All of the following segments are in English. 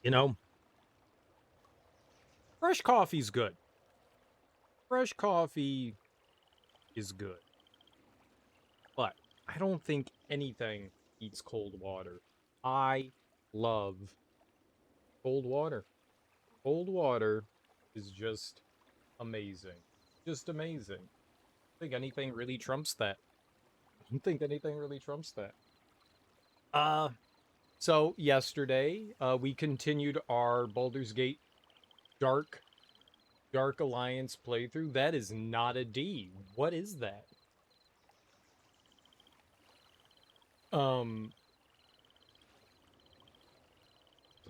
You know, fresh coffee's good. Fresh coffee is good. But I don't think anything beats cold water. I love cold water. Cold water is just amazing. Just amazing. I think anything really trumps that. I don't think anything really trumps that. Uh, so yesterday, we continued our Baldur's Gate Dark Dark Alliance playthrough. That is not a D. What is that? Um,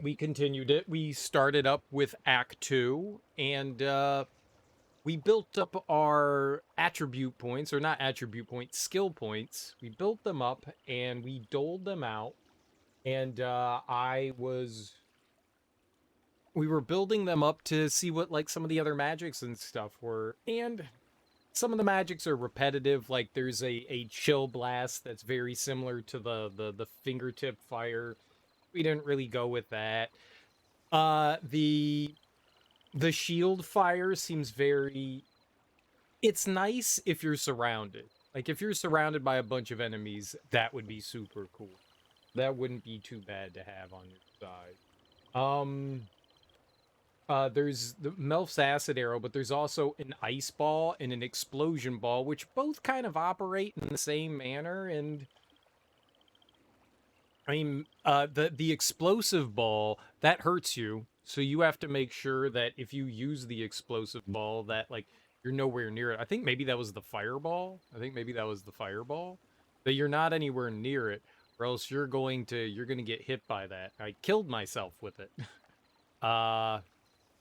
we continued it. We started up with Act 2, and we built up our attribute points, or not attribute points, skill points. We built them up, and we doled them out, and we were building them up to see what, like, some of the other magics and stuff were, and some of the magics are repetitive. Like, there's a chill blast that's very similar to the fingertip fire. We didn't really go with that. The shield fire seems very, it's nice if you're surrounded. Like, if you're surrounded by a bunch of enemies, that would be super cool. That wouldn't be too bad to have on your side. Um there's the Melf's acid arrow, but there's also an ice ball and an explosion ball, which both kind of operate in the same manner. And I mean, the explosive ball that hurts you, so you have to make sure that if you use the explosive ball, that, like, you're nowhere near it. I think maybe that was the fireball. I think maybe that was the fireball. That you're not anywhere near it, or else you're gonna get hit by that. I killed myself with it. uh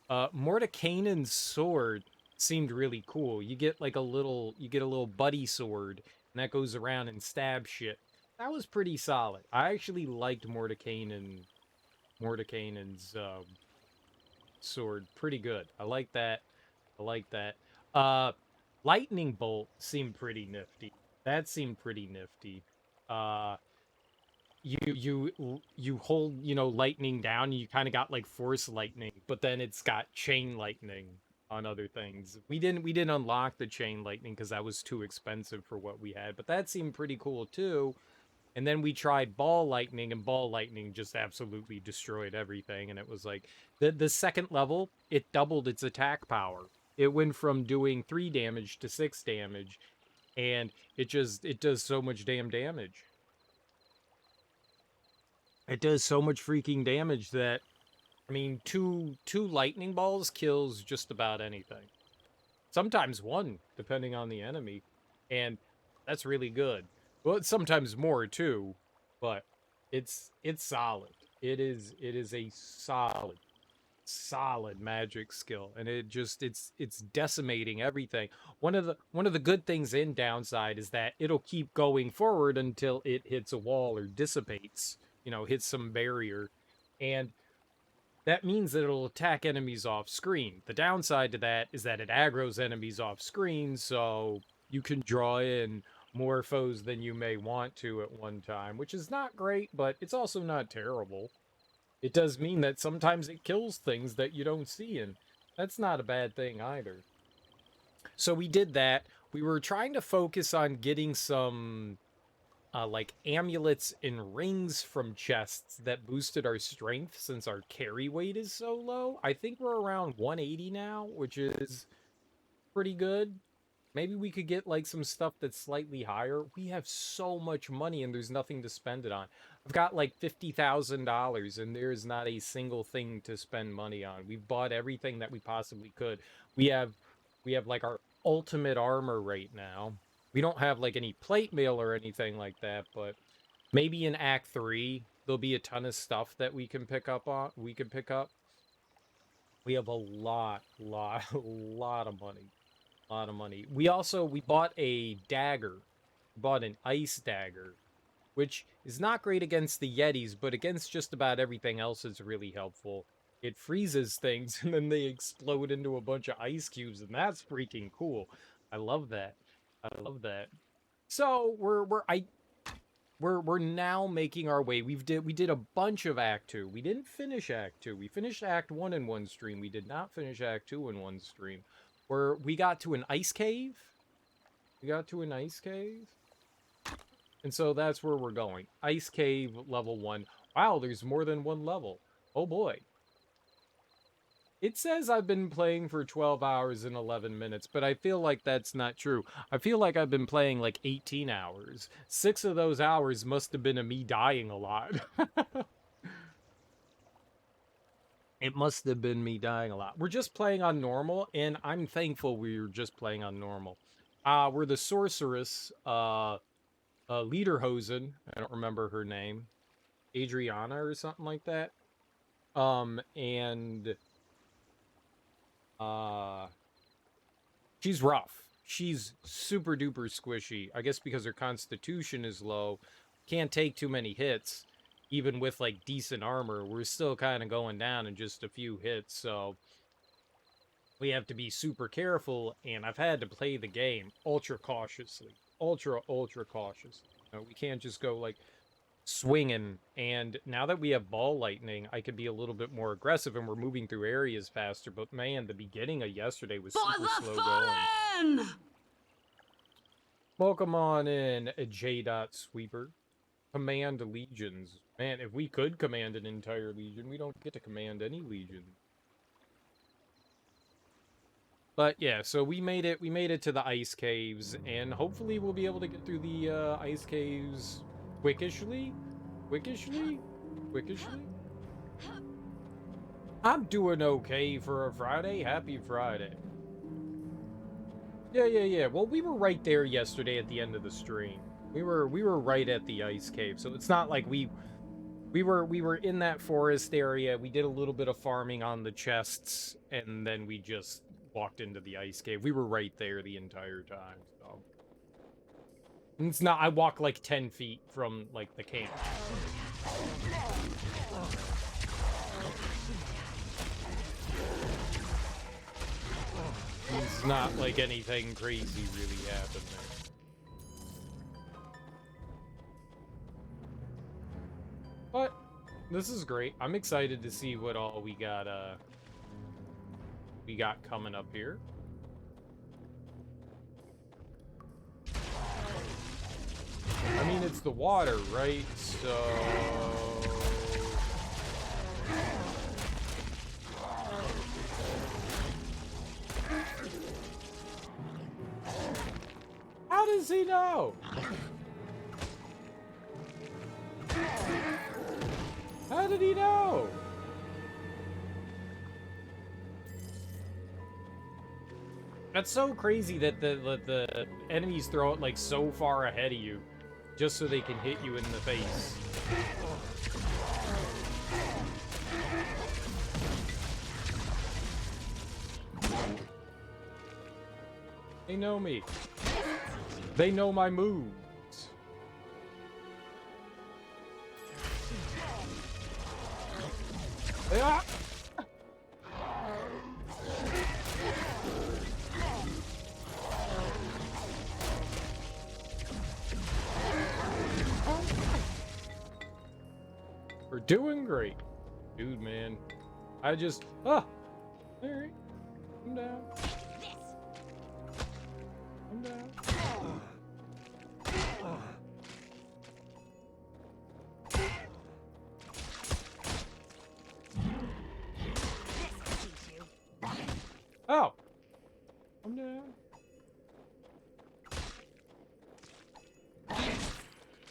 Mordekainen's sword seemed really cool. You get a little buddy sword, and that goes around and stabs shit. That was pretty solid. I actually liked Mordekainen's sword pretty good. I like that. I like that. Uh, Lightning bolt seemed pretty nifty. That seemed pretty nifty. Uh, you hold, lightning down, and you kind of got like force lightning, but then it's got chain lightning on other things. We didn't unlock the chain lightning because that was too expensive for what we had, but that seemed pretty cool too. And then we tried ball lightning, and ball lightning just absolutely destroyed everything. And it was like, the second level, it doubled its attack power. It went from doing 3 damage to 6 damage, and it does so much damn damage. It does so much freaking damage that, I mean, two lightning balls kills just about anything. Sometimes one, depending on the enemy, and that's really good. Well, it's sometimes more too, but it's solid. It is a solid magic skill, and it's decimating everything. One of the good things in downside is that it'll keep going forward until it hits a wall or dissipates, hits some barrier, and that means that it'll attack enemies off screen. The downside to that is that it aggroes enemies off screen, so you can draw in more foes than you may want to at one time, which is not great, but it's also not terrible. It does mean that sometimes it kills things that you don't see, and that's not a bad thing either. So we did that. We were trying to focus on getting some like amulets and rings from chests that boosted our strength since our carry weight is so low. I think we're around 180 now, which is pretty good. Maybe we could get like some stuff that's slightly higher. We have so much money and there's nothing to spend it on. I've got like $50,000 and there's not a single thing to spend money on. We've bought everything that we possibly could. We have we have like our ultimate armor right now. We don't have like any plate mail or anything like that, but maybe in Act 3 there'll be a ton of stuff that we can pick up. We have a lot of money. A lot of money. We bought a dagger. We bought an ice dagger, which is not great against the Yetis, but against just about everything else it's really helpful. It freezes things and then they explode into a bunch of ice cubes, and that's freaking cool. I love that. I love that. So we're I we're now making our way. We did a bunch of Act 2. We didn't finish Act 2. We finished Act 1 in one stream. We did not finish Act 2 in one stream. Where we got to an ice cave. We got to an ice cave. And so that's where we're going. Ice cave level 1. Wow, there's more than one level. Oh boy. It says I've been playing for 12 hours and 11 minutes, but I feel like that's not true. I feel like I've been playing like 18 hours. 6 of those hours must have been of me dying a lot. It must have been me dying a lot. We're just playing on normal, and I'm thankful we were just playing on normal. We're the sorceress, Lederhosen. I don't remember her name. Adrianna or something like that. And she's rough. She's super duper squishy. I guess because her constitution is low, can't take too many hits. Even with like decent armor, we're still kind of going down in just a few hits, so we have to be super careful, and I've had to play the game ultra cautiously. Ultra cautious. You know, we can't just go like swinging, and now that we have ball lightning, I could be a little bit more aggressive, and we're moving through areas faster, but man, the beginning of yesterday was super slow going. Welcome on in, J.Sweeper. Command legions. Man, if we could command an entire legion, we don't get to command any legion. But yeah, so we made it to the ice caves, and hopefully we'll be able to get through the ice caves quickishly. I'm doing okay for a Friday. Happy Friday. Yeah. Well, we were right there yesterday at the end of the stream. We were right at the ice cave, so it's not like we were in that forest area. We did a little bit of farming on the chests, and then we just walked into the ice cave. We were right there the entire time. So it's not. I walk like 10 feet from like the camp. It's not like anything crazy really happened there. But this is great. I'm excited to see what all we got coming up here. I mean, it's the water, right? So how does he know? How did he know? That's so crazy that the enemies throw it like so far ahead of you, just so they can hit you in the face. They know me. They know my moves. Ah! We're doing great. Dude, man. I just... Ah! Alright. I'm down. I'm down. Oh! I'm down.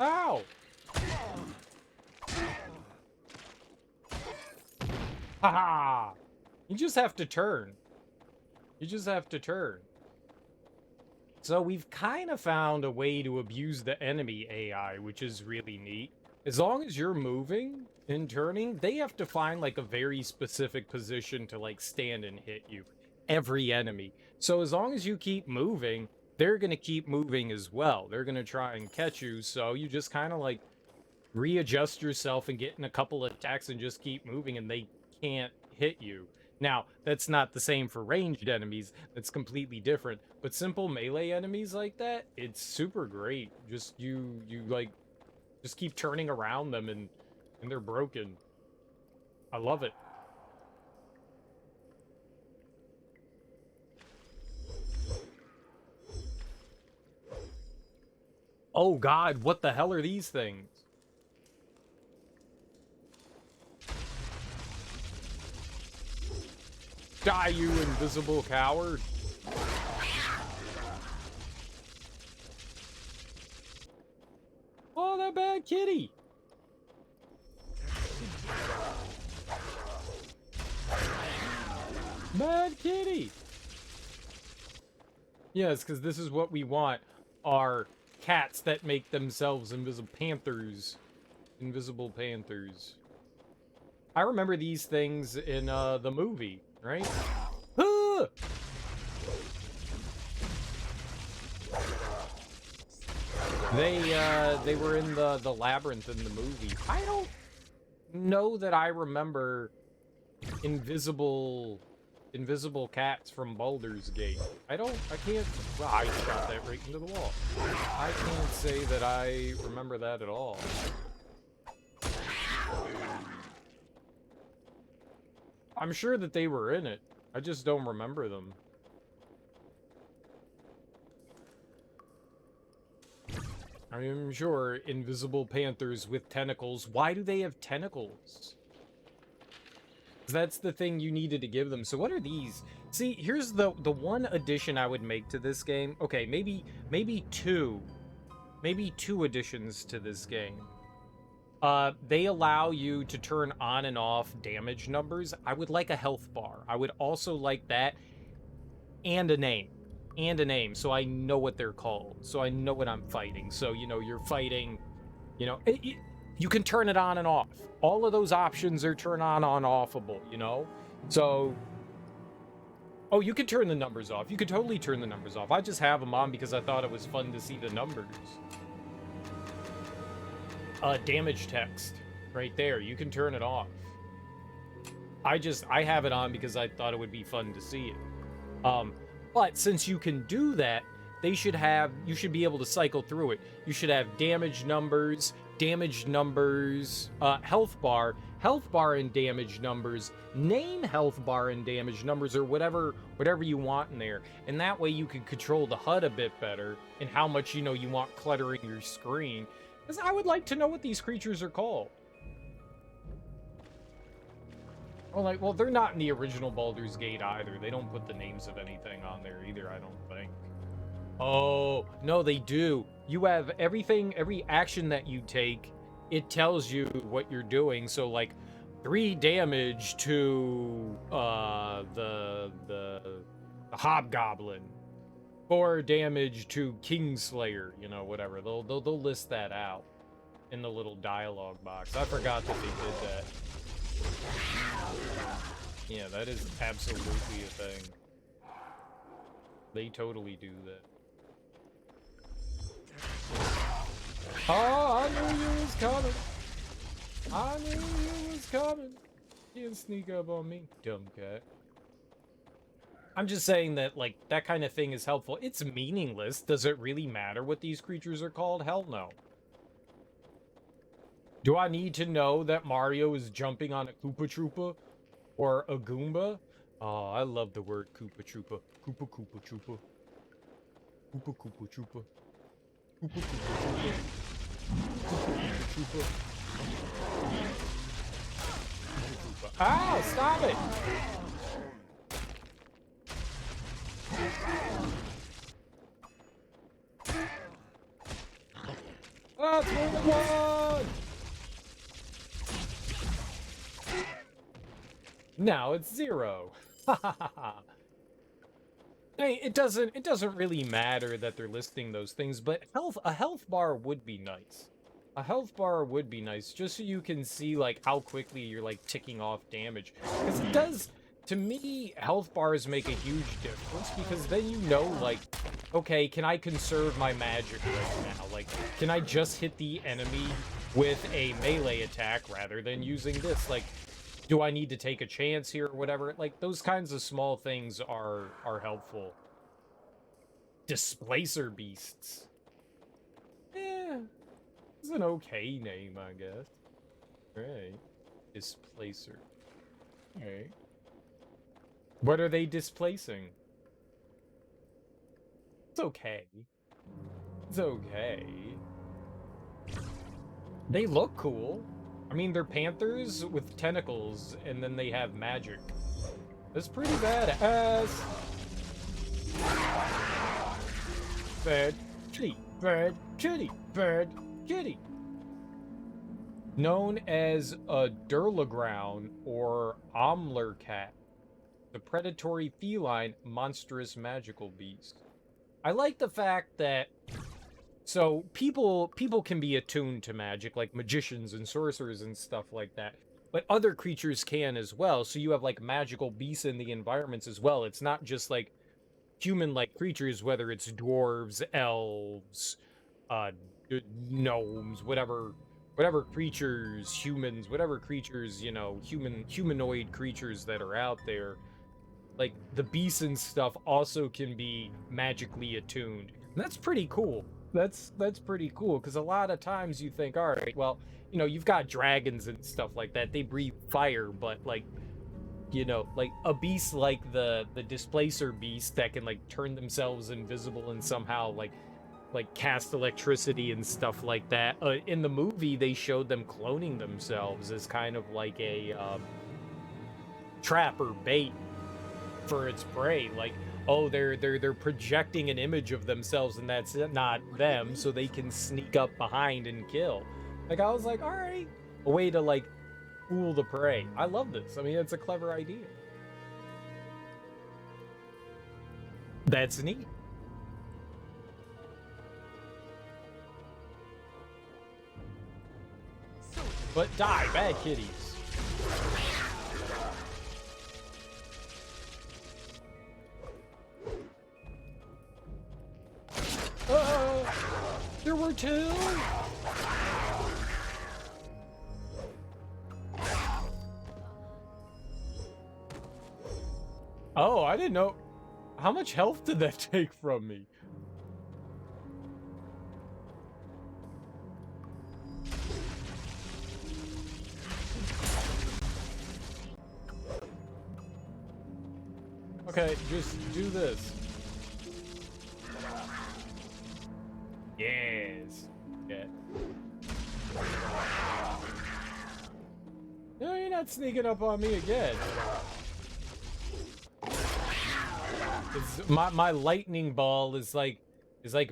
Ow! Haha! You just have to turn. You just have to turn. So we've kind of found a way to abuse the enemy AI, which is really neat. As long as you're moving and turning, they have to find like a very specific position to like stand and hit you. Every enemy. So as long as you keep moving, they're going to keep moving as well. They're going to try and catch you. So you just kind of like readjust yourself and get in a couple of attacks and just keep moving, and they can't hit you. Now, that's not the same for ranged enemies. That's completely different. But simple melee enemies like that, it's super great. Just Just keep turning around them and they're broken. I love it. Oh god, what the hell are these things? Die, you invisible coward. Oh, that bad kitty. Bad kitty. Yes, because this is what we want. Are cats that make themselves invisible panthers. Invisible panthers. I remember these things in the movie, right? Ah! They were in the labyrinth in the movie. I don't know that I remember invisible cats from Baldur's Gate. I can't. Well, I shot that right into the wall. I can't say that I remember that at all. I'm sure that they were in it. I just don't remember them. I'm sure invisible panthers with tentacles. Why do they have tentacles? That's the thing you needed to give them. So what are these? See, here's the one addition I would make to this game. Okay, maybe two additions to this game. They allow you to turn on and off damage numbers. I would like a health bar. I would also like that, and a name. And a name, so I know what they're called. So I know what I'm fighting. So, you know, you're fighting, you know, you can turn it on and off. All of those options are turn on offable, you know? So, oh, you can turn the numbers off. You could totally turn the numbers off. I just have them on because I thought it was fun to see the numbers. Damage text right there. You can turn it off. I have it on because I thought it would be fun to see it. But since you can do that, you should be able to cycle through it. You should have damage numbers, health bar and damage numbers, name health bar and damage numbers, or whatever you want in there. And that way you can control the HUD a bit better and how much, you know, you want cluttering your screen. Because I would like to know what these creatures are called. Well, they're not in the original Baldur's Gate either. They don't put the names of anything on there either, I don't think. Oh, no, they do. You have everything, every action that you take, it tells you what you're doing. So, like, 3 damage to the Hobgoblin, 4 damage to Kingslayer, you know, whatever. They'll list that out in the little dialogue box. I forgot that they did that. Yeah, that is absolutely a thing. They totally do that. Oh, I knew you was coming. I knew you was coming. You didn't sneak up on me, dumb cat. I'm just saying that, like, that kind of thing is helpful. It's meaningless. Does it really matter what these creatures are called? Hell no. Do I need to know that Mario is jumping on a Koopa Troopa or a Goomba? Oh, I love the word Koopa Troopa. Koopa Koopa Troopa. Koopa Koopa Troopa. Koopa Koopa Troopa. Koopa Koopa Troopa. Ah, stop it! Ah, it's 1-1! Now it's 0. Hey, it doesn't really matter that they're listing those things, but a health bar would be nice. A health bar would be nice, just so you can see, like, how quickly you're, like, ticking off damage. Because it does, to me, health bars make a huge difference, because then you know, like, okay, can I conserve my magic right now? Like, can I just hit the enemy with a melee attack rather than using this? Like, do I need to take a chance here or whatever? Like, those kinds of small things are helpful. Displacer beasts. It's an okay name, I guess. Right. Displacer. Alright. What are they displacing? It's okay. It's okay. They look cool. I mean, they're panthers with tentacles, and then they have magic. That's pretty badass. Bird, kitty, bird, kitty, bird, kitty. Known as a Durlaground or Omlercat, the predatory feline monstrous magical beast. I like the fact that so people can be attuned to magic, like magicians and sorcerers and stuff like that. But other creatures can as well. So you have like magical beasts in the environments as well. It's not just like human-like creatures, whether it's dwarves, elves, uh, gnomes, whatever creatures, humans, whatever creatures, you know, humanoid creatures that are out there. Like the beasts and stuff also can be magically attuned. And that's pretty cool. That's pretty cool because a lot of times you think, all right, well, you know, you've got dragons and stuff like that. They breathe fire, but like, you know, like a beast like the displacer beast that can like turn themselves invisible and somehow like cast electricity and stuff like that. In the movie, they showed them cloning themselves as kind of like a trap or bait for its prey. Like, oh, they're projecting an image of themselves and that's not them, so they can sneak up behind and kill. Like, I was like, all right, a way to like fool the prey. I love this. I mean, it's a clever idea. That's neat. But die, bad kitties. There were two? Oh, I didn't know. How much health did that take from me? Okay, just do this. Yes. Yeah. No, you're not sneaking up on me again. My lightning ball is like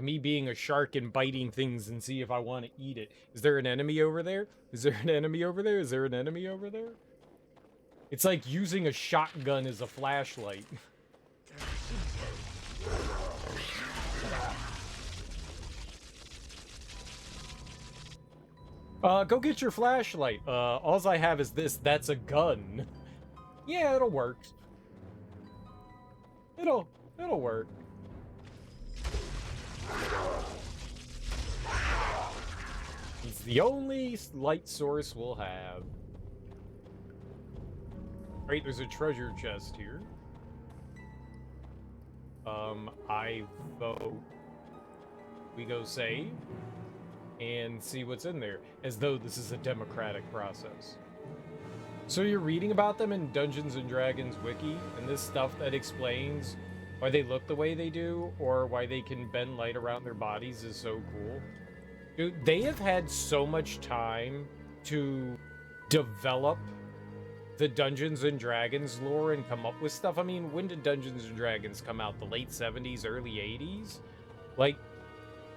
me being a shark and biting things and see if I want to eat it. Is there an enemy over there? Is there an enemy over there? Is there an enemy over there? It's like using a shotgun as a flashlight. Go get your flashlight. Alls I have is this. That's a gun. Yeah, it'll work. It'll work. It's the only light source we'll have. Right, there's a treasure chest here. I vote we go save and see what's in there, as though this is a democratic process. So you're reading about them in Dungeons & Dragons wiki, and this stuff that explains why they look the way they do, or why they can bend light around their bodies is so cool. Dude, they have had so much time to develop the Dungeons & Dragons lore and come up with stuff. I mean, when did Dungeons & Dragons come out? The late 70s, early 80s? Like,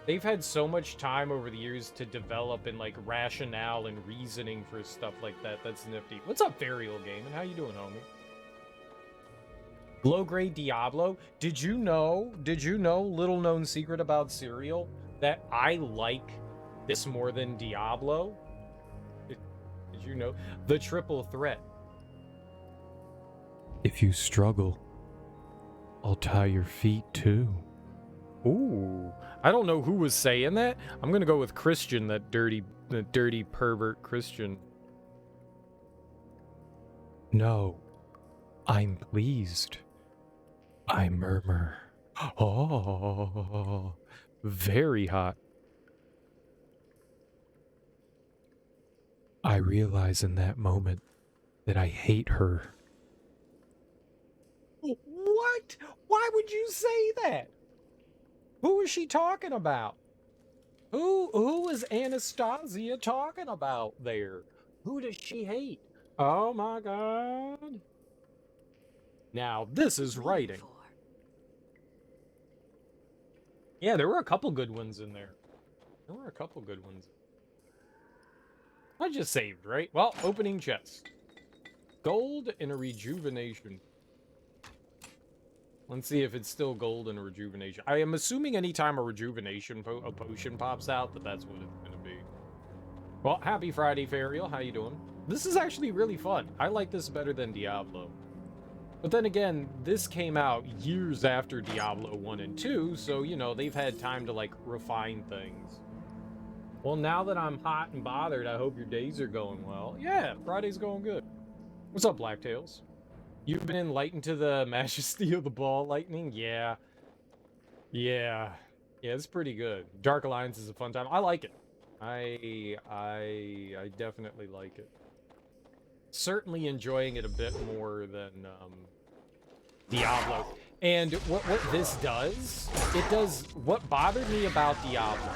they've had so much time over the years to develop and like rationale and reasoning for stuff like that. That's nifty. What's up, Varial Gaming? How you doing, homie? Low grade Diablo. Did you know, little known secret about cereal, that I like this more than Diablo? Did you know? The triple threat. If you struggle, I'll tie your feet too. Ooh, I don't know who was saying that. I'm gonna go with Christian, that dirty pervert Christian. No, I'm pleased. I murmur. Oh, very hot. I realize in that moment that I hate her. What? Why would you say that? Who is she talking about? Who is Anastasia talking about there? Who does she hate? Oh my god. Now, this is writing. Yeah, there were a couple good ones in there. There were a couple good ones. I just saved, right? Well, opening chest. Gold and a rejuvenation. Let's see if it's still gold and a rejuvenation. I am assuming anytime a rejuvenation a potion pops out, that's what it's going to be. Well, happy Friday, Fariel. How you doing? This is actually really fun. I like this better than Diablo. But then again, this came out years after Diablo 1 and 2, so, you know, they've had time to, like, refine things. Well, now that I'm hot and bothered, I hope your days are going well. Yeah, Friday's going good. What's up, Blacktails? You've been enlightened to the majesty of the ball lightning? Yeah. Yeah. Yeah, it's pretty good. Dark Alliance is a fun time. I like it. I definitely like it. Certainly enjoying it a bit more than Diablo. And what this does, it does what bothered me about Diablo.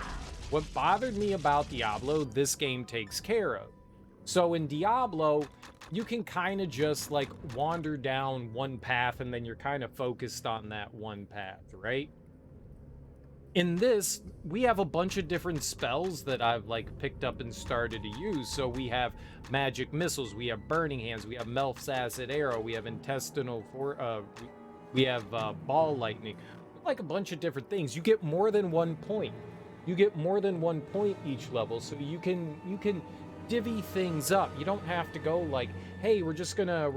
What bothered me about Diablo, this game takes care of. So in Diablo, you can kind of just like wander down one path and then you're kind of focused on that one path, right? In this, we have a bunch of different spells that I've like picked up and started to use. So we have magic missiles, we have burning hands, we have Melf's acid arrow, we have intestinal we have ball lightning, like a bunch of different things. You get more than 1 point. You get more than 1 point each level, so you can divvy things up. You don't have to go like, hey, we're just gonna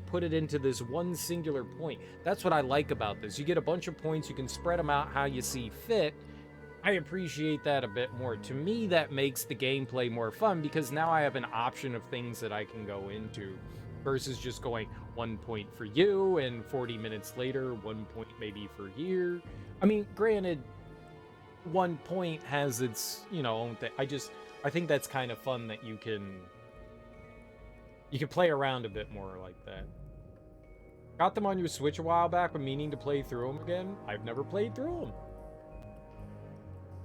put it into this one singular point. That's what I like about this. You get a bunch of points, you can spread them out how you see fit. I appreciate that a bit more. To me, that makes the gameplay more fun because now I have an option of things that I can go into versus just going 1 point for you and 40 minutes later 1 point maybe for here. I mean, granted, 1 point has its, you know, own thing. I think that's kind of fun that you can play around a bit more like that. Got them on your Switch a while back, but meaning to play through them again. I've never played through them.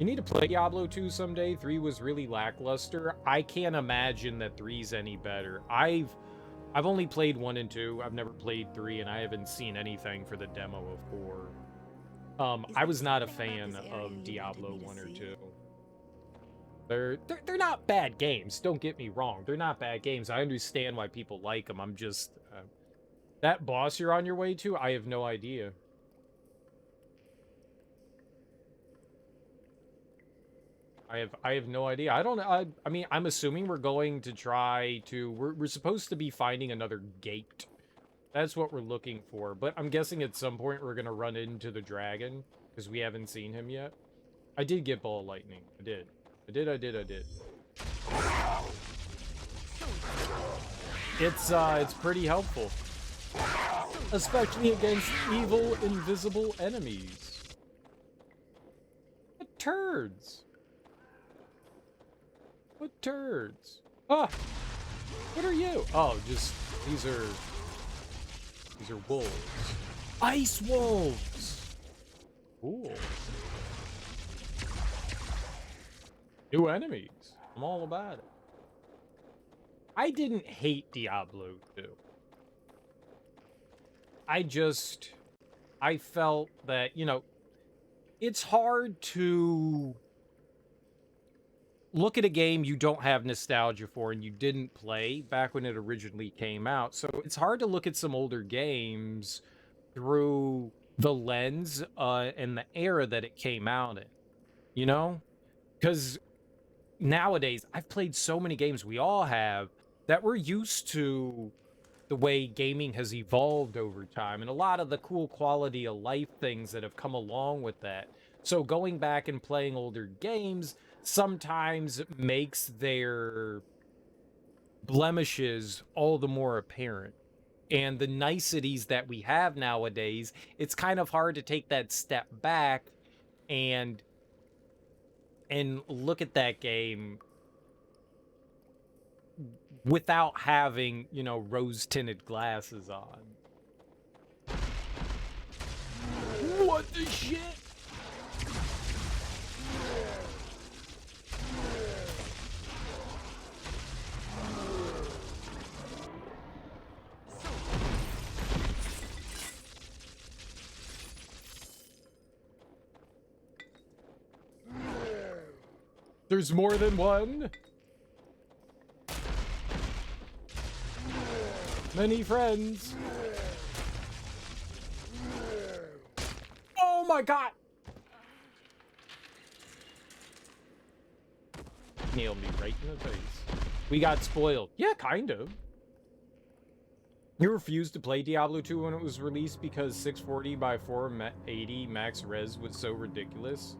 You need to play Diablo 2 someday. 3 was really lackluster. I can't imagine that 3's any better. I've only played 1 and 2. I've never played 3, and I haven't seen anything for the demo of 4. I was not a fan of Diablo 1 or 2. They're not bad games. Don't get me wrong. They're not bad games. I understand why people like them. I'm just that boss you're on your way to. I have no idea. I have no idea. I don't know. I mean, I'm assuming we're going to try to. We're supposed to be finding another gate. That's what we're looking for. But I'm guessing at some point we're gonna run into the dragon because we haven't seen him yet. I did get ball lightning. I did. I did. It's pretty helpful, especially against evil, invisible enemies. What turds? What turds? Ah! What are you? Oh, just these are wolves. Ice wolves! Cool. New enemies. I'm all about it. I didn't hate Diablo 2. I felt that, you know, it's hard to look at a game you don't have nostalgia for and you didn't play back when it originally came out. So it's hard to look at some older games through the lens and the era that it came out in, you know? Because nowadays, I've played so many games, we all have, that we're used to the way gaming has evolved over time and a lot of the cool quality of life things that have come along with that. So going back and playing older games sometimes makes their blemishes all the more apparent. And the niceties that we have nowadays, it's kind of hard to take that step back and look at that game without having, you know, rose-tinted glasses on. What the shit? There's more than one. Many friends. Oh my god! Nailed me right in the face. We got spoiled. Yeah, kind of. You refused to play Diablo 2 when it was released because 640 by 480 max res was so ridiculous.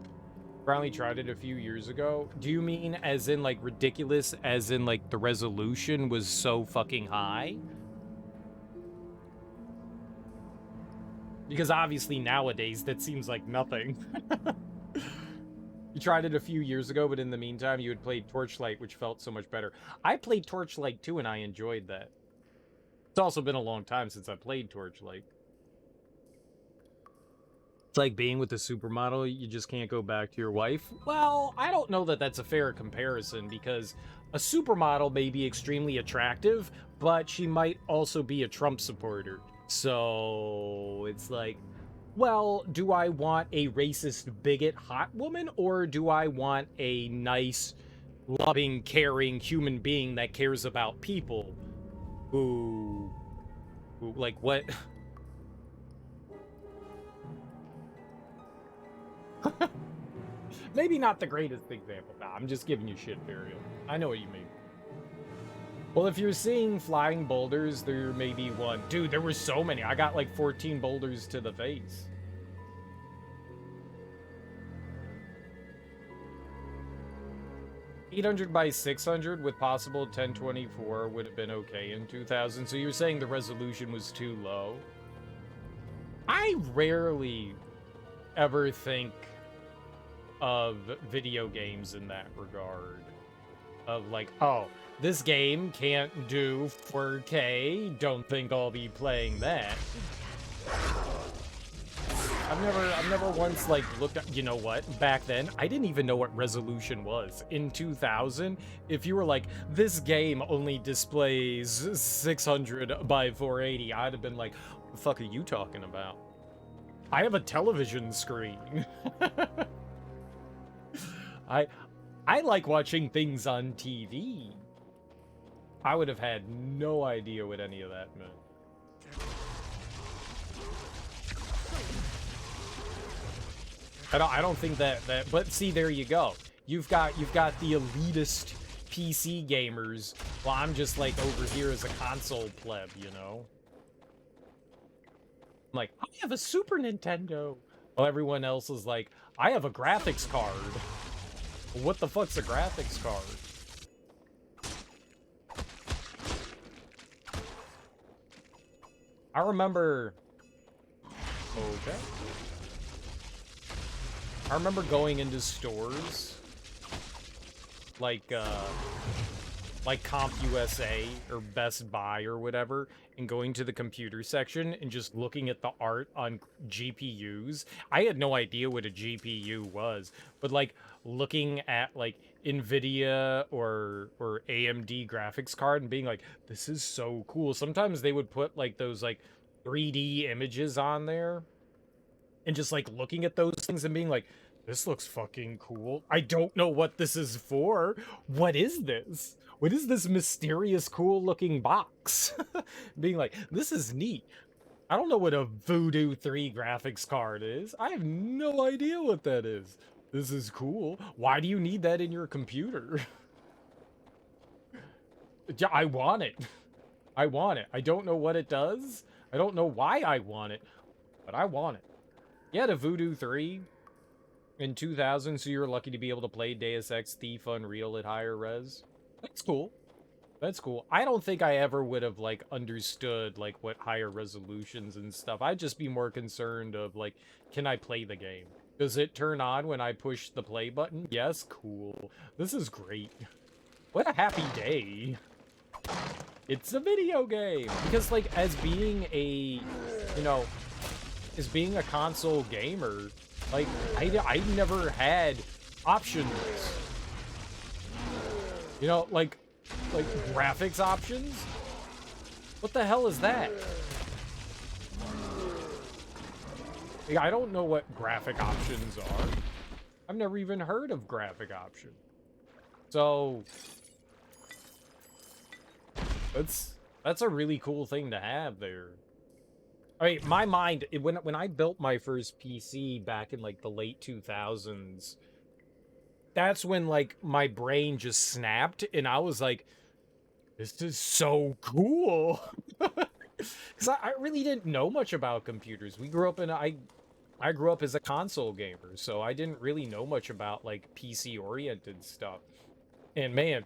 Finally tried it a few years ago. Do you mean as in like ridiculous, as in like the resolution was so fucking high? Because obviously nowadays that seems like nothing. You tried it a few years ago, but in the meantime you had played Torchlight, which felt so much better. I played Torchlight too, and I enjoyed that. It's also been a long time since I played Torchlight. It's like being with a supermodel, you just can't go back to your wife. Well, I don't know that that's a fair comparison, because a supermodel may be extremely attractive, but she might also be a Trump supporter. So it's like, well, do I want a racist, bigot, hot woman, or do I want a nice, loving, caring human being that cares about people who like, what? Maybe not the greatest example. Nah, I'm just giving you shit, Burial. I know what you mean. Well, if you're seeing flying boulders, there may be one. Dude, there were so many. I got like 14 boulders to the face. $800 by 600 with possible 1024 would have been okay in 2000. So you're saying the resolution was too low? I rarely ever think of video games in that regard. Of like, oh, this game can't do 4K. Don't think I'll be playing that. I've never once like looked at, you know what, back then I didn't even know what resolution was. In 2000, if you were like, this game only displays 600 by 480, I'd have been like, what the fuck are you talking about? I have a television screen. I like watching things on TV. I would have had no idea what any of that meant. I don't think that but see, there you go. You've got the elitist PC gamers, while I'm just like over here as a console pleb, you know? I'm like, I have a Super Nintendo. While everyone else is like, I have a graphics card. What the fuck's a graphics card? I remember... Okay. I remember going into stores, like CompUSA or Best Buy or whatever, and going to the computer section and just looking at the art on GPUs. I had no idea what a GPU was, but like looking at like NVIDIA or AMD graphics card and being like, this is so cool. Sometimes they would put like those like 3D images on there. And just like looking at those things and being like, this looks fucking cool. I don't know what this is for. What is this? What is this mysterious, cool looking box? Being like, this is neat. I don't know what a Voodoo 3 graphics card is. I have no idea what that is. This is cool. Why do you need that in your computer? Yeah, I want it. I want it. I don't know what it does. I don't know why I want it, but I want it. You had a Voodoo 3 in 2000, so you were lucky to be able to play Deus Ex Thief Unreal at higher res. That's cool. That's cool. I don't think I ever would have, like, understood, like, what higher resolutions and stuff. I'd just be more concerned of, like, can I play the game? Does it turn on when I push the play button? Yes, cool. This is great. What a happy day. It's a video game. Because, like, as being a, you know, as being a console gamer, like, I never had options. You know, like graphics options? What the hell is that? Like, I don't know what graphic options are. I've never even heard of graphic options. So that's a really cool thing to have there. I mean, my mind, when I built my first PC back in like the late 2000s, that's when like my brain just snapped and I was like, this is so cool. Because I really didn't know much about computers. We grew up in I grew up as a console gamer, so I didn't really know much about like PC oriented stuff. And man,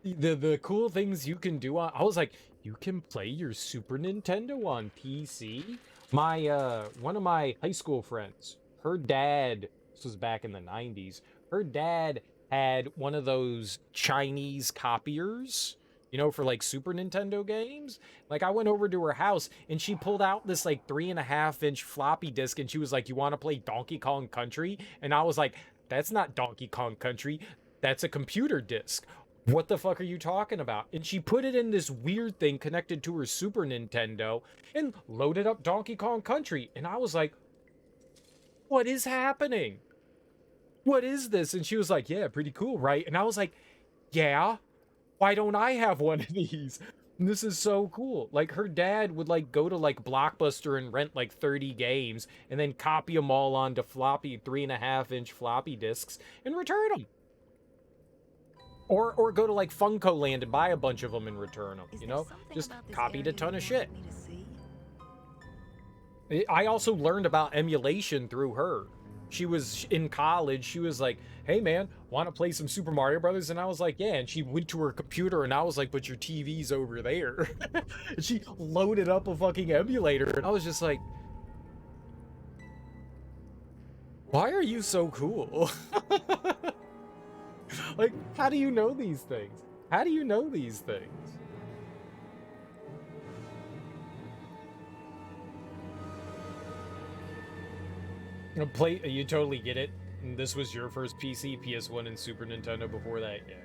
the cool things you can do on, I was like, you can play your Super Nintendo on PC. My one of my high school friends, her dad, this was back in the 90s, her dad had one of those Chinese copiers, you know, for like Super Nintendo games. Like I went over to her house and she pulled out this like 3.5-inch floppy disk and she was like, you want to play Donkey Kong Country? And I was like, that's not Donkey Kong Country. That's a computer disk. What the fuck are you talking about? And she put it in this weird thing connected to her Super Nintendo and loaded up Donkey Kong Country. And I was like, what is happening? What is this? And she was like, yeah, pretty cool, right? And I was like, yeah, why don't I have one of these? And this is so cool. Like her dad would like go to like Blockbuster and rent like 30 games and then copy them all onto floppy 3.5-inch floppy disks and return them. Or go to like Funko Land and buy a bunch of them and return them, you know? Just copied a ton of shit. I also learned about emulation through her. She was in college. She was like, hey man, want to play some Super Mario Brothers? And I was like, yeah. And she went to her computer and I was like, but your TV's over there. And she loaded up a fucking emulator. And I was just like, why are you so cool? Like, how do you know these things? How do you know these things? You totally get it. This was your first PC, PS1, and Super Nintendo before that, yeah.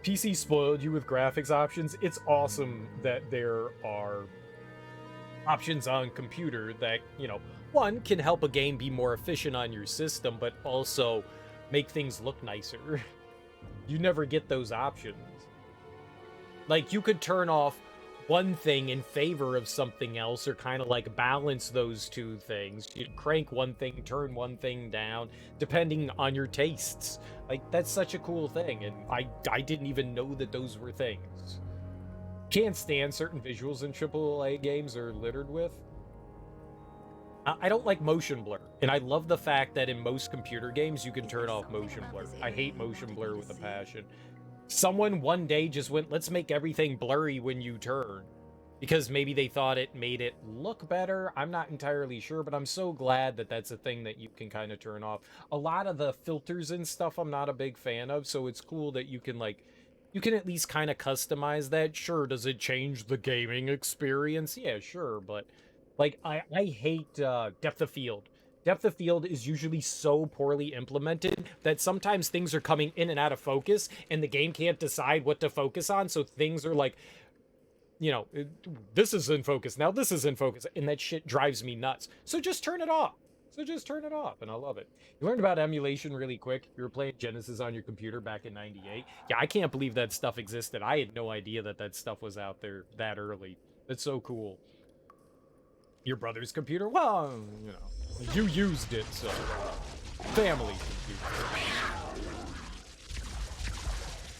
PC spoiled you with graphics options. It's awesome that there are options on computer that, you know, one, can help a game be more efficient on your system, but also make things look nicer. You never get those options. Like, you could turn off one thing in favor of something else, or kind of like balance those two things. You crank one thing, turn one thing down, depending on your tastes. Like, that's such a cool thing, and I didn't even know that those were things. Can't stand certain visuals in AAA games are littered with. I don't like motion blur, and I love the fact that in most computer games you can turn off motion blur. I hate motion blur with a passion. Someone one day just went, let's make everything blurry when you turn, because maybe they thought it made it look better. I'm not entirely sure, but I'm so glad that that's a thing that you can kind of turn off. A lot of the filters and stuff I'm not a big fan of, so it's cool that you can like, you can at least kind of customize that. Sure, does it change the gaming experience? Yeah, sure, but like, I hate depth of field. Depth of field is usually so poorly implemented that sometimes things are coming in and out of focus, and the game can't decide what to focus on, so things are like, you know, this is in focus, now this is in focus, and that shit drives me nuts. So just turn it off. So just turn it off, and I love it. You learned about emulation really quick. You were playing Genesis on your computer back in '98. Yeah, I can't believe that stuff existed. I had no idea that that stuff was out there that early. That's so cool. Your brother's computer? Well, you know, you used it, so family computer.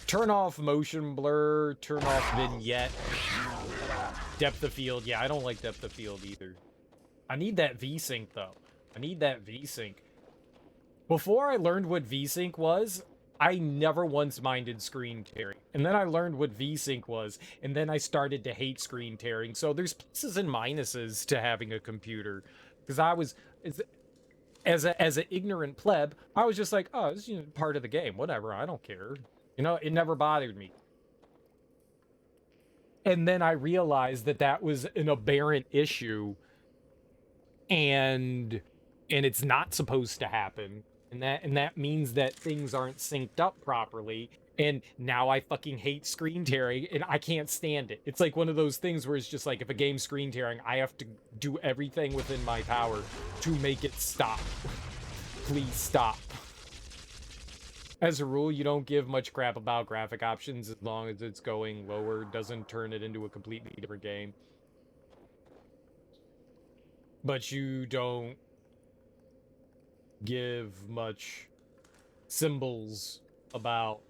Turn off motion blur, turn off vignette. Depth of field. Yeah, I don't like depth of field either. I need that VSync though. I need that VSync. Before I learned what VSync was, I never once minded screen tearing. And then I learned what VSync was, and then I started to hate screen tearing. So there's pluses and minuses to having a computer. Because I was, as an ignorant pleb, I was just like, oh, it's, you know, part of the game. Whatever, I don't care. You know, it never bothered me. And then I realized that that was an aberrant issue, and it's not supposed to happen. And that means that things aren't synced up properly. And now I fucking hate screen tearing, and I can't stand it. It's like one of those things where it's just like, if a game's screen tearing, I have to do everything within my power to make it stop. Please stop. As a rule, you don't give much crap about graphic options as long as it's going lower, doesn't turn it into a completely different game. But you don't give much symbols about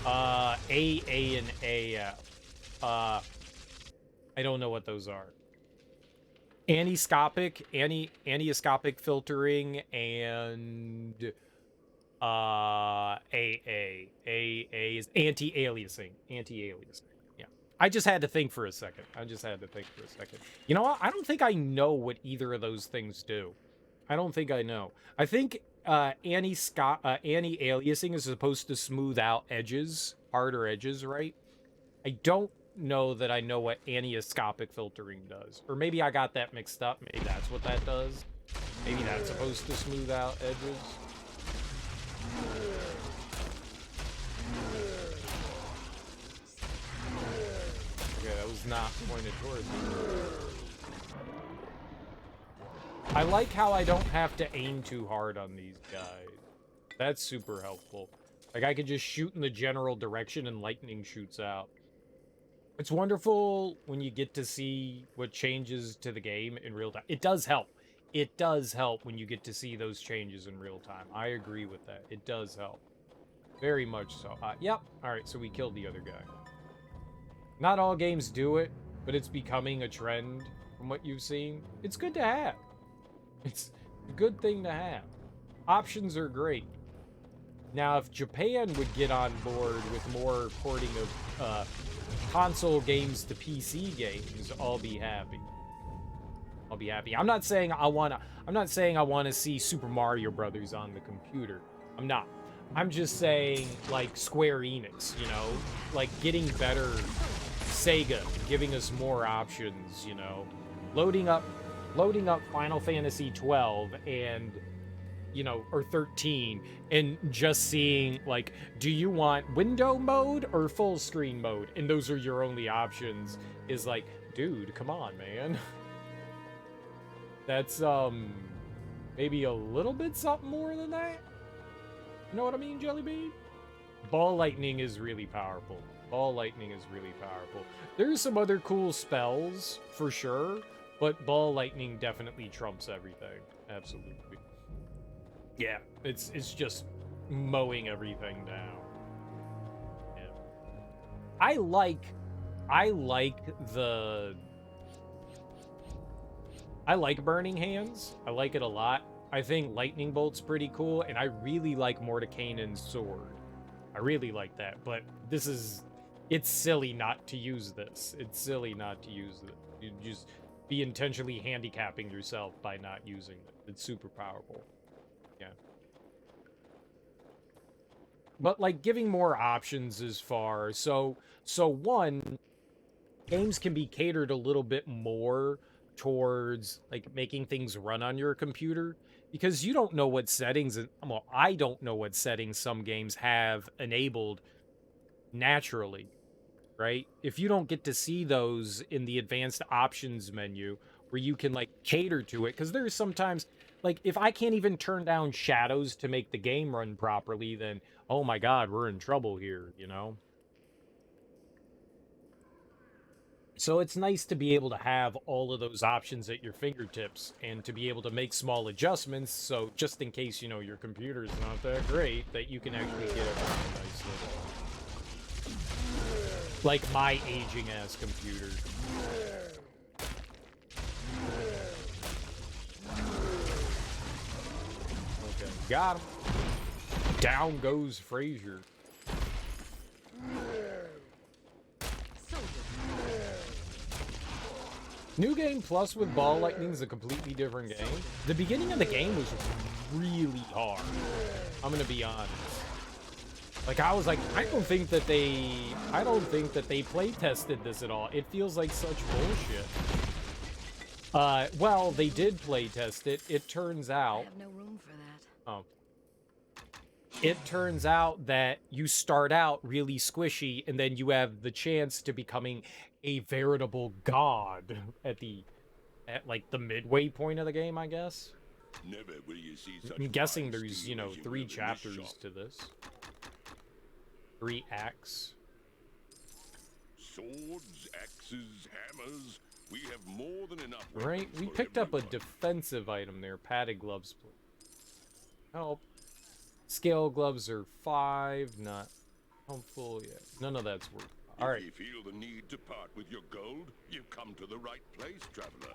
A, and AF. I don't know what those are. Anioscopic filtering, and AA is anti-aliasing. Yeah. I just had to think for a second. You know what? I don't think I know what either of those things do. I don't think I know. I think anti-aliasing is supposed to smooth out edges, harder edges, right? I don't know that I know what anioscopic filtering does. Or maybe I got that mixed up. Maybe that's what that does. Maybe that's supposed to smooth out edges. Okay, that was not pointed towards me. I like how I don't have to aim too hard on these guys. That's super helpful. Like, I could just shoot in the general direction and lightning shoots out. It's wonderful when you get to see what changes to the game in real time. It does help. It does help when you get to see those changes in real time. I agree with that. It does help. Very much so. Yep. Alright, so we killed the other guy. Not all games do it, but it's becoming a trend from what you've seen. It's good to have. It's a good thing to have. Options are great. Now, if Japan would get on board with more porting of console games to PC games, I'll be happy. I'll be happy. I'm not saying I wanna see Super Mario Brothers on the computer. I'm not. I'm just saying, like, Square Enix, you know? Like, getting better Sega, giving us more options, you know? Loading up Final Fantasy 12 and, you know, or 13, and just seeing, like, do you want window mode or full screen mode? And those are your only options, is like, dude, come on, man. That's, maybe a little bit something more than that? You know what I mean, Jellybean? Ball lightning is really powerful. There's some other cool spells, for sure, but ball lightning definitely trumps everything. Absolutely. Yeah, it's just mowing everything down. Yeah. I like Burning Hands. I like it a lot. I think Lightning Bolt's pretty cool, and I really like Mordenkainen's sword. I really like that, but it's silly not to use this. You just be intentionally handicapping yourself by not using it. It's super powerful. Yeah. But, like, giving more options is far. So one, games can be catered a little bit more towards, like, making things run on your computer, because you don't know what settings, well, I don't know what settings some games have enabled naturally, right? If you don't get to see those in the advanced options menu where you can, like, cater to it, because there's sometimes, like, if I can't even turn down shadows to make the game run properly, then, oh my god, we're in trouble here, you know? So it's nice to be able to have all of those options at your fingertips and to be able to make small adjustments, so just in case, you know, your computer's not that great, that you can actually get everything nicely. Like my aging-ass computer. Okay, got him. Down goes Frazier. New Game Plus with Ball Lightning is a completely different game. The beginning of the game was really hard. I'm gonna be honest. Like, I was like, I don't think that they play tested this at all. It feels like such bullshit. Well, they did play test it. It turns out. I have no room for that. Oh. It turns out that you start out really squishy, and then you have the chance to becoming a veritable god at like the midway point of the game, I guess. Never will you see such I'm guessing fine there's, steel as you 3 will in this chapters shop. to this. 3 acts. Swords, axes, hammers. We have more than enough. Right? We for picked up a everyone. defensive item there. Padded gloves. Help. Scale gloves are 5. Not helpful yet. None of that's worth. All right. If you feel the need to part with your gold, you've come to the right place, traveler.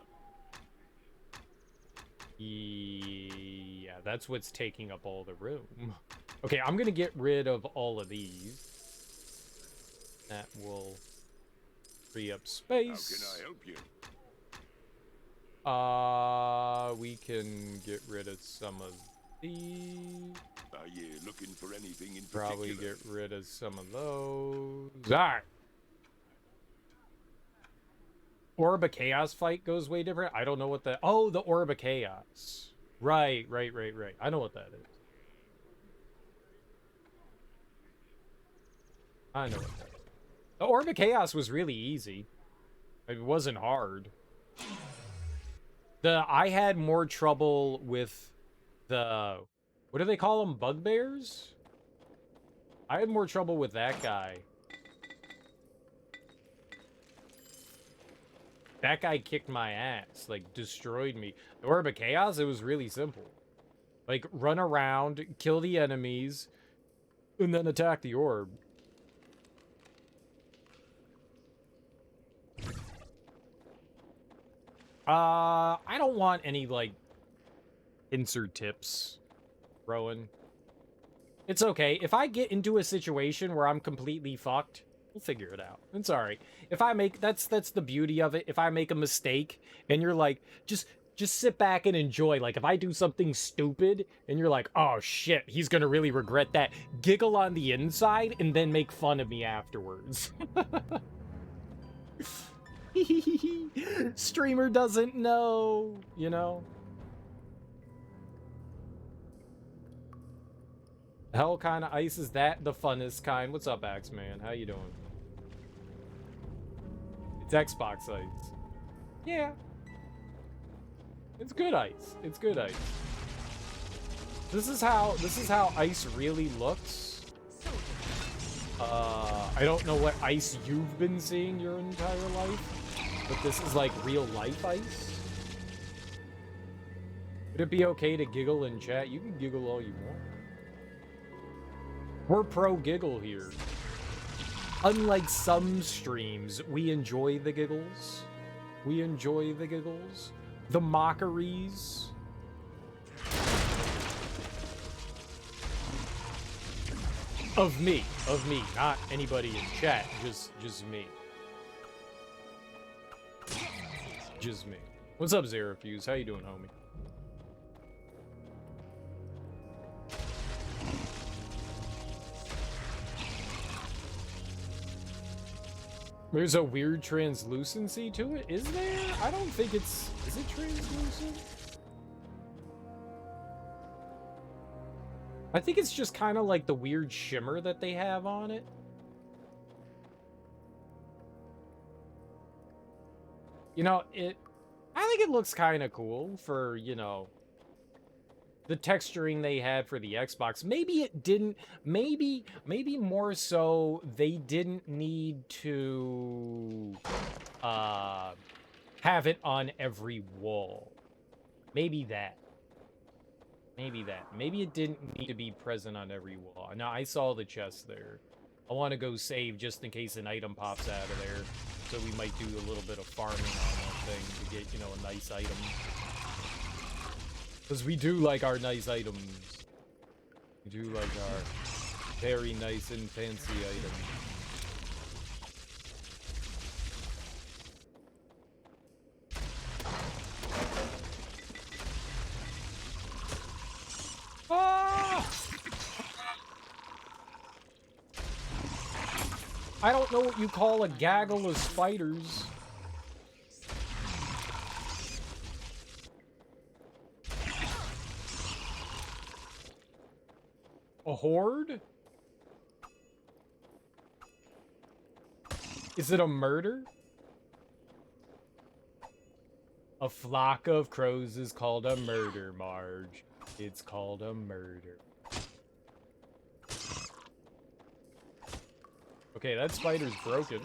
Yeah, that's what's taking up all the room. Okay, I'm gonna get rid of all of these. That will free up space. How can I help you? We can get rid of some of these. Are you looking for anything in Probably particular? get rid of some of those. Alright. Orb of Chaos fight goes way different. I don't know what that... Oh, the Orb of Chaos. Right. I know what that is. I know what that is. The Orb of Chaos was really easy. It wasn't hard. I had more trouble with the... What do they call them? Bugbears? I had more trouble with that guy. That guy kicked my ass, like, destroyed me. The Orb of Chaos, it was really simple. Like, run around, kill the enemies, and then attack the orb. I don't want any, like, insert tips, Rowan. It's okay. If I get into a situation where I'm completely fucked, we'll figure it out. It's alright. If I make... That's the beauty of it. If I make a mistake, and you're like, just sit back and enjoy. Like, if I do something stupid, and you're like, oh shit, he's gonna really regret that. Giggle on the inside, and then make fun of me afterwards. Streamer doesn't know, you know? Hell kind of ice is that the funnest kind? What's up, Axeman? How you doing? It's Xbox ice. Yeah. It's good ice. It's good ice. This is how ice really looks. I don't know what ice you've been seeing your entire life, but this is like real life ice. Would it be okay to giggle in chat? You can giggle all you want. We're pro giggle here. Unlike some streams, we enjoy the giggles. We enjoy the giggles. The mockeries. Of me, not anybody in chat, just me. Just me. What's up, Zerafuse? How you doing, homie? There's a weird translucency to it, is there? I don't think it's... Is it translucent? I think it's just kind of like the weird shimmer that they have on it. You know, I think it looks kind of cool for, you know, the texturing they had for the Xbox. Maybe it didn't, maybe more so they didn't need to have it on every wall. Maybe that. Maybe it didn't need to be present on every wall. Now, I saw the chest there. I want to go save just in case an item pops out of there. So we might do a little bit of farming on that thing to get, you know, a nice item. Because we do like our nice items. We do like our very nice and fancy items. Ah! I don't know what you call a gaggle of spiders. A horde? Is it a murder? A flock of crows is called a murder, Marge. It's called a murder. Okay, that spider's broken.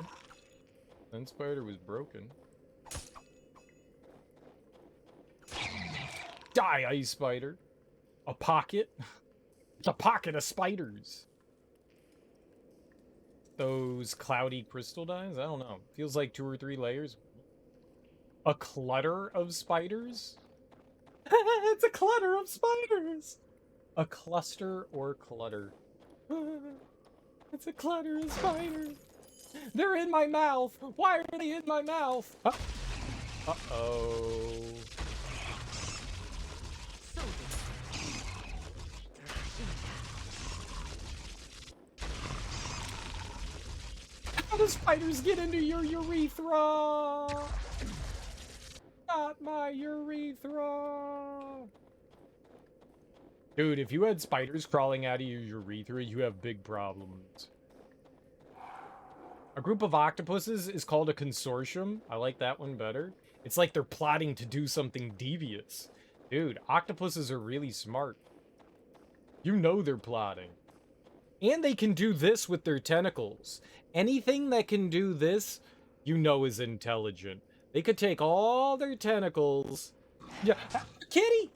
That spider was broken. Die, ice spider. A pocket? It's a pocket of spiders. Those cloudy crystal dyes? I don't know. Feels like 2 or 3 layers. A clutter of spiders? It's a clutter of spiders! A cluster or clutter. It's a clutter of spiders. They're in my mouth. Why are they in my mouth? Uh-oh. How do spiders get into your urethra? Not my urethra. Dude, if you had spiders crawling out of your urethra, you have big problems. A group of octopuses is called a consortium. I like that one better. It's like they're plotting to do something devious. Dude, octopuses are really smart. You know they're plotting. And they can do this with their tentacles. Anything that can do this, you know is intelligent. They could take all their tentacles. Yeah, kitty!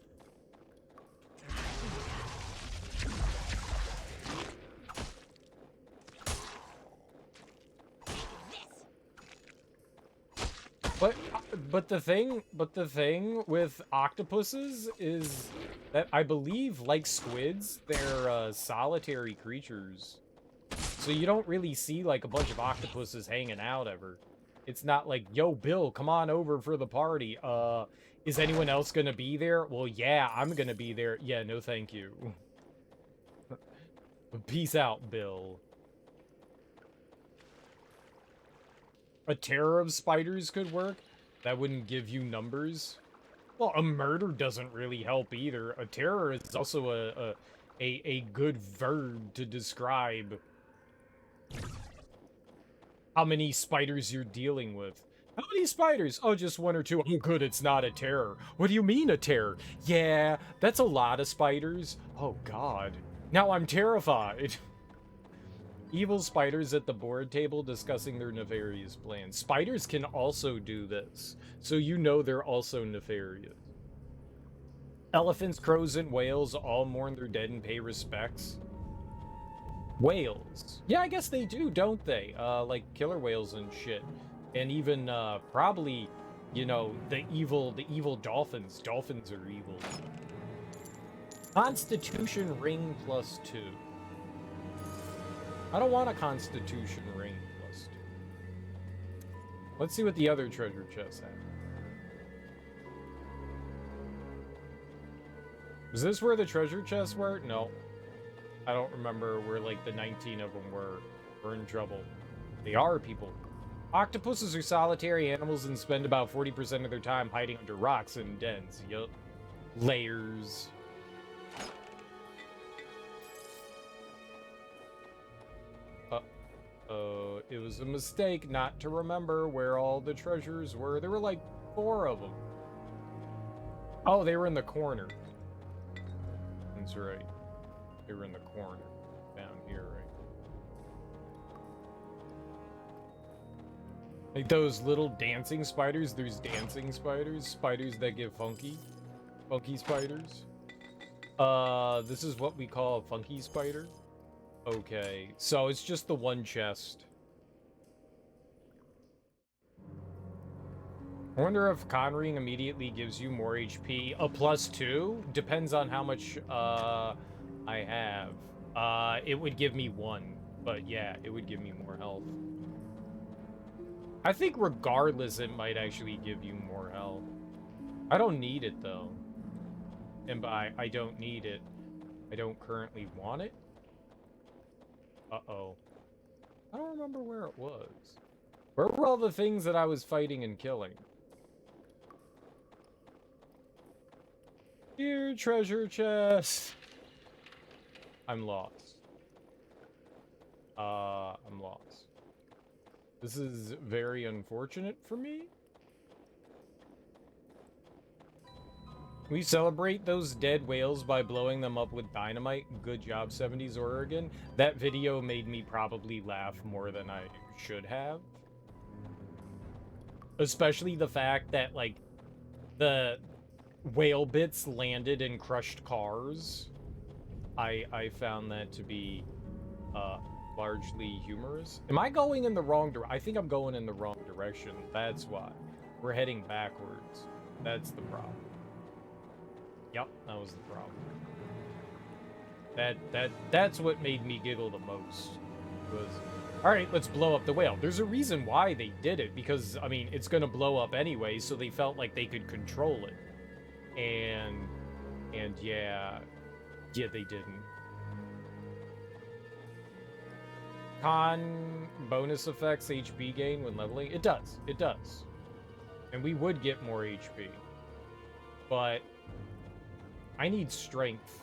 But the thing with octopuses is that I believe, like squids, they're solitary creatures. So you don't really see like a bunch of octopuses hanging out ever. It's not like, yo, Bill, come on over for the party. Is anyone else gonna be there? Well, yeah, I'm gonna be there. Yeah, no thank you. Peace out, Bill. A terror of spiders could work. That wouldn't give you numbers. Well, a murder doesn't really help either. A terror is also a good verb to describe how many spiders you're dealing with. How many spiders? Oh, just 1 or 2. Oh, good, it's not a terror. What do you mean a terror? Yeah, that's a lot of spiders. Oh, God. Now I'm terrified. Evil spiders at the board table discussing their nefarious plans. Spiders can also do this, so you know they're also nefarious. Elephants, crows, and whales all mourn their dead and pay respects. Whales. Yeah, I guess they do, don't they? Like killer whales and shit. And even, probably, you know, the evil dolphins. Dolphins are evil. Constitution ring +2. I don't want a Constitution ring +2. Let's see what the other treasure chests have. Was this where the treasure chests were? No. I don't remember where, like, the 19 of them were. We're in trouble. They are, people. Octopuses are solitary animals and spend about 40% of their time hiding under rocks and dens. Yup. Layers. It was a mistake not to remember where all the treasures were. There were like 4 of them. Oh, they were in the corner. That's right. They were in the corner. Down here, right? Like those little dancing spiders. There's dancing spiders. Spiders that get funky. Funky spiders. This is what we call a funky spider. Okay, so it's just the one chest. I wonder if Conring immediately gives you more HP. A +2? Depends on how much, I have. It would give me 1. But yeah, it would give me more health. I think regardless, it might actually give you more health. I don't need it, though. And by I don't need it, I don't currently want it. Uh-oh. I don't remember where it was. Where were all the things that I was fighting and killing? Dear treasure chest. I'm lost. I'm lost. This is very unfortunate for me. We celebrate those dead whales by blowing them up with dynamite. Good job, 70s Oregon. That video made me probably laugh more than I should have. Especially the fact that, like, the whale bits landed in crushed cars. I found that to be largely humorous. Am I going in the wrong direction? I think I'm going in the wrong direction. That's why. We're heading backwards. That's the problem. Yep, that was the problem. That's what made me giggle the most. Was, all right, let's blow up the whale. There's a reason why they did it, because I mean, it's gonna blow up anyway, so they felt like they could control it. And yeah, they didn't. Con bonus effects HP gain when leveling. It does. And we would get more HP. But I need strength.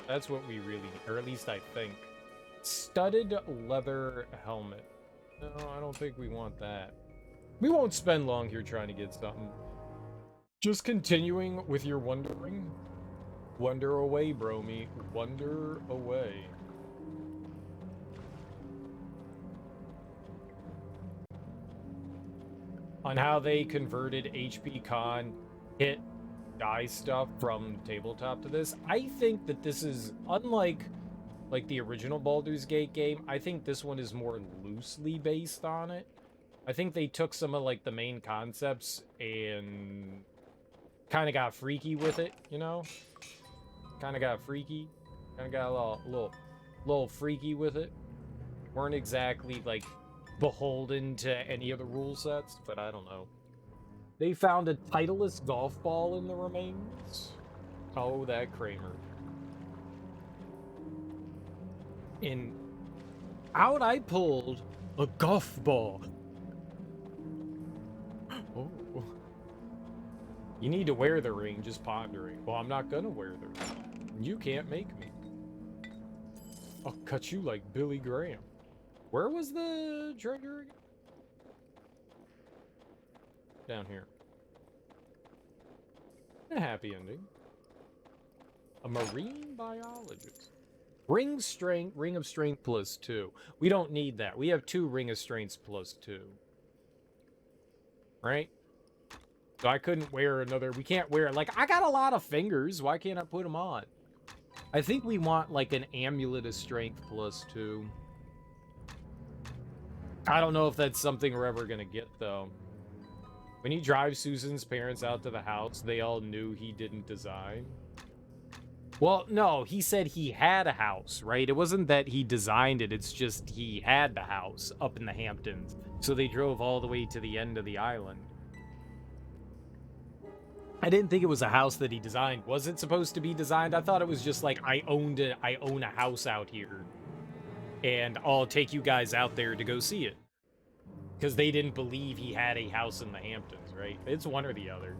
That's what we really need, or at least I think. Studded leather helmet. No, I don't think we want that. We won't spend long here trying to get something. Just continuing with your wondering. Wonder away, Bromy. Wonder away. On how they converted HP con hit die stuff from tabletop to this. I think that this is, unlike like the original Baldur's Gate game, I think this one is more loosely based on it. I think they took some of like the main concepts and kind of got freaky with it, you know? Kind of got freaky. Kind of got a little freaky with it. Weren't exactly like beholden to any of the rule sets, but I don't know. They found a Titleist golf ball in the remains. Oh, that Kramer. And out I pulled a golf ball. Oh. You need to wear the ring, just pondering. Well, I'm not gonna wear the ring. You can't make me. I'll cut you like Billy Graham. Where was the treasure again? Down here. A happy ending. A marine biologist. Ring of strength plus 2. We don't need that. We have 2 ring of strengths plus 2. Right? So I couldn't wear another. We can't wear, like, I got a lot of fingers. Why can't I put them on? I think we want like an amulet of strength plus 2. I don't know if that's something we're ever gonna get though. When he drives Susan's parents out to the house, they all knew he didn't design. Well, no, he said he had a house, right? It wasn't that he designed it, it's just he had the house up in the Hamptons. So they drove all the way to the end of the island. I didn't think it was a house that he designed. Was it supposed to be designed? I thought it was just like, I own a house out here. And I'll take you guys out there to go see it. Because they didn't believe he had a house in the Hamptons, right? It's one or the other.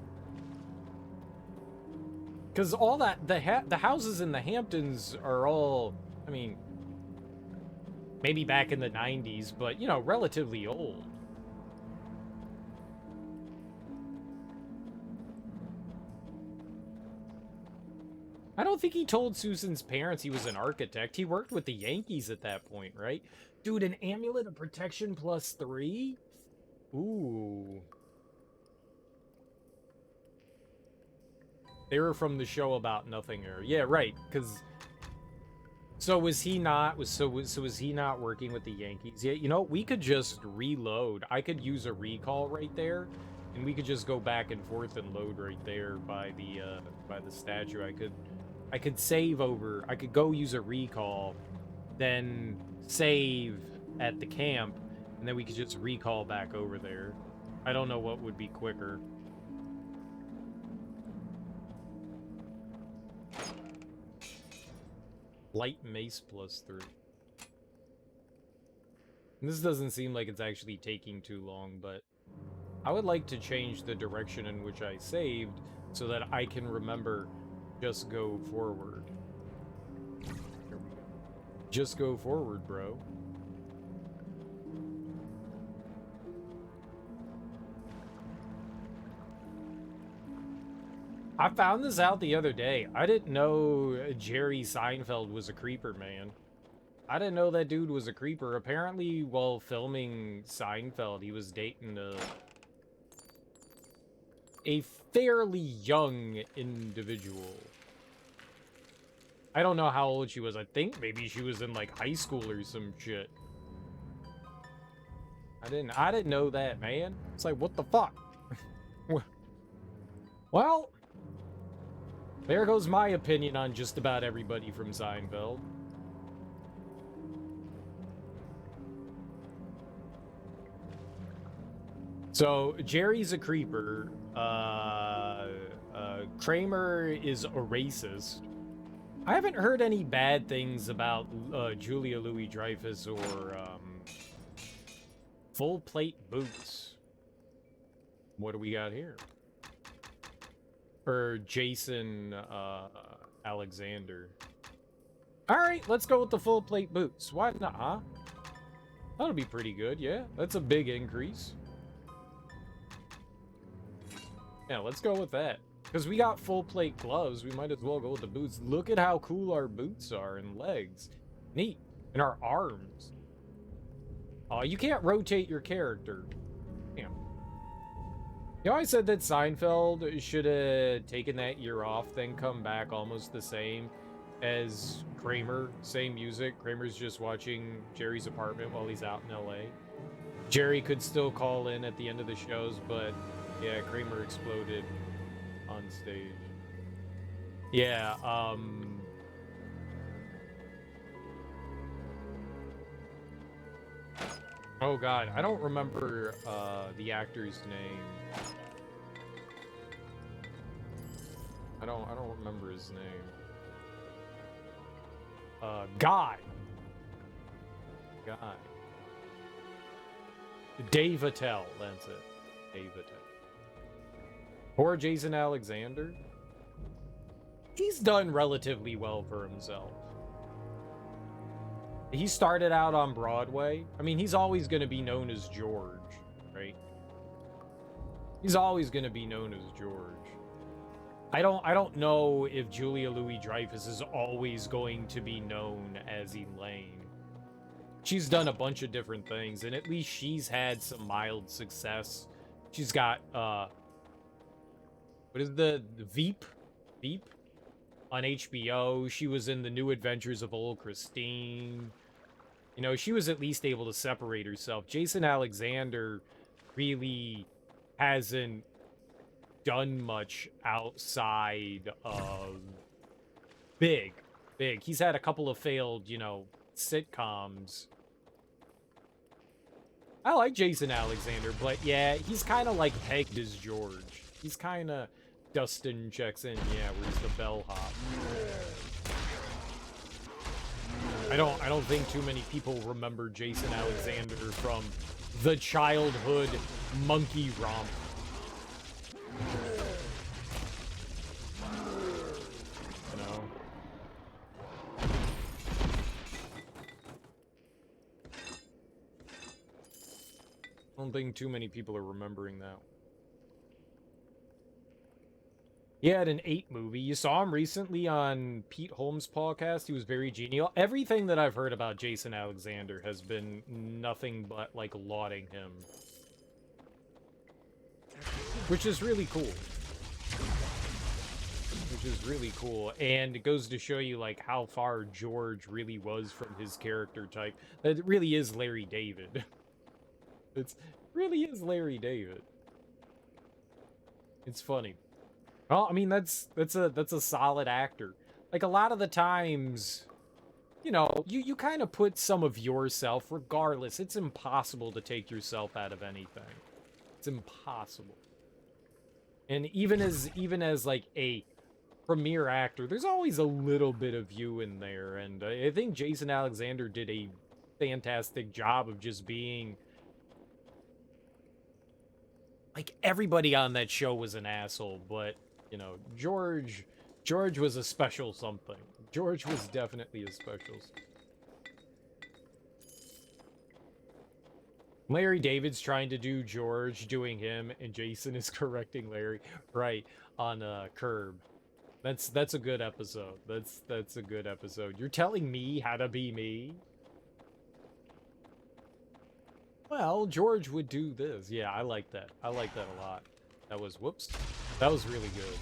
Because all that, the houses in the Hamptons are all, I mean, maybe back in the 90s, but, you know, relatively old. I don't think he told Susan's parents he was an architect. He worked with the Yankees at that point, right? Dude, an amulet of protection plus 3? Ooh. They were from the show about nothing era. Yeah, right, because... So was he not working with the Yankees? Yeah, you know, we could just reload. I could use a recall right there, and we could just go back and forth and load right there by the statue. I could save over. I could go use a recall, then save at the camp, and then we could just recall back over there. I don't know what would be quicker. Light mace plus 3. This doesn't seem like it's actually taking too long, but I would like to change the direction in which I saved so that I can remember just go forward. Here we go. Just go forward, bro. I found this out the other day. I didn't know Jerry Seinfeld was a creeper, man. I didn't know that dude was a creeper. Apparently, while filming Seinfeld, he was dating a fairly young individual. I don't know how old she was. I think maybe she was in like high school or some shit. I didn't know that, man. It's like, what the fuck? Well, there goes my opinion on just about everybody from Seinfeld. So, Jerry's a creeper. Kramer is a racist. I haven't heard any bad things about Julia Louis-Dreyfus or Full Plate Boots. What do we got here? Or Jason Alexander. Alright, let's go with the Full Plate Boots. Why not, huh? That'll be pretty good, yeah. That's a big increase. Yeah, let's go with that. Because we got full plate gloves, we might as well go with the boots. Look at how cool our boots are and legs. Neat. And our arms. Oh, you can't rotate your character. Damn. You know, I said that Seinfeld should have taken that year off, then come back almost the same as Kramer. Same music. Kramer's just watching Jerry's apartment while he's out in LA. Jerry could still call in at the end of the shows, but yeah, Kramer exploded on stage. Yeah, oh god, I don't remember the actor's name. I don't remember his name. Guy. Dave Attell, that's it. Dave Attell. Poor Jason Alexander. He's done relatively well for himself. He started out on Broadway. I mean, he's always going to be known as George, right? He's always going to be known as George. I don't know if Julia Louis-Dreyfus is always going to be known as Elaine. She's done a bunch of different things, and at least she's had some mild success. She's got, what is the Veep? Veep? On HBO. She was in The New Adventures of Old Christine. You know, she was at least able to separate herself. Jason Alexander really hasn't done much outside of big. He's had a couple of failed, you know, sitcoms. I like Jason Alexander, but yeah, he's kind of like pegged as George. He's kind of Dustin checks in, yeah, where's the bellhop? I don't think too many people remember Jason Alexander from the childhood monkey romp. You know? I don't think too many people are remembering that. He had an 8 movie. You saw him recently on Pete Holmes' podcast. He was very genial. Everything that I've heard about Jason Alexander has been nothing but, like, lauding him. Which is really cool. Which is really cool. And it goes to show you, like, how far George really was from his character type. That it really is Larry David. It really is Larry David. It's funny. Well, I mean, that's a solid actor. Like, a lot of the times, you know, you kind of put some of yourself, regardless. It's impossible to take yourself out of anything. It's impossible. And even as like a premier actor, there's always a little bit of you in there. And I think Jason Alexander did a fantastic job of just being like everybody on that show was an asshole, but you know, George was a special something. George was definitely a special. Larry David's trying to do George doing him, and Jason is correcting Larry right on Curb. That's a good episode. That's a good episode. You're telling me how to be me? Well, George would do this. Yeah, I like that. I like that a lot. That was whoops. That was really good.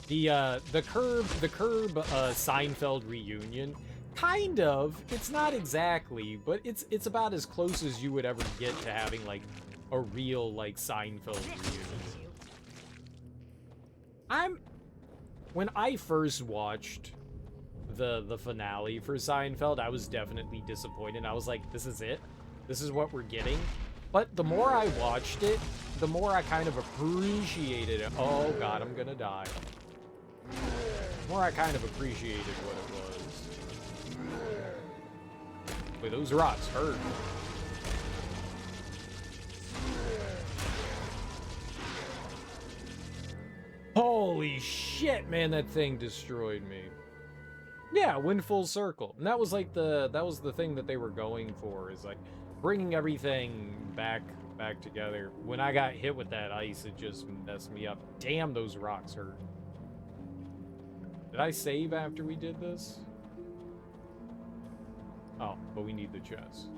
The Curb Seinfeld reunion, kind of. It's not exactly, but it's about as close as you would ever get to having like a real like Seinfeld reunion. When I first watched the finale for Seinfeld, I was definitely disappointed. I was like, this is it? This is what we're getting? But the more I watched it, the more I kind of appreciated it. Oh god, I'm gonna die. The more I kind of appreciated what it was. Wait, those rocks hurt. Holy shit, man, that thing destroyed me. Yeah, went full circle. And that was like that was the thing that they were going for, is like bringing everything back together. When I got hit with that ice, it just messed me up. Damn, those rocks hurt. Did I save after we did this? Oh, but we need the chest.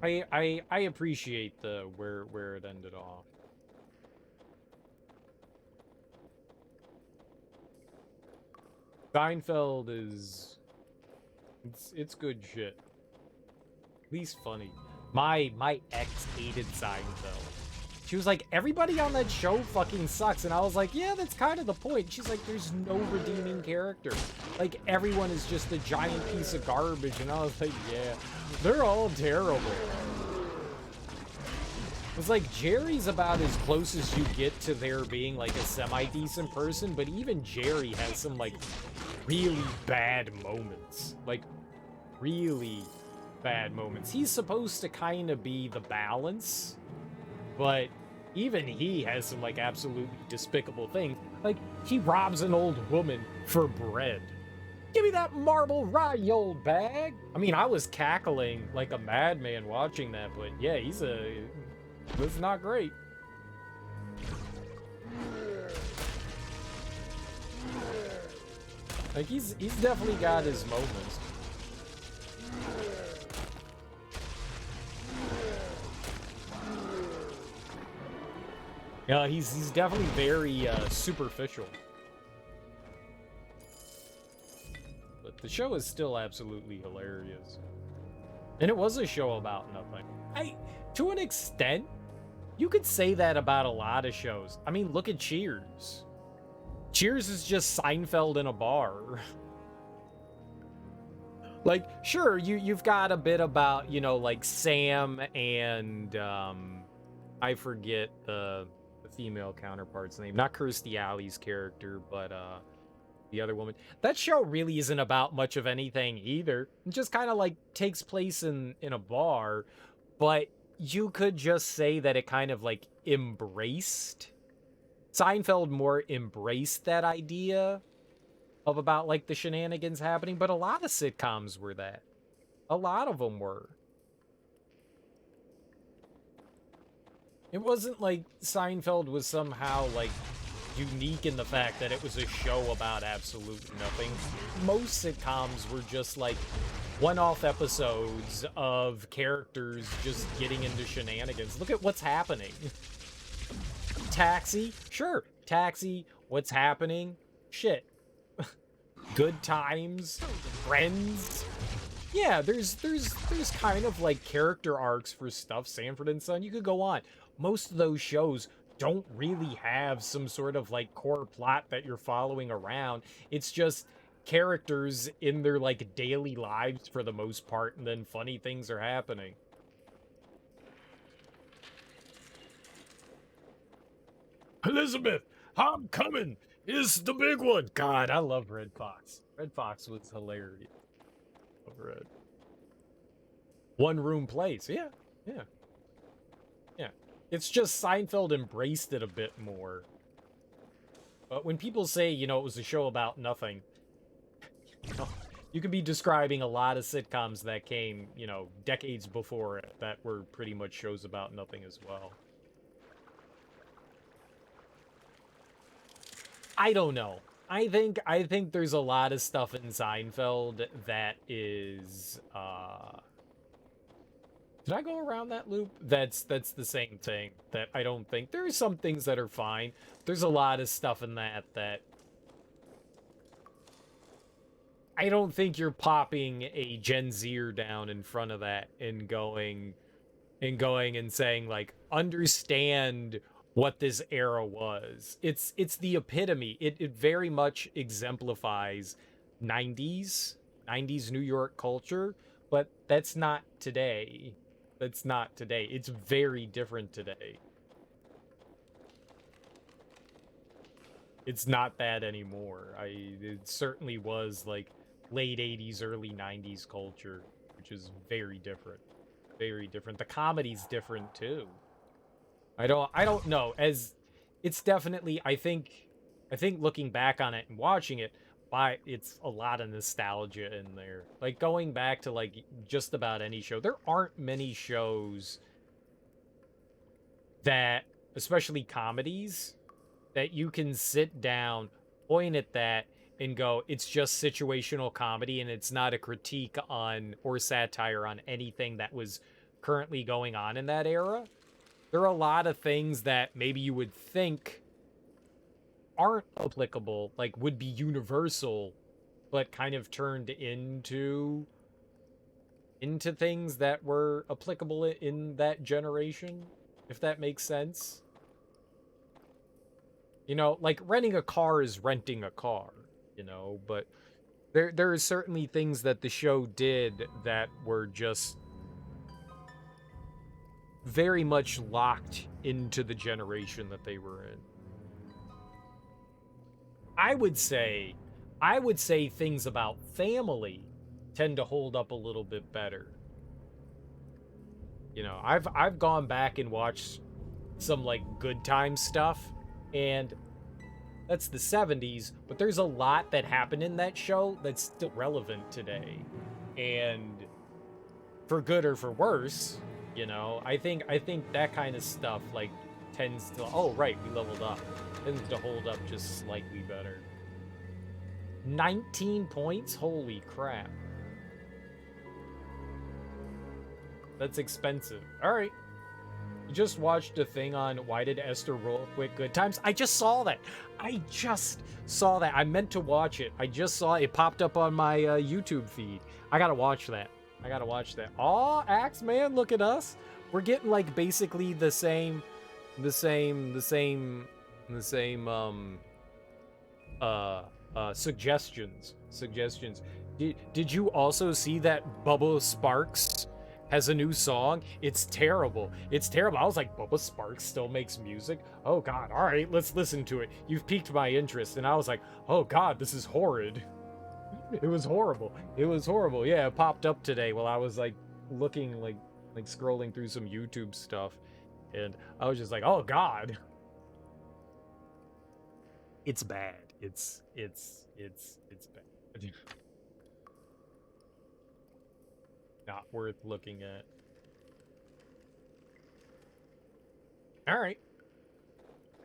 I appreciate the where it ended off. Seinfeld is it's good shit. At least funny. My ex hated Seinfeld. She was like, everybody on that show fucking sucks. And I was like, yeah, that's kind of the point. She's like, there's no redeeming character. Like, everyone is just a giant piece of garbage. And I was like, yeah, they're all terrible. It's like, Jerry's about as close as you get to there being, like, a semi-decent person. But even Jerry has some, like, really bad moments. Like, really bad moments. He's supposed to kind of be the balance. But even he has some, like, absolutely despicable things. Like, he robs an old woman for bread. Give me that marble rye, you old bag! I mean, I was cackling like a madman watching that, but yeah, that's not great. Like, he's definitely got his moments. Yeah, he's definitely very superficial. But the show is still absolutely hilarious. And it was a show about nothing. To an extent, you could say that about a lot of shows. I mean, look at Cheers. Cheers is just Seinfeld in a bar. Like, sure, you've got a bit about, you know, like Sam and I forget the female counterpart's name. Not Kirstie Alley's character, but the other woman. That show really isn't about much of anything either. It just kind of like takes place in a bar, but you could just say that it kind of like embraced Seinfeld more embraced that idea of about like the shenanigans happening, but a lot of sitcoms were that. A lot of them were. It wasn't like Seinfeld was somehow like unique in the fact that it was a show about absolute nothing. Most sitcoms were just like one-off episodes of characters just getting into shenanigans. Look at What's Happening. Taxi? Sure. Taxi. What's Happening? Shit. Good Times. Friends. Yeah, there's kind of like character arcs for stuff. Sanford and Son, you could go on. Most of those shows don't really have some sort of like core plot that you're following around. It's just characters in their like daily lives for the most part, and then funny things are happening. Elizabeth, I'm coming. is the big one. God, I love Red Fox. Red Fox was hilarious. Love Red. One room place. Yeah, yeah, yeah. It's just Seinfeld embraced it a bit more. But when people say, you know, it was a show about nothing, you know, you could be describing a lot of sitcoms that came, you know, decades before it that were pretty much shows about nothing as well. I don't know. I think there's a lot of stuff in Seinfeld that is did I go around that loop? That's the same thing that I don't think. There are some things that are fine. There's a lot of stuff in that I don't think you're popping a Gen Zer down in front of that and saying like understand what this era was. It's the epitome. It very much exemplifies 90s 90s New York culture, but that's not today. That's not today. It's very different today. It's not that anymore. It certainly was like late 80s, early 90s culture, which is very different. Very different. The comedy's different too. I don't know. As it's definitely I think looking back on it and watching it, why it's a lot of nostalgia in there. Like going back to like just about any show. There aren't many shows that, especially comedies, that you can sit down, point at that, and go, it's just situational comedy and it's not a critique on or satire on anything that was currently going on in that era. There are a lot of things that maybe you would think aren't applicable, like would be universal, but kind of turned into things that were applicable in that generation, if that makes sense. You know, like renting a car is renting a car, you know, but there are certainly things that the show did that were just very much locked into the generation that they were in. I would say I would say things about family tend to hold up a little bit better. You know, I've gone back and watched some like good time stuff, and that's the 70s, but there's a lot that happened in that show that's still relevant today. And for good or for worse, you know, I think that kind of stuff like tends to, oh right, we leveled up. Tends to hold up just slightly better. 19 points? Holy crap. That's expensive. All right. You just watched a thing on why did Esther roll quick good times? I just saw that. I just saw that. I meant to watch it. I just saw it popped up on my YouTube feed. I gotta watch that. I gotta watch that. Aw, Axe Man, look at us. We're getting like basically the same suggestions. Did you also see that Bubba Sparks has a new song? It's terrible. It's terrible. I was like, Bubba Sparks still makes music? Oh god, all right, let's listen to it. You've piqued my interest. And I was like, oh god, this is horrid. It was horrible. It was horrible. Yeah, it popped up today while I was like looking like scrolling through some YouTube stuff, and I was just like, oh god. It's bad. It's bad. Not worth looking at. All right.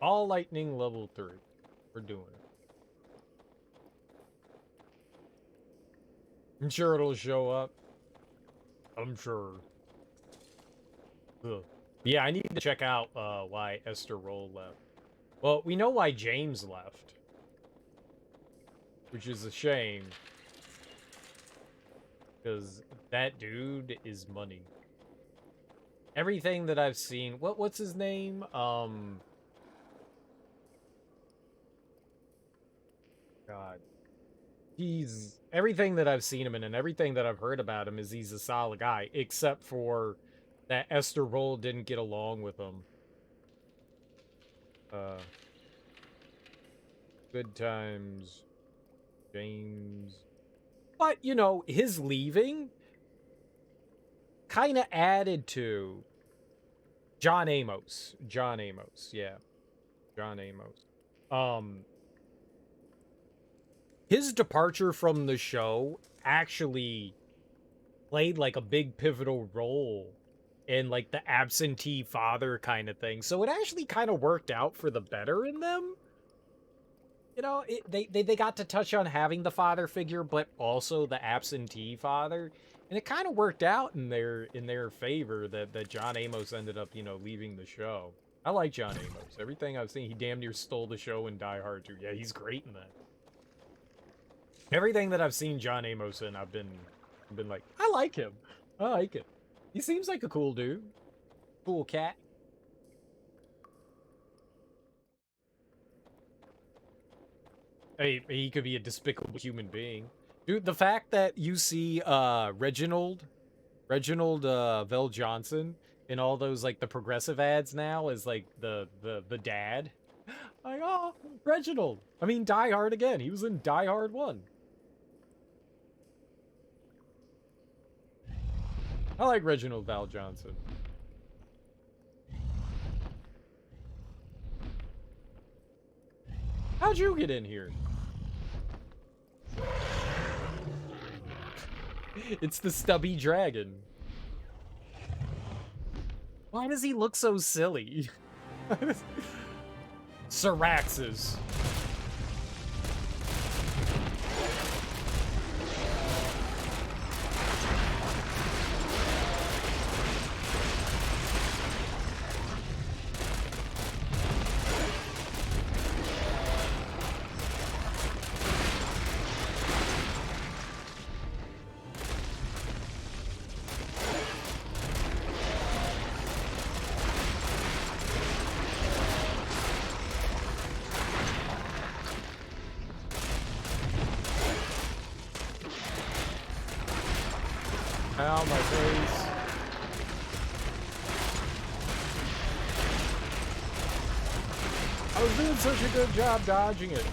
All lightning level 3. We're doing it. I'm sure it'll show up. I'm sure. Ugh. Yeah, I need to check out why Esther Roll left. Well, we know why James left, which is a shame, because that dude is money. Everything that I've seen, what's his name? God, he's everything that I've seen him in and everything that I've heard about him is he's a solid guy, except for that Esther Roll didn't get along with him. Uh, Good times. James. But, you know, his leaving kind of added to John Amos. John Amos, yeah. John Amos. His departure from the show actually played like a big pivotal role in like the absentee father kind of thing. So it actually kind of worked out for the better in them. You know, they got to touch on having the father figure, but also the absentee father, and it kind of worked out in their favor that John Amos ended up, you know, leaving the show. I like John Amos. Everything I've seen, he damn near stole the show in Die Hard 2. Yeah, he's great in that. Everything that I've seen John Amos in, I've been like, I like him. I like it. He seems like a cool dude. Cool cat. He could be a despicable human being. Dude, the fact that you see Reginald Vell Johnson in all those like the progressive ads now is like the dad. Like, oh, Reginald. I mean, Die Hard again. He was in Die Hard 1. I like Reginald Val Johnson. How'd you get in here? It's the stubby dragon. Why does he look so silly? Syraxes. Ow, my face. I was doing such a good job dodging it.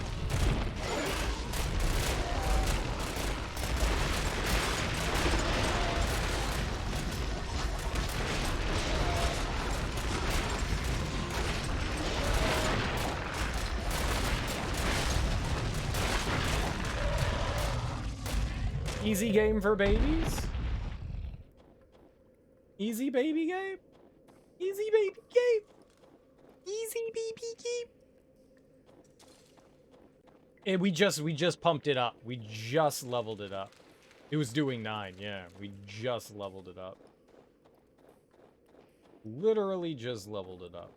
Easy game for babies? Easy baby game? Easy baby game? Easy baby game? And we just pumped it up. We just leveled it up. It was doing 9, yeah. We just leveled it up. Literally just leveled it up.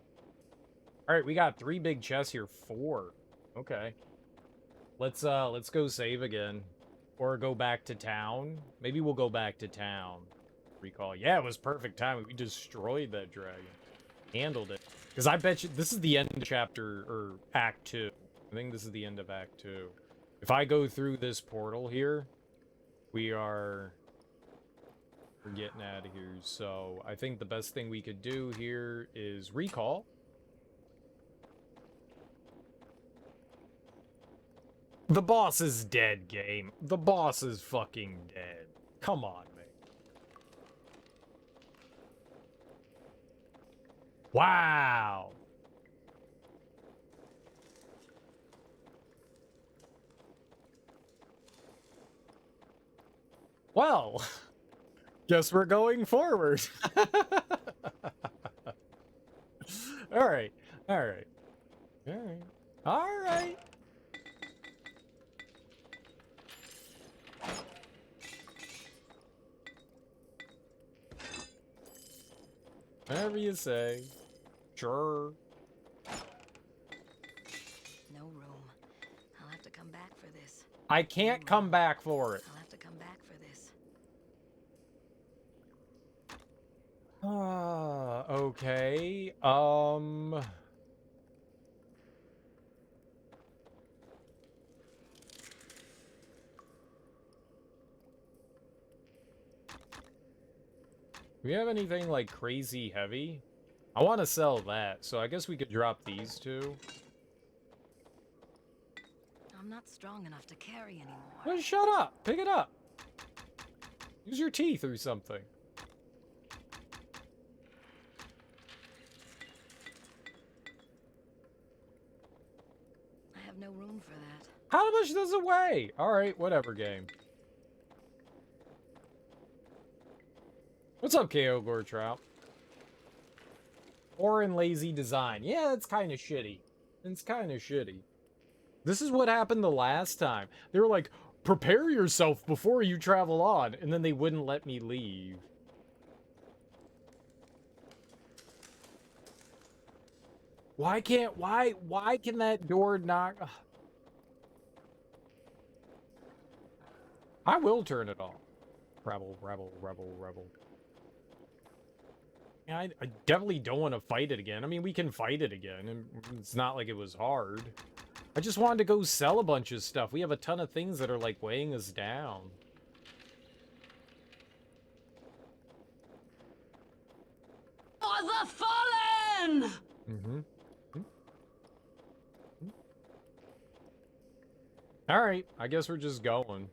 Alright, we got 3 big chests here. 4. Okay. Let's go save again. Or go back to town. Maybe we'll go back to town. Recall. Yeah, it was perfect timing. We destroyed that dragon. Handled it. Because I bet you this is the end of chapter, or Act 2. I think this is the end of Act 2. If I go through this portal here, we're getting out of here. So I think the best thing we could do here is recall. The boss is dead, game. The boss is fucking dead. Come on, man. Wow. Well, guess we're going forward. All right. All right. All right. All right. Whatever you say. Sure. No room. I'll have to come back for this. I can't come back for it. I'll have to come back for this. Okay. Do we have anything like crazy heavy? I want to sell that, so I guess we could drop these two. not strong enough to carry anymore. Well, shut up. Pick it up. Use your teeth or something. I have no room for that. How much does it weigh? Alright, whatever, game. What's up, KO Gore Trout? Or in lazy design. Yeah, it's kind of shitty. It's kind of shitty. This is what happened the last time. They were like, prepare yourself before you travel on. And then they wouldn't let me leave. Why can that door not... Ugh. I will turn it off. Rebel. Yeah, I definitely don't want to fight it again. I mean, we can fight it again, and it's not like it was hard. I just wanted to go sell a bunch of stuff. We have a ton of things that are, like, weighing us down. For the fallen! Mm-hmm. Alright, I guess we're just going.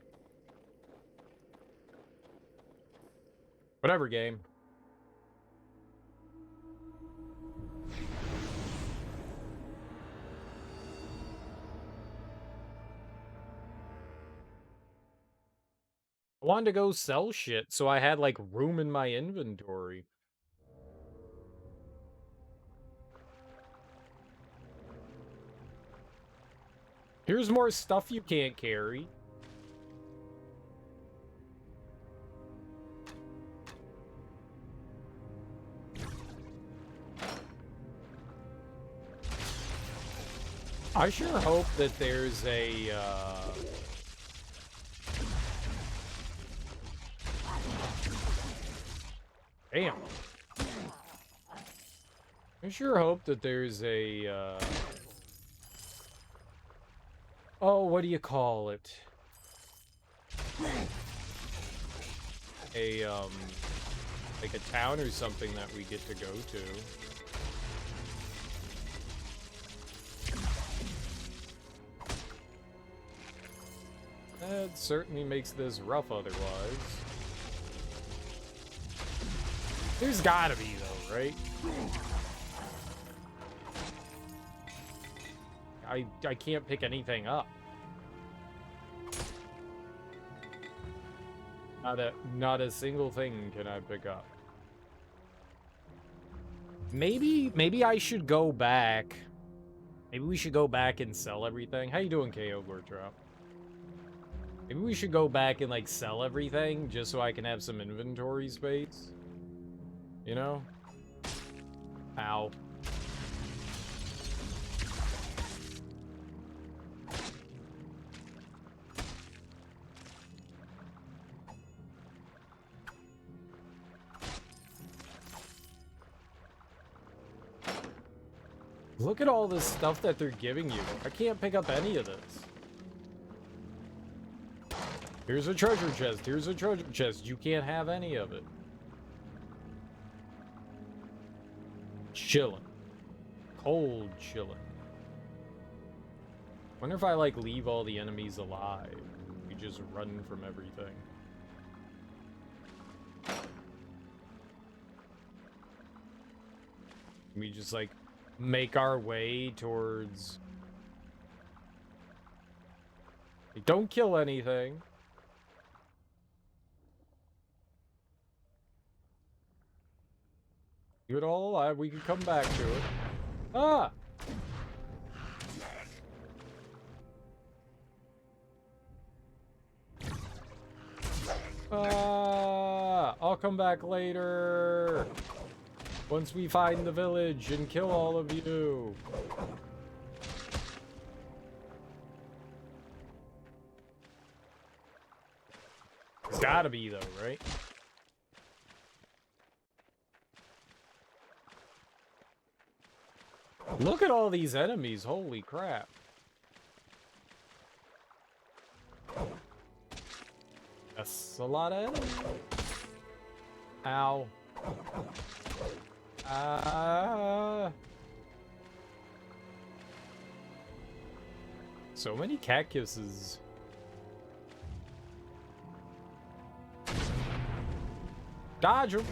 Whatever, game. I wanted to go sell shit, so I had, like, room in my inventory. Here's more stuff you can't carry. I sure hope that there's a, Damn. I sure hope that there's a, Oh, what do you call it? A, like a town or something that we get to go to. That certainly makes this rough otherwise. There's gotta be, though, right? I can't pick anything up. Not a single thing can I pick up. Maybe I should go back. Maybe we should go back and sell everything. How you doing, KO Gortrop? Maybe we should go back and, like, sell everything just so I can have some inventory space. You know? Ow. Look at all this stuff that they're giving you. I can't pick up any of this. Here's a treasure chest. Here's a treasure chest. You can't have any of it. Chillin'. Cold chillin'. Wonder if I, like, leave all the enemies alive. We just run from everything. We just, like, make our way towards... Like, don't kill anything. Leave it all alive. We can come back to it. Ah! I'll come back later. Once we find the village and kill all of you. It's gotta be, though, right? Look at all these enemies. Holy crap. That's a lot of enemies. Ow. So many cat kisses. Dodge him.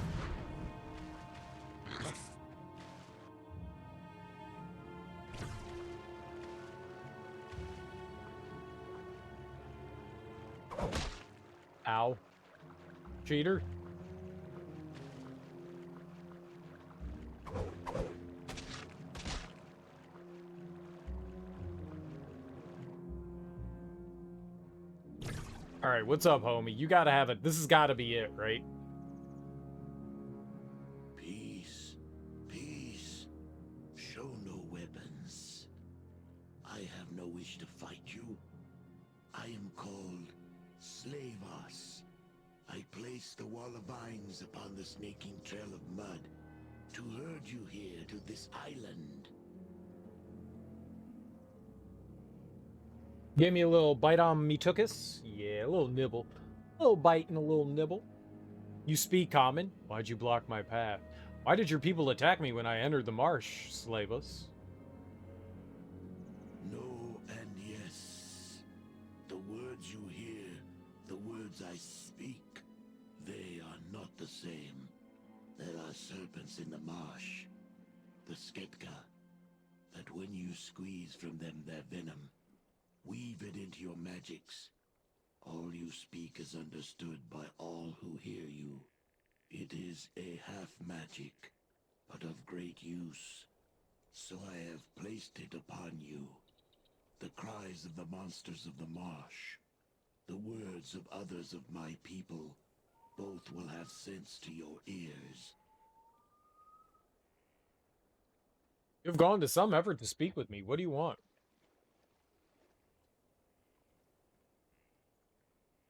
Ow. Cheater. Alright, what's up, homie? You gotta have it. This has gotta be it, right? Peace. Peace. Show no weapons. I have no wish to fight you. I am called Slavos. I placed the wall of vines upon the snaking trail of mud to herd you here to this island. Gave me a little bite on me tookus. Yeah, a little nibble. A little bite and a little nibble. You speak common? Why'd you block my path? Why did your people attack me when I entered the marsh, Slavos? No and yes. The words you hear, the words I speak, they are not the same. There are serpents in the marsh, the Sketka, that when you squeeze from them their venom, weave it into your magics. All you speak is understood by all who hear you. It is a half-magic, but of great use. So I have placed it upon you. The cries of the monsters of the marsh, the words of others of my people, both will have sense to your ears. You've gone to some effort to speak with me. What do you want?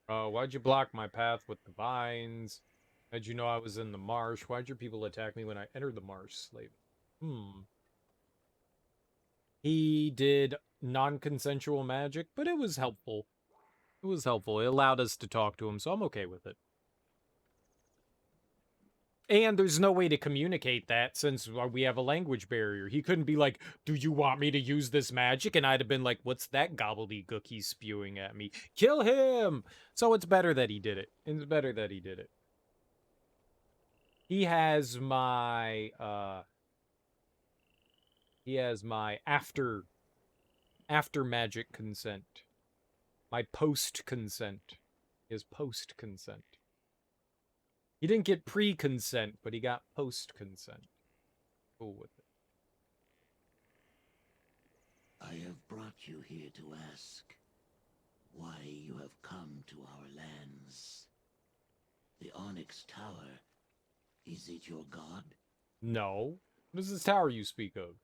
Why'd you block my path with the vines? How'd you know I was in the marsh? Why'd your people attack me when I entered the marsh, slave? He did non-consensual magic, but it was helpful. It was helpful. It allowed us to talk to him, so I'm okay with it. And there's no way to communicate that since we have a language barrier. He couldn't be like, do you want me to use this magic? And I'd have been like, what's that gobbledygook he's spewing at me? Kill him! So it's better that he did it. It's better that he did it. He has my, after magic consent. My post consent. His post consent. He didn't get pre-consent, but he got post-consent. Cool with it. I have brought you here to ask why you have come to our lands. The Onyx Tower, is it your god? No. What is this tower you speak of?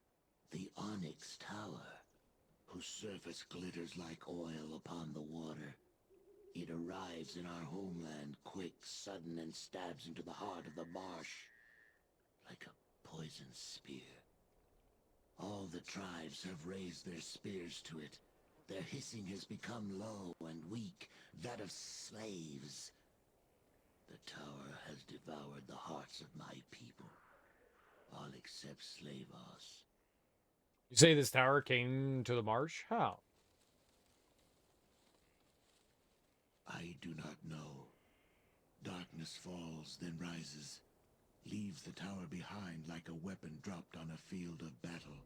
The Onyx Tower, whose surface glitters like oil upon the water. It arrives in our homeland quick, sudden, and stabs into the heart of the marsh like a poison spear. All the tribes have raised their spears to it. Their hissing has become low and weak, that of slaves. The tower has devoured the hearts of my people, all except Slavos. You say this tower came to the marsh? How? I do not know. Darkness falls, then rises, leaves the tower behind like a weapon dropped on a field of battle.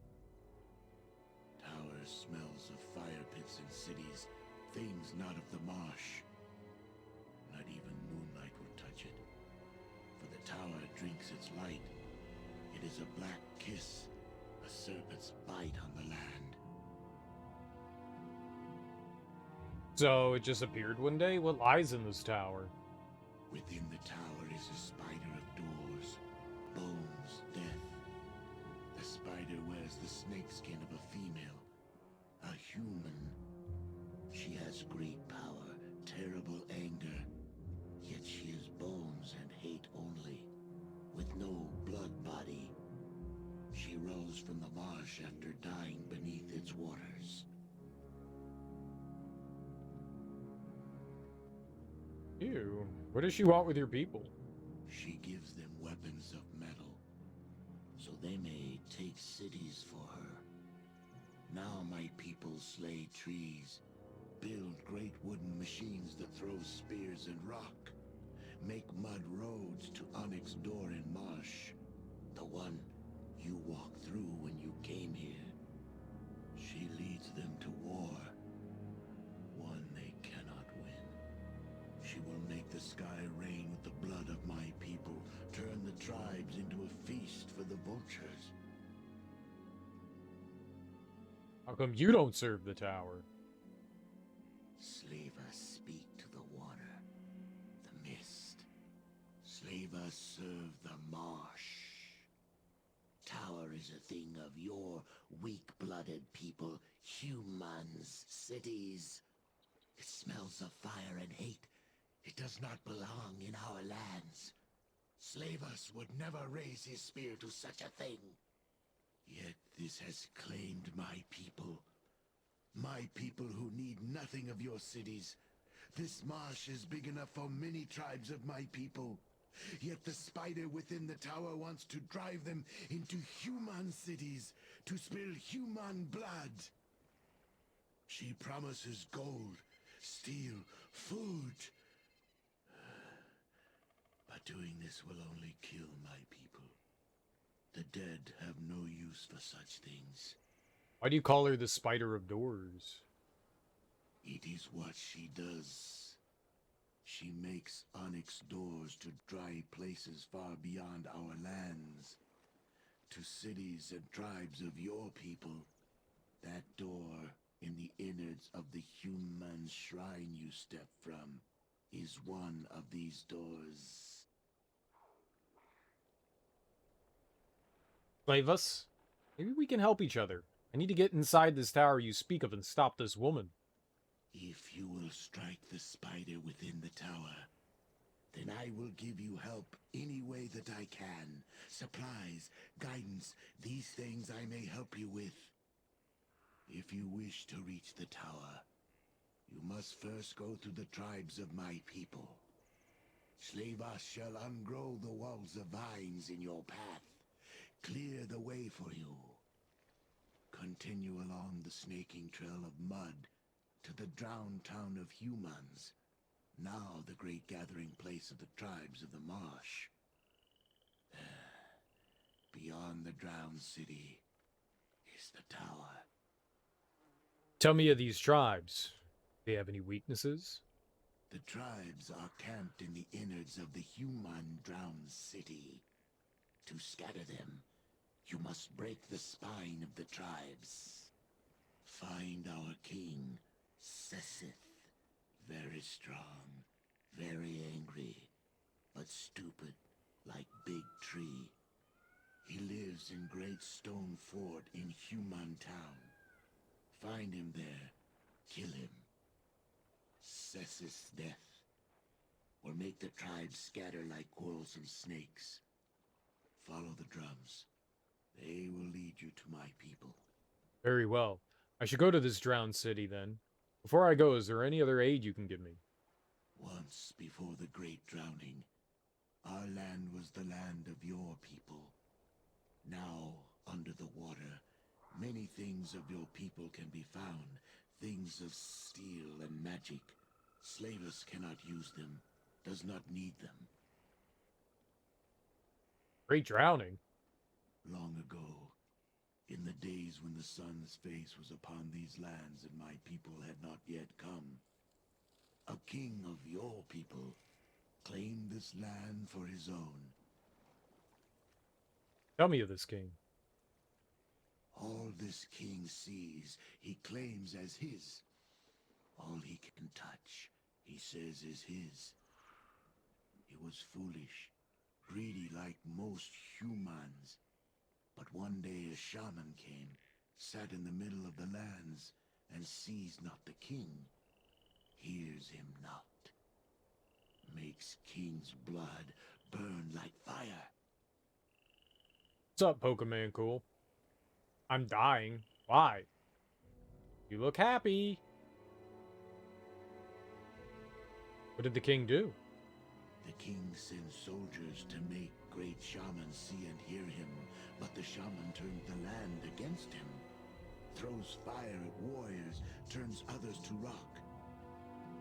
Tower smells of fire pits in cities, things not of the marsh. Not even moonlight will touch it, for the tower drinks its light. It is a black kiss, a serpent's bite on the land. So it just appeared one day? What lies in this tower? Within the tower is a spider of doors, bones, death. The spider wears the snakeskin of a female, a human. She has great power, terrible anger, yet she is bones and hate only, with no blood body. She rose from the marsh after dying beneath its waters. Ew. What does she want with your people? She gives them weapons of metal, so they may take cities for her. Now my people slay trees, build great wooden machines that throw spears and rock, make mud roads to Onyx Door in Marsh, the one you walked through when you came here. She leads them to war, one they cannot win. She will make the sky rain with the blood of my people, turn the tribes into a feast for the vultures. How come you don't serve the tower? Slaver speak to the water, the mist. Slaver serve the marsh. Tower is a thing of your weak-blooded people, humans, cities. It smells of fire and hate. It does not belong in our lands. Slavers would never raise his spear to such a thing. Yet this has claimed my people. My people who need nothing of your cities. This marsh is big enough for many tribes of my people. Yet the spider within the tower wants to drive them into human cities, to spill human blood. She promises gold, steel, food. But doing this will only kill my people. The dead have no use for such things. Why do you call her the Spider of Doors? It is what she does. She makes onyx doors to dry places far beyond our lands. To cities and tribes of your people. That door in the innards of the human shrine you step from is one of these doors. Slave us? Maybe we can help each other. I need to get inside this tower you speak of and stop this woman. If you will strike the spider within the tower, then I will give you help any way that I can. Supplies, guidance, these things I may help you with. If you wish to reach the tower, you must first go through the tribes of my people. Slavas shall ungrow the walls of vines in your path, clear the way for you. Continue along the snaking trail of mud to the drowned town of humans, now the great gathering place of the tribes of the marsh. Beyond the drowned city is the tower. Tell me of these tribes. Do they have any weaknesses? The tribes are camped in the innards of the human drowned city. To scatter them, you must break the spine of the tribes. Find our king, Sessith. Very strong, very angry, but stupid like big tree. He lives in great stone fort in human town. Find him there, kill him. Sessith's death will make the tribes scatter like quarrelsome snakes. Follow the drums. They will lead you to my people. Very well. I should go to this drowned city then. Before I go, is there any other aid you can give me? Once before the great drowning, our land was the land of your people. Now, under the water, many things of your people can be found. Things of steel and magic. Slavers cannot use them, does not need them. Great drowning. Long ago, in the days when the sun's face was upon these lands and my people had not yet come, a king of your people claimed this land for his own. Tell me of this king. All this king sees, he claims as his. All he can touch, he says is his. He was foolish, greedy like most humans. But one day a shaman came, sat in the middle of the lands, and sees not the king, hears him not. Makes king's blood burn like fire. What's up, Pokemon Cool? I'm dying. Why? You look happy. What did the king do? The king sends soldiers to make great shamans see and hear him, but the shaman turned the land against him. throws fire at warriors, turns others to rock.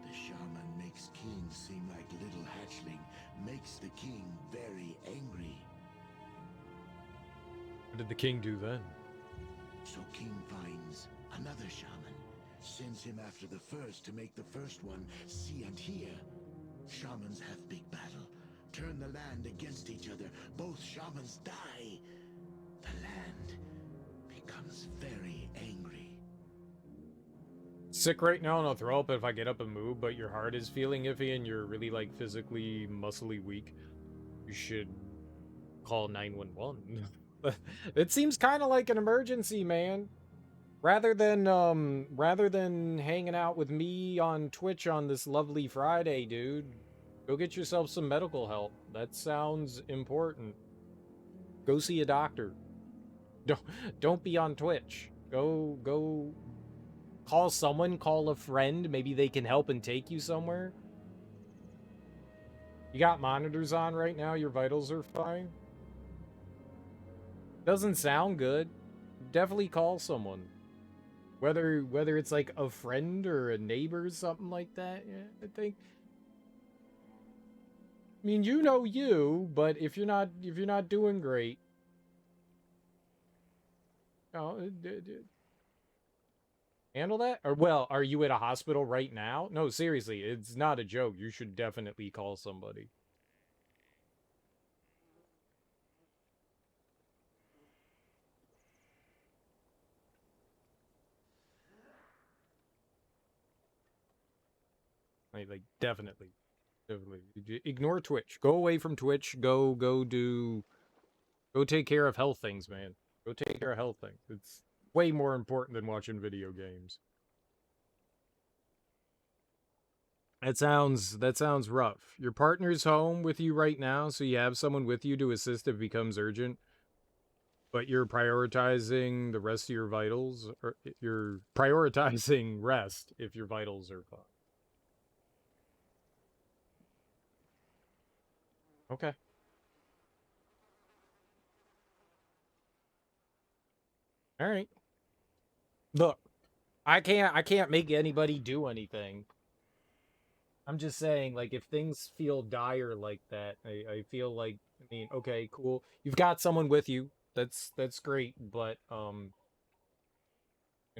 The shaman makes kings seem like little hatchling, makes the king very angry. What did the king do then? So king finds another shaman, sends him after the first to make the first one see and hear. Shamans have big battle, turn the land against each other. Both shamans die. The land becomes very angry. Sick right now and I'll throw up if I get up and move, but your heart is feeling iffy and you're really like physically muscly weak, you should call 911. It seems kind of like an emergency, man. Rather than hanging out with me on Twitch on this lovely Friday, dude, go get yourself some medical help. That sounds important. Go see a doctor. Don't be on Twitch. Go call someone, call a friend, maybe they can help and take you somewhere. You got monitors on right now, your vitals are fine. Doesn't sound good. Definitely call someone. Whether it's like a friend or a neighbor or something like that. Yeah, I think. I mean, you know you, but if you're not doing great, oh, handle that. Or well, are you at a hospital right now? No, seriously, it's not a joke. You should definitely call somebody. Like definitely. Ignore Twitch. Go away from Twitch. Go take care of health things, man. Go take care of health things. It's way more important than watching video games. That sounds rough. Your partner's home with you right now, so you have someone with you to assist if it becomes urgent. But you're prioritizing the rest of your vitals, or you're prioritizing rest if your vitals are fine. Okay. All right. Look, I can't make anybody do anything. I'm just saying, like, if things feel dire like that, I feel like, I mean, okay, cool. You've got someone with you. That's great, but you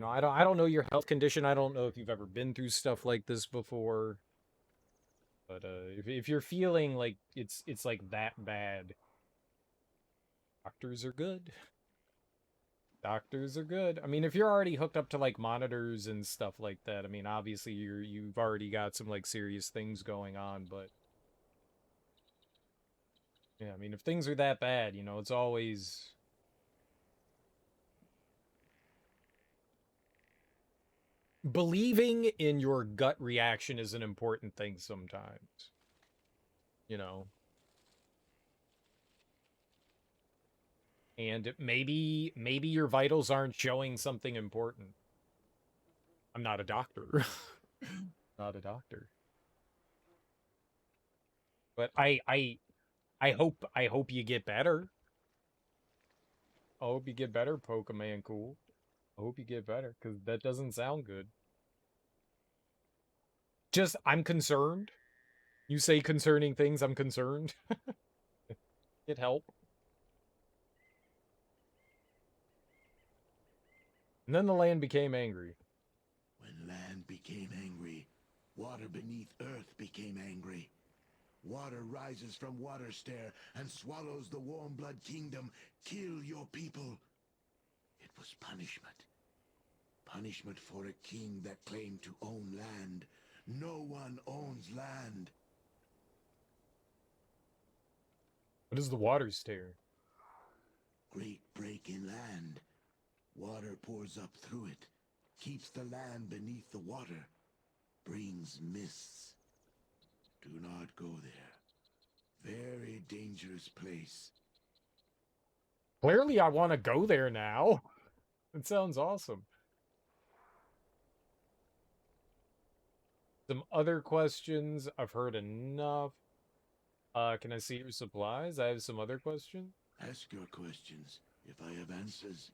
know, I don't know your health condition. I don't know if you've ever been through stuff like this before. But if you're feeling like it's like that bad, doctors are good. Doctors are good. I mean, if you're already hooked up to like monitors and stuff like that, I mean, obviously you've already got some like serious things going on, but yeah, I mean, if things are that bad, you know, it's always believing in your gut reaction is an important thing sometimes. You know, and maybe your vitals aren't showing something important. I'm not a doctor. Not a doctor. But I hope you get better. I hope you get better, Pokemon Cool. I hope you get better, because that doesn't sound good. Just, I'm concerned. You say concerning things, I'm concerned. Get help. And then the land became angry. When land became angry, water beneath earth became angry. Water rises from water stair and swallows the warm blood kingdom. Kill your people. It was punishment. Punishment for a king that claimed to own land. No one owns land. What is the water stare? Great break in land. Water pours up through it. Keeps the land beneath the water. Brings mists. Do not go there. Very dangerous place. Clearly I want to go there now. It sounds awesome. Some other questions. I've heard enough. Can I see your supplies? I have some other questions. Ask your questions. If I have answers,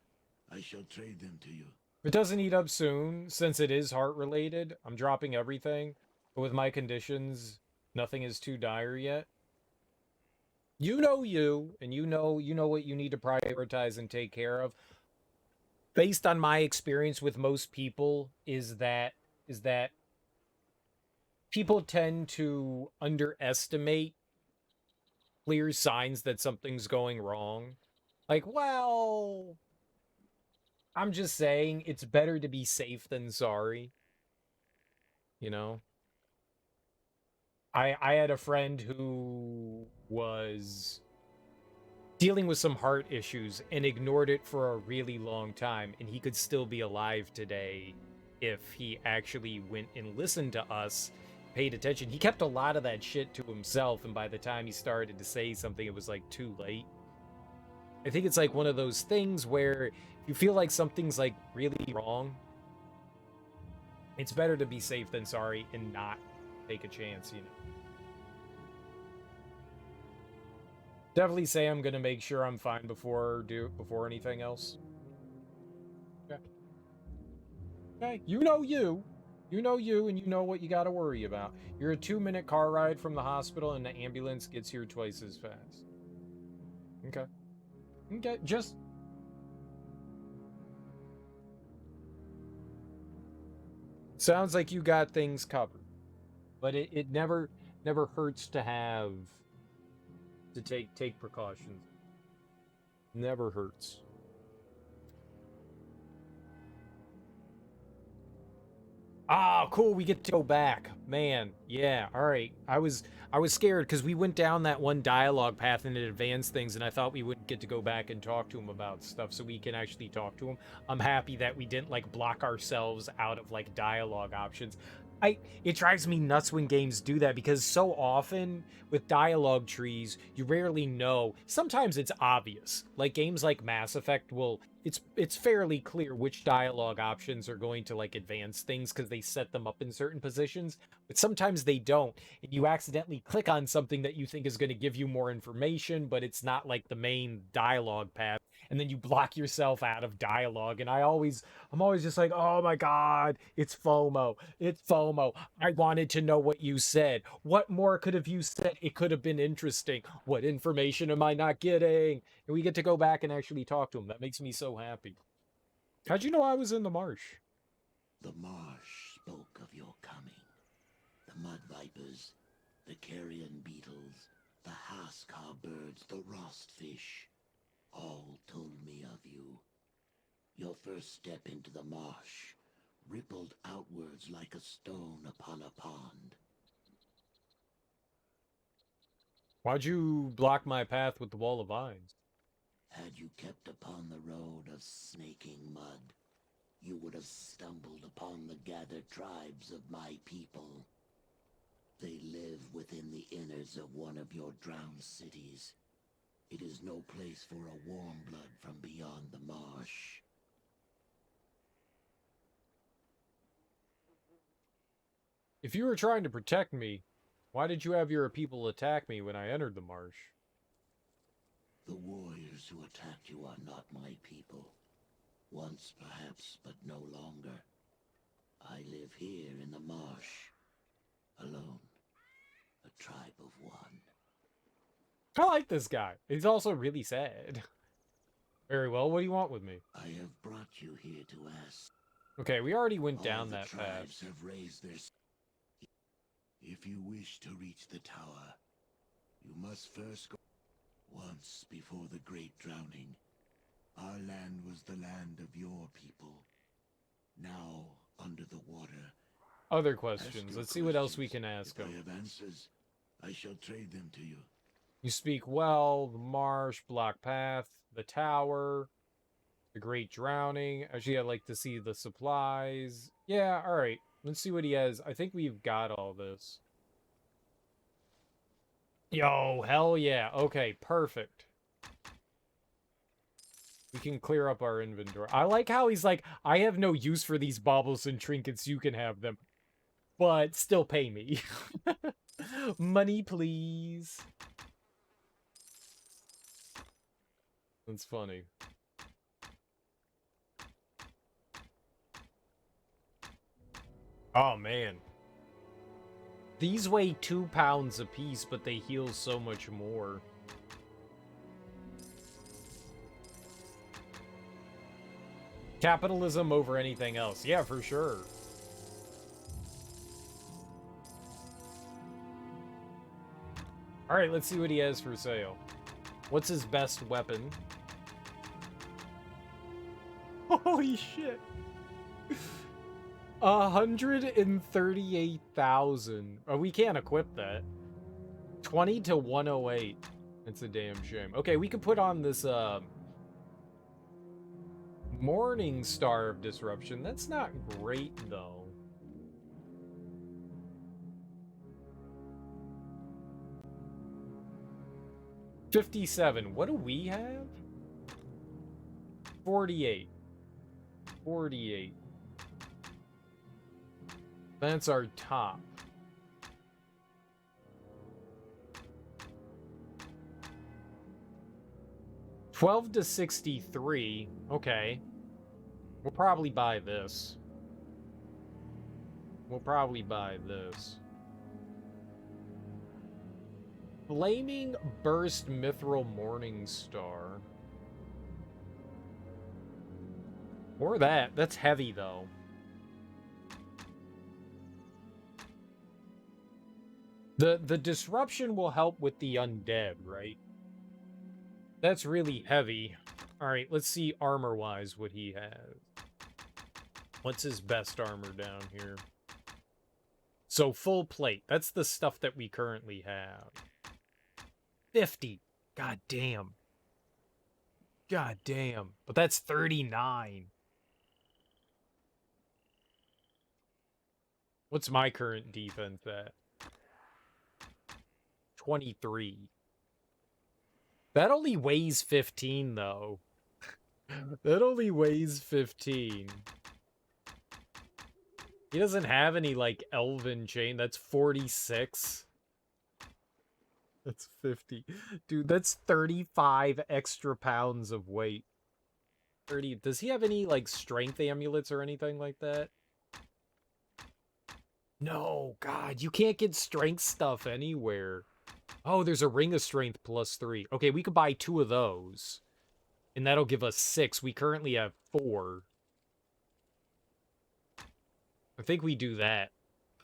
I shall trade them to you. If it doesn't heat up soon, since it is heart related, I'm dropping everything. But with my conditions, nothing is too dire yet. You know you, and you know what you need to prioritize and take care of. Based on my experience with most people, is that people tend to underestimate clear signs that something's going wrong. Like, well, I'm just saying it's better to be safe than sorry, you know? I had a friend who was dealing with some heart issues and ignored it for a really long time, and he could still be alive today if he actually went and listened to us, paid attention. He kept a lot of that shit to himself, and by the time he started to say something, it was like too late. I think it's like one of those things where if you feel like something's like really wrong, it's better to be safe than sorry and not take a chance, you know. Definitely say I'm gonna make sure I'm fine before anything else. Okay. Okay. You know you. You know you, and you know what you gotta worry about. You're a 2-minute car ride from the hospital, and the ambulance gets here twice as fast. Okay. Okay. Just sounds like you got things covered. But it never hurts to have to take precautions. Never hurts. Ah, cool. We get to go back. Man, yeah. All right. I was scared because we went down that one dialogue path and it advanced things, and I thought we wouldn't get to go back and talk to him about stuff, so we can actually talk to him. I'm happy that we didn't like block ourselves out of like dialogue options. It drives me nuts when games do that because so often with dialogue trees, you rarely know. Sometimes it's obvious. Like games like Mass Effect will it's fairly clear which dialogue options are going to like advance things because they set them up in certain positions, but sometimes they don't, and you accidentally click on something that you think is going to give you more information, but it's not like the main dialogue path, and then you block yourself out of dialogue. And I'm always just like, oh my god, it's FOMO. It's FOMO. I wanted to know what you said. What more could have you said? It could have been interesting. What information am I not getting? And we get to go back and actually talk to him. That makes me so happy. How'd you know I was in the marsh? The marsh spoke of your coming. The mud vipers, the carrion beetles, the haskar birds, the rost fish, all told me of you. Your first step into the marsh rippled outwards like a stone upon a pond. Why'd you block my path with the wall of vines? Had you kept upon the road of snaking mud, you would have stumbled upon the gathered tribes of my people. They live within the inners of one of your drowned cities. It is no place for a warm blood from beyond the marsh. If you were trying to protect me, why did you have your people attack me when I entered the marsh? The warriors who attacked you are not my people. Once perhaps, but no longer. I live here in the marsh, alone, a tribe of one. I like this guy. He's also really sad. Very well, what do you want with me? I have brought you here to ask. Okay, we already went All down the that path. tribes have raised their... If you wish to reach the tower, you must first go... Once before the Great Drowning, our land was the land of your people. Now, under the water... Other Ask questions. your Let's see what else we questions. can ask If I him. have answers, I shall trade them to you. You speak well, the marsh, block path, the tower, the great drowning. Actually, I'd like to see the supplies. Yeah, alright. Let's see what he has. I think we've got all this. Yo, hell yeah. Okay, perfect. We can clear up our inventory. I like how he's like, I have no use for these baubles and trinkets. You can have them. But still pay me. Money, please. That's funny. Oh, man. These weigh 2 pounds apiece, but they heal so much more. Capitalism over anything else. Yeah, for sure. Alright, let's see what he has for sale. What's his best weapon? Holy shit. 138,000. Oh, we can't equip that. 20 to 108. It's a damn shame. Okay, we could put on this, Morning Star of Disruption. That's not great, though. $57. What do we have? 48. 48. That's our top. $12 to 63. Okay. We'll probably buy this. We'll probably buy this. Flaming Burst Mithril Morning Star. Or that. That's heavy, though. The disruption will help with the undead, right? That's really heavy. Alright, let's see armor-wise what he has. What's his best armor down here? So, full plate. That's the stuff that we currently have. 50. God damn. God damn. But that's 39. What's my current defense at? 23. That only weighs 15, though. That only weighs 15. He doesn't have any, like, elven chain. That's 46. That's 50. Dude, that's 35 extra pounds of weight. 30. Does he have any, like, strength amulets or anything like that? No, God, you can't get strength stuff anywhere. Oh, there's a ring of strength +3. Okay, we could buy 2 of those. And that'll give us 6. We currently have 4. I think we do that.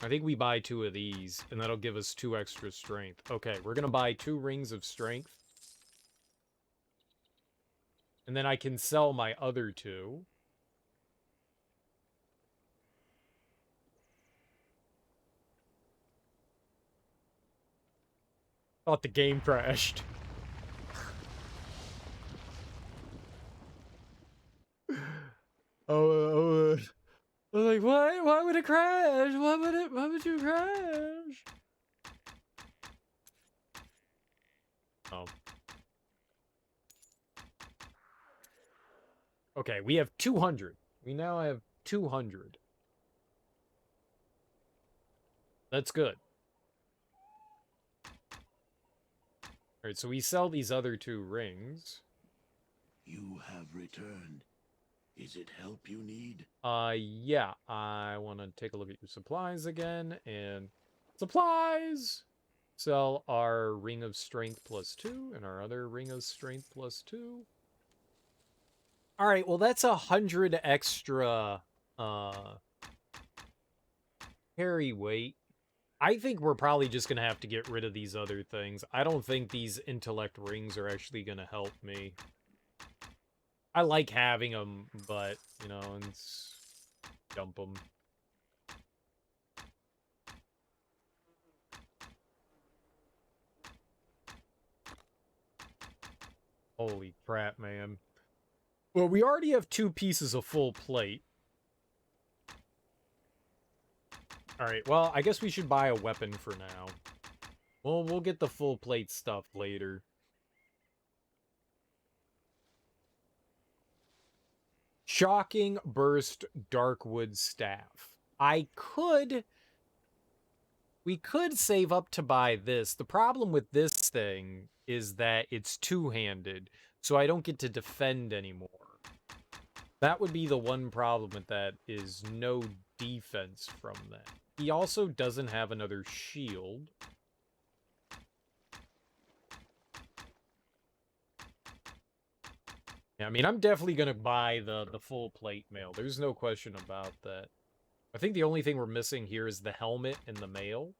I think we buy 2 of these, and that'll give us 2 extra strength. Okay, we're gonna buy 2 rings of strength. And then I can sell my other 2. Thought the game crashed. I was like, what? Why would it crash? Why would you crash? Oh. Okay, we have 200. We now have 200. That's good. Alright, so we sell these other 2 rings. You have returned. Is it help you need? Yeah. I want to take a look at your supplies again, and supplies! Sell our ring of strength +2, and our other ring of strength +2. Alright, well that's 100 extra, carry weight. I think we're probably just gonna have to get rid of these other things. I don't think these intellect rings are actually gonna help me. I like having them, but, you know, it's... dump them. Holy crap, man. Well, we already have 2 pieces of full plate. Alright, well, I guess we should buy a weapon for now. Well, we'll get the full plate stuff later. Shocking Burst Darkwood Staff. We could save up to buy this. The problem with this thing is that it's two-handed, so I don't get to defend anymore. That would be the one problem with that, is no defense from that. He also doesn't have another shield. Yeah, I mean, I'm definitely gonna buy the full plate mail. There's no question about that. I think the only thing we're missing here is the helmet and the mail.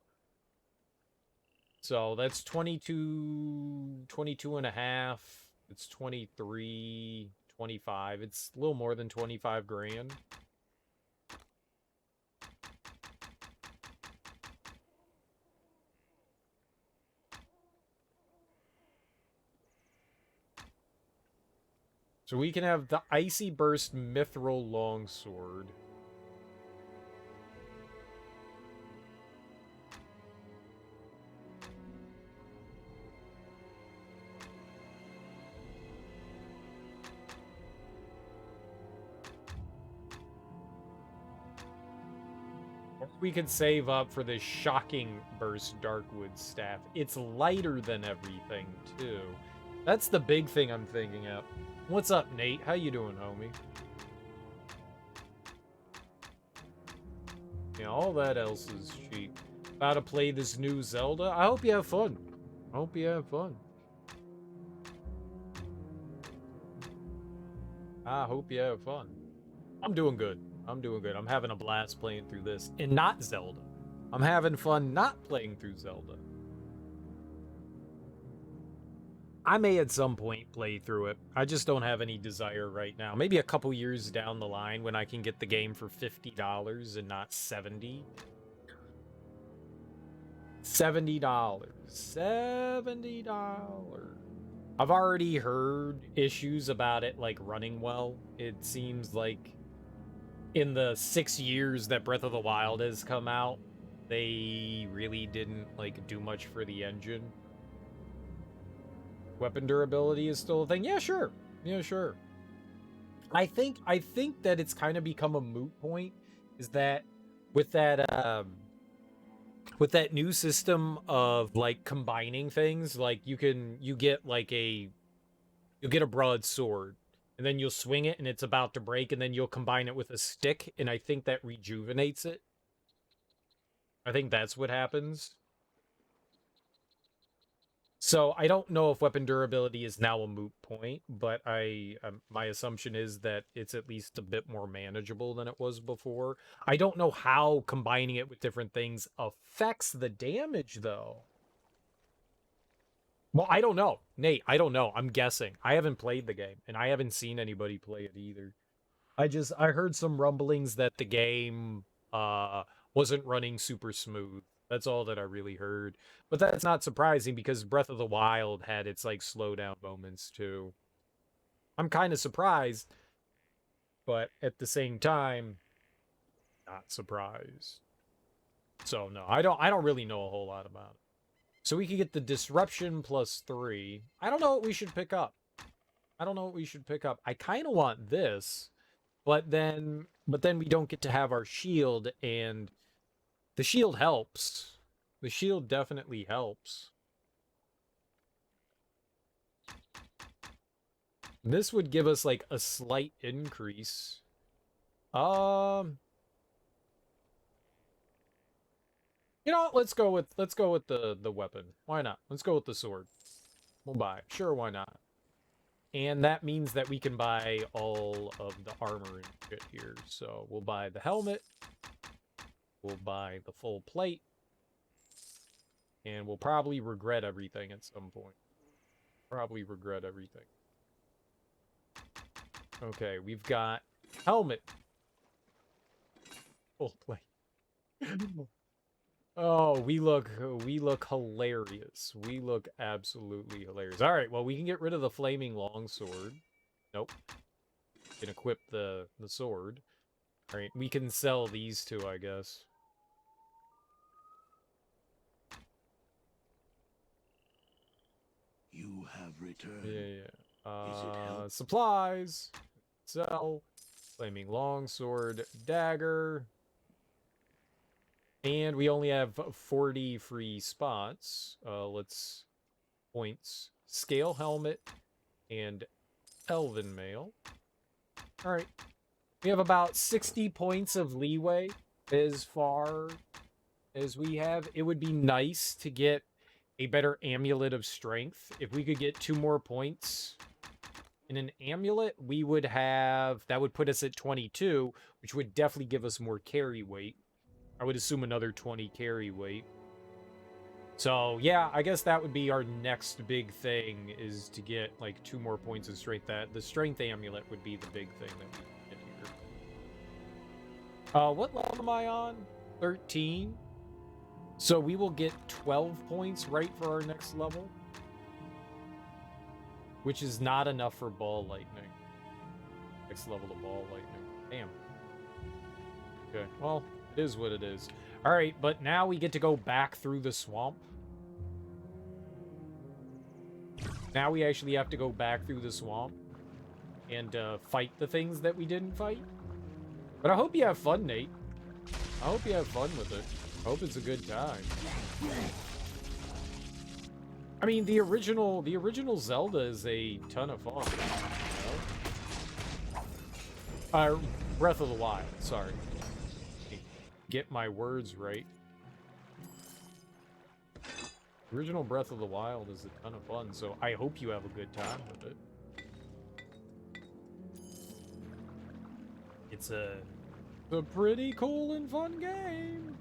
So that's 22 and a half. It's 23, 25. It's a little more than 25 grand. So we can have the Icy Burst Mithril Longsword. We could save up for this Shocking Burst Darkwood Staff. It's lighter than everything, too. That's the big thing I'm thinking of. What's up, Nate? How you doing, homie? Yeah, all that else is cheap. About to play this new Zelda? I hope you have fun. I hope you have fun. I hope you have fun. I'm doing good. I'm doing good. I'm having a blast playing through this. And not Zelda. I'm having fun not playing through Zelda. I may at some point play through it. I just don't have any desire right now. Maybe a couple years down the line when I can get the game for $50 and not $70. $70. $70. I've already heard issues about it, like, running well. It seems like in the 6 years that Breath of the Wild has come out, they really didn't, like, do much for the engine. Weapon durability is still a thing. Yeah, sure. Yeah, sure. I think that it's kind of become a moot point, is that with that new system of like combining things, like you get a broadsword and then you'll swing it and it's about to break and then you'll combine it with a stick and I think that rejuvenates it. I think that's what happens. So I don't know if weapon durability is now a moot point, but my assumption is that it's at least a bit more manageable than it was before. I don't know how combining it with different things affects the damage, though. Well, I don't know. Nate, I don't know. I'm guessing. I haven't played the game, and I haven't seen anybody play it either. I heard some rumblings that the game wasn't running super smooth. That's all that I really heard. But that's not surprising because Breath of the Wild had its like slowdown moments too. I'm kind of surprised, but at the same time, not surprised. So no, I don't really know a whole lot about it. So we can get the disruption +3. I don't know what we should pick up. I don't know what we should pick up. I kind of want this. But then we don't get to have our shield, and the shield helps. The shield definitely helps. This would give us like a slight increase. You know what? Let's go with the weapon. Why not? Let's go with the sword. We'll buy it. Sure, why not? And that means that we can buy all of the armor and shit here. So we'll buy the helmet. We'll buy the full plate. And we'll probably regret everything at some point. Probably regret everything. Okay, we've got helmet. Full plate. Oh, we look hilarious. We look absolutely hilarious. All right, well, we can get rid of the flaming longsword. Nope. Can equip the sword. All right, we can sell these two, I guess. You have returned. Yeah. Supplies. Sell. Flaming longsword. Dagger. And we only have 40 free spots. Let's... Points. Scale helmet. And elven mail. Alright. We have about 60 points of leeway as far as we have. It would be nice to get a better amulet of strength. If we could get 2 more points in an amulet, we would have... That would put us at 22, which would definitely give us more carry weight. I would assume another 20 carry weight. So, yeah, I guess that would be our next big thing, is to get, like, 2 more points of strength. That the strength amulet would be the big thing that we get here. What level am I on? 13. So we will get 12 points, right, for our next level? Which is not enough for ball lightning. Next level of ball lightning. Damn. Okay, well, it is what it is. Alright, but now we get to go back through the swamp. Now we actually have to go back through the swamp and fight the things that we didn't fight. But I hope you have fun, Nate. I hope you have fun with it. I hope it's a good time. I mean, the original Zelda is a ton of fun, you know? Breath of the Wild, sorry. Get my words right. Original Breath of the Wild is a ton of fun, so I hope you have a good time with it. It's a pretty cool and fun game.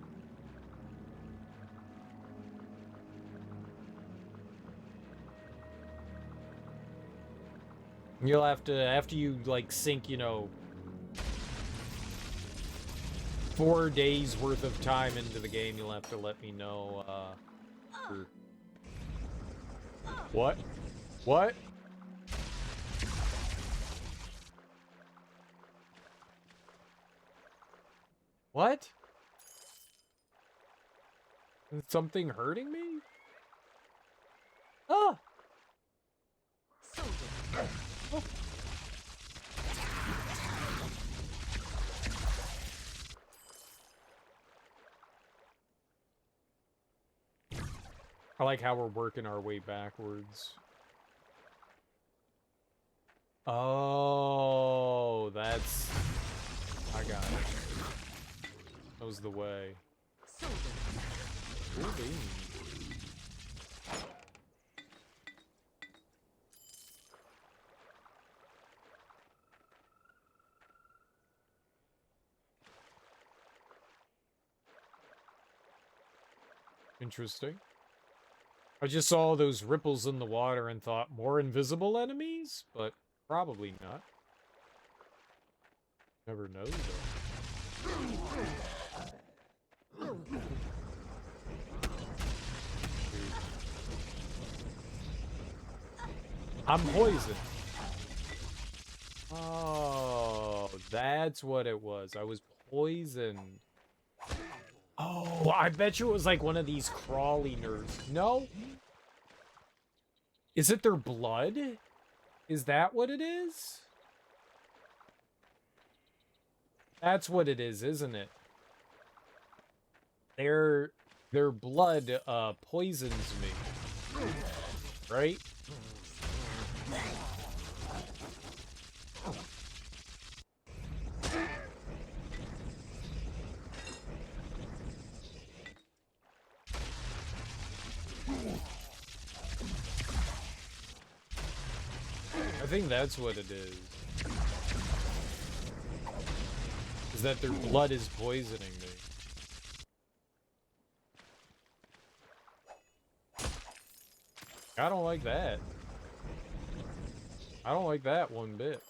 You'll have to, after you, like, sink, you know, 4 days worth of time into the game, you'll have to let me know, What? What? What? Is something hurting me? Ah! Oh. I like how we're working our way backwards. Oh, that's... I got it. That was the way. Cool beans. Interesting. I just saw those ripples in the water and thought, more invisible enemies? But probably not. Never know, though. I'm poisoned. Oh, that's what it was. I was poisoned. Oh, I bet you it was like one of these crawly nerds. No? Is it their blood? Is that what it is? That's what it is, isn't it? Their blood poisons me. Right? I think that's what it is. Is that their blood is poisoning me. I don't like that. I don't like that one bit.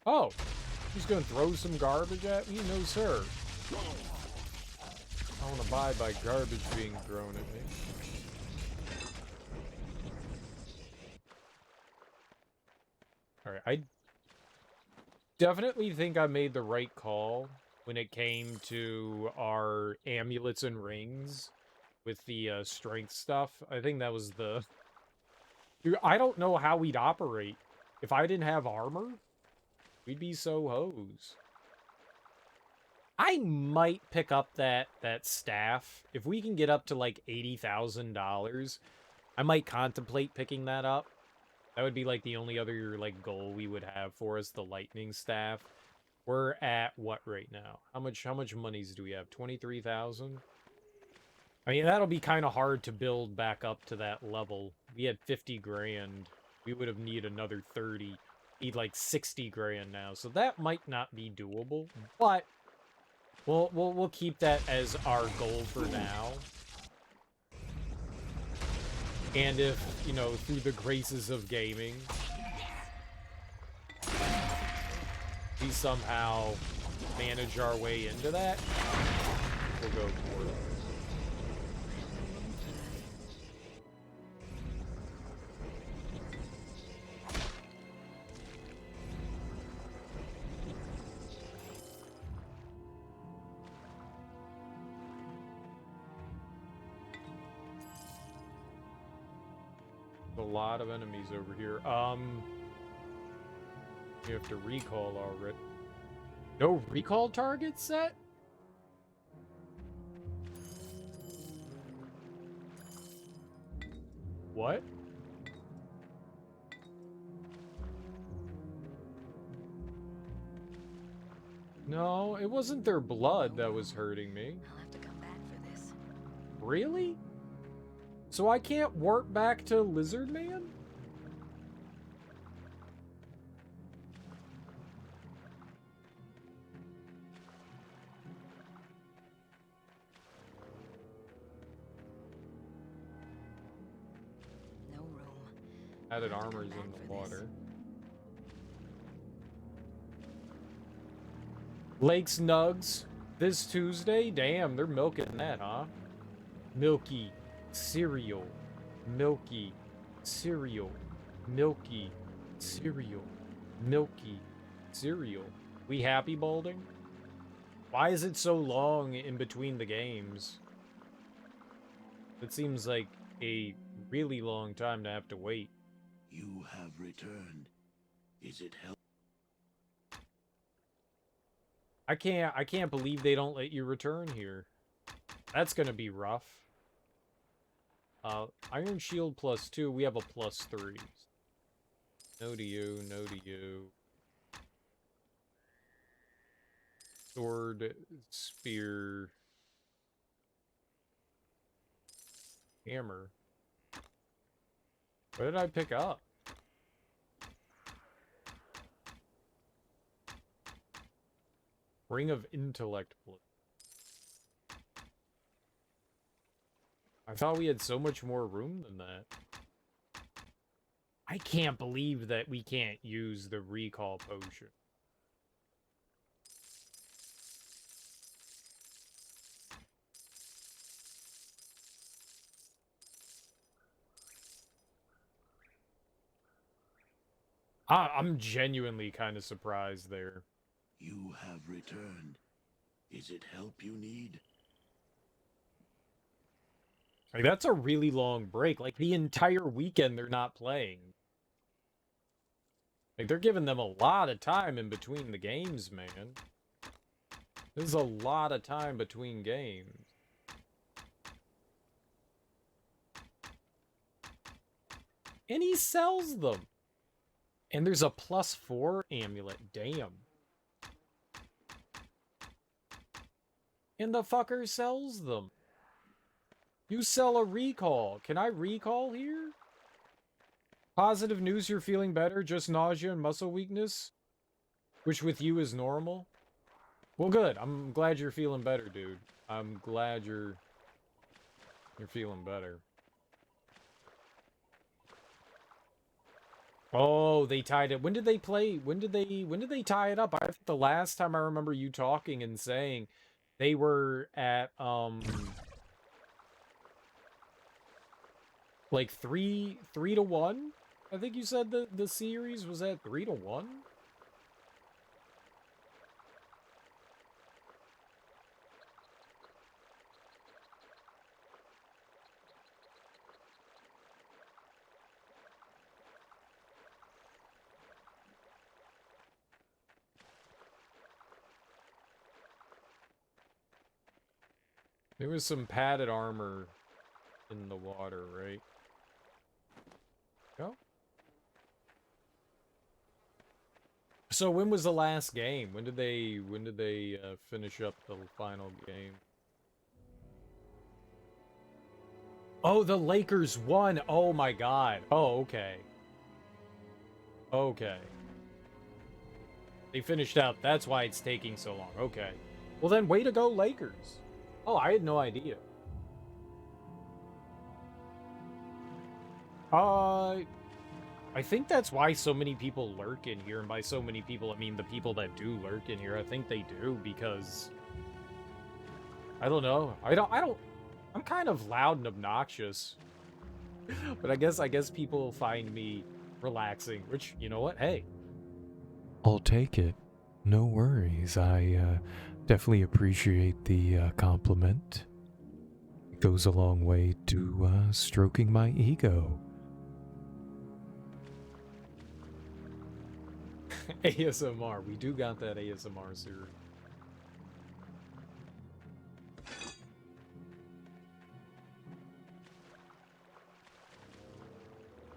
Oh, he's gonna throw some garbage at me? No, sir. I don't abide by garbage being thrown at me. Alright, I definitely think I made the right call when it came to our amulets and rings with the strength stuff. I think that was the... Dude, I don't know how we'd operate. If I didn't have armor, we'd be so hosed. I might pick up that staff. If we can get up to like $80,000, I might contemplate picking that up. That would be like the only other like goal we would have for us, the lightning staff. We're at what right now? How much monies do we have? 23,000? I mean, that'll be kind of hard to build back up to that level. We had 50 grand. We would have needed another 30. Need like 60 grand now. So that might not be doable, but we'll keep that as our goal for now. And if, you know, through the graces of gaming, we somehow manage our way into that, we'll go for it. A lot of enemies over here. You have to recall already. No recall target set? What? No, it wasn't their blood that was hurting me. I'll have to come back for this. Really? So I can't warp back to Lizard Man? No room. Added I'll have to armor's come in back the for water. Lake's Nugs this Tuesday? Damn, they're milking that, huh? Milky cereal. Milky cereal. Milky cereal. Milky cereal. We happy, Balding? Why is it so long in between the games? It seems like a really long time to have to wait. You have returned. Is it help? I can't believe they don't let you return here. That's gonna be rough. Iron Shield +2, we have a +3. No to you, no to you. Sword, spear, hammer. What did I pick up? Ring of Intellect. I thought we had so much more room than that. I can't believe that we can't use the recall potion. I'm genuinely kind of surprised there. You have returned. Is it help you need? Like, that's a really long break. Like, the entire weekend they're not playing. Like, they're giving them a lot of time in between the games, man. There's a lot of time between games. And he sells them. And there's a +4 amulet. Damn. And the fucker sells them. You sell a recall. Can I recall here? Positive news, you're feeling better. Just nausea and muscle weakness. Which with you is normal. Well, good. I'm glad you're feeling better, dude. I'm glad you're feeling better. Oh, they tied it. When did they play? When did they tie it up? I think the last time I remember you talking and saying they were at like 3-1. I think you said the series was at 3-1. There was some padded armor in the water, right? Go. So when was the last game? When did they finish up the final game? Oh, the Lakers won. Oh my god. Oh, okay. Okay. They finished out. That's why it's taking so long. Okay. Well then, way to go, Lakers. Oh, I had no idea. I think that's why so many people lurk in here, and by so many people, I mean the people that do lurk in here. I think they do because I don't know. I'm kind of loud and obnoxious. But I guess people find me relaxing, which, you know what? Hey, I'll take it. No worries. I definitely appreciate the compliment. It goes a long way to stroking my ego. ASMR. We do got that ASMR series.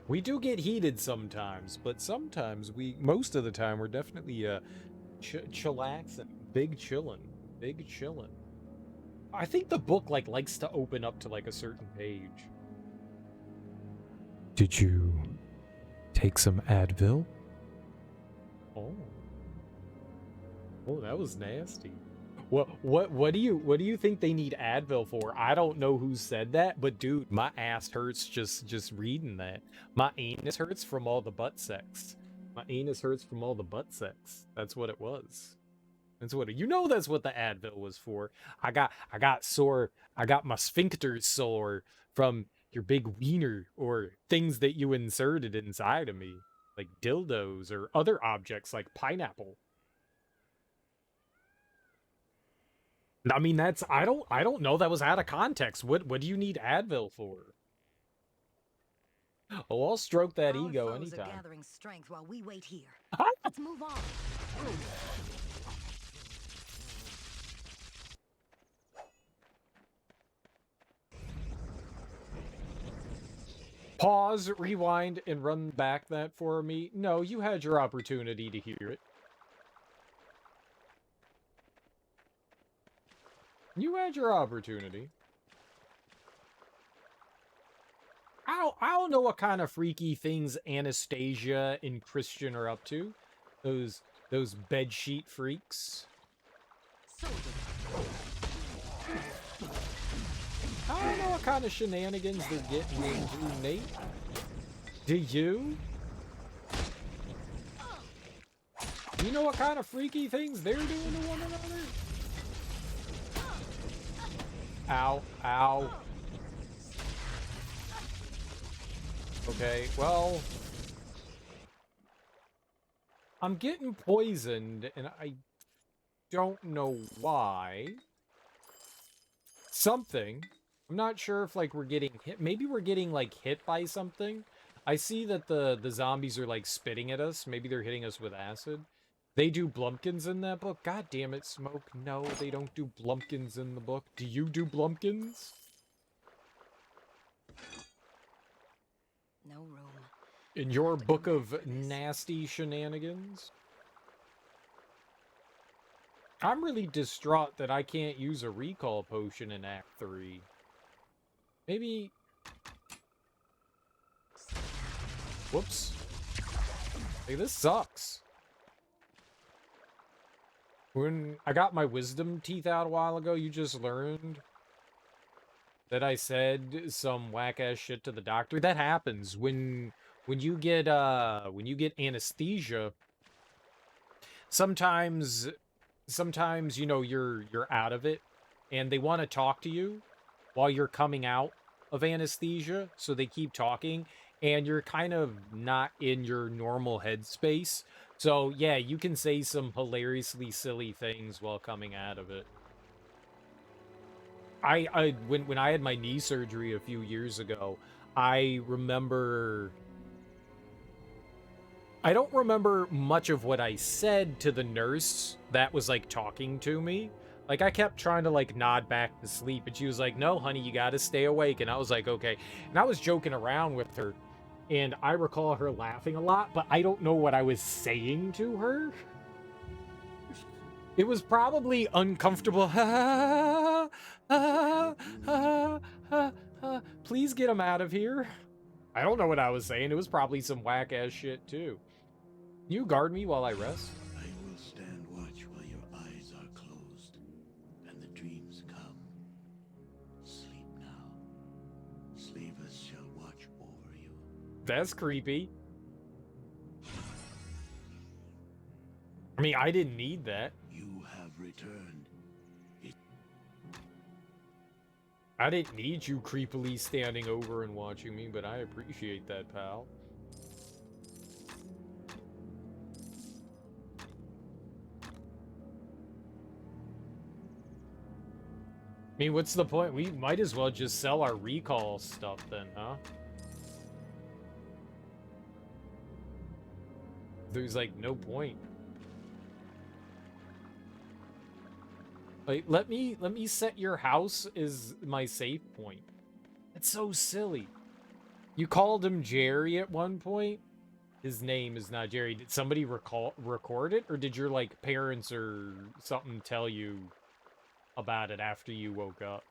We do get heated sometimes, but sometimes most of the time, we're definitely chillaxing, big chillin'. I think the book likes to open up to like a certain page. Did you take some Advil? Oh, that was nasty. What do you think they need Advil for? I don't know who said that, but dude, my ass hurts just reading that. My anus hurts from all the butt sex. My anus hurts from all the butt sex. That's what it was. That's what that's what the Advil was for. I got sore. I got my sphincters sore from your big wiener or things that you inserted inside of me, like dildos or other objects like pineapple. I mean, that's I don't know. That was out of context. What do you need Advil for? Oh, I'll stroke that Our ego foes are anytime. gathering strength while we wait here. Let's move on. Pause, rewind, and run back that for me. No, you had your opportunity to hear it. You had your opportunity. I don't know what kind of freaky things Anastasia and Christian are up to. Those bedsheet freaks. I don't know what kind of shenanigans they're getting into, Nate. Do you? You know what kind of freaky things they're doing to one another? Ow, ow. Okay, well, I'm getting poisoned, and I don't know why. Something. I'm not sure if, like, we're getting hit. Maybe we're getting, like, hit by something. I see that the zombies are, like, spitting at us. Maybe they're hitting us with acid. They do Blumpkins in that book? God damn it, Smoke. No, they don't do Blumpkins in the book. Do you do Blumpkins? No room. In your book of nasty shenanigans? I'm really distraught that I can't use a recall potion in Act 3. Maybe... Whoops. Hey, this sucks. When I got my wisdom teeth out a while ago, you just learned that I said some whack-ass shit to the doctor. That happens when you get anesthesia. Sometimes you know you're out of it and they want to talk to you while you're coming out of anesthesia, so they keep talking and you're kind of not in your normal headspace. So yeah, you can say some hilariously silly things while coming out of it. When I had my knee surgery a few years ago, I remember I don't remember much of what I said to the nurse that was like talking to me, Like, I kept trying to, like, nod back to sleep, and she was like, no, honey, you gotta stay awake. And I was like, okay. And I was joking around with her, and I recall her laughing a lot, but I don't know what I was saying to her. It was probably uncomfortable. Please get him out of here. I don't know what I was saying. It was probably some whack-ass shit, too. You guard me while I rest? I will stand watch while your eyes are closed and the dreams come. Sleep now. Slavers shall watch over you. That's creepy. I mean, I didn't need that. You have returned. I didn't need you creepily standing over and watching me, but I appreciate that, pal. I mean, what's the point? We might as well just sell our recall stuff then, huh? There's, like, no point. Like, let me set your house as my save point. That's so silly. You called him Jerry at one point? His name is not Jerry. Did somebody record it? Or did your, like, parents or something tell you about it after you woke up?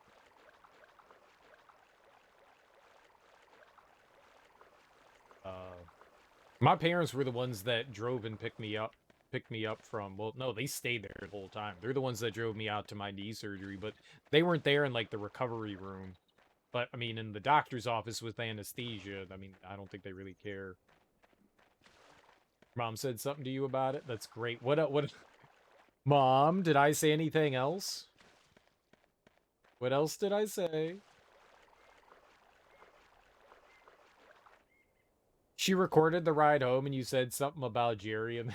My parents were the ones that drove and picked me up from, well, no, they stayed there the whole time. They're the ones that drove me out to my knee surgery, but they weren't there in, like, the recovery room. But, I mean, in the doctor's office with anesthesia, I mean, I don't think they really care. Mom said something to you about it? That's great. What? Mom, did I say anything else? What else did I say? She recorded the ride home and you said something about Jerry and...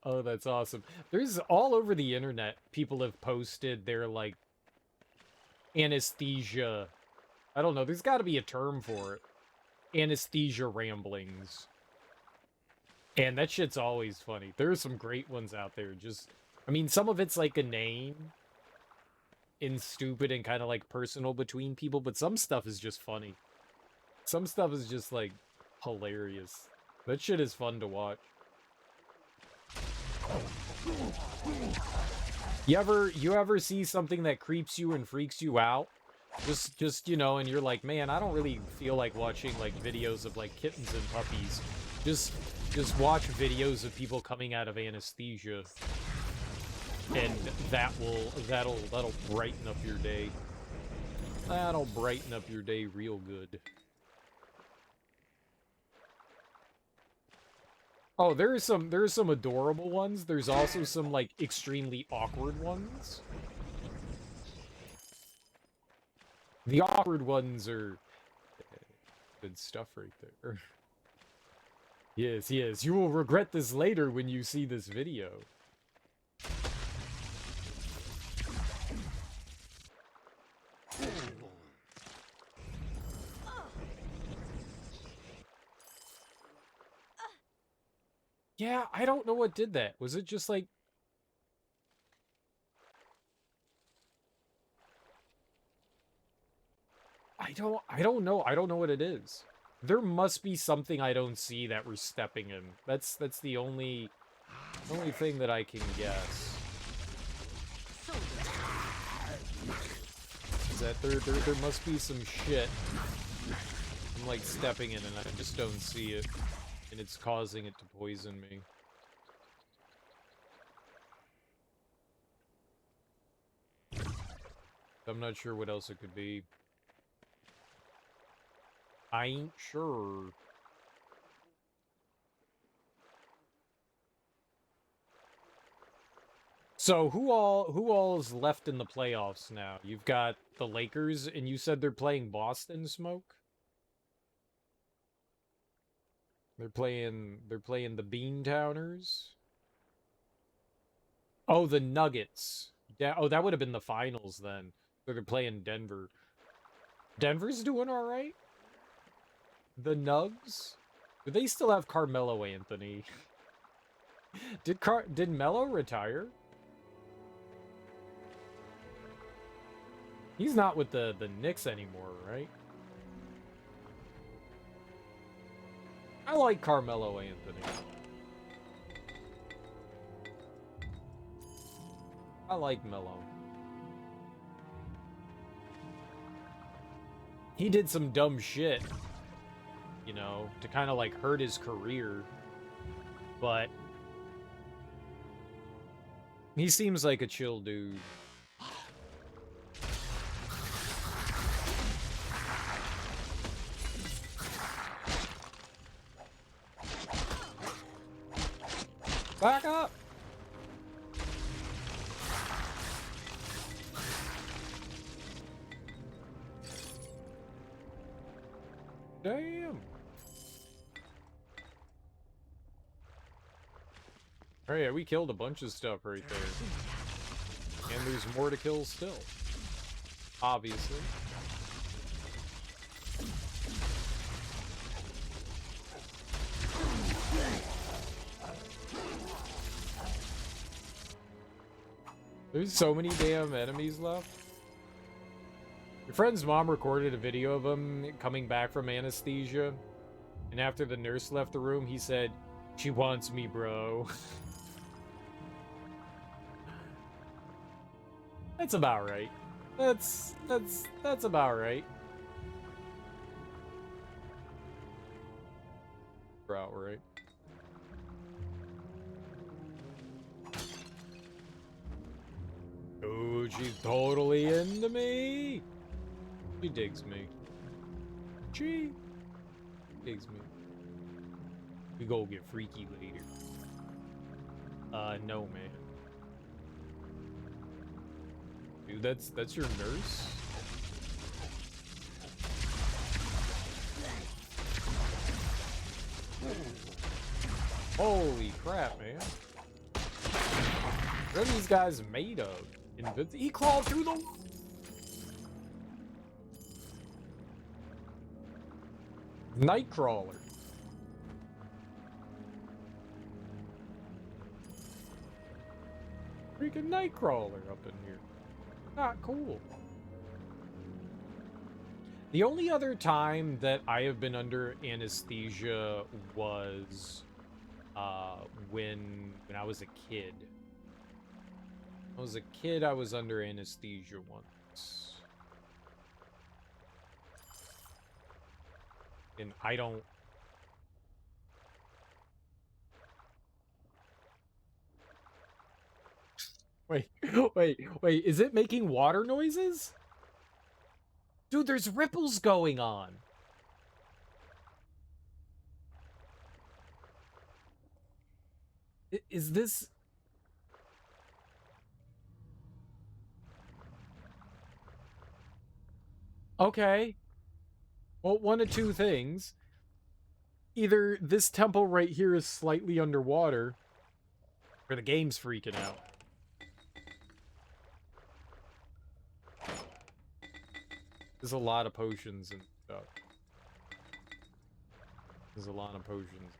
Oh, that's awesome. There's all over the internet, people have posted their, like, anesthesia. I don't know, there's got to be a term for it. Anesthesia ramblings. And that shit's always funny. There's some great ones out there. Just, I mean, some of it's like inane and stupid and kind of like personal between people, but some stuff is just funny. Some stuff is just like hilarious. That shit is fun to watch. You ever see something that creeps you and freaks you out? Just you know, and you're like, man, I don't really feel like watching like videos of like kittens and puppies. Just watch videos of people coming out of anesthesia, and that'll brighten up your day. That'll brighten up your day real good. Oh, there's some adorable ones. There's also some like extremely awkward ones. The awkward ones are good stuff right there. Yes, yes. You will regret this later when you see this video. Yeah, I don't know what did that. Was it just like... I don't know. I don't know what it is. There must be something I don't see that we're stepping in. That's the only thing that I can guess. Is that there must be some shit I'm like stepping in and I just don't see it. And it's causing it to poison me. I'm not sure what else it could be. I ain't sure. So who all is left in the playoffs now? You've got the Lakers, and you said they're playing Boston, Smoke? They're playing the Beantowners. Oh, the Nuggets. Oh, that would have been the finals then. So they're playing Denver. Denver's doing all right. The Nugs? Do they still have Carmelo Anthony? Did Melo retire? He's not with the Knicks anymore, right? I like Carmelo Anthony. I like Melo. He did some dumb shit, you know, to kind of like hurt his career. But he seems like a chill dude. Back up! Damn! Oh yeah, we killed a bunch of stuff right there. And there's more to kill still. Obviously. There's so many damn enemies left. Your friend's mom recorded a video of him coming back from anesthesia. And after the nurse left the room, he said, "She wants me, bro." That's about right. That's about right. About right. Oh, she's totally into me. She digs me. She digs me. We go get freaky later. No, man. Dude, that's your nurse? Holy crap, man. What are these guys made of? He crawled through the... Nightcrawler. Freaking Nightcrawler up in here. Not cool. The only other time that I have been under anesthesia was when I was a kid. When I was a kid, I was under anesthesia once. And I don't... Wait, wait, is it making water noises? Dude, there's ripples going on. Is this... Okay. Well, one of two things. Either this temple right here is slightly underwater, or the game's freaking out. There's a lot of potions and stuff. There's a lot of potions.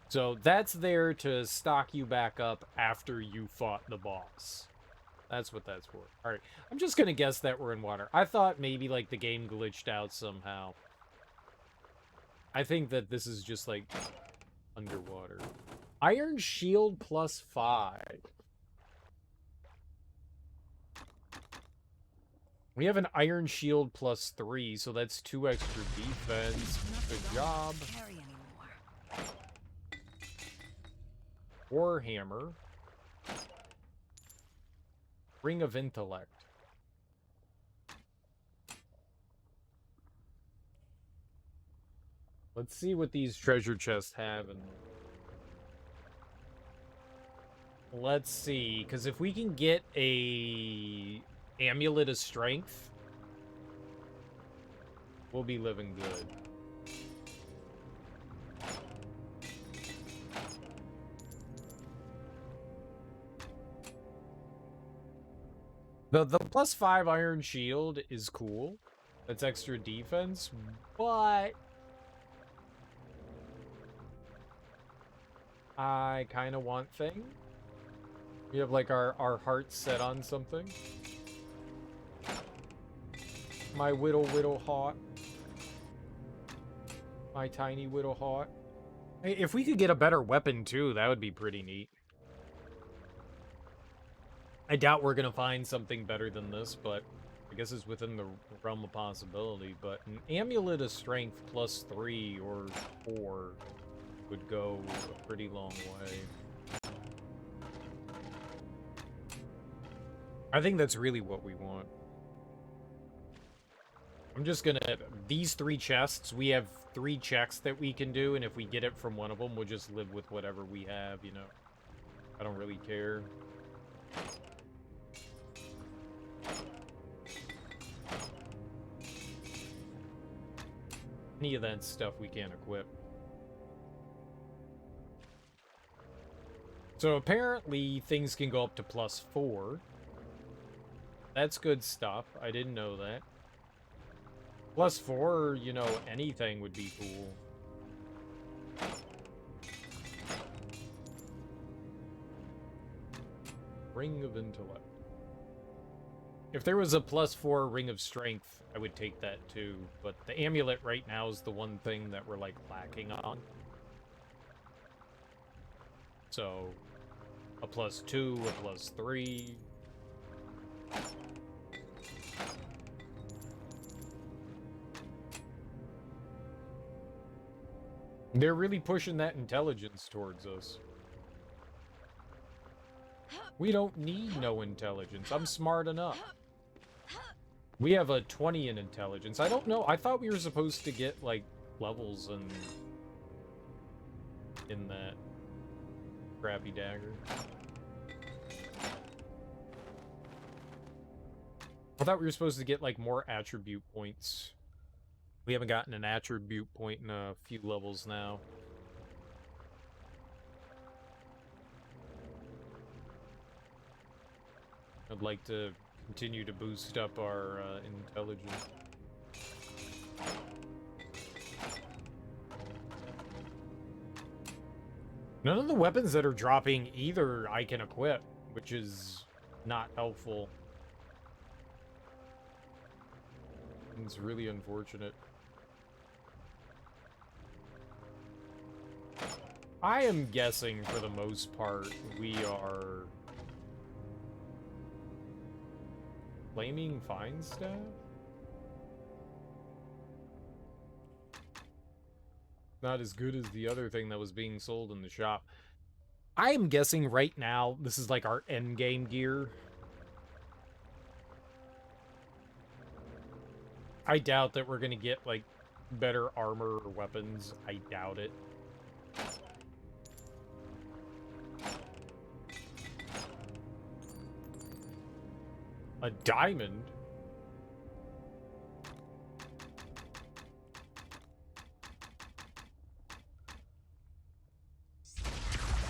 So that's there to stock you back up after you fought the boss. That's what that's for. Alright, I'm just gonna guess that we're in water. I thought maybe, like, the game glitched out somehow. I think that this is just, like, underwater. Iron Shield +5. We have an Iron Shield +3, so that's 2 extra defense. Good job. Warhammer. Ring of Intellect. Let's see what these treasure chests have in them. Let's see, because if we can get a Amulet of Strength, we'll be living good. The +5 Iron Shield is cool. That's extra defense, but I kind of want Thing. We have, like, our hearts set on something. My whittle heart. My tiny whittle heart. Hey, if we could get a better weapon too, that would be pretty neat. I doubt we're gonna find something better than this, but I guess it's within the realm of possibility. But an amulet of strength plus 3 or 4 would go a pretty long way. I think that's really what we want. I'm just gonna... These 3 chests, we have 3 checks that we can do, and if we get it from one of them, we'll just live with whatever we have, you know? I don't really care. Any of that stuff we can't equip. So apparently things can go up to plus 4. That's good stuff. I didn't know that. Plus 4, you know, anything would be cool. Ring of Intellect. If there was a plus 4 Ring of Strength, I would take that too. But the amulet right now is the one thing that we're, like, lacking on. So, a plus 2, a plus 3. They're really pushing that intelligence towards us. We don't need no intelligence. I'm smart enough. We have a 20 in intelligence. I don't know. I thought we were supposed to get, like, levels in that crappy dagger. I thought we were supposed to get, like, more attribute points. We haven't gotten an attribute point in a few levels now. I'd like to continue to boost up our intelligence. None of the weapons that are dropping either I can equip, which is not helpful. It's really unfortunate. I am guessing, for the most part, we are... Flaming Fine Staff? Not as good as the other thing that was being sold in the shop. I am guessing right now this is like our endgame gear. I doubt that we're gonna get, like, better armor or weapons. I doubt it. A diamond?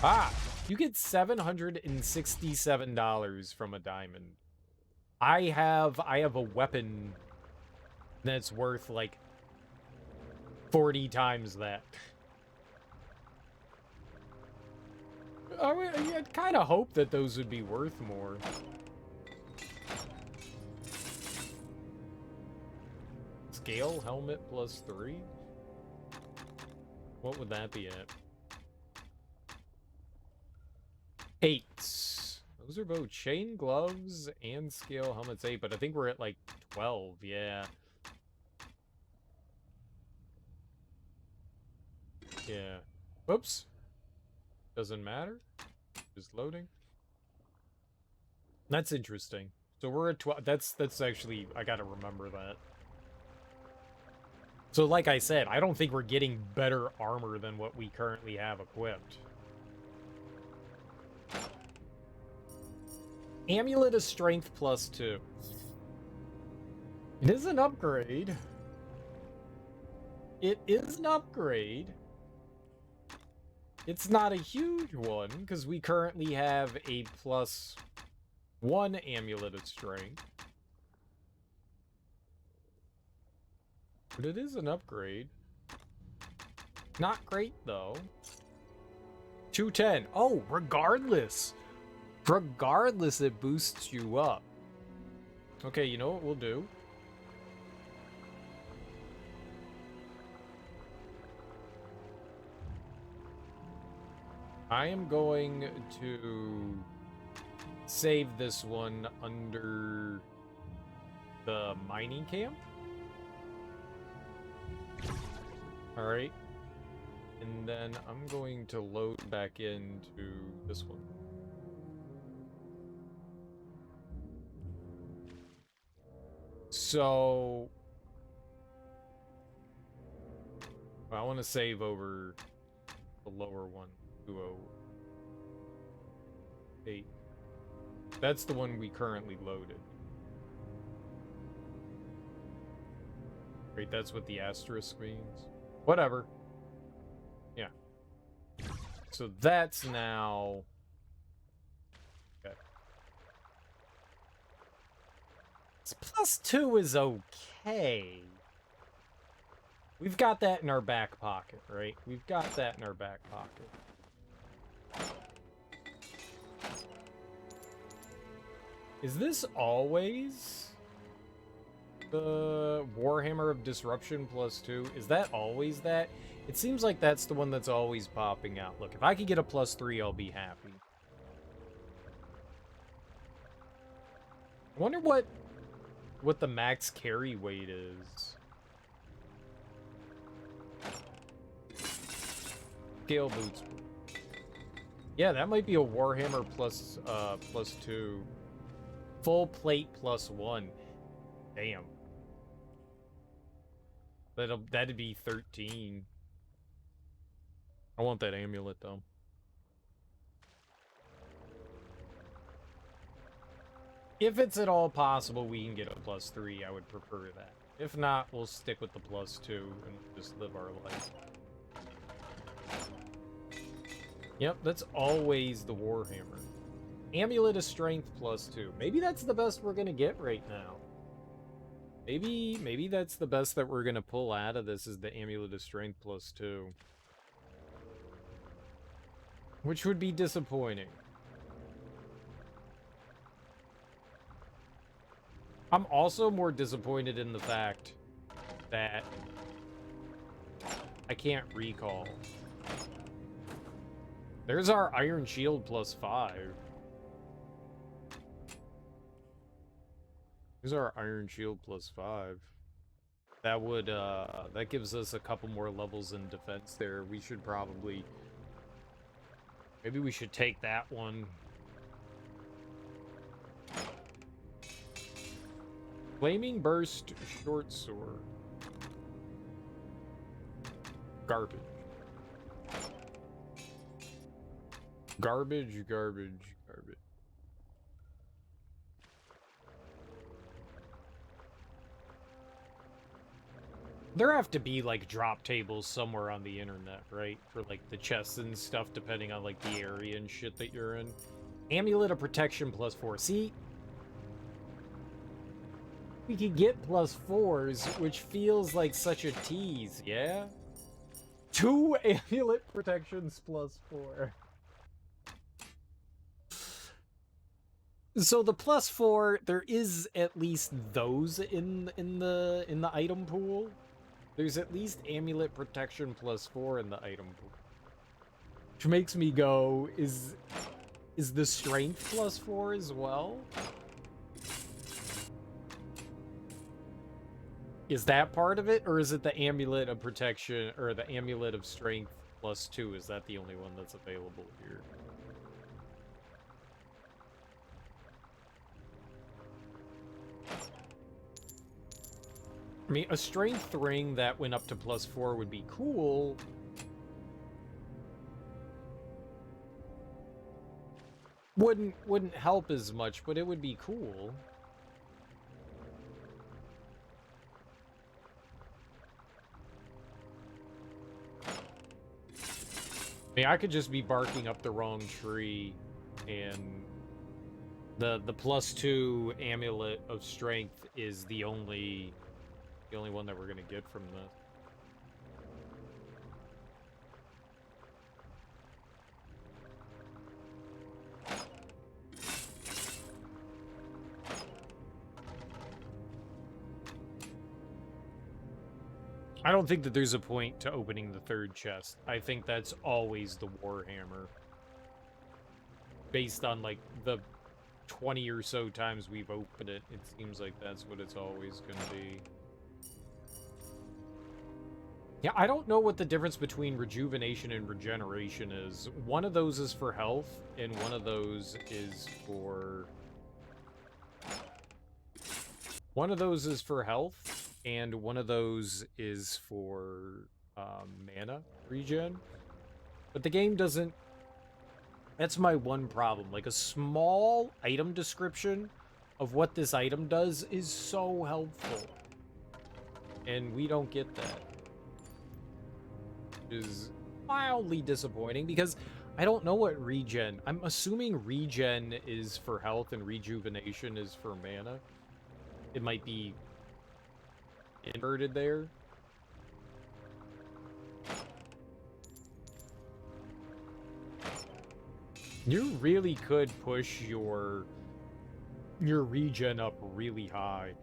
Ah! You get $767 from a diamond. I have a weapon that's worth, like, 40 times that. I'd kind of hope that those would be worth more. Scale helmet plus 3? What would that be at? 8. Those are both chain gloves and scale helmets 8, but I think we're at like 12, yeah. Yeah. Oops. Doesn't matter. Just loading. That's interesting. So we're at 12. That's actually, I gotta remember that. So like I said, I don't think we're getting better armor than what we currently have equipped. Amulet of Strength plus 2. It is an upgrade. It is an upgrade. It's not a huge one, because we currently have a plus 1 Amulet of Strength. But it is an upgrade. Not great, though. 210. Oh, regardless. Regardless, it boosts you up. Okay, you know what we'll do? I am going to save this one under the mining camp. All right. And then I'm going to load back into this one. So I want to save over the lower one, 208. That's the one we currently loaded. Wait, that's what the asterisk means? Whatever. Yeah. So that's now... Okay. +2 is okay. We've got that in our back pocket, right? We've got that in our back pocket. Is this always the Warhammer of Disruption +2? Is that always that? It seems like that's the one that's always popping out. Look, if I could get a +3, I'll be happy. I wonder what the max carry weight is. Scale boots. Yeah, that might be a Warhammer +2. Full plate +1. Damn. That'd be 13. I want that amulet though. If it's at all possible we can get a +3, I would prefer that. If not, we'll stick with the +2 and just live our life. Yep, that's always the Warhammer. Amulet of Strength +2. Maybe that's the best we're gonna get right now. Maybe that's the best that we're gonna pull out of this is the Amulet of Strength +2. Which would be disappointing. I'm also more disappointed in the fact that I can't recall. There's our Iron Shield +5. There's our Iron Shield +5. That would, that gives us a couple more levels in defense there. We should probably... Maybe we should take that one. Flaming Burst Short Sword. Garbage. Garbage, garbage, garbage. There have to be, like, drop tables somewhere on the internet, right? For, like, the chests and stuff, depending on, like, the area and shit that you're in. Amulet of Protection +4. See? We could get +4s, which feels like such a tease, yeah? 2 Amulet Protections +4. So the +4, there is at least those in the item pool. There's at least Amulet Protection +4 in the item pool. Which makes me go, is the Strength +4 as well? Is that part of it? Or is it the Amulet of Protection, or the Amulet of Strength +2? Is that the only one that's available here? I mean, a strength ring that went up to +4 would be cool. Wouldn't help as much, but it would be cool. I mean, I could just be barking up the wrong tree, and the +2 Amulet of Strength is the only one that we're gonna get from this. I don't think that there's a point to opening the third chest. I think that's always the Warhammer. based on like the 20 or so times we've opened it. It seems like that's what it's always gonna be. Yeah, I don't know what the difference between rejuvenation and regeneration is. One of those is for health, and one of those is for... One of those is for health, and one of those is for mana regen. But the game doesn't... That's my one problem. Like, a small item description of what this item does is so helpful. And we don't get that. Is mildly disappointing because I don't know what regen. I'm assuming regen is for health and rejuvenation is for mana. It might be inverted there. You really could push your regen up really high.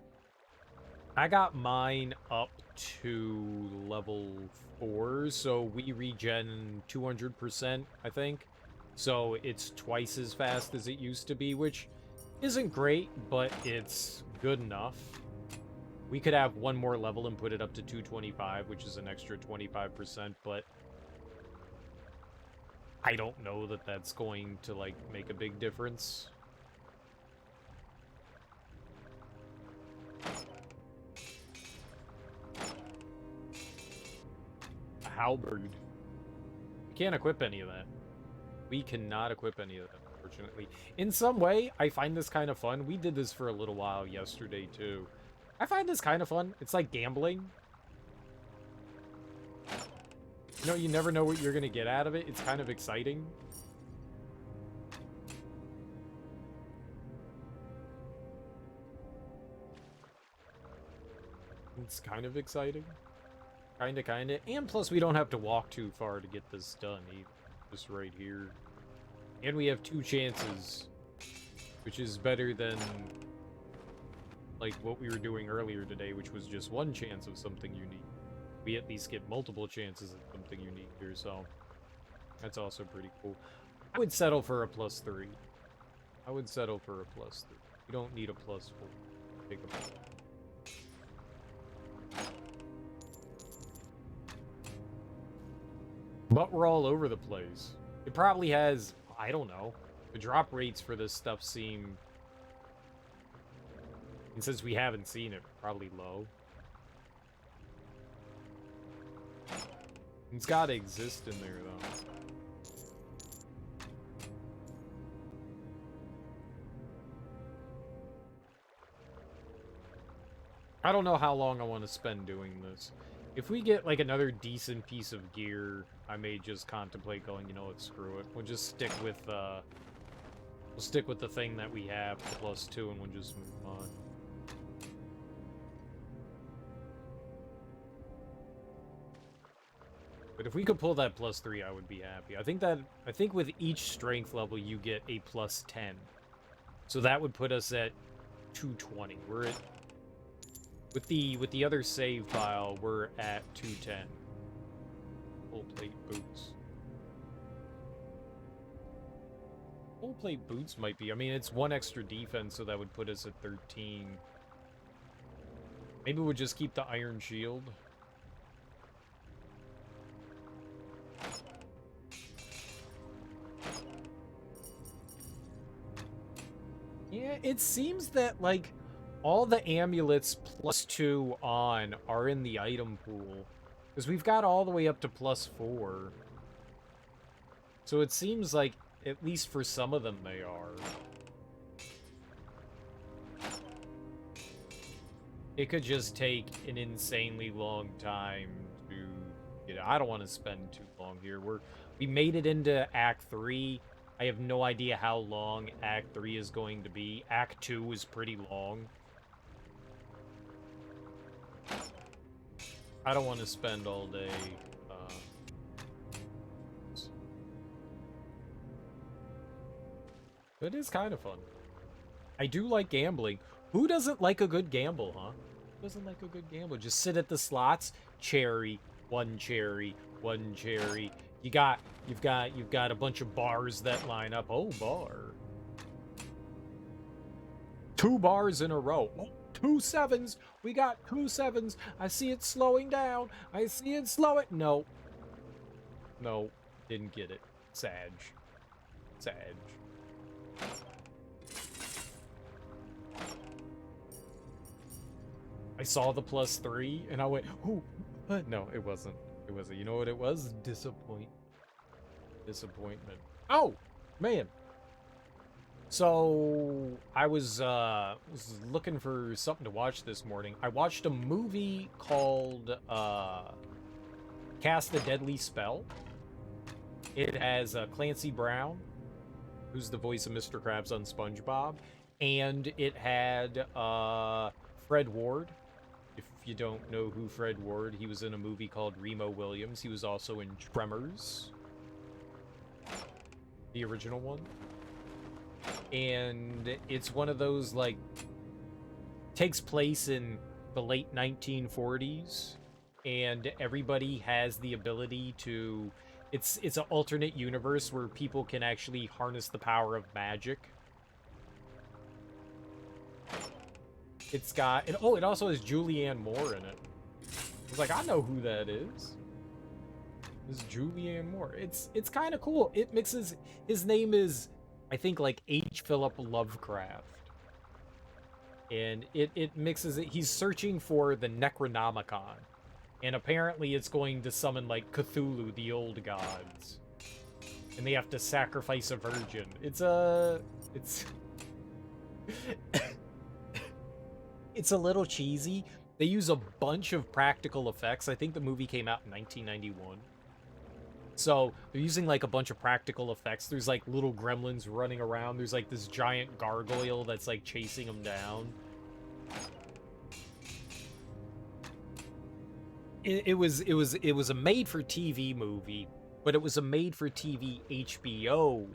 I got mine up to level 4, so we regen 200%, I think. So it's twice as fast as it used to be, which isn't great, but it's good enough. We could have one more level and put it up to 225, which is an extra 25%, but I don't know that that's going to, like, make a big difference. Halberd. We can't equip any of that. We cannot equip any of that, unfortunately. In some way, I find this kind of fun. We did this for a little while yesterday, too. I find this kind of fun. It's like gambling. You know, you never know what you're going to get out of it. It's kind of exciting. It's kind of exciting. Kinda. And plus, we don't have to walk too far to get this done, either. Just right here. And we have 2 chances, which is better than, like, what we were doing earlier today, which was just 1 chance of something unique. We at least get multiple chances of something unique here, so that's also pretty cool. I would settle for a +3. I would settle for a +3. You don't need a +4. Take a +4. But we're all over the place. It probably has, I don't know. The drop rates for this stuff seem... And since we haven't seen it, probably low. It's gotta exist in there, though. I don't know how long I want to spend doing this. If we get, like, another decent piece of gear, I may just contemplate going, you know what, screw it. We'll just stick with, we'll stick with the thing that we have, +2, and we'll just move on. But if we could pull that +3, I would be happy. I think with each strength level, you get a +10. So that would put us at 220. We're at... With the other save file, we're at 210. Full plate boots. Full plate boots might be. I mean, it's 1 extra defense, so that would put us at 13. Maybe we'll just keep the iron shield. Yeah, it seems that, like, all the amulets +2 on are in the item pool. Because we've got all the way up to +4. So it seems like, at least for some of them, they are. It could just take an insanely long time to... You know, I don't want to spend too long here. We made it into Act 3. I have no idea how long Act 3 is going to be. Act 2 is pretty long. I don't want to spend all day, It is kind of fun. I do like gambling. Who doesn't like a good gamble, huh? Who doesn't like a good gamble? Just sit at the slots, cherry, 1 cherry, 1 cherry. You've got a bunch of bars that line up. Oh, bar. 2 bars in a row. Oh, 2 sevens. We got 2 sevens. I see it slowing down. I see it slowing. No. No. Didn't get it. Sag. Sag. I saw the +3 and I went, oh, no, it wasn't. It wasn't. You know what it was? Disappointment. Oh, man. So I was looking for something to watch this morning. I watched a movie called Cast a Deadly Spell. It has Clancy Brown, who's the voice of Mr. Krabs on SpongeBob, and it had Fred Ward. If you don't know who Fred Ward, he was in a movie called Remo Williams. He was also in Tremors, the original one. And it's one of those, like, takes place in the late 1940s, and everybody has the ability to... It's an alternate universe where people can actually harness the power of magic. It's got... it also has Julianne Moore in it. I was like, I know who that is. This is Julianne Moore. It's kind of cool. It mixes... His name is, I think, like, H. Philip Lovecraft. And it mixes it... He's searching for the Necronomicon. And apparently it's going to summon, like, Cthulhu, the old gods. And they have to sacrifice a virgin. It's a... It's... It's a little cheesy. They use a bunch of practical effects. I think the movie came out in 1991. So they're using, like, a bunch of practical effects. There's, like, little gremlins running around. There's, like, this giant gargoyle that's, like, chasing them down. It was a made-for-TV movie, but it was a made-for-TV HBO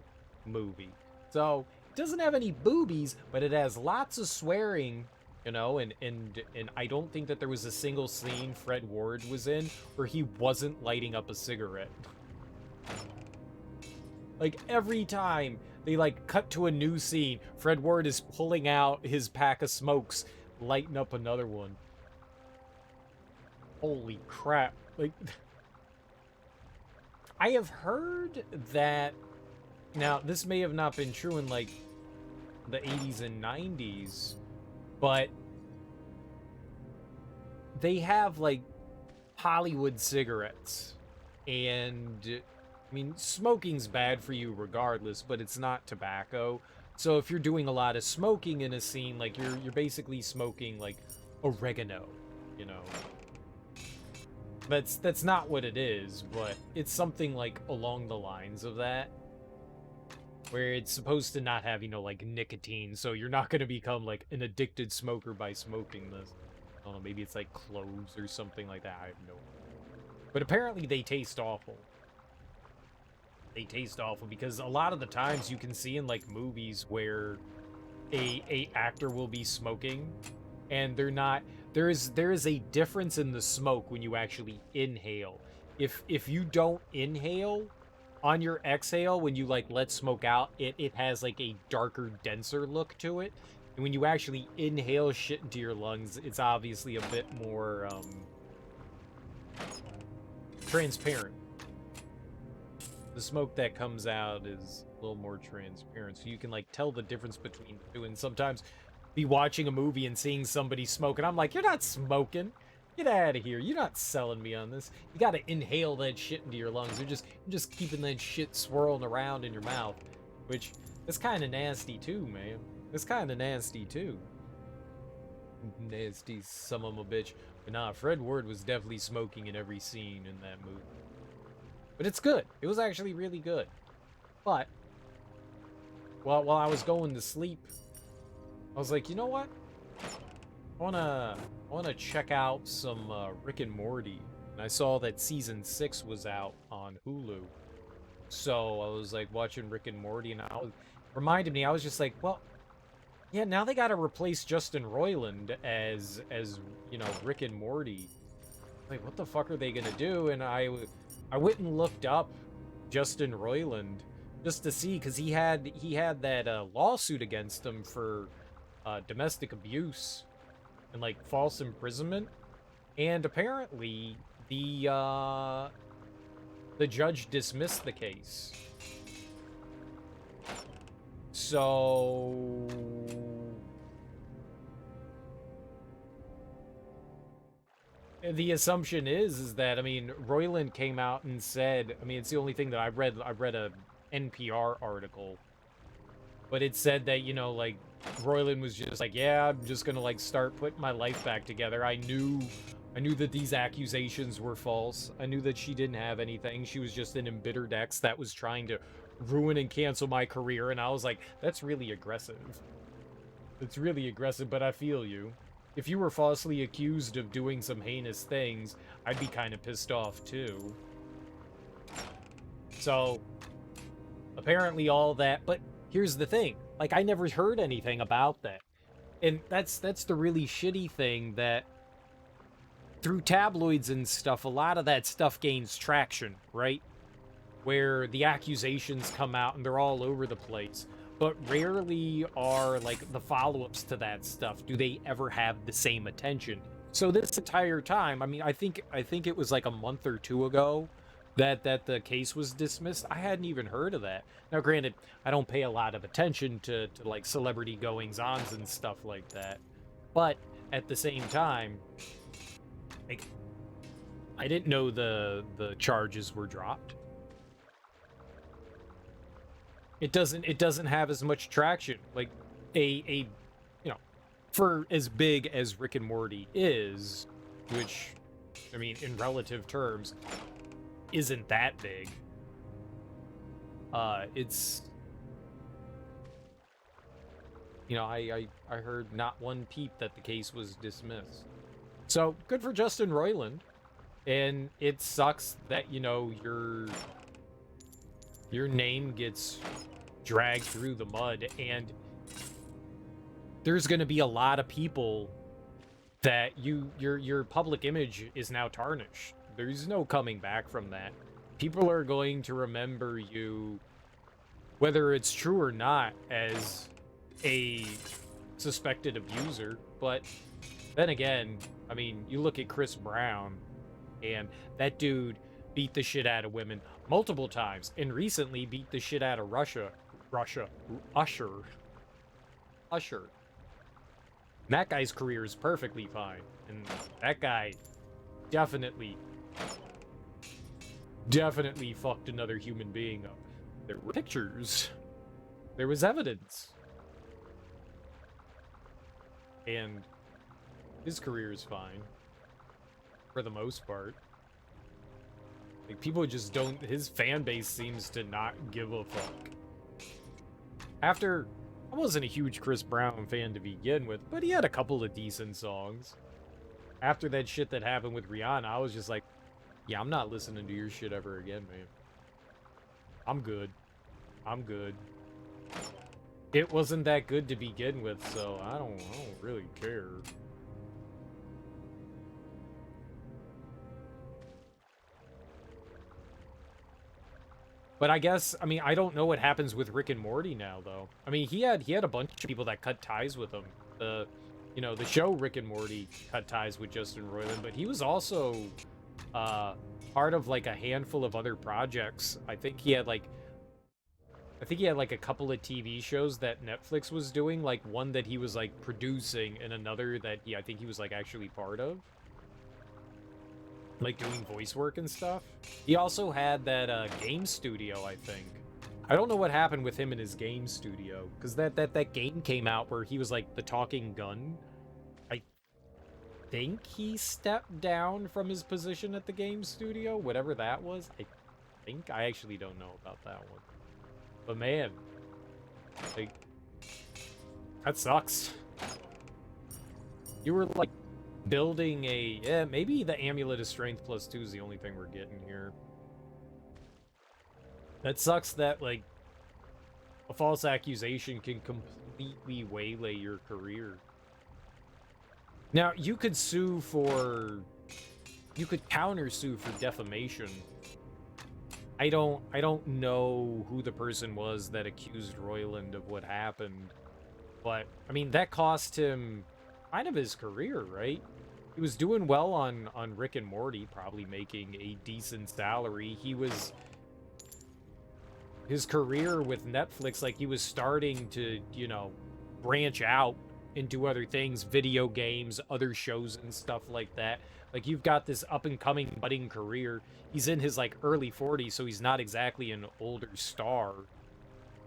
movie. So it doesn't have any boobies, but it has lots of swearing, you know, and I don't think that there was a single scene Fred Ward was in where he wasn't lighting up a cigarette. Like, every time they, like, cut to a new scene, Fred Ward is pulling out his pack of smokes, lighting up another one. Holy crap. Like, I have heard that... Now, this may have not been true in, like, the 80s and 90s, but they have, like, Hollywood cigarettes. And, I mean, smoking's bad for you regardless, but it's not tobacco. So if you're doing a lot of smoking in a scene, like, you're basically smoking, like, oregano, you know? That's not what it is, but it's something, like, along the lines of that. Where it's supposed to not have, you know, like, nicotine, so you're not going to become, like, an addicted smoker by smoking this. I don't know, maybe it's, like, cloves or something like that. I have no idea. But apparently they taste awful. They taste awful because a lot of the times you can see in, like, movies where a actor will be smoking and they're not... There is a difference in the smoke when you actually inhale. If you don't inhale, on your exhale, when you, like, let smoke out, it has, like, a darker, denser look to it. And when you actually inhale shit into your lungs, it's obviously a bit more, transparent. The smoke that comes out is a little more transparent, so you can, like, tell the difference between the two. And sometimes be watching a movie and seeing somebody smoke, and I'm like, you're not smoking. Get out of here. You're not selling me on this. You gotta inhale that shit into your lungs. You're just keeping that shit swirling around in your mouth. Which, that's kind of nasty too, man. That's kind of nasty too. Nasty son of a bitch. But nah, Fred Ward was definitely smoking in every scene in that movie. But it's good. It was actually really good. But, while I was going to sleep, I was like, you know what? I wanna check out some Rick and Morty. And I saw that season 6 was out on Hulu. So I was like watching Rick and Morty, and reminded me, I was just like, well, yeah, now they gotta replace Justin Roiland as you know, Rick and Morty. Like, what the fuck are they gonna do? And I went and looked up Justin Roiland, just to see, because he had that lawsuit against him for domestic abuse and like false imprisonment, and apparently the judge dismissed the case. So the assumption is that, I mean, Roiland came out and said, I mean, it's the only thing that I read a NPR article, but it said that, you know, like, Roiland was just like, yeah, I'm just gonna, like, start putting my life back together. I knew that these accusations were false. I knew that she didn't have anything. She was just an embittered ex that was trying to ruin and cancel my career, and I was like, that's really aggressive. It's really aggressive, but I feel you. If you were falsely accused of doing some heinous things, I'd be kind of pissed off too. So, apparently all that, but here's the thing. Like, I never heard anything about that. And that's the really shitty thing, that through tabloids and stuff, a lot of that stuff gains traction, right? Where the accusations come out and they're all over the place. But rarely are, like, the follow-ups to that stuff, do they ever have the same attention. So this entire time, I mean, I think it was like a month or two ago that the case was dismissed. I hadn't even heard of that. Now, granted, I don't pay a lot of attention to like, celebrity goings-ons and stuff like that. But at the same time, like, I didn't know the charges were dropped. It doesn't have as much traction. Like, you know, for as big as Rick and Morty is, which, I mean, in relative terms, isn't that big. It's, you know, I heard not one peep that the case was dismissed. So, good for Justin Roiland. And it sucks that, you know, your name gets dragged through the mud, and there's going to be a lot of people that your public image is now tarnished. There's no coming back from that. People are going to remember you, whether it's true or not, as a suspected abuser. But then again, I mean, you look at Chris Brown, and that dude beat the shit out of women multiple times, and recently beat the shit out of Usher. And that guy's career is perfectly fine, and that guy definitely fucked another human being up. There were pictures. There was evidence. And his career is fine. For the most part. Like, people just don't... His fan base seems to not give a fuck. After... I wasn't a huge Chris Brown fan to begin with, but he had a couple of decent songs. After that shit that happened with Rihanna, I was just like, yeah, I'm not listening to your shit ever again, man. I'm good. I'm good. It wasn't that good to begin with, so I don't really care. But I guess, I mean, I don't know what happens with Rick and Morty now, though. I mean, he had a bunch of people that cut ties with him. You know, the show Rick and Morty cut ties with Justin Roiland, but he was also part of, like, a handful of other projects. I think he had, like, a couple of TV shows that Netflix was doing, like, one that he was, like, producing, and another that I think he was, like, actually part of. Like, doing voice work and stuff. He also had that game studio, I think. I don't know what happened with him in his game studio, because that game came out where he was, like, the talking gun. I think he stepped down from his position at the game studio, whatever that was. I actually don't know about that one. But man, like, that sucks. You were, like, building a... Yeah, maybe the Amulet of Strength +2 is the only thing we're getting here. That sucks that, like, a false accusation can completely waylay your career. Now, you could sue for... You could counter-sue for defamation. I don't know who the person was that accused Royland of what happened, but I mean that cost him kind of his career, right? He was doing well on Rick and Morty, probably making a decent salary. His career with Netflix, like he was starting to, branch out into other things, video games, other shows and stuff like that. Like you've got this up and coming budding career. He's in his like early 40s, so he's not exactly an older star.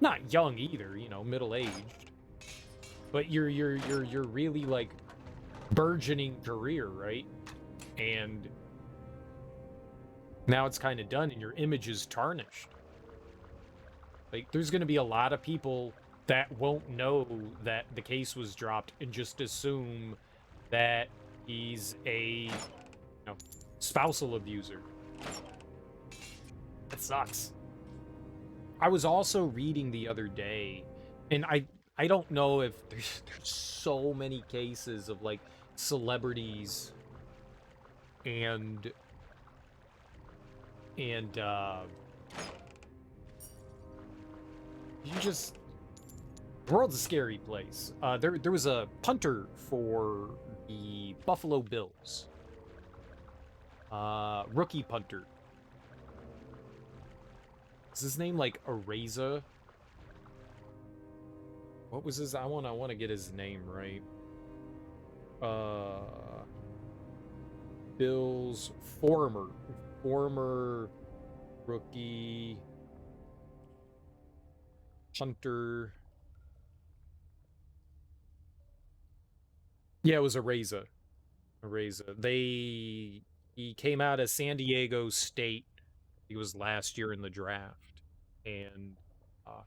Not young either, middle aged. But you're really like burgeoning career, right? And now it's kind of done and your image is tarnished. Like, there's going to be a lot of people that won't know that the case was dropped and just assume that he's a, spousal abuser. That sucks. I was also reading the other day, and I don't know if there's so many cases of like celebrities and and the world's a scary place. There was a punter for the Buffalo Bills. Rookie punter. Is his name like Areza? What was his? I wanna get his name right. Bills former rookie punter. Yeah, it was Areza. He came out of San Diego State. He was last year in the draft, and uh,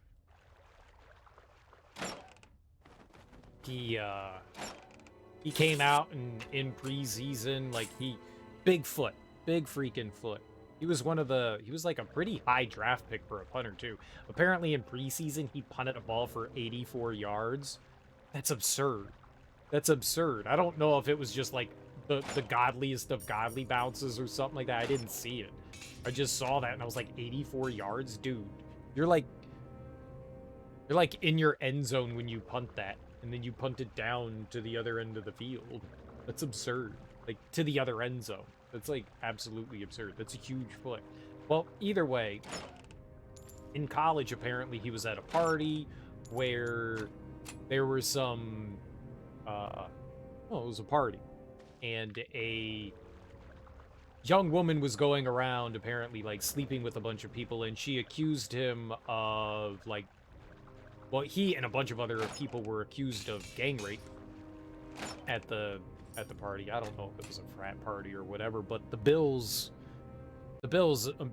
he came out in preseason like big freaking foot. He was like a pretty high draft pick for a punter too. Apparently in preseason he punted a ball for 84 yards. That's absurd. That's absurd. I don't know if it was just like the godliest of godly bounces or something like that. I didn't see it. I just saw that and I was like, 84 yards? Dude, you're like in your end zone when you punt that, and then you punt it down to the other end of the field. That's absurd. Like, to the other end zone. That's like absolutely absurd. That's a huge foot. Well, either way, in college, apparently he was at a party where there were some, it was a party. And a young woman was going around, apparently, like, sleeping with a bunch of people, and she accused him of, like, well, he and a bunch of other people were accused of gang rape at the party. I don't know if it was a frat party or whatever, but the Bills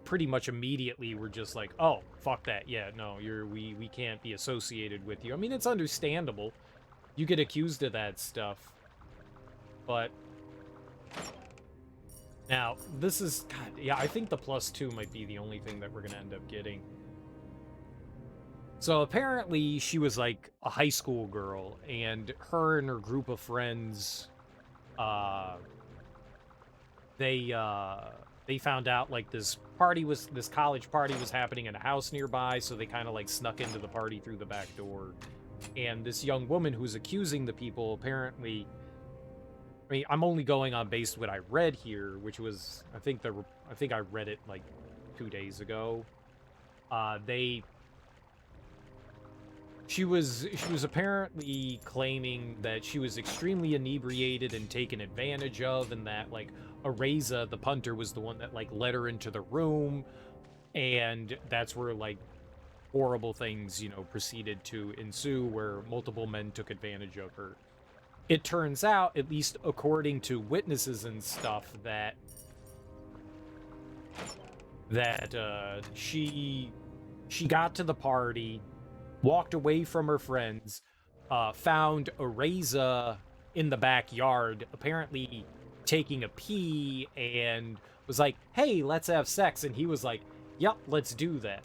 pretty much immediately were just like, oh, fuck that. Yeah, no, we can't be associated with you. I mean, it's understandable. You get accused of that stuff. But now, this is, God, yeah, I think the +2 might be the only thing that we're going to end up getting. So apparently she was like a high school girl, and her and her group of friends, they found out like this college party was happening in a house nearby, so they kind of like snuck into the party through the back door. And this young woman who's accusing the people, apparently, I mean, I'm only going on based what I read here, which was, I think I read it like 2 days ago. She was apparently claiming that she was extremely inebriated and taken advantage of, and that like Areza, the punter, was the one that like led her into the room, and that's where like horrible things, proceeded to ensue, where multiple men took advantage of her. It turns out, at least according to witnesses and stuff, that she got to the party, walked away from her friends, found Areza in the backyard, apparently taking a pee, and was like, hey, let's have sex. And he was like, yep, let's do that.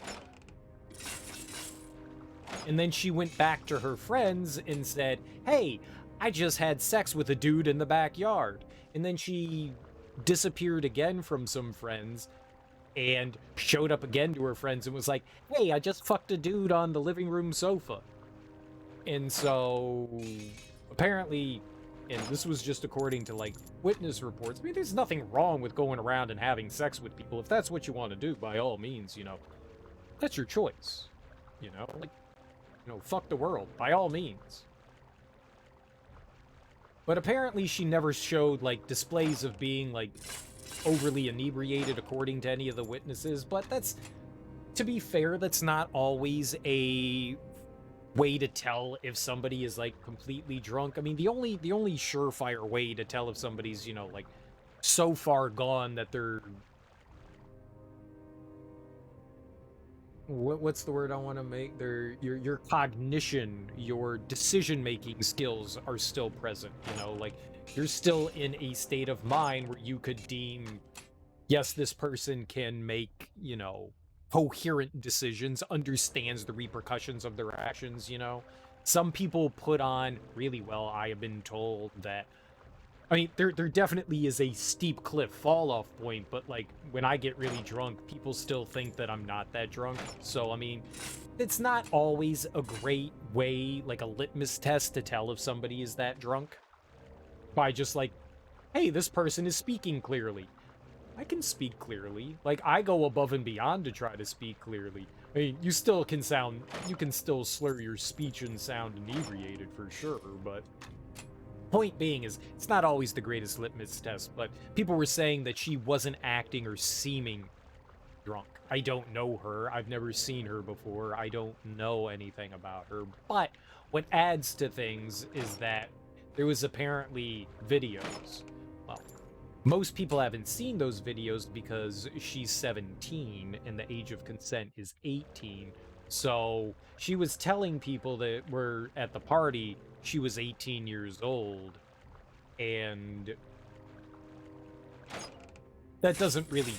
And then she went back to her friends and said, hey, I just had sex with a dude in the backyard. And then she disappeared again from some friends, and showed up again to her friends and was like, hey, I just fucked a dude on the living room sofa. And so apparently, and this was just according to like witness reports, I mean, there's nothing wrong with going around and having sex with people. If that's what you want to do, by all means, that's your choice. Like, fuck the world, by all means. But apparently she never showed, like, displays of being, like, overly inebriated according to any of the witnesses. But that's, to be fair, that's not always a way to tell if somebody is, like, completely drunk. I mean, the only surefire way to tell if somebody's, like, so far gone that they're... What's the word I want to make? Your cognition, your decision-making skills are still present, like you're still in a state of mind where you could deem, yes, this person can make, coherent decisions, understands the repercussions of their actions, Some people put on really well. I have been told that, I mean, there definitely is a steep cliff fall-off point, but, like, when I get really drunk, people still think that I'm not that drunk. So, I mean, it's not always a great way, like a litmus test, to tell if somebody is that drunk. By just, like, hey, this person is speaking clearly. I can speak clearly. Like, I go above and beyond to try to speak clearly. I mean, you can still slur your speech and sound inebriated for sure, but... Point being is, it's not always the greatest litmus test, but people were saying that she wasn't acting or seeming drunk. I don't know her. I've never seen her before. I don't know anything about her. But what adds to things is that there was apparently videos. Well, most people haven't seen those videos because she's 17 and the age of consent is 18. So she was telling people that were at the party she was 18 years old, and that doesn't really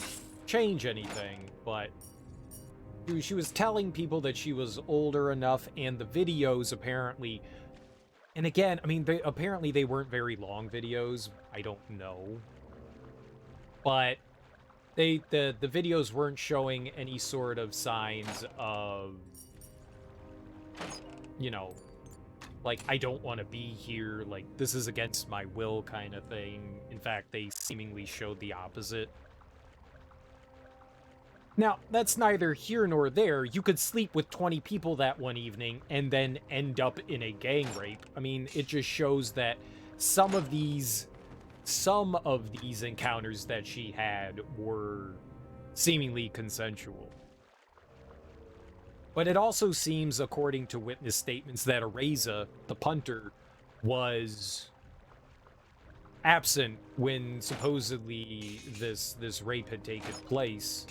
change anything, but she was telling people that she was older enough, and the videos apparently, and again, I mean, apparently they weren't very long videos, I don't know, but the videos weren't showing any sort of signs of, like, I don't want to be here, like, this is against my will kind of thing. In fact, they seemingly showed the opposite. Now, that's neither here nor there. You could sleep with 20 people that one evening and then end up in a gang rape. I mean, it just shows that some of these encounters that she had were seemingly consensual. But it also seems, according to witness statements, that Areza, the punter, was absent when supposedly this rape had taken place.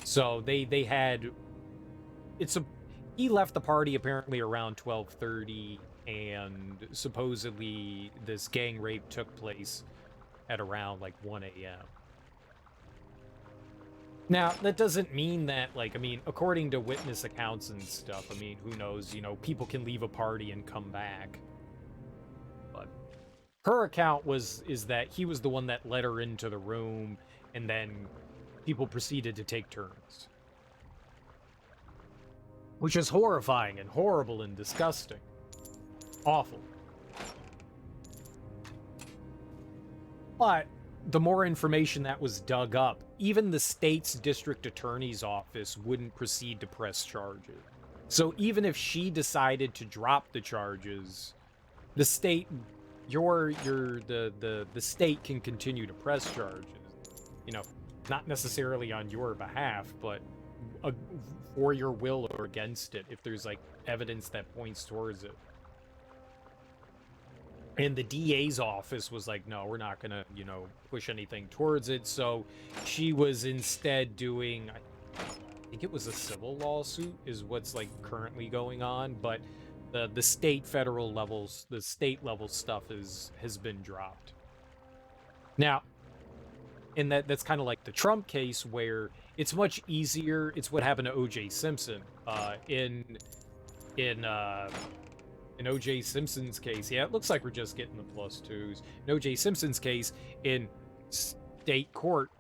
So they had... He left the party apparently around 12:30, and supposedly this gang rape took place at around, like, 1 a.m. Now, that doesn't mean that, like, I mean, according to witness accounts and stuff, I mean, who knows, people can leave a party and come back. But her account is that he was the one that let her into the room, and then people proceeded to take turns. Which is horrifying and horrible and disgusting. Awful. But the more information that was dug up, even the state's district attorney's office wouldn't proceed to press charges. So even if she decided to drop the charges, the state, the state can continue to press charges. Not necessarily on your behalf, but for your will or against it, if there's, like, evidence that points towards it. And the DA's office was like, no, we're not gonna, push anything towards it. So she was instead doing, I think it was a civil lawsuit is what's, like, currently going on. But the federal levels, the state level stuff has been dropped. Now, and that's kind of like the Trump case, where it's much easier. It's what happened to O.J. Simpson in O.J. Simpson's case. Yeah, it looks like we're just getting the +2s. In O.J. Simpson's case, in state court,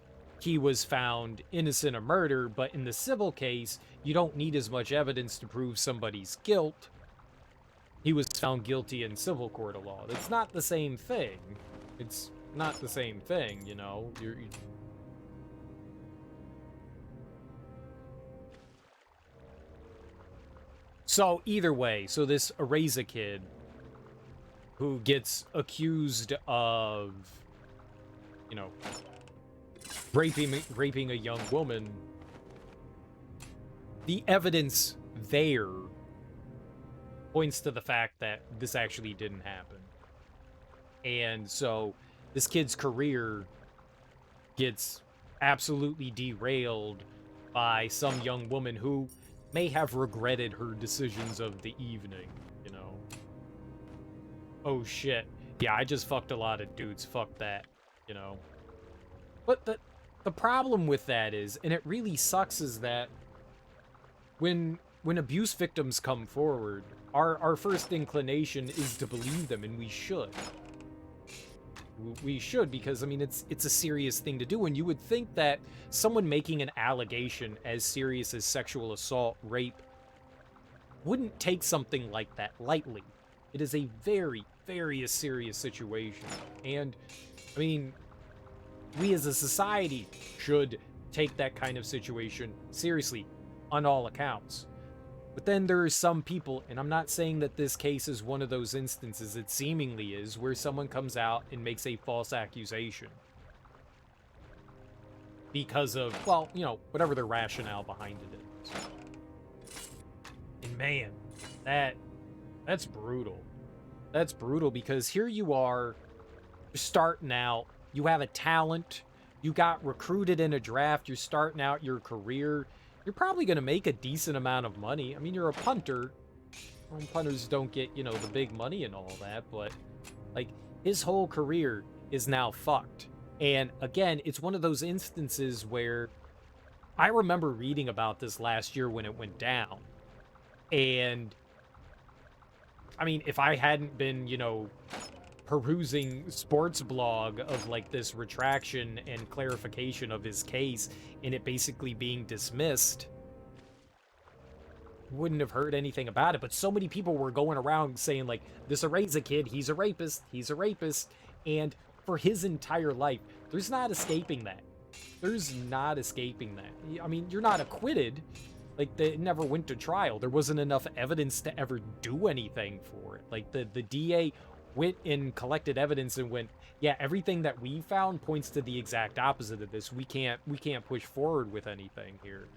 he was found innocent of murder, but in the civil case, you don't need as much evidence to prove somebody's guilt. He was found guilty in civil court of law. It's not the same thing. It's not the same thing, you know? So either way, so this Erasa kid who gets accused of, you know, raping a young woman, the evidence there points to the fact that this actually didn't happen. And so this kid's career gets absolutely derailed by some young woman who may have regretted her decisions of the evening, you know. Oh shit. Yeah, I just fucked a lot of dudes. Fuck that, you know. But the problem with that is, and it really sucks, is that when abuse victims come forward, our first inclination is to believe them, and we should. We should, because, I mean, it's a serious thing to do, and you would think that someone making an allegation as serious as sexual assault, rape, wouldn't take something like that lightly. It is a very, very serious situation, and, I mean, we as a society should take that kind of situation seriously, on all accounts. But then there are some people, and I'm not saying that this case is one of those instances, it seemingly is, where someone comes out and makes a false accusation. Because of, well, you know, whatever their rationale behind it is. And man, that's brutal. That's brutal, because here you are, you're starting out, you have a talent, you got recruited in a draft, you're starting out your career, you're probably going to make a decent amount of money. I mean, you're a punter. Well, punters don't get, you know, the big money and all that, but, like, his whole career is now fucked. And, again, it's one of those instances where I remember reading about this last year when it went down. And, I mean, if I hadn't been, you know, perusing sports blog of, like, this retraction and clarification of his case and it basically being dismissed, wouldn't have heard anything about it. But so many people were going around saying, like, this Erasa kid, he's a rapist, and for his entire life, there's not escaping that. There's not escaping that. I mean, you're not acquitted. Like, they never went to trial. There wasn't enough evidence to ever do anything for it. Like, the DA went and collected evidence and went, yeah, everything that we found points to the exact opposite of this. We can't push forward with anything here.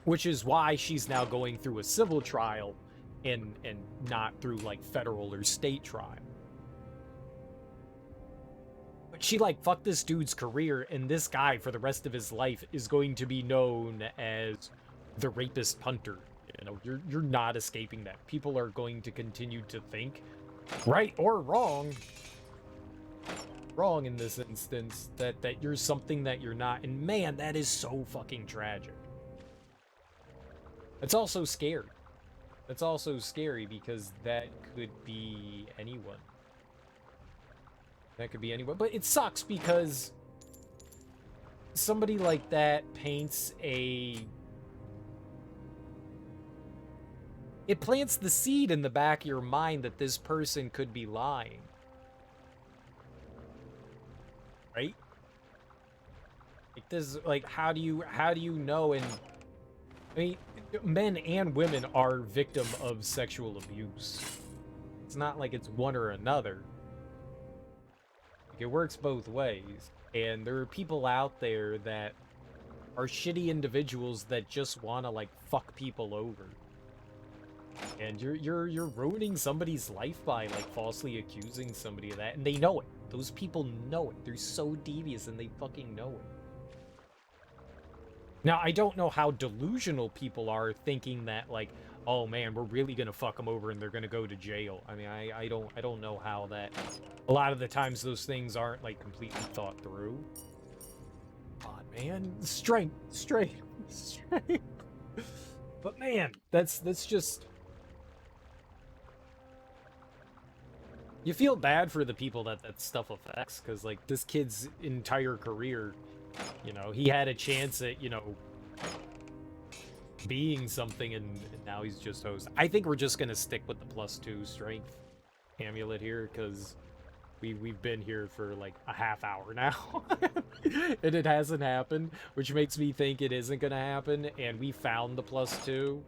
Which is why she's now going through a civil trial and not through, like, federal or state trial. But she, like, fucked this dude's career, and this guy for the rest of his life is going to be known as the rapist punter. You know, you're not escaping that. People are going to continue to think, right or wrong in this instance, that you're something that you're not. And man, that is so fucking tragic. It's also scary. It's also scary because that could be anyone. That could be anyone. But it sucks because somebody like that paints it plants the seed in the back of your mind that this person could be lying. Right? Like this, like, how do you know? And I mean, men and women are victim of sexual abuse. It's not like it's one or another. Like, it works both ways. And there are people out there that are shitty individuals that just want to, like, fuck people over. And you're ruining somebody's life by, like, falsely accusing somebody of that, and they know it. Those people know it. They're so devious and they fucking know it. Now, I don't know how delusional people are thinking that, like, oh man, we're really gonna fuck them over and they're gonna go to jail. I mean, I don't know how that. A lot of the times those things aren't, like, completely thought through. God, man, strength. But man, that's just. You feel bad for the people that stuff affects, because, like, this kid's entire career, you know, he had a chance at, you know, being something, and now he's just host. I think we're just gonna stick with the +2 strength amulet here, because we've been here for like a half hour now and it hasn't happened, which makes me think it isn't gonna happen, and we found the +2.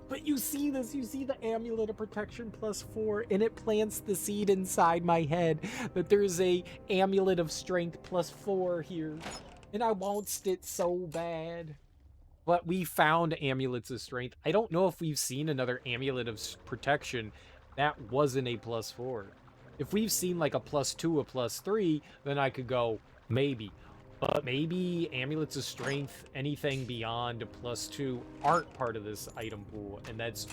But you see this, you see the amulet of protection +4, and it plants the seed inside my head that there's a amulet of strength +4 here, and I wants it so bad. But we found amulets of strength. I don't know if we've seen another amulet of protection that wasn't a +4. If we've seen like a +2, a +3, then I could go, maybe. But maybe amulets of strength, anything beyond a +2, aren't part of this item pool, and that's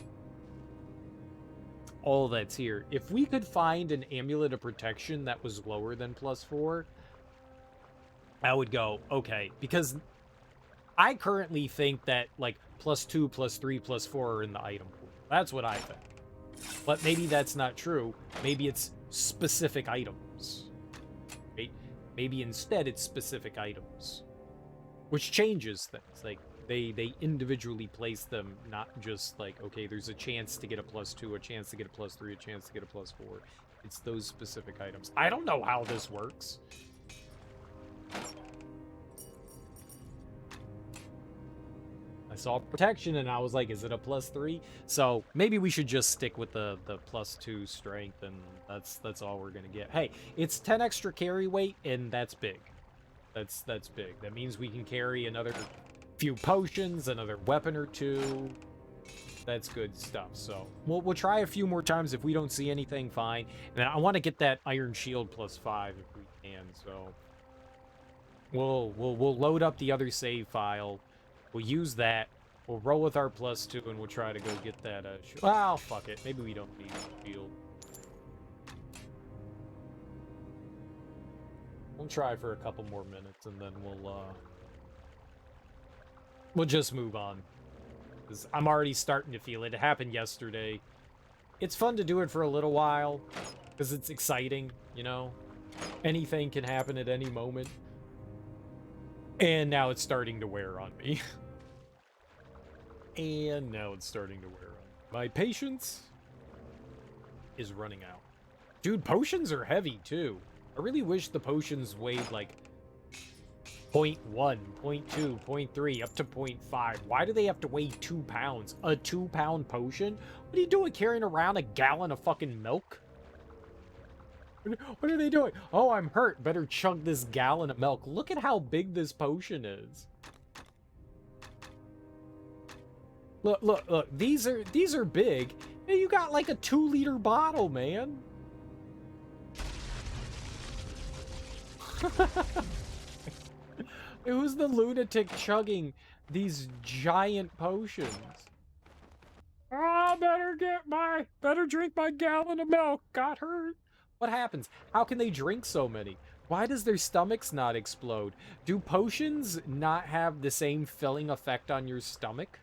all that's here. If we could find an amulet of protection that was lower than +4, I would go, okay, because I currently think that like +2, +3, +4 are in the item pool. That's what I think. But maybe that's not true. Maybe it's specific items. Right? Maybe instead it's specific items. Which changes things. Like, they individually place them, not just like, okay, there's a chance to get a +2, a chance to get a +3, a chance to get a +4. It's those specific items. I don't know how this works. I saw protection and I was like, is it a +3? So maybe we should just stick with the +2 strength, and that's all we're gonna get. Hey, it's 10 extra carry weight, and that's big. That's big. That means we can carry another few potions, another weapon or two. That's good stuff. So we'll try a few more times. If we don't see anything, fine. And I want to get that iron shield +5 if we can. So we'll load up the other save file. We'll use that. We'll roll with our +2, and we'll try to go get that shield. Oh, fuck it. Maybe we don't need the shield. We'll try for a couple more minutes, and then we'll just move on. Because I'm already starting to feel it. It happened yesterday. It's fun to do it for a little while, because it's exciting, you know? Anything can happen at any moment. And now it's starting to wear on me. And now it's starting to wear on me. My patience is running out. Dude, potions are heavy, too. I really wish the potions weighed, like, 0.1, 0.2, 0.3, up to 0.5. Why do they have to weigh 2 pounds? A 2-pound potion? What are you doing, carrying around a gallon of fucking milk? What are they doing? Oh, I'm hurt. Better chug this gallon of milk. Look at how big this potion is. Look, look, look. These are big. Hey, you got like a 2-liter bottle, man. Who's the lunatic chugging these giant potions? Oh, better drink my gallon of milk. Got hurt. What happens? How can they drink so many? Why does their stomachs not explode? Do potions not have the same filling effect on your stomach?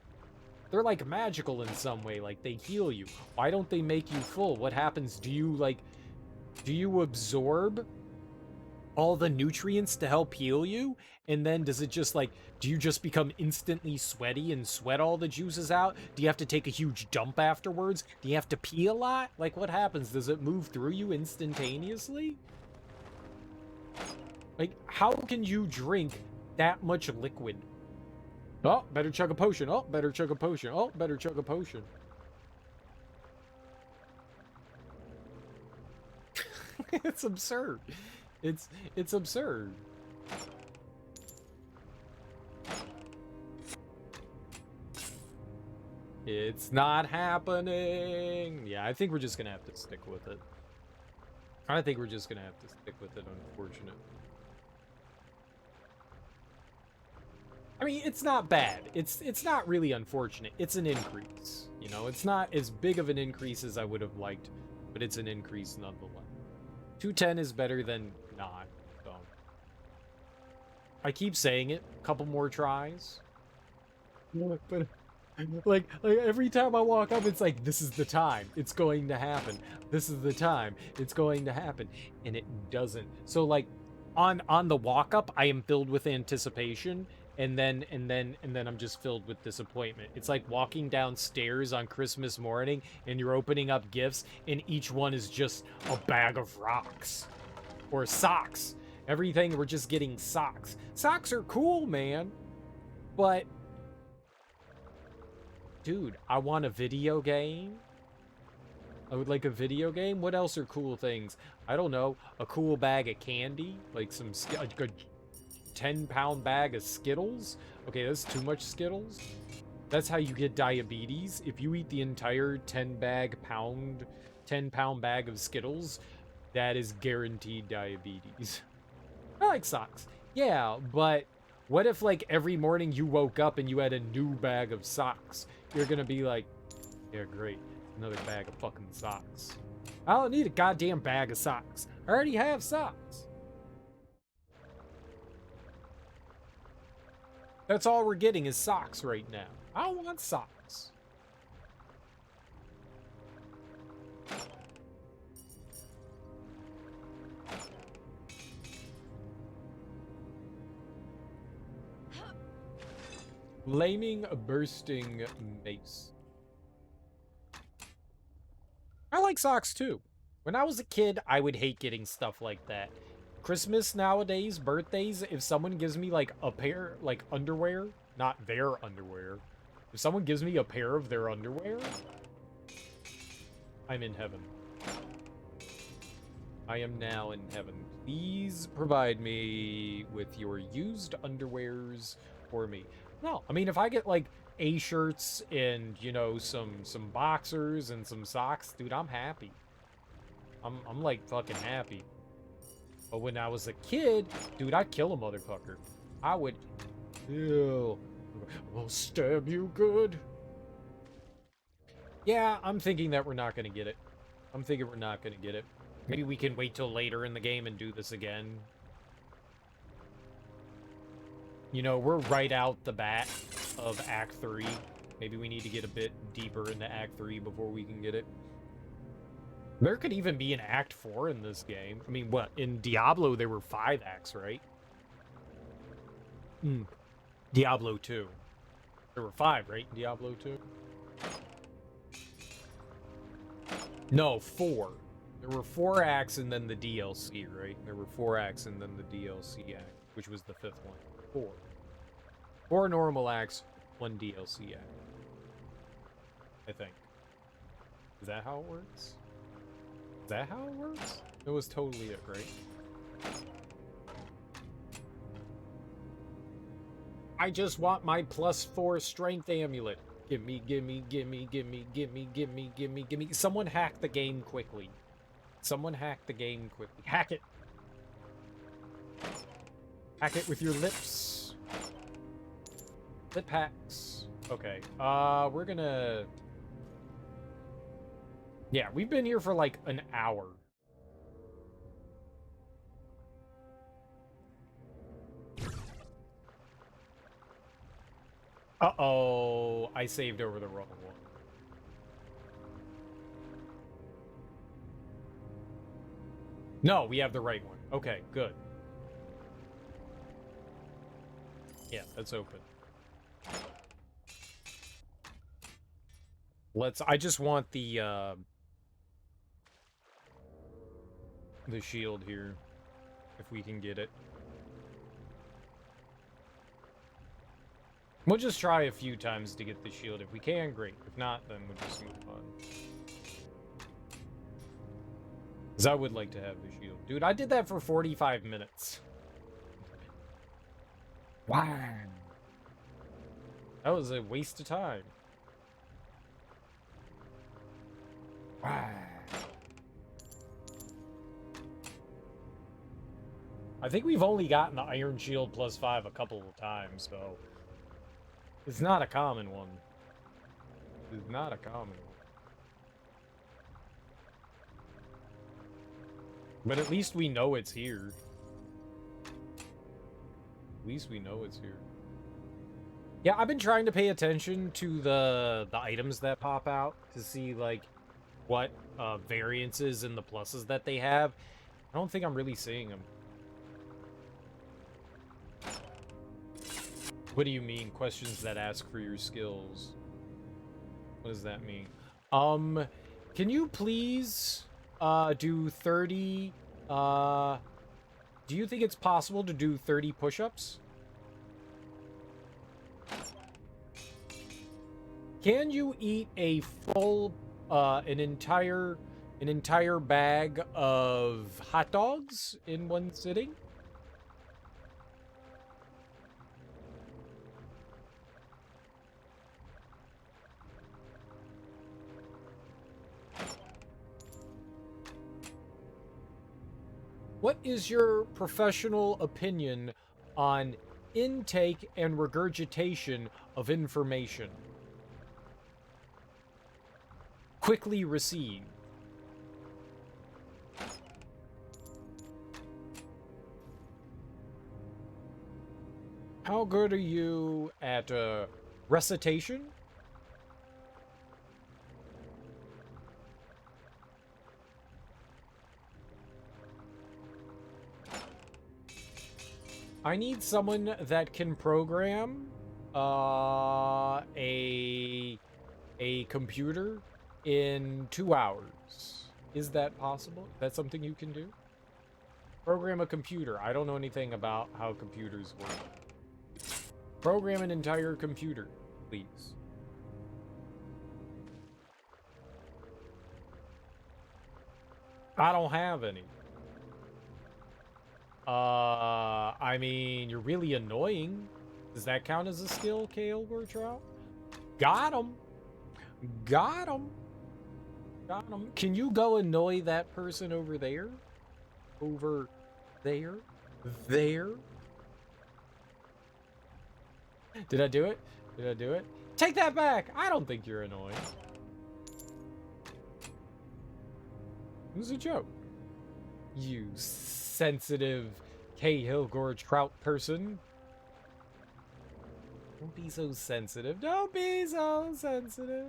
They're like magical in some way, like they heal you. Why don't they make you full? What happens? Do you absorb all the nutrients to help heal you? And then does it just like, do you just become instantly sweaty and sweat all the juices out? Do you have to take a huge dump afterwards? Do you have to pee a lot? Like, what happens? Does it move through you instantaneously? Like, how can you drink that much liquid? Oh, better chug a potion. Oh, better chug a potion. Oh, better chug a potion. It's absurd. It's absurd. It's not happening. Yeah, I think we're just gonna have to stick with it. I think we're just gonna have to stick with it, unfortunate. I mean, it's not bad. It's not really unfortunate. It's an increase. You know, it's not as big of an increase as I would have liked, but it's an increase nonetheless. 210 is better than not, so. I keep saying it. A couple more tries. But Like every time I walk up, it's like, this is the time. It's going to happen. This is the time. It's going to happen. And it doesn't. So like on the walk up, I am filled with anticipation. And then I'm just filled with disappointment. It's like walking downstairs on Christmas morning and you're opening up gifts and each one is just a bag of rocks or socks. Everything, we're just getting socks. Socks are cool, man. But dude, I want a video game. I would like a video game. What else are cool things? I don't know. A cool bag of candy, like a good 10-pound bag of Skittles. Okay, that's too much Skittles. That's how you get diabetes. If you eat the entire 10-pound bag of Skittles, that is guaranteed diabetes. I like socks. Yeah, but what if like every morning you woke up and you had a new bag of socks? You're gonna be like, yeah, great. Another bag of fucking socks. I don't need a goddamn bag of socks. I already have socks. That's all we're getting is socks right now. I want socks. Flaming bursting mace. I like socks too. When I was a kid, I would hate getting stuff like that. Christmas nowadays, birthdays, if someone gives me like a pair, like underwear, not their underwear. If someone gives me a pair of their underwear, I'm in heaven. I am now in heaven. Please provide me with your used underwears for me. No, I mean, if I get like A-shirts and, you know, some boxers and some socks, dude, I'm happy. I'm like fucking happy. But when I was a kid, dude, I'd kill a motherfucker. I would. Ew. I'll stab you good. Yeah, I'm thinking that we're not gonna get it. I'm thinking we're not gonna get it. Maybe we can wait till later in the game and do this again. You know, we're right out the bat of Act 3. Maybe we need to get a bit deeper into Act 3 before we can get it. There could even be an Act 4 in this game. I mean, what? In Diablo, there were 5 acts, right? Diablo 2. There were 5, right? In Diablo 2? No, 4. There were 4 acts and then the DLC, right? There were 4 acts and then the DLC act, which was the 5th one. 4. 4 normal acts, 1 DLC act. I think. Is that how it works? Is that how it works? It was totally it, right? I just want my +4 strength amulet. Gimme, gimme, gimme, gimme, gimme, gimme, gimme, gimme. Someone hack the game quickly. Someone hack the game quickly. Hack it! Hack it with your lips. Lip hacks. Okay, we're gonna... Yeah, we've been here for like an hour. Uh-oh, I saved over the wrong one. No, we have the right one. Okay, good. Yeah, that's open. I just want the shield here, if we can get it. We'll just try a few times to get the shield. If we can, great. If not, then we'll just move on. Because I would like to have the shield. Dude, I did that for 45 minutes. Wow. That was a waste of time. Wow. I think we've only gotten the Iron Shield +5 a couple of times, so... It's not a common one. It's not a common one. But at least we know it's here. At least we know it's here. Yeah, I've been trying to pay attention to the items that pop out to see like what variances and the pluses that they have. I don't think I'm really seeing them. What do you mean? Questions that ask for your skills. What does that mean? Can you please do 30 do you think it's possible to do 30 push-ups? Can you eat a full an entire bag of hot dogs in one sitting? What is your professional opinion on intake and regurgitation of information? Quickly received. How good are you at recitation? I need someone that can program a computer in 2 hours. Is that possible? That's something you can do? Program a computer. I don't know anything about how computers work. Program an entire computer, please. I don't have any. I mean, you're really annoying. Does that count as a skill, Kale Trout? Got him. Got him. Got him. Can you go annoy that person over there? Over there? There? Did I do it? Did I do it? Take that back! I don't think you're annoying. It was a joke. You sensitive Hilgore Trout person. Don't be so sensitive. Don't be so sensitive.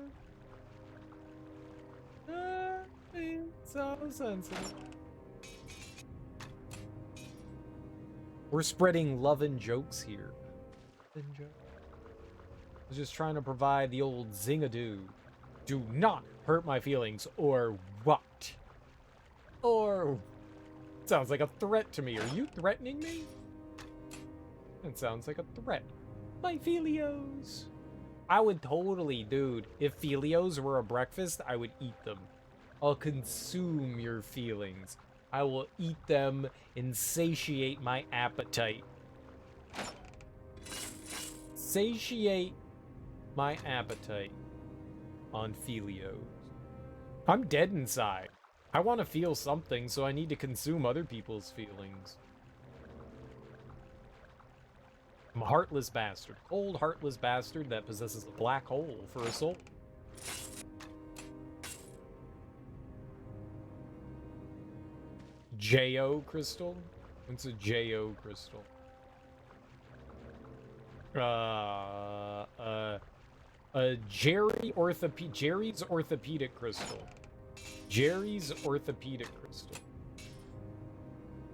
Don't be so sensitive. We're spreading love and jokes here. I was just trying to provide the old zingadoo. Do not hurt my feelings, or what? Or... Sounds like a threat to me. Are you threatening me? It sounds like a threat. My Felios. I would totally, dude. If Felios were a breakfast, I would eat them. I'll consume your feelings. I will eat them and satiate my appetite. Satiate my appetite on Felios. I'm dead inside. I want to feel something, so I need to consume other people's feelings. I'm a heartless bastard. Cold, heartless bastard that possesses a black hole for a soul. J.O. crystal? What's a J.O. crystal? Jerry's orthopedic crystal. Jerry's orthopedic crystal.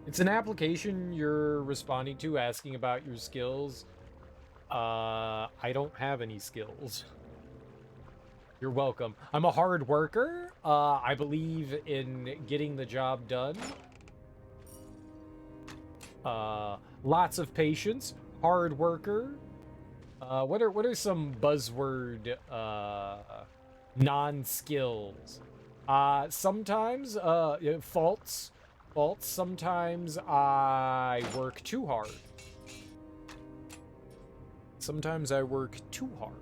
It's an application you're responding to asking about your skills. I don't have any skills. You're welcome. I'm a hard worker. I believe in getting the job done. Lots of patience. Hard worker. What are some buzzword non-skills? Sometimes faults. Sometimes I work too hard. Sometimes I work too hard.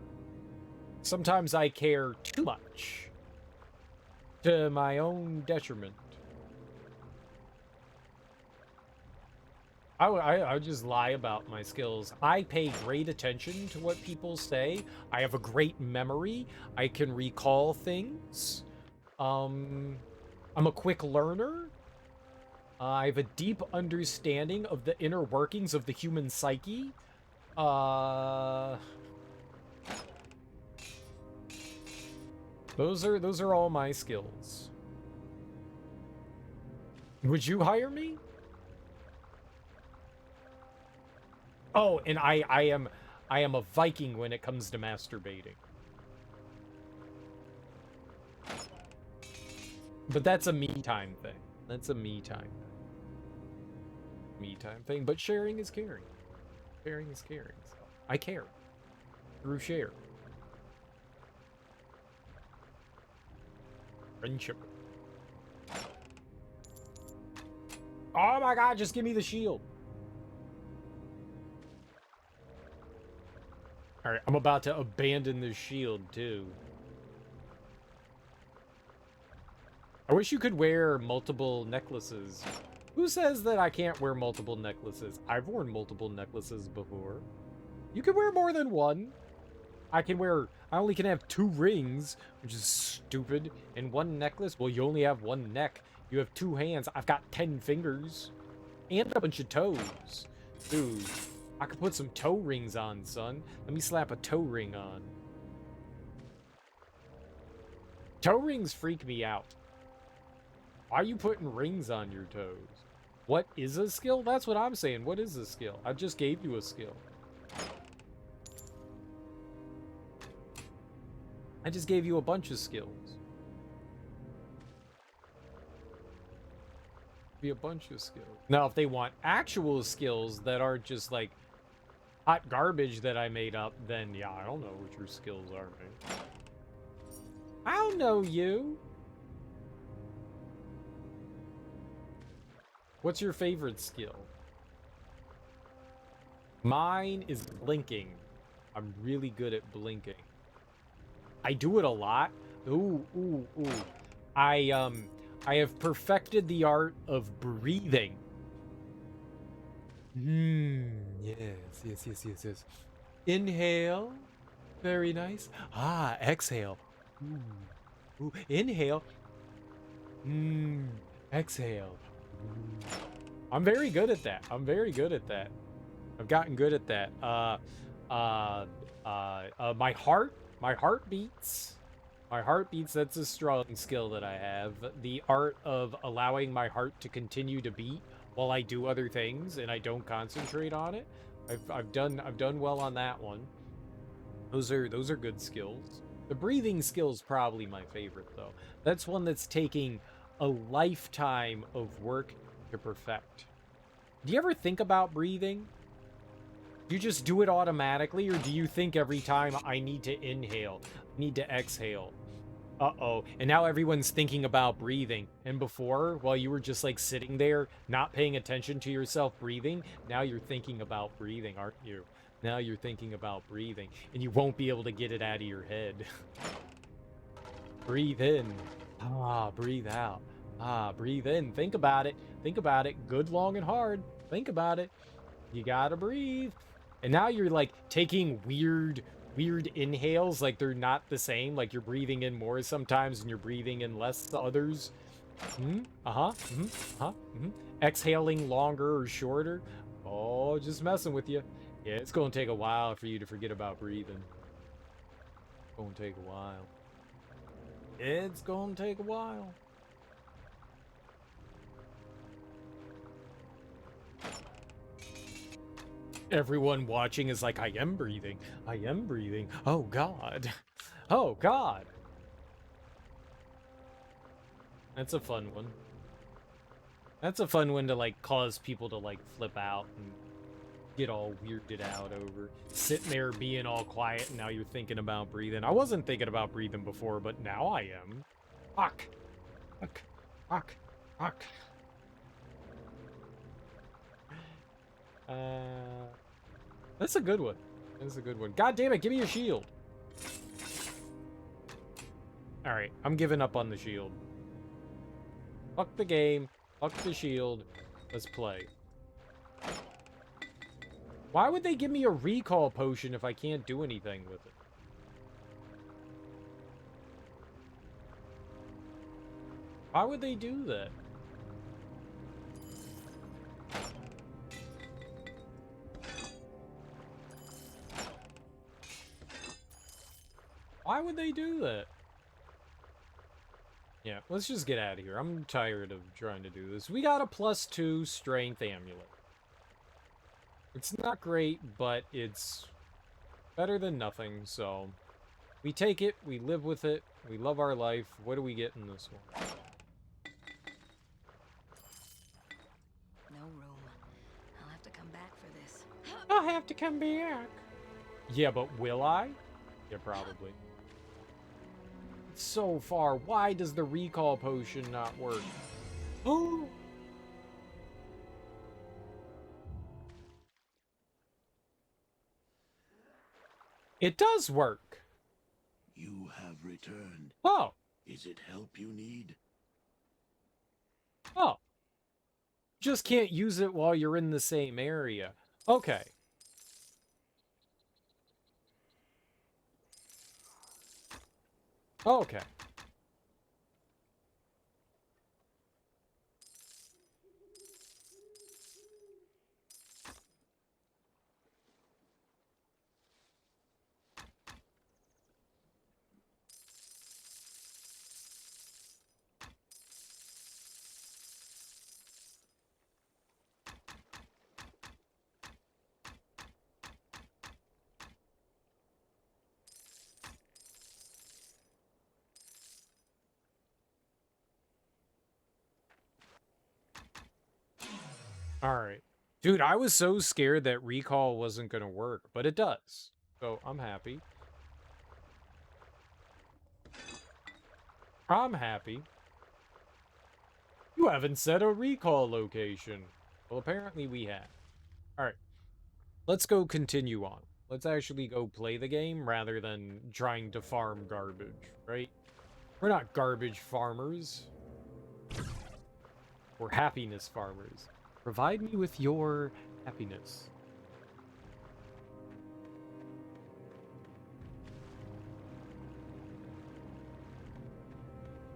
Sometimes I care too much. To my own detriment. I would just lie about my skills. I pay great attention to what people say. I have a great memory. I can recall things. I'm a quick learner. I have a deep understanding of the inner workings of the human psyche. Those are all my skills. Would you hire me? Oh, and I am a Viking when it comes to masturbating. But that's a me time thing. That's a me time thing. But sharing is caring. Sharing is caring. So I care. Through share. Friendship. Oh my god, just give me the shield. Alright, I'm about to abandon the shield too. I wish you could wear multiple necklaces. Who says that I can't wear multiple necklaces? I've worn multiple necklaces before. You can wear more than one. I only can have 2 rings, which is stupid. And 1 necklace? Well, you only have 1 neck. You have 2 hands. I've got 10 fingers. And a bunch of toes. Dude, I could put some toe rings on, son. Let me slap a toe ring on. Toe rings freak me out. Why are you putting rings on your toes? What is a skill? That's what I'm saying. What is a skill? I just gave you a skill. I just gave you a bunch of skills. Be a bunch of skills. Now, if they want actual skills that aren't just like hot garbage that I made up, then yeah, I don't know what your skills are, man. I don't know you. What's your favorite skill? Mine is blinking. I'm really good at blinking. I do it a lot. Ooh. I have perfected the art of breathing. Yes. Inhale. Very nice. Ah, exhale. Ooh. Inhale. Exhale. Ooh. I'm very good at that. I've gotten good at that. My heart beats. That's a strong skill that I have. The art of allowing my heart to continue to beat while I do other things and I don't concentrate on it. I've done well on that one. Those are good skills. The breathing skill's probably my favorite though. That's one that's taking a lifetime of work to perfect. Do you ever think about breathing? Do you just do it automatically, or do you think every time I need to inhale, I need to exhale? Uh-oh. And now everyone's thinking about breathing. And before, while you were just like sitting there, not paying attention to yourself breathing, now you're thinking about breathing, aren't you? Now you're thinking about breathing, and you won't be able to get it out of your head. Breathe in. Ah, breathe out. Ah, breathe in. Think about it. Think about it. Good, long, and hard. Think about it. You gotta breathe. And now you're like taking weird inhales, like they're not the same. Like you're breathing in more sometimes and you're breathing in less others. Exhaling longer or shorter. Oh, just messing with you. Yeah, it's gonna take a while for you to forget about breathing. It's gonna take a while. It's gonna take a while. Everyone watching is like, I am breathing. I am breathing. Oh, God. Oh, God. That's a fun one. That's a fun one to, like, cause people to, like, flip out and get all weirded out over. Sitting there being all quiet, and now you're thinking about breathing. I wasn't thinking about breathing before, but now I am. Fuck. Fuck. Fuck. Fuck. That's a good one. That's a good one. God damn it, give me a shield. Alright, I'm giving up on the shield. Fuck the game. Fuck the shield. Let's play. Why would they give me a recall potion if I can't do anything with it? Why would they do that? Why would they do that? Yeah, let's just get out of here. I'm tired of trying to do this. We got a +2 strength amulet. It's not great, but it's better than nothing, so we take it, we live with it, we love our life. What do we get in this one? No room. I'll have to come back for this. I'll have to come back. Yeah, but will I? Yeah, probably. It's so far. Why does the recall potion not work? Oh! It does work. You have returned. Oh. Is it help you need? Oh. Just can't use it while you're in the same area. Okay. Okay. Alright. Dude, I was so scared that recall wasn't going to work, but it does. So I'm happy. I'm happy. You haven't set a recall location. Well, apparently we have. Alright. Let's go continue on. Let's actually go play the game rather than trying to farm garbage, right? We're not garbage farmers. We're happiness farmers. Provide me with your happiness.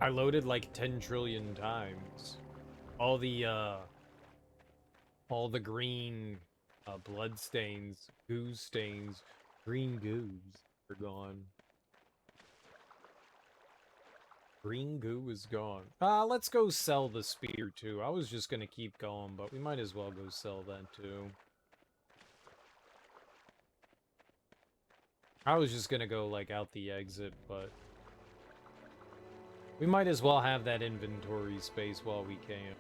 I loaded like 10 trillion times. All the green blood stains, goo stains, green goos are gone. Green goo is gone. Let's go sell the spear too. I was just gonna keep going, but we might as well go sell that too. I was just gonna go like out the exit, but we might as well have that inventory space while we can.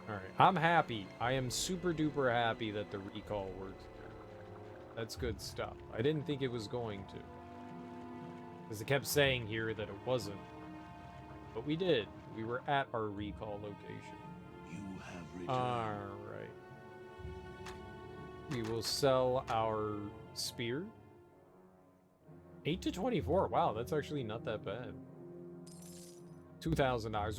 Alright, I'm happy. I am super duper happy that the recall works here. That's good stuff. I didn't think it was going to. Because it kept saying here that it wasn't. But we did. We were at our recall location. You have returned. Alright. We will sell our spear. 8 to 24. Wow, that's actually not that bad. $2,000.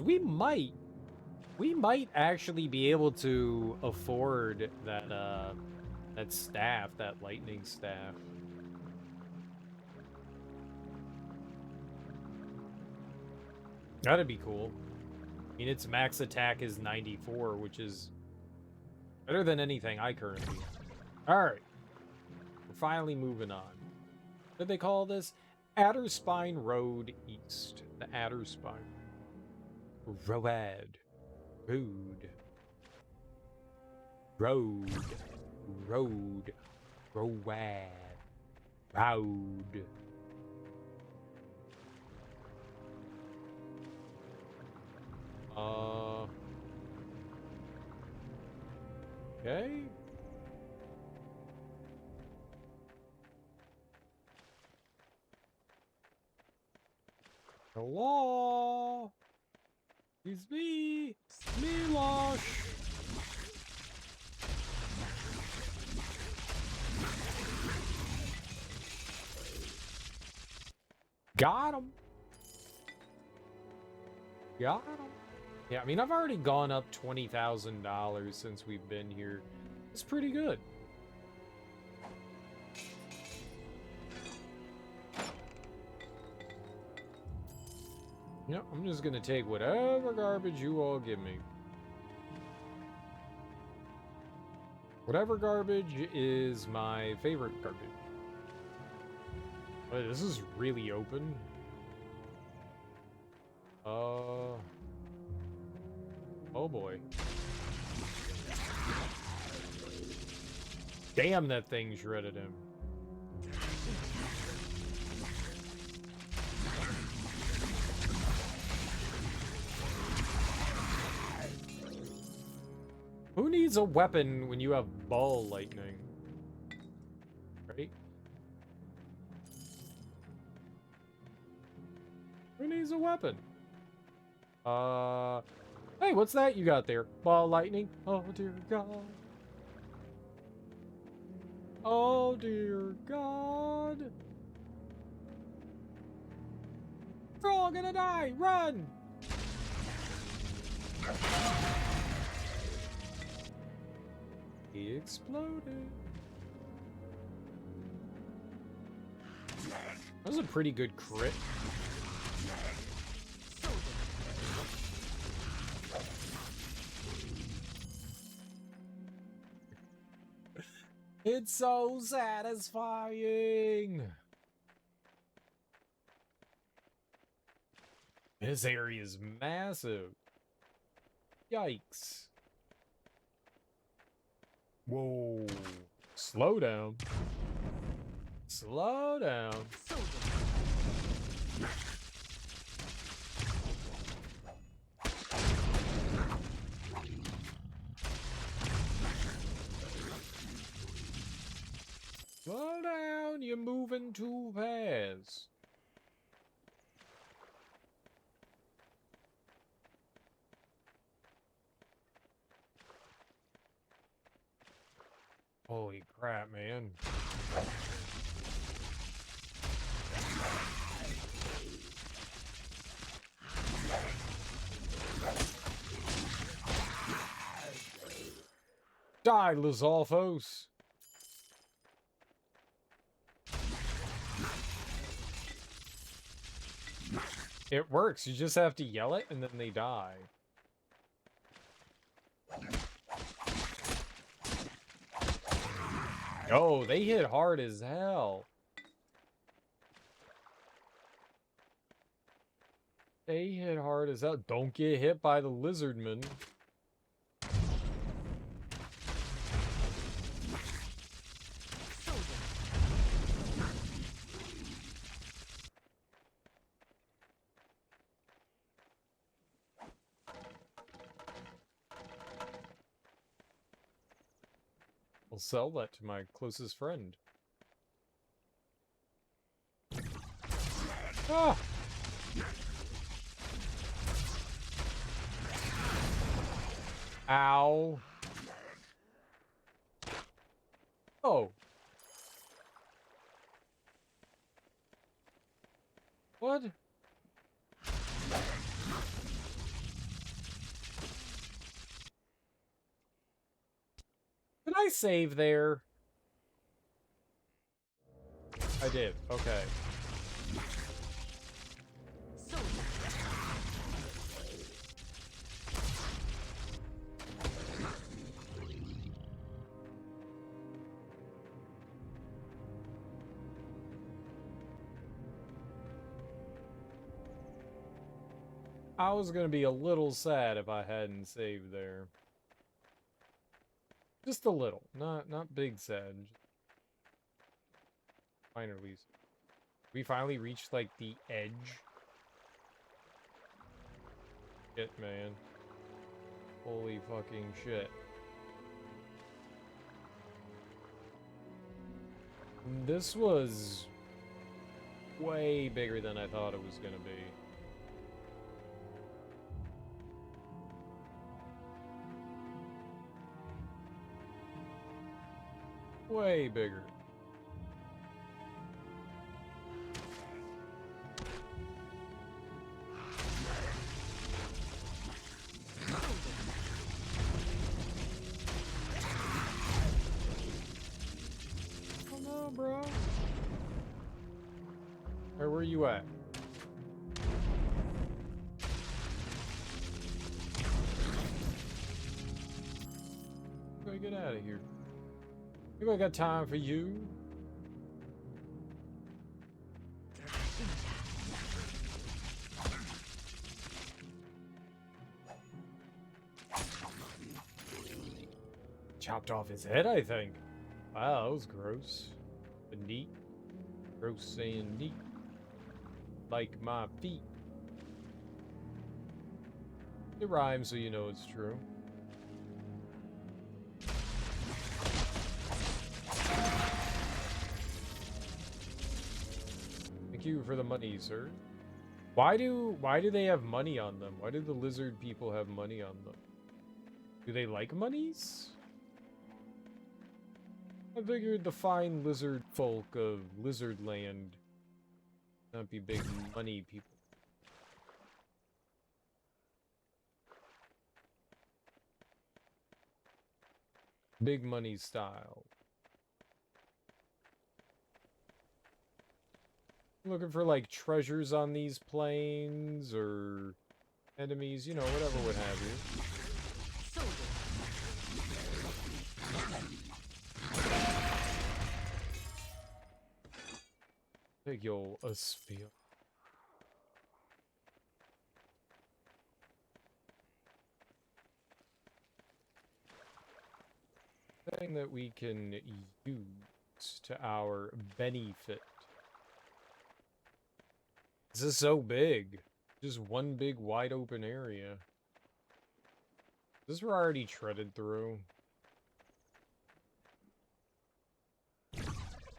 We might actually be able to afford that that staff, that lightning staff. That'd be cool. I mean, its max attack is 94, which is better than anything I currently have. Alright. We're finally moving on. What did they call this? Adderspine Road East. The Adderspine. Road. Road. Road. Road. Road. Road. Okay. Hello? It's me, Milosh. Got him. Got him. Yeah, I mean, I've already gone up $20,000 since we've been here. It's pretty good. Yep, I'm just gonna take whatever garbage you all give me. Whatever garbage is my favorite garbage. Wait, this is really open. Oh boy. Damn, that thing shredded him. Who needs a weapon when you have ball lightning? Right? Who needs a weapon? Hey, what's that you got there? Ball lightning? Oh, dear God. Oh, dear God. We're all gonna die! Run! He exploded. That was a pretty good crit. It's so satisfying. This area is massive. Yikes. Whoa. Slow down. Slow down. Slow down, you're moving too fast. Holy crap, man. Die, Lizalfos. It works. You just have to yell it and then they die. Oh, they hit hard as hell. They hit hard as hell. Don't get hit by the lizardman. I'll sell that to my closest friend. Ah! Ow. Oh. What? Did I save there? I did. Okay. I was gonna be a little sad if I hadn't saved there. Just a little. Not big sad. Minorly. We finally reached, like, the edge. Shit, man. Holy fucking shit. This was way bigger than I thought it was gonna be. Way bigger. Come on, bro. Where were you at? Gotta get out of here. Think I got time for you? chopped off his head, I think. Wow, that was gross. But neat. Gross saying neat. Like my feet. It rhymes, so you know it's true. Thank you for the money, sir. Why do they have money on them? Why do the lizard people have money on them? Do they like monies? I figured the fine lizard folk of Lizard Land not be big money people. Big money style. Looking for like treasures on these planes or enemies, you know, whatever would have you. Take your sphere. Thing that we can use to our benefit. This is so big. Just one big wide open area. This we're already treaded through.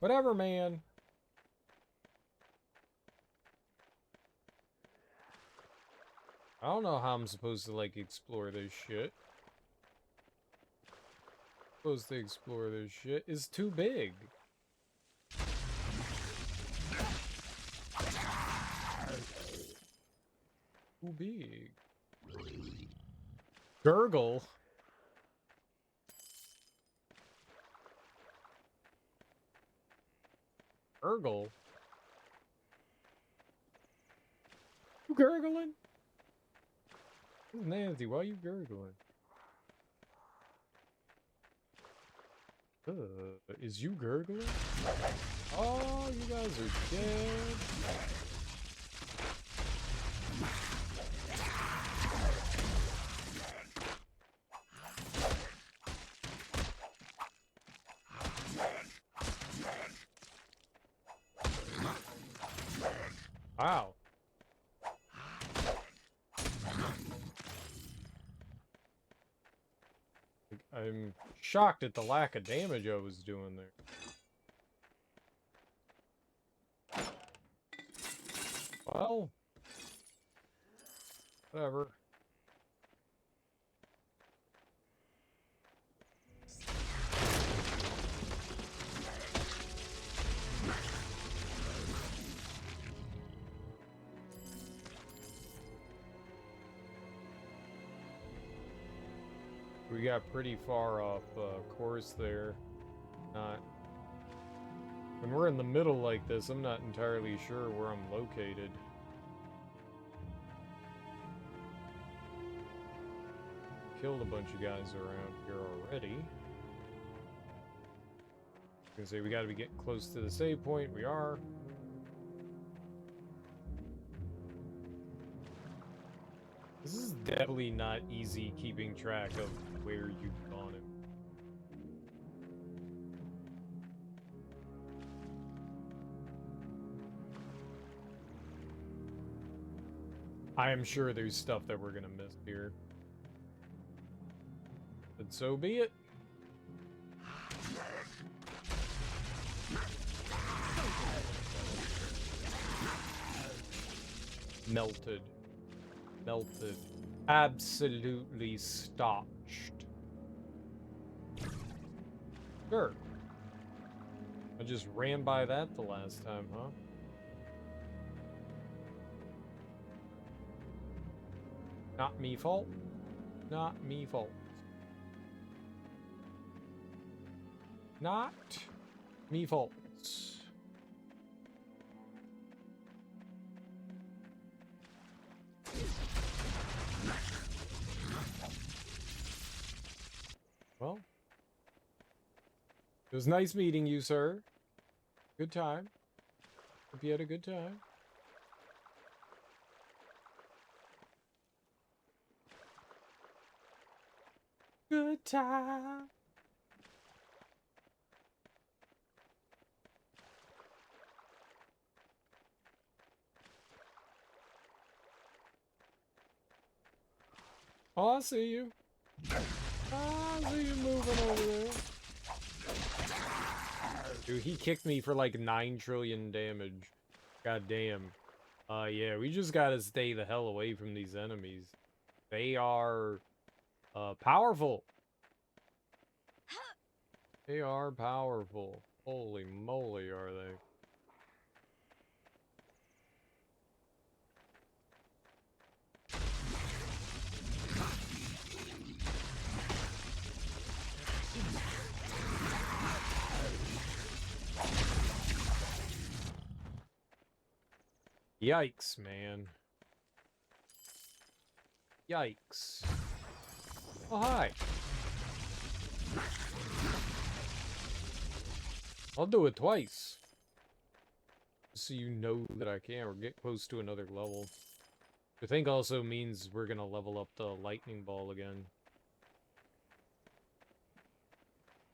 Whatever, man. I don't know how I'm supposed to, like, explore this shit. Supposed to explore this shit. It's too big. Too big. Gurgle? Gurgle? You gurgling? This is Nancy, why are you gurgling? Is you gurgling? Oh, you guys are dead. Wow. I'm shocked at the lack of damage I was doing there. Well, whatever. We got pretty far off course there. Not when we're in the middle like this, I'm not entirely sure where I'm located. Killed a bunch of guys around here already. I was gonna say we gotta be getting close to the save point. We are. This is definitely not easy keeping track of where you've gone. I am sure there's stuff that we're gonna miss here. But so be it. Melted. Melted. Absolutely stotched. Sure. I just ran by that the last time, huh? Not me fault. Not me fault. Not me fault. Well, it was nice meeting you, sir. Good time. Hope you had a good time. Good time. Oh, I see you. I see you moving over there. Dude, he kicked me for like 9 trillion damage. God damn. Yeah, we just gotta stay the hell away from these enemies. They are, powerful. They are powerful. Holy moly, are they? Yikes, man. Yikes. Oh, hi. I'll do it twice. So you know that I can, or get close to another level. I think also means we're gonna level up the lightning ball again.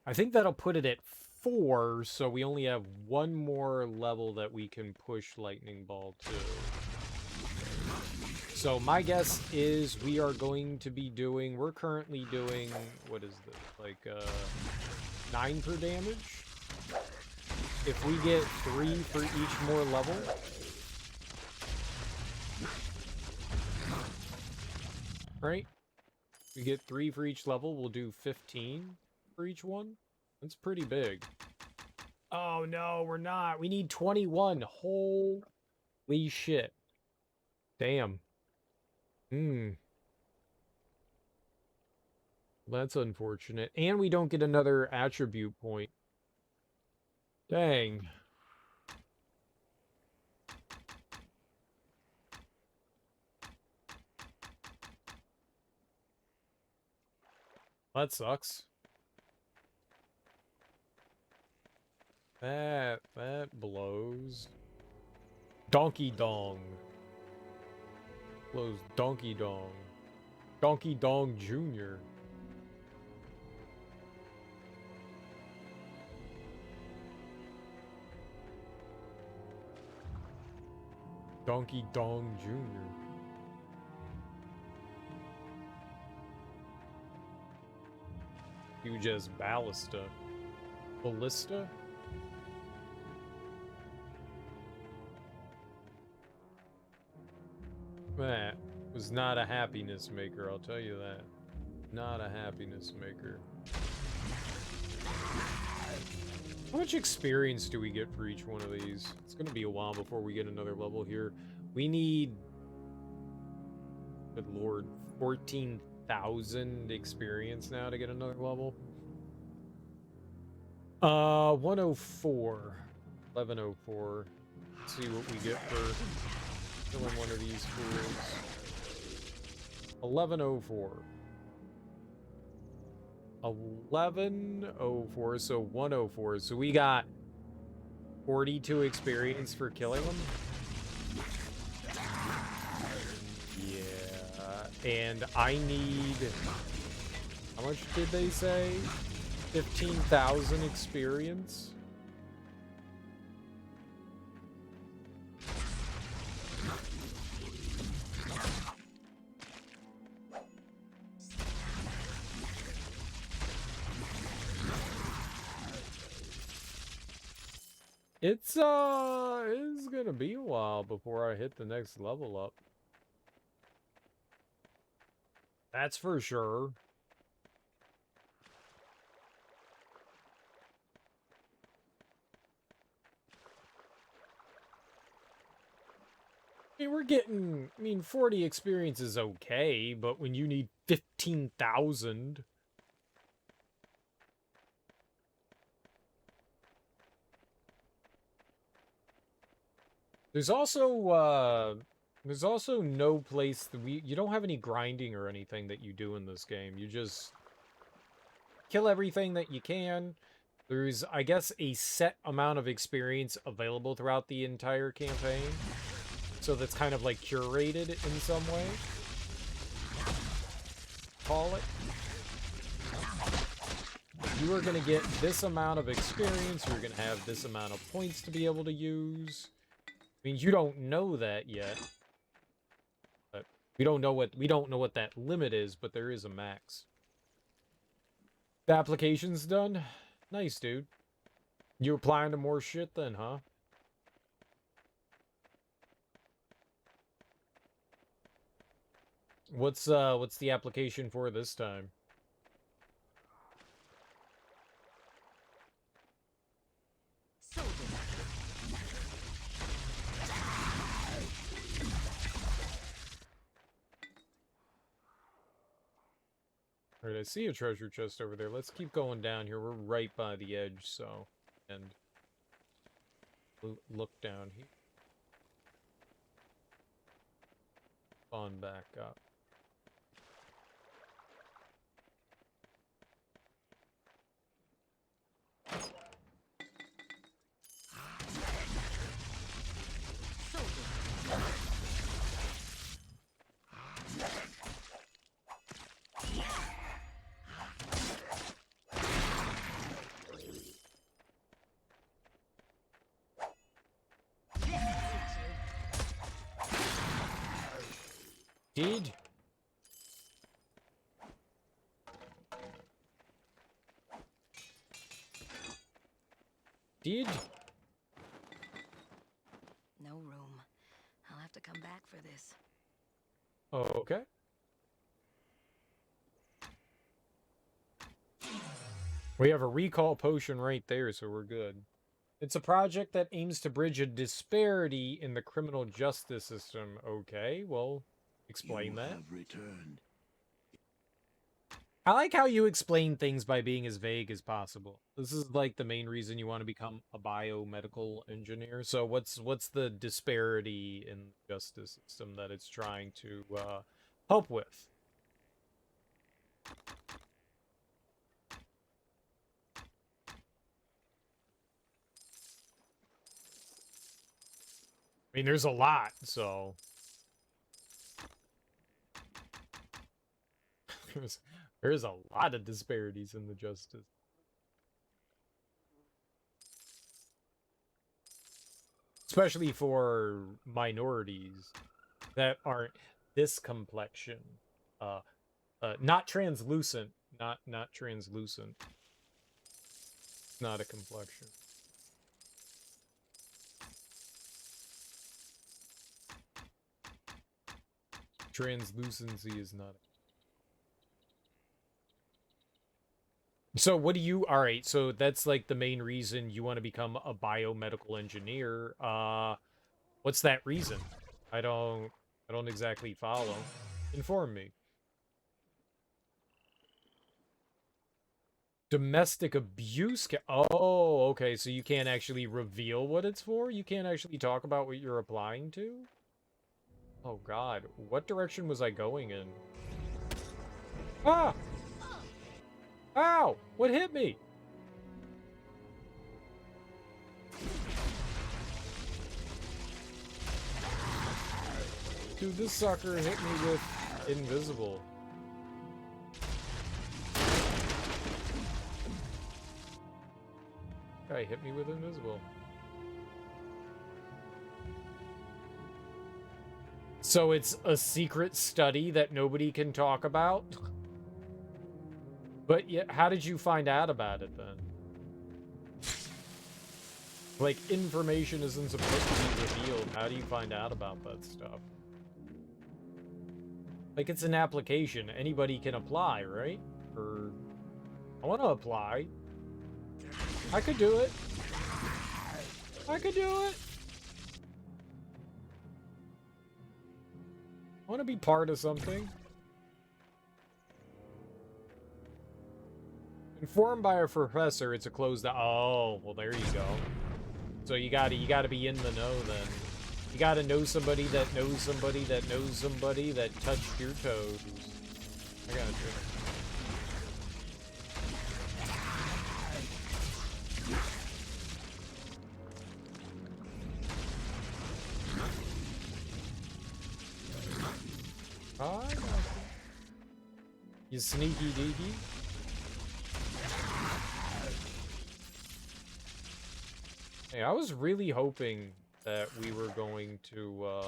I think that'll put it at 4, so we only have 1 more level that we can push lightning ball to. So my guess is we are going to be doing, we're currently doing, what is this, like, 9 per damage? If we get 3 for each more level, right? We get 3 for each level, we'll do 15 for each one. That's pretty big. Oh no, we're not. We need 21. Holy shit. Damn. That's unfortunate. And we don't get another attribute point. Dang. That sucks. That blows. Donkey Dong. Blows Donkey Dong. Donkey Dong Jr. Donkey Dong Jr. You just ballista. Ballista? That was not a happiness maker, I'll tell you that. Not a happiness maker. How much experience do we get for each one of these? It's gonna be a while before we get another level here. We need... Good lord. 14,000 experience now to get another level. 104. 1104. Let's see what we get for killing one of these fools. 1104. 1104, so 104. So we got 42 experience for killing them. Yeah, and I need... How much did they say? 15,000 experience? It's gonna be a while before I hit the next level up. That's for sure. I mean, we're getting, 40 experience is okay, but when you need 15,000... There's also no place that you don't have any grinding or anything that you do in this game. You just kill everything that you can. There's, I guess, a set amount of experience available throughout the entire campaign. So that's kind of like curated in some way. Call it. You are going to get this amount of experience. You're going to have this amount of points to be able to use. I mean, you don't know that yet. But We don't know what that limit is, but there is a max. The application's done. Nice, dude. You applying to more shit then, huh? What's the application for this time? Alright, I see a treasure chest over there. Let's keep going down here. We're right by the edge, so... And... Look down here. On back up. Did? Did? No room. I'll have to come back for this. Oh, okay. We have a recall potion right there, so we're good. It's a project that aims to bridge a disparity in the criminal justice system. Okay, well, explain that. You have returned. I like how you explain things by being as vague as possible. This is like the main reason you want to become a biomedical engineer. So what's the disparity in the justice system that it's trying to help with? I mean, there's a lot, so... there's a lot of disparities in the justice. Especially for minorities that aren't this complexion. Not translucent. Not translucent. Not a complexion. Translucency is not. So what do you... Alright, so that's like the main reason you want to become a biomedical engineer. What's that reason? I don't exactly follow. Inform me. Domestic abuse Oh, okay, so you can't actually reveal what it's for? You can't actually talk about what you're applying to? Oh god, what direction was I going in? Ah! Ow! What hit me? Dude, this sucker hit me with invisible. Guy hit me with invisible. So it's a secret study that nobody can talk about? But yeah, how did you find out about it then? Like, information isn't supposed to be revealed. How do you find out about that stuff? Like, it's an application. Anybody can apply, right? Or... I want to apply. I could do it. I could do it. I want to be part of something. Informed by a professor, it's a closed... Oh, well, there you go. So you gotta be in the know then. You gotta know somebody that knows somebody that knows somebody that touched your toes. I got you. Oh, I got you. You sneaky deaky. Hey, I was really hoping that we were going to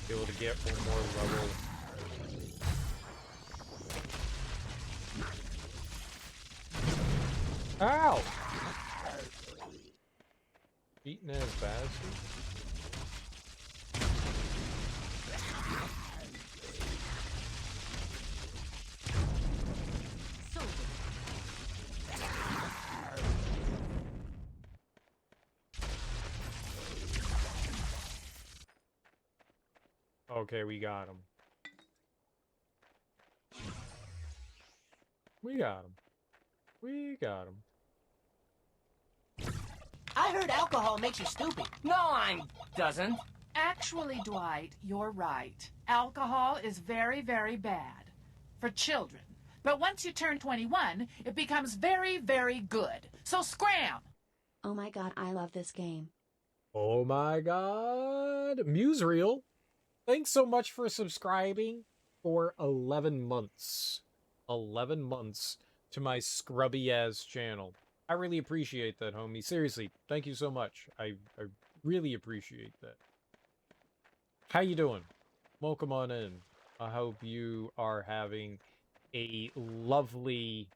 be able to get one more level Ow! Beaten ass bastard. Okay, we got him. We got him. We got him. I heard alcohol makes you stupid. No, I doesn't. Actually, Dwight, you're right. Alcohol is very, very bad for children. But once you turn 21, it becomes very, very good. So scram! Oh my god, I love this game. Oh my god. Musereel, thanks so much for subscribing for 11 months. 11 months to my scrubby ass channel. I really appreciate that, homie. Seriously, thank you so much. I really appreciate that. How you doing? Welcome on in. I hope you are having a lovely,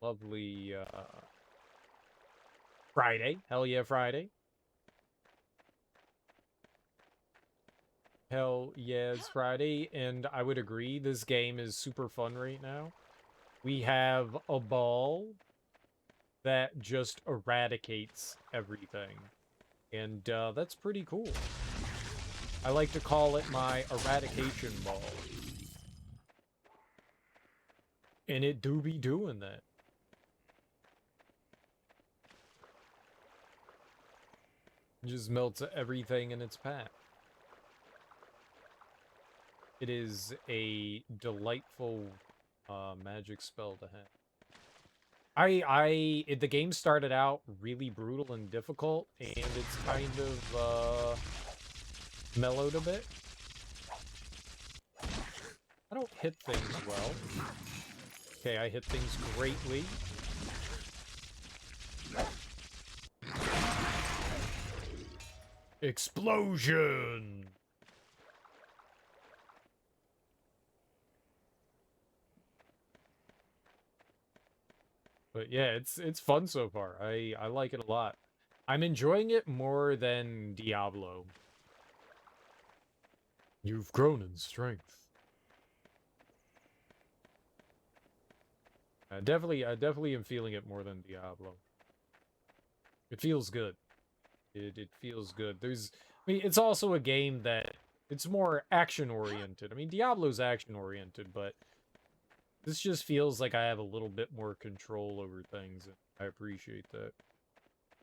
lovely Friday. Hell yeah, Friday. Hell yeah, it's Friday, and I would agree, this game is super fun right now. We have a ball that just eradicates everything, and that's pretty cool. I like to call it my eradication ball. And it do be doing that. It just melts everything in its path. It is a delightful magic spell to have. The game started out really brutal and difficult, and it's kind of mellowed a bit. I don't hit things well. Okay, I hit things greatly. Explosion! But yeah, it's fun so far. I like it a lot. I'm enjoying it more than Diablo. You've grown in strength. I definitely am feeling it more than Diablo. It feels good. It feels good. I mean, it's also a game that it's more action-oriented. I mean, Diablo's action-oriented, but this just feels like I have a little bit more control over things, and I appreciate that.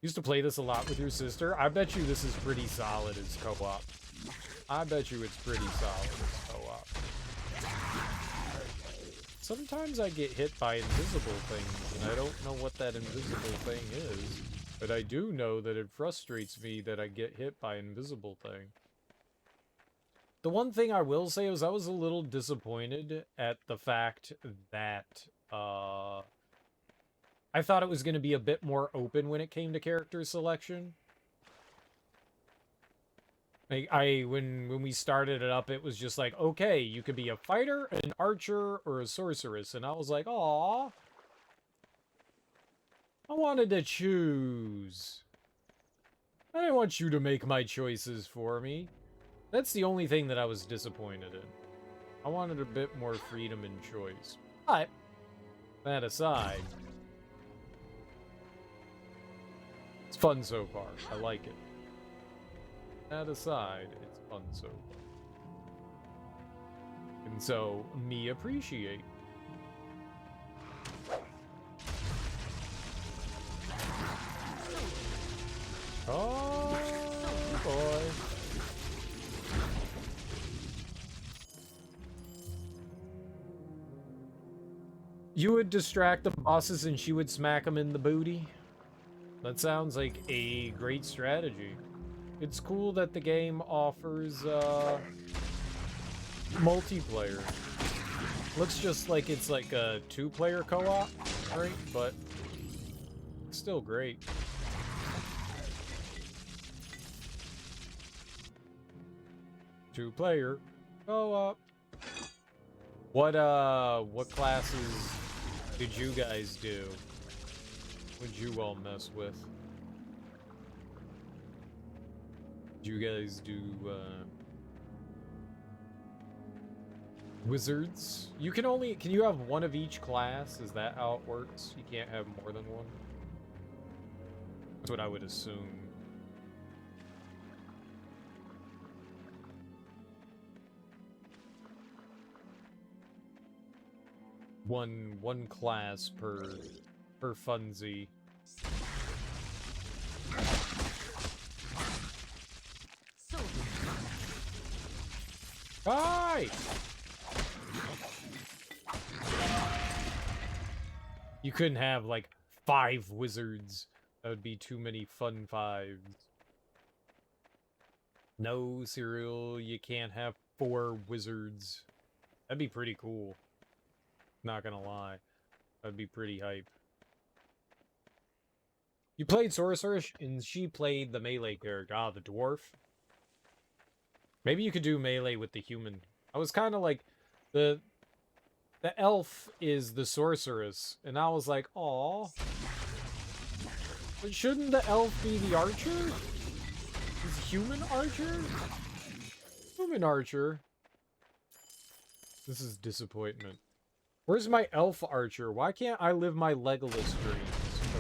Used to play this a lot with your sister. I bet you this is pretty solid as co-op. I bet you it's pretty solid as co-op. Sometimes I get hit by invisible things, and I don't know what that invisible thing is. But I do know that it frustrates me that I get hit by an invisible thing. The one thing I will say is I was a little disappointed at the fact that I thought it was going to be a bit more open when it came to character selection. When we started it up, it was just like, okay, you could be a fighter, an archer, or a sorceress, and I was like, aww. I wanted to choose. I didn't want you to make my choices for me. That's the only thing that I was disappointed in. I wanted a bit more freedom and choice. But, that aside, it's fun so far. I like it. That aside, it's fun so far. And so, me appreciate. Oh, boy. You would distract the bosses and she would smack them in the booty? That sounds like a great strategy. It's cool that the game offers multiplayer. Looks just like it's like a two-player co-op, right? But it's still great. Two-player co-op. What classes did you guys do? What'd you all mess with? Did you guys do, wizards? You can only... Can you have one of each class? Is that how it works? You can't have more than one? That's what I would assume. One class per funsy. Hi! You couldn't have like 5 wizards. That would be too many fun 5s. No, Cyril, you can't have 4 wizards. That'd be pretty cool. Not gonna lie. That'd be pretty hype. You played Sorceress, and she played the melee character. Ah, the dwarf. Maybe you could do melee with the human. I was kind of like, the elf is the sorceress, and I was like, aw. But shouldn't the elf be the archer? Is human archer? Human archer. This is disappointment. Where's my elf archer? Why can't I live my Legolas dreams?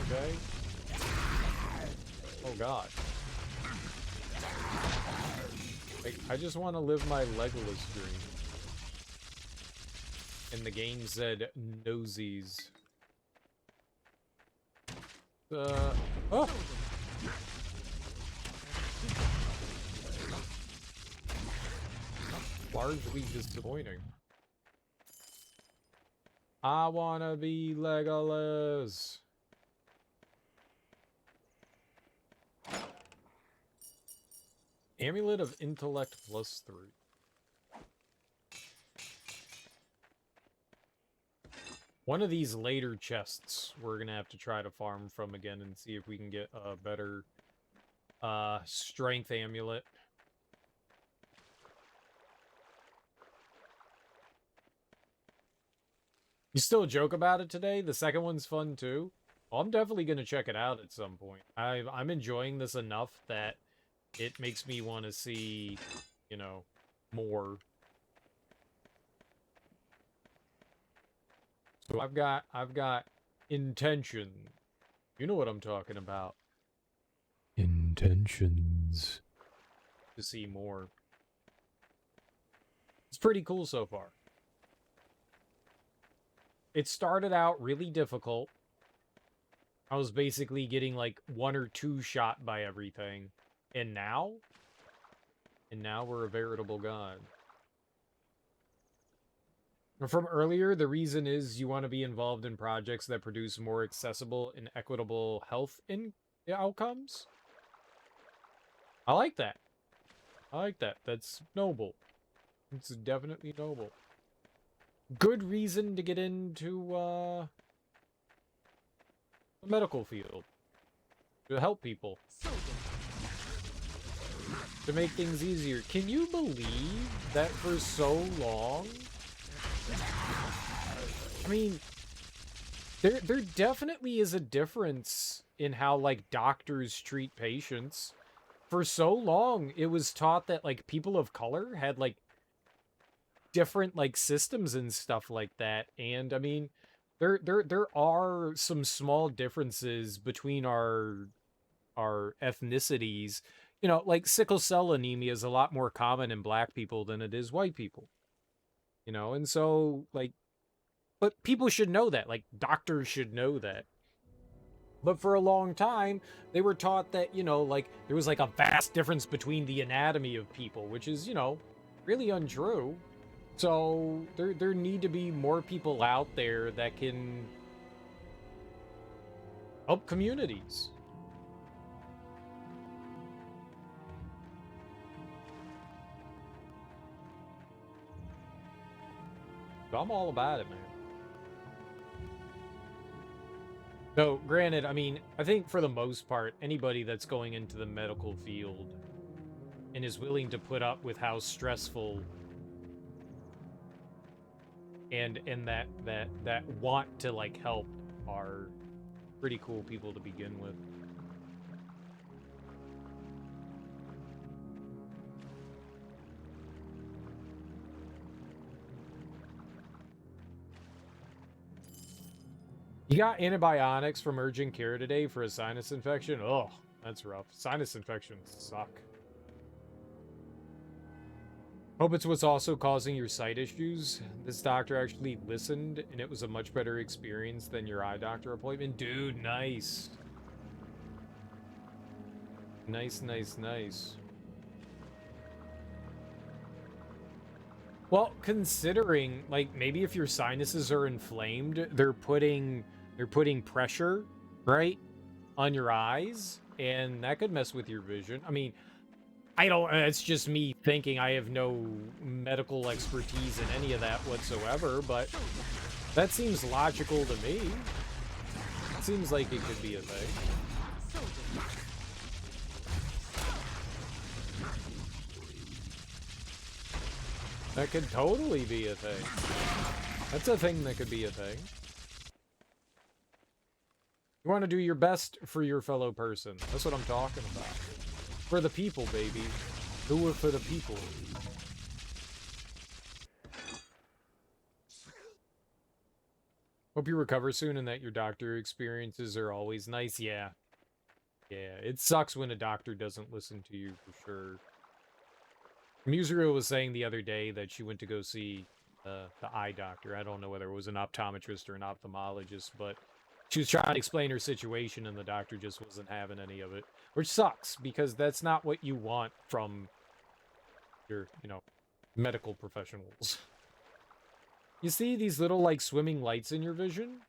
Okay? Oh god. Like, I just want to live my Legolas dream. And the game said nosies. Oh! Largely disappointing. I wanna be Legolas. Amulet of Intellect +3. One of these later chests we're gonna have to try to farm from again and see if we can get a better strength amulet. You still joke about it today? The second one's fun too? Well, I'm definitely gonna check it out at some point. I'm enjoying this enough that it makes me want to see, you know, more. So I've got intention. You know what I'm talking about. Intentions. To see more. It's pretty cool so far. It started out really difficult. I was basically getting like 1 or 2 shot by everything. And now we're a veritable god. From earlier, the reason is you want to be involved in projects that produce more accessible and equitable health outcomes. I like that. I like that. That's noble. It's definitely noble. Good reason to get into the medical field. To help people. To make things easier. Can you believe that for so long? I mean, there definitely is a difference in how, like, doctors treat patients. For so long, it was taught that, like, people of color had, like, different, like, systems and stuff like that. And, I mean, there are some small differences between our ethnicities. You know, like, sickle cell anemia is a lot more common in black people than it is white people. You know, and so, like, but people should know that. Like, doctors should know that. But for a long time, they were taught that, you know, like, there was, like, a vast difference between the anatomy of people, which is, you know, really untrue. So, there need to be more people out there that can help communities. So I'm all about it, man. Though, granted, I mean, I think for the most part, anybody that's going into the medical field and is willing to put up with how stressful and that want to, like, help are pretty cool people to begin with. You got antibiotics from urgent care today for a sinus infection? Oh, that's rough. Sinus infections suck. Hope it's what's also causing your sight issues. This doctor actually listened, and it was a much better experience than your eye doctor appointment. Dude, nice. Nice, nice, nice. Well, considering, like, maybe if your sinuses are inflamed, they're putting pressure, right, on your eyes, and that could mess with your vision. I mean, I don't, it's just me thinking. I have no medical expertise in any of that whatsoever, but that seems logical to me. It seems like it could be a thing. That could totally be a thing. That's a thing that could be a thing. You want to do your best for your fellow person. That's what I'm talking about. For the people, baby. Do it for the people. Hope you recover soon and that your doctor experiences are always nice. Yeah. Yeah, it sucks when a doctor doesn't listen to you, for sure. Musuriel was saying the other day that she went to go see the eye doctor. I don't know whether it was an optometrist or an ophthalmologist, but she was trying to explain her situation, and the doctor just wasn't having any of it. Which sucks, because that's not what you want from your, medical professionals. You see these little, like, swimming lights in your vision?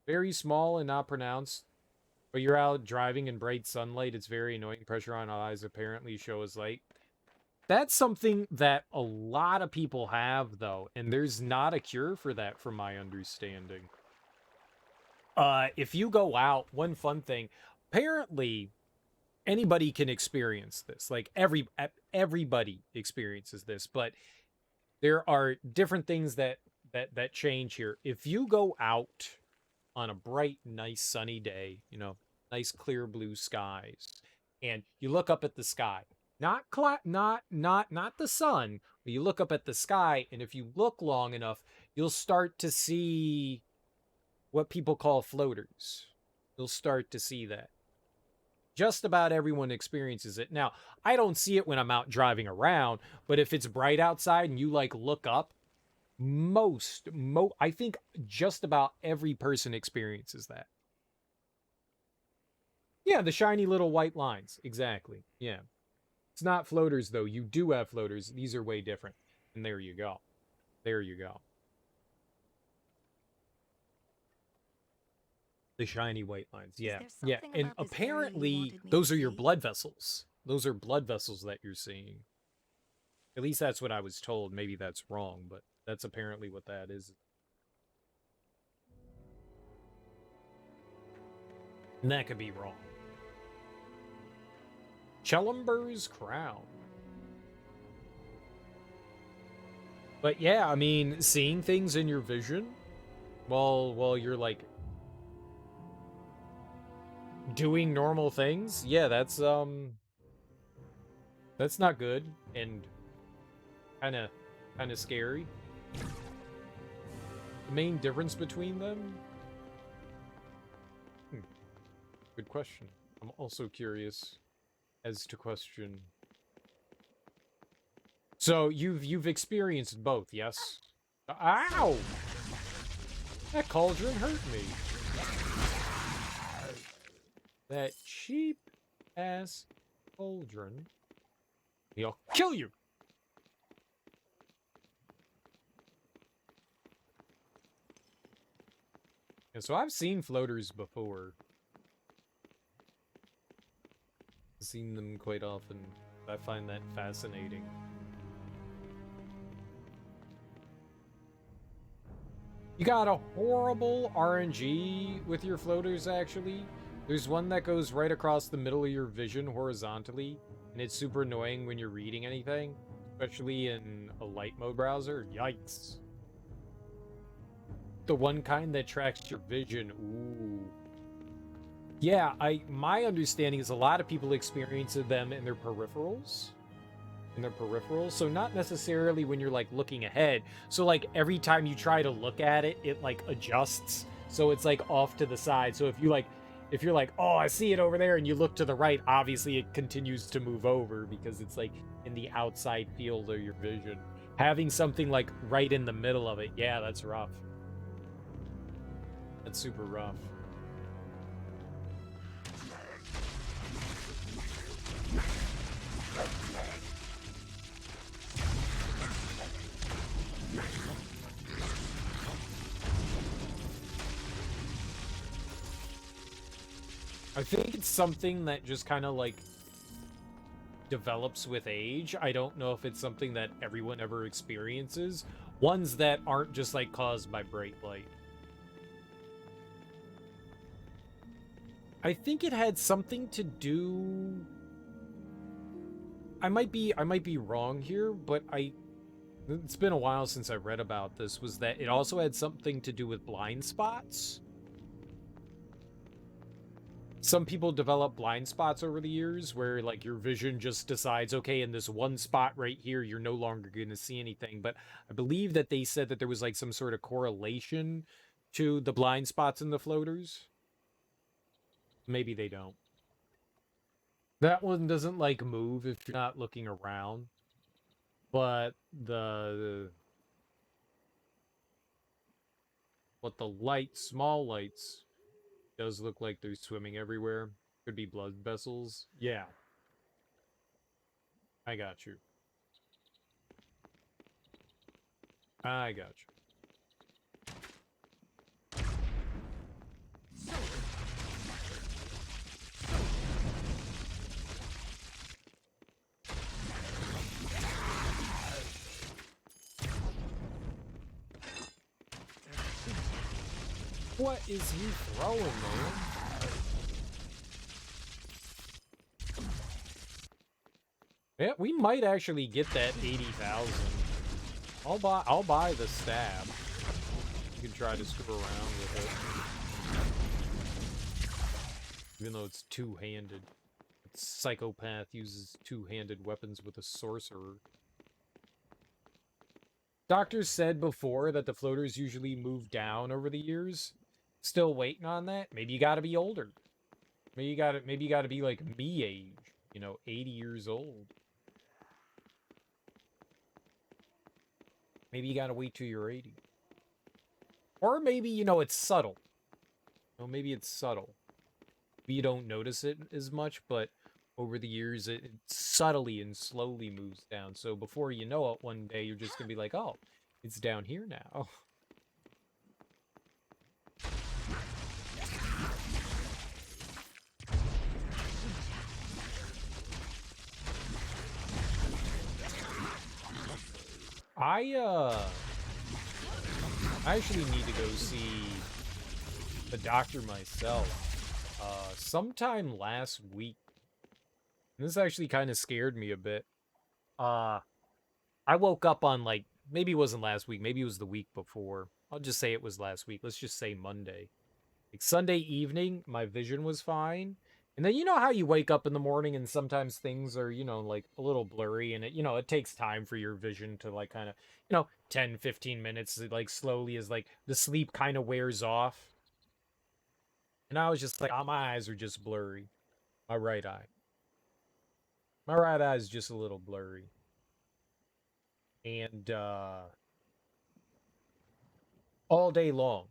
Very small and not pronounced. But you're out driving in bright sunlight. It's very annoying. Pressure on eyes apparently show as light. That's something that a lot of people have, though. And there's not a cure for that, from my understanding. If you go out, one fun thing, apparently anybody can experience this. Like everybody experiences this, but there are different things that change here. If you go out on a bright, nice sunny day, nice clear blue skies, and you look up at the sky, not the sun, but you look up at the sky, and if you look long enough, you'll start to see what people call floaters. You'll start to see that. Just about everyone experiences it. Now, I don't see it when I'm out driving around, but if it's bright outside and you, like, look up, I think just about every person experiences that. Yeah, the shiny little white lines. Exactly. Yeah. It's not floaters, though. You do have floaters. These are way different. And there you go. There you go. The shiny white lines. Yeah. Yeah. And apparently, those are your blood vessels. Those are blood vessels that you're seeing. At least that's what I was told. Maybe that's wrong, but that's apparently what that is. And that could be wrong. Chelumber's Crown. But yeah, I mean, seeing things in your vision while you're, like, doing normal things, yeah, that's not good and kind of scary. The main difference between them? Good question. I'm also curious as to question. So you've experienced both, yes? Ow! That cauldron hurt me. That cheap ass cauldron. He'll kill you. And so I've seen floaters before. I've seen them quite often. I find that fascinating. You got a horrible RNG with your floaters, actually. There's one that goes right across the middle of your vision horizontally, and it's super annoying when you're reading anything, especially in a light mode browser. Yikes. The one kind that tracks your vision. Ooh. Yeah, my understanding is a lot of people experience them in their peripherals. So not necessarily when you're like looking ahead. So like every time you try to look at it, it like adjusts. So it's like off to the side. So if you're like, oh, I see it over there, and you look to the right, obviously it continues to move over because it's like in the outside field of your vision. Having something like right in the middle of it, yeah, that's rough. That's super rough. I think it's something that just kind of like develops with age. I don't know if it's something that everyone ever experiences. Ones that aren't just like caused by bright light. I think it had something to do. I might be wrong here, but it's been a while since I read about this. Was that it also had something to do with blind spots? Some people develop blind spots over the years where like your vision just decides, okay, in this one spot right here, you're no longer going to see anything. But I believe that they said that there was like some sort of correlation to the blind spots in the floaters. Maybe they don't. That one doesn't like move if you're not looking around. But the small lights does look like they're swimming everywhere. Could be blood vessels. Yeah. I got you. I got you. What is he throwing, man? Yeah, we might actually get that 80,000. I'll buy the stab. You can try to screw around with it. Even though it's two-handed. Psychopath uses two-handed weapons with a sorcerer. Doctors said before that the floaters usually move down over the years. Still waiting on that. Maybe you gotta be older. Maybe you gotta be like me age. You know, 80 years old. Maybe you gotta wait till you're 80. Or maybe, you know, it's subtle. You know, maybe it's subtle. Maybe you don't notice it as much, but over the years, it subtly and slowly moves down. So before you know it, one day you're just gonna be like, oh, it's down here now. I actually need to go see the doctor myself. Sometime last week. And this actually kind of scared me a bit. I woke up on like, maybe it wasn't last week, maybe it was the week before. I'll just say it was last week. Let's just say Monday. Like Sunday evening, my vision was fine. And then you know how you wake up in the morning and sometimes things are, you know, like a little blurry and it, you know, it takes time for your vision to like kind of, you know, 10, 15 minutes, like slowly as like the sleep kind of wears off. And I was just like, oh, my eyes are just blurry. My right eye. My right eye is just a little blurry. And all day long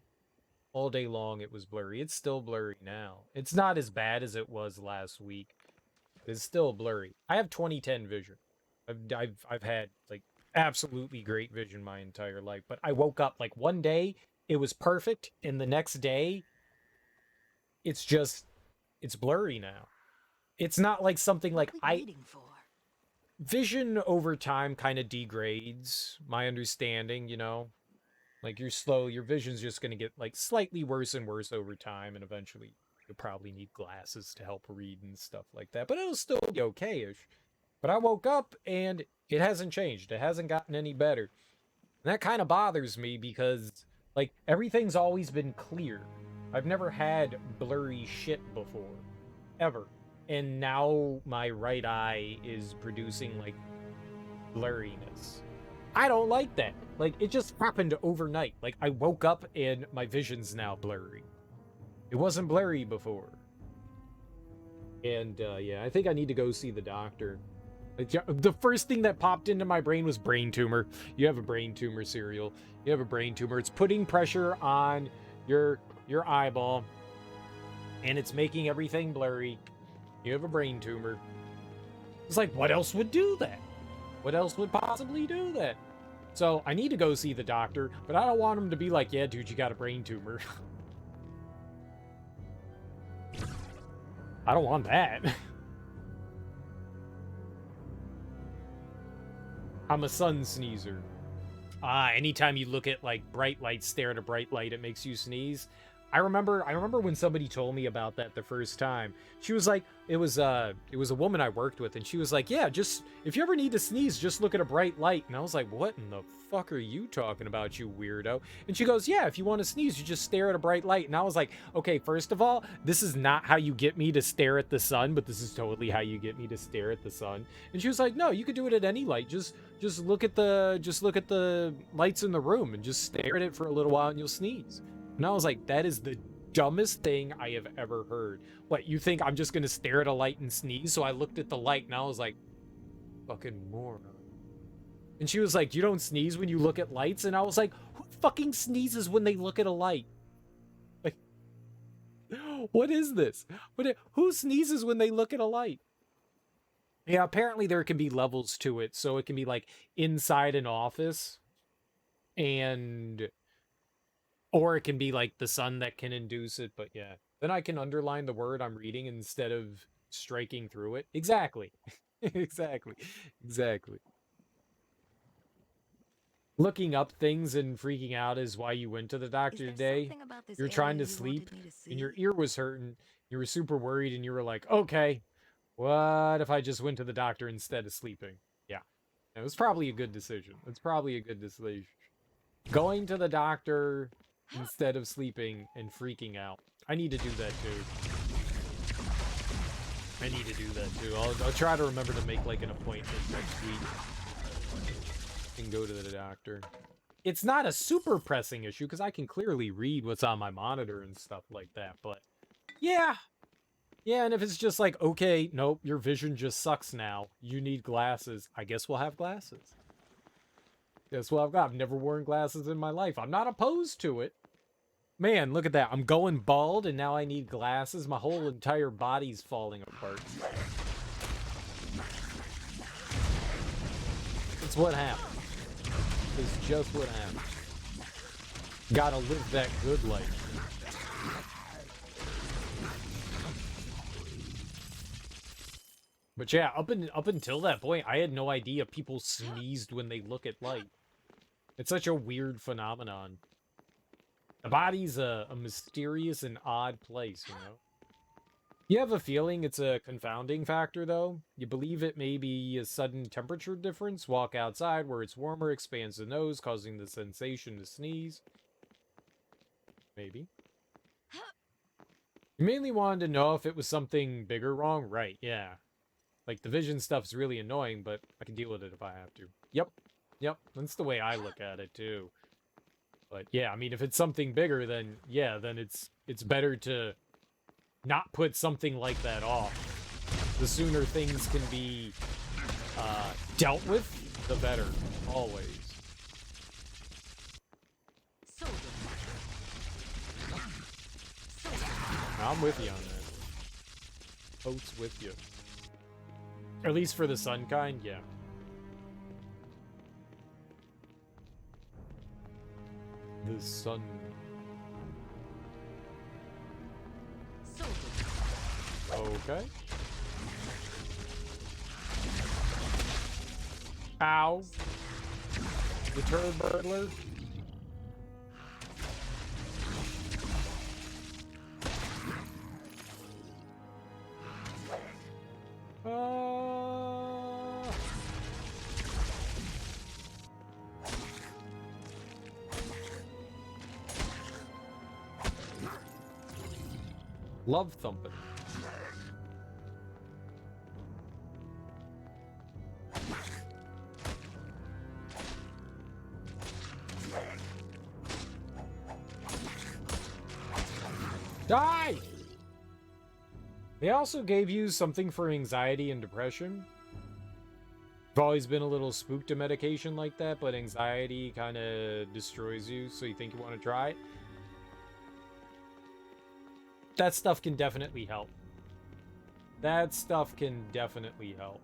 it was blurry. It's still blurry now. It's not as bad as it was last week. It's still blurry. I have 2010 vision. I've had like absolutely great vision my entire life, but I woke up like one day it was perfect and the next day it's blurry now. It's not like something like vision over time kind of degrades, my understanding, you know. Like your vision's just going to get like slightly worse and worse over time, and eventually you'll probably need glasses to help read and stuff like that. But it'll still be okay-ish. But I woke up and it hasn't changed. It hasn't gotten any better. And that kind of bothers me because like everything's always been clear. I've never had blurry shit before. Ever. And now my right eye is producing, like, blurriness. I don't like that. Like, it just happened overnight. Like, I woke up and my vision's now blurry. It wasn't blurry before. And, yeah, I think I need to go see the doctor. The first thing that popped into my brain was brain tumor. You have a brain tumor, Serial. You have a brain tumor. It's putting pressure on your eyeball, and it's making everything blurry. You have a brain tumor. It's like, what else would do that? What else would possibly do that? So I need to go see the doctor, but I don't want him to be like, yeah, dude, you got a brain tumor. I don't want that. I'm a sun sneezer. Anytime you look at, like, bright lights, stare at a bright light, it makes you sneeze. I remember when somebody told me about that the first time. She was like, it was a woman I worked with, and she was like, yeah, just, if you ever need to sneeze, just look at a bright light. And I was like, what in the fuck are you talking about, you weirdo? And she goes, yeah, if you want to sneeze, you just stare at a bright light. And I was like, okay, first of all, this is not how you get me to stare at the sun, but this is totally how you get me to stare at the sun. And she was like, no, you could do it at any light. Just look at the lights in the room and just stare at it for a little while and you'll sneeze. And I was like, that is the dumbest thing I have ever heard. What, you think I'm just gonna stare at a light and sneeze? So I looked at the light and I was like, fucking moron. And she was like, you don't sneeze when you look at lights? And I was like, who fucking sneezes when they look at a light? Like, what is this? Who sneezes when they look at a light? Yeah, apparently there can be levels to it. So it can be like inside an office, or it can be like the sun that can induce it. But yeah, then I can underline the word I'm reading instead of striking through it. Exactly. Exactly. Looking up things and freaking out is why you went to the doctor today. You're trying to sleep and your ear was hurting. You were super worried and you were like, okay, what if I just went to the doctor instead of sleeping? Yeah. It was probably a good decision. It's probably a good decision. Going to the doctor instead of sleeping and freaking out. I need to do that too. I'll try to remember to make like an appointment next week and go to the doctor. It's not a super pressing issue because I can clearly read what's on my monitor and stuff like that, but yeah, and if it's just like, okay, nope, your vision just sucks now, you need glasses, I guess we'll have glasses. Guess what I've never worn glasses in my life. I'm not opposed to it. Man, look at that. I'm going bald and now I need glasses. My whole entire body's falling apart. It's what happened. It's just what happened. Gotta live that good life. But yeah, up until that point, I had no idea people sneezed when they look at light. It's such a weird phenomenon. The body's a mysterious and odd place, you know? You have a feeling it's a confounding factor, though? You believe it may be a sudden temperature difference? Walk outside where it's warmer, expands the nose, causing the sensation to sneeze? Maybe. You mainly wanted to know if it was something bigger wrong? Right, yeah. Like, the vision stuff's really annoying, but I can deal with it if I have to. Yep, that's the way I look at it, too. But yeah, I mean, if it's something bigger, then yeah, then it's better to not put something like that off. The sooner things can be dealt with, the better, always. I'm with you on that. Oats with you. At least for the sun kind, yeah. The sun. Okay. Ow. The turd burglar. Love thumping. Die! They also gave you something for anxiety and depression. I've always been a little spooked to medication like that, but anxiety kind of destroys you, so you think you want to try it. That stuff can definitely help. That stuff can definitely help.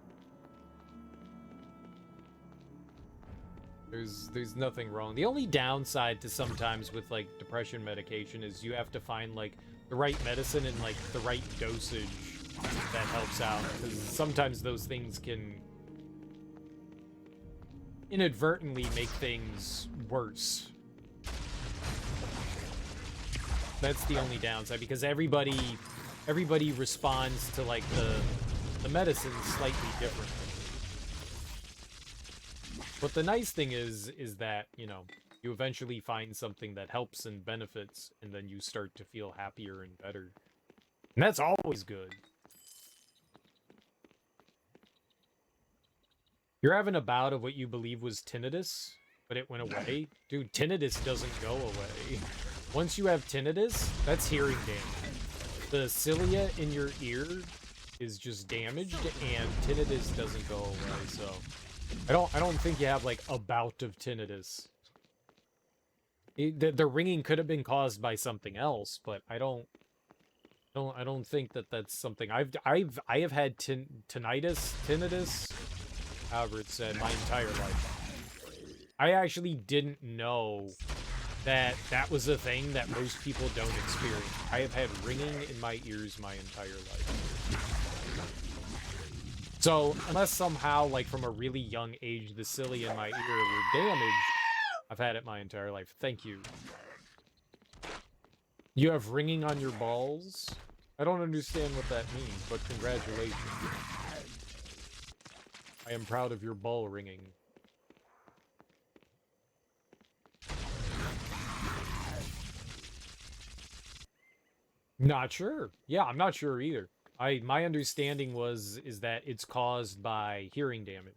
There's nothing wrong. The only downside to sometimes with like depression medication is you have to find like the right medicine and like the right dosage that helps out, because sometimes those things can inadvertently make things worse. That's the only downside, because everybody responds to like the medicine slightly differently. But the nice thing is that, you know, you eventually find something that helps and benefits, and then you start to feel happier and better. And that's always good. You're having a bout of what you believe was tinnitus, but it went away. Dude, tinnitus doesn't go away. Once you have tinnitus, that's hearing damage. The cilia in your ear is just damaged, and tinnitus doesn't go away, so... I don't think you have, like, a bout of tinnitus. The ringing could have been caused by something else, but I don't think that that's something... I have had tinnitus, however it's said, my entire life. I actually didn't know that that was a thing that most people don't experience. I have had ringing in my ears my entire life. So, unless somehow, like, from a really young age, the cilia in my ear were damaged, I've had it my entire life. Thank you. You have ringing on your balls? I don't understand what that means, but congratulations. I am proud of your ball ringing. Not sure. Yeah, I'm not sure either. My understanding is that it's caused by hearing damage.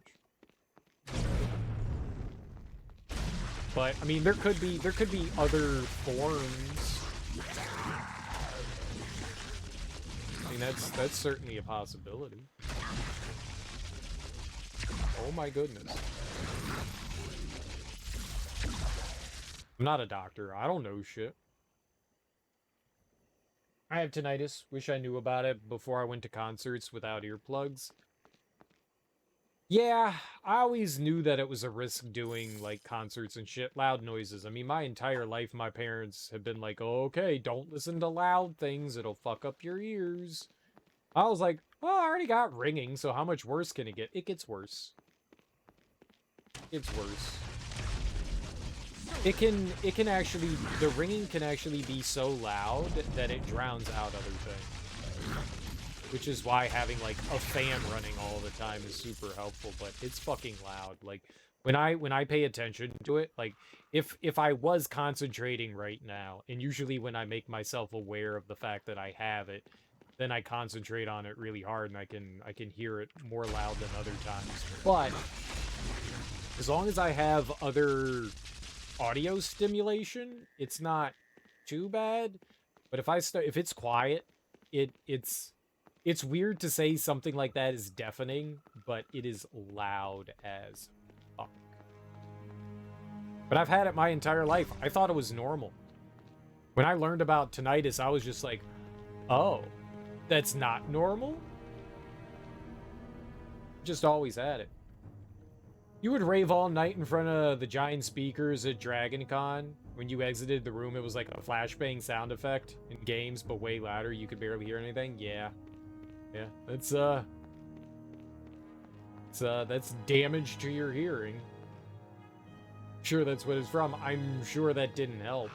But I mean, there could be other forms. I mean, that's certainly a possibility. Oh my goodness. I'm not a doctor. I don't know shit. I have tinnitus. Wish I knew about it before I went to concerts without earplugs. Yeah, I always knew that it was a risk doing, like, concerts and shit. Loud noises. I mean, my entire life, my parents have been like, oh, okay, don't listen to loud things. It'll fuck up your ears. I was like, well, I already got ringing, so how much worse can it get? It gets worse. It's worse. It can actually, the ringing can actually be so loud that it drowns out other things. Which is why having, like, a fan running all the time is super helpful, but it's fucking loud. Like, when I pay attention to it, like, if I was concentrating right now, and usually when I make myself aware of the fact that I have it, then I concentrate on it really hard, and I can hear it more loud than other times. But as long as I have other audio stimulation, it's not too bad. But if it's quiet, it's weird to say something like that is deafening, but it is loud as fuck. But I've had it my entire life. I thought it was normal. When I learned about tinnitus, I was just like, oh, that's not normal? Just always had it. You would rave all night in front of the giant speakers at Dragon Con. When you exited the room, it was like a flashbang sound effect in games, but way louder. You could barely hear anything. Yeah. Yeah, that's damage to your hearing. Sure, that's what it's from. I'm sure that didn't help.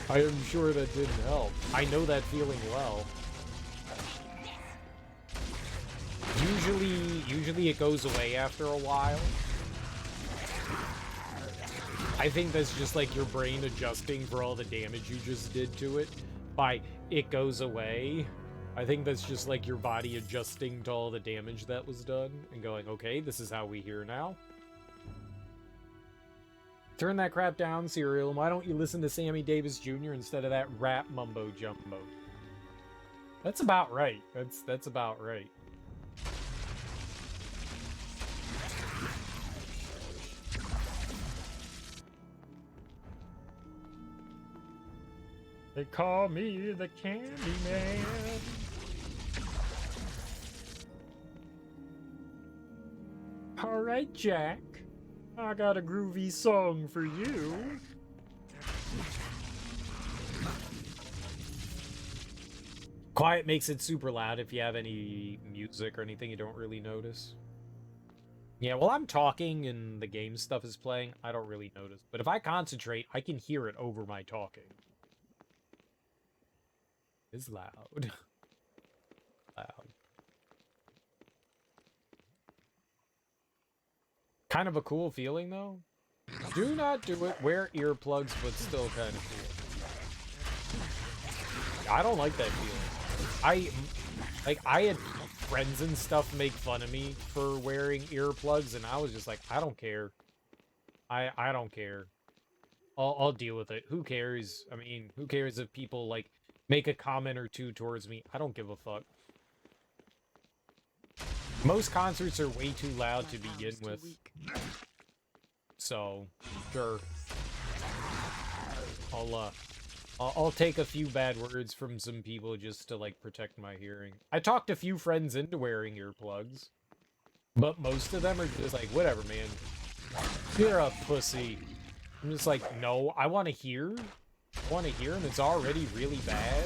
I am sure that didn't help. I know that feeling well. Usually it goes away after a while. I think that's just like your brain adjusting for all the damage you just did to it. by it goes away. I think that's just like your body adjusting to all the damage that was done and going, okay, this is how we hear now. Turn that crap down, Serial. Why don't you listen to Sammy Davis Jr. instead of that rap mumbo jumbo? That's about right. That's about right. They call me the Candy Man. All right, Jack. I got a groovy song for you. Quiet makes it super loud if you have any music or anything you don't really notice. Yeah, while I'm talking and the game stuff is playing, I don't really notice. But if I concentrate, I can hear it over my talking. It's loud. Loud. Kind of a cool feeling, though. Do not do it. Wear earplugs, but still kind of cool. I don't like that feeling. I had friends and stuff make fun of me for wearing earplugs, and I was just like, I don't care. I don't care. I'll deal with it. Who cares? I mean, who cares if people, like, make a comment or two towards me? I don't give a fuck. Most concerts are way too loud to begin with. So, sure. I'll take a few bad words from some people just to, like, protect my hearing. I talked a few friends into wearing earplugs, but most of them are just like, whatever, man. You're a pussy. I'm just like, no, I want to hear. I want to hear, and it's already really bad.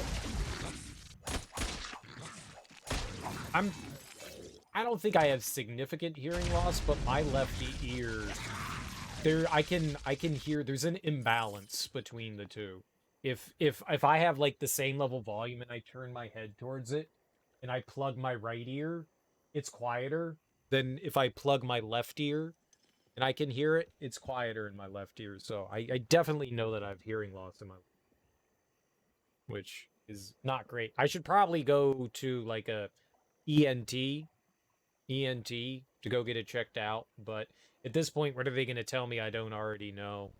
I don't think I have significant hearing loss, but my left ear, I can hear there's an imbalance between the two. If I have like the same level volume and I turn my head towards it and I plug my right ear, it's quieter than if I plug my left ear and I can hear it, it's quieter in my left ear. So I definitely know that I have hearing loss in my, which is not great. I should probably go to like a ENT to go get it checked out, but at this point, what are they going to tell me I don't already know?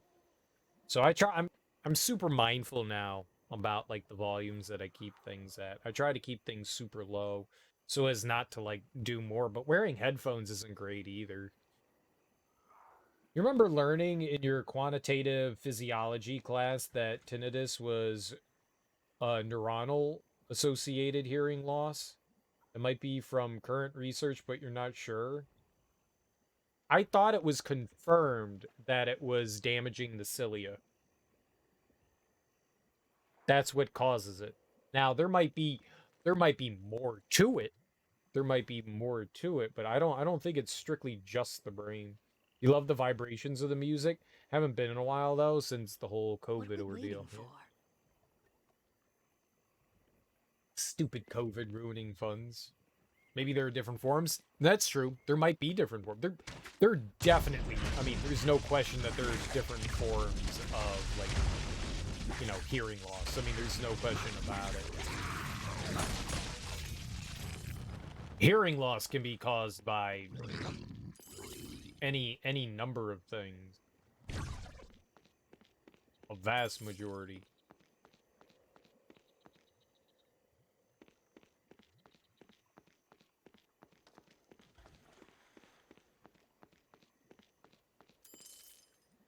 So I'm super mindful now about like the volumes that I keep things at. I try to keep things super low so as not to like do more, but wearing headphones isn't great either. You remember learning in your quantitative physiology class that tinnitus was neuronal associated hearing loss? It might be from current research, but you're not sure. I thought it was confirmed that it was damaging the cilia. That's what causes it. Now there might be more to it. There might be more to it, but I don't think it's strictly just the brain. You love the vibrations of the music? Haven't been in a while though since the whole COVID ordeal. Yeah. Stupid COVID ruining funds. Maybe there are different forms. That's true. There might be different forms. There definitely, I mean, there's no question that there's different forms of, like, you know, hearing loss. I mean, there's no question about it. Hearing loss can be caused by any number of things. A vast majority.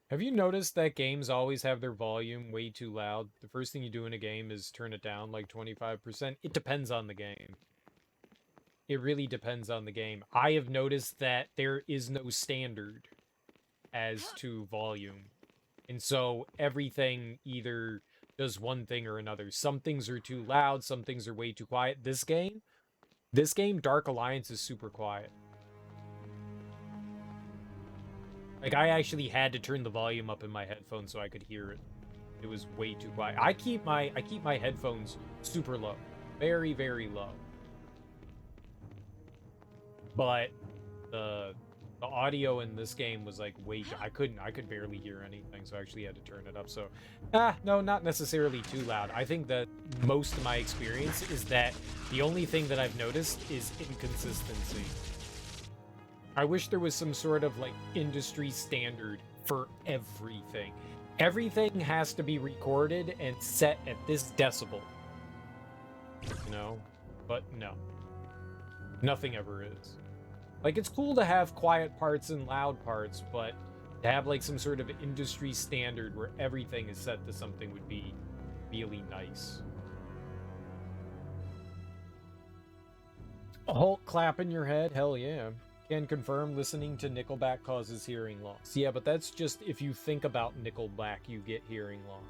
Have you noticed that games always have their volume way too loud? The first thing you do in a game is turn it down like 25%. It depends on the game. It really depends on the game. I have noticed that there is no standard as to volume. And so everything either does one thing or another. Some things are too loud, some things are way too quiet. This game, Dark Alliance is super quiet. Like, I actually had to turn the volume up in my headphones so I could hear it. It was way too quiet. I keep my headphones super low. Very, very low. But The audio in this game was like I could barely hear anything, so I actually had to turn it up. So, no, not necessarily too loud. I think that most of my experience is that the only thing that I've noticed is inconsistency. I wish there was some sort of like industry standard for everything. Everything has to be recorded and set at this decibel. You know? But no. Nothing ever is. Like, it's cool to have quiet parts and loud parts, but to have like some sort of industry standard where everything is set to something would be really nice. A Hulk clap in your head? Hell yeah. Can confirm listening to Nickelback causes hearing loss. Yeah, but that's just if you think about Nickelback, you get hearing loss.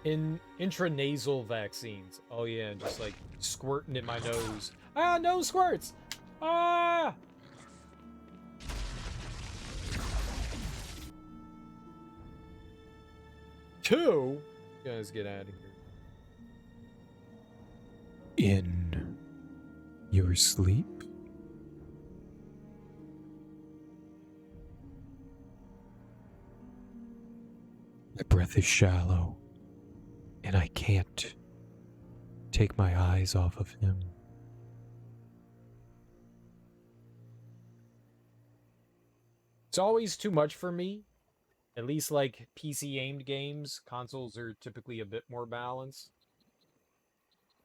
In intranasal vaccines. Oh yeah, just like squirting in my nose. Ah, no squirts! Ah! Two? You guys get out of here. In your sleep? My breath is shallow, and I can't take my eyes off of him. It's always too much for me. At least like PC-aimed games, consoles are typically a bit more balanced.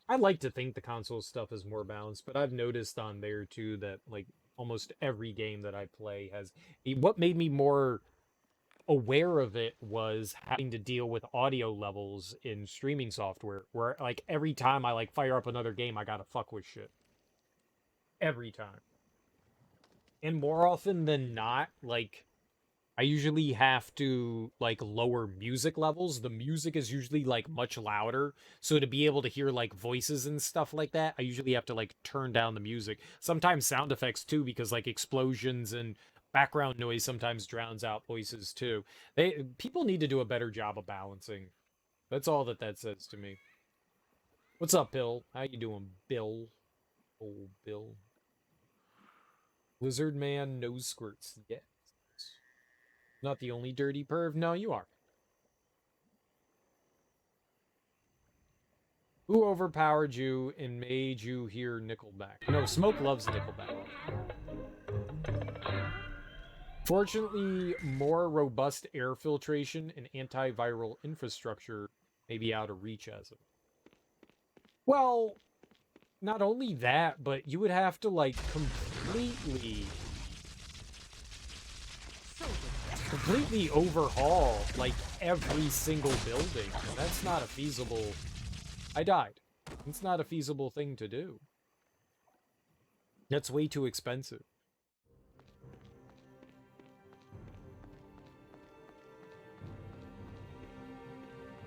I like to think the console stuff is more balanced, but I've noticed on there too that like almost every game that I play has... What made me more aware of it was having to deal with audio levels in streaming software, where like every time I like fire up another game, I gotta fuck with shit. Every time. And more often than not, like, I usually have to, like, lower music levels. The music is usually, like, much louder. So to be able to hear, like, voices and stuff like that, I usually have to, like, turn down the music. Sometimes sound effects, too, because, like, explosions and background noise sometimes drowns out voices, too. People need to do a better job of balancing. That's all that says to me. What's up, Bill? How you doing, Bill? Old Bill. Lizard man nose squirts. Yes. Not the only dirty perv. No, you are. Who overpowered you and made you hear Nickelback? No, Smoke loves Nickelback. Fortunately, more robust air filtration and antiviral infrastructure may be out of reach as of. Well, not only that, but you would have to, like, completely overhaul, like, every single building. And that's not a feasible... I died. It's not a feasible thing to do. That's way too expensive.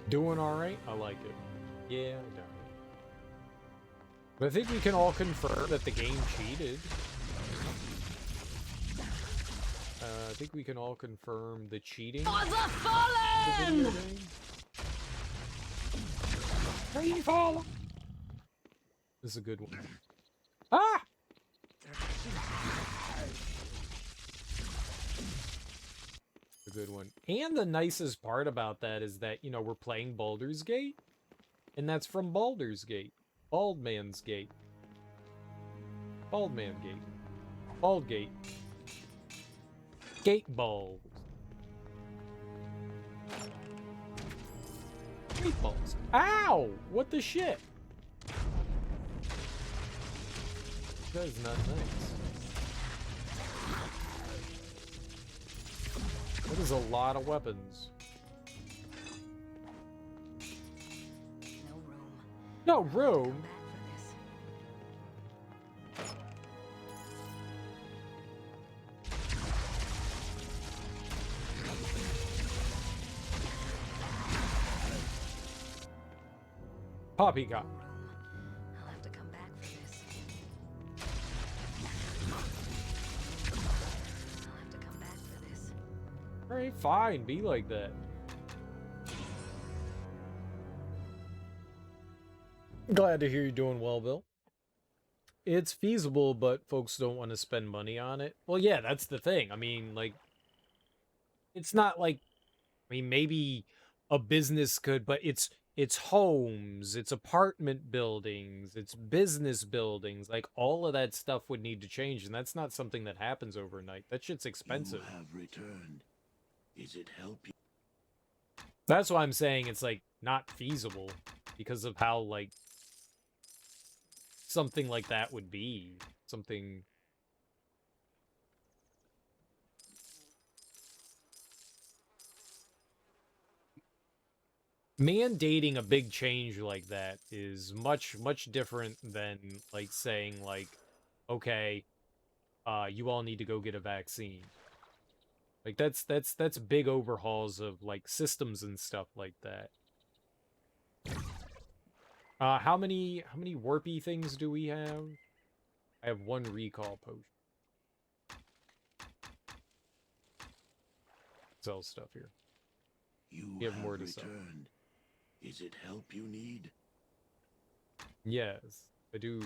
Doing alright? I like it. Yeah, I know. But I think we can all confirm that the game cheated. I think we can all confirm the cheating. For the fallen! Free fall! This is a good one. Ah! A good one. And the nicest part about that is that, you know, we're playing Baldur's Gate. And that's from Baldur's Gate. Bald Man's Gate. Bald Man Gate. Bald Gate. Gate balls. Gate balls. Ow! What the shit? That is not nice. That is a lot of weapons. No room. No room? Poppycock. I'll have to come back for this. I'll have to come back for this. Alright, fine. Be like that. Glad to hear you're doing well, Bill. it's feasible, but folks don't want to spend money on it. Well, yeah, that's the thing. I mean, like, it's not like, I mean, maybe a business could, but it's homes, it's apartment buildings, it's business buildings. Like, all of that stuff would need to change, and that's not something that happens overnight. That shit's expensive. You have returned. Is it help you? That's why I'm saying it's, like, not feasible, because of how, like, something like that would be. Something... Mandating a big change like that is much, much different than, like, saying, like, okay, you all need to go get a vaccine. Like, that's big overhauls of, like, systems and stuff like that. How many warpy things do we have? I have 1 recall potion. Sell stuff here. You We have more to sell. returned. Is it help you need? Yes, I do.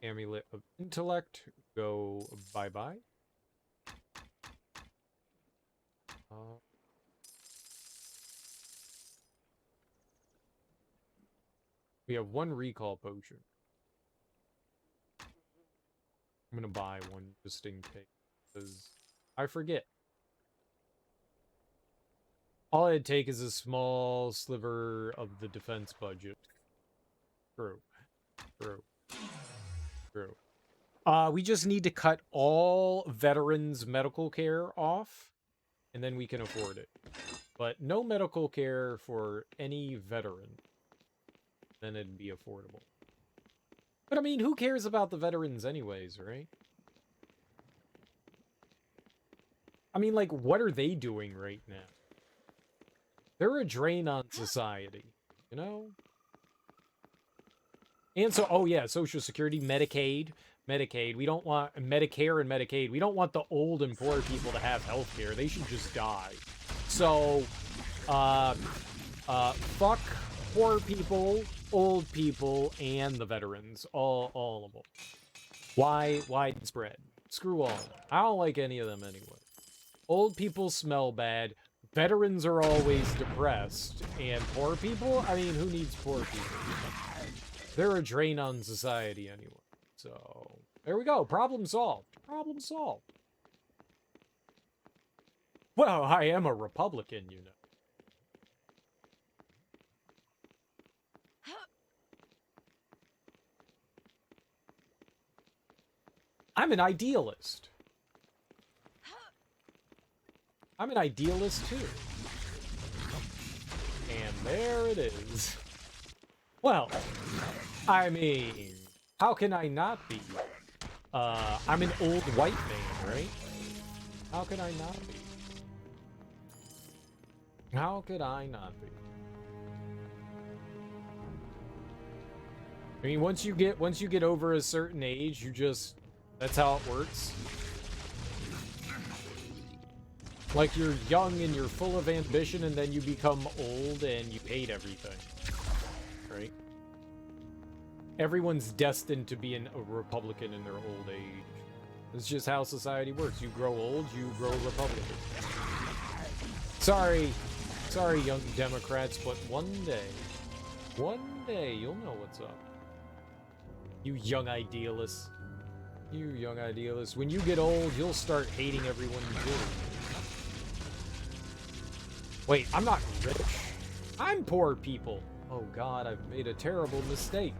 Amulet of Intellect, go bye-bye. We have 1 recall potion. I'm gonna buy 1 just in case, because I forget. All I'd take is a small sliver of the defense budget. True. True. True. We just need to cut all veterans' medical care off, and then we can afford it. But no medical care for any veteran. Then it'd be affordable. But I mean, who cares about the veterans anyways, right? I mean, like, what are they doing right now? They're a drain on society, you know? And so, oh yeah, Social Security, Medicaid. We don't want Medicare and Medicaid. We don't want the old and poor people to have health care. They should just die. So, fuck poor people, old people, and the veterans. All of them. Widespread. Screw all. I don't like any of them anyway. Old people smell bad. Veterans are always depressed. And poor people? I mean, who needs poor people? They're a drain on society anyway. So, there we go. Problem solved. Problem solved. Well, I am a Republican, you know. I'm an idealist. I'm an idealist, too. And there it is. Well, I mean, how can I not be? I'm an old white man, right? How could I not be? How could I not be? I mean, once you get over a certain age, you just, that's how it works. Like, you're young and you're full of ambition, and then you become old and you hate everything. Right? Everyone's destined to be a Republican in their old age. It's just how society works. You grow old, you grow Republican. Sorry, young Democrats, but one day, you'll know what's up. You young idealists. You young idealists. When you get old, you'll start hating everyone you do. Wait, I'm not rich. I'm poor people. Oh god, I've made a terrible mistake.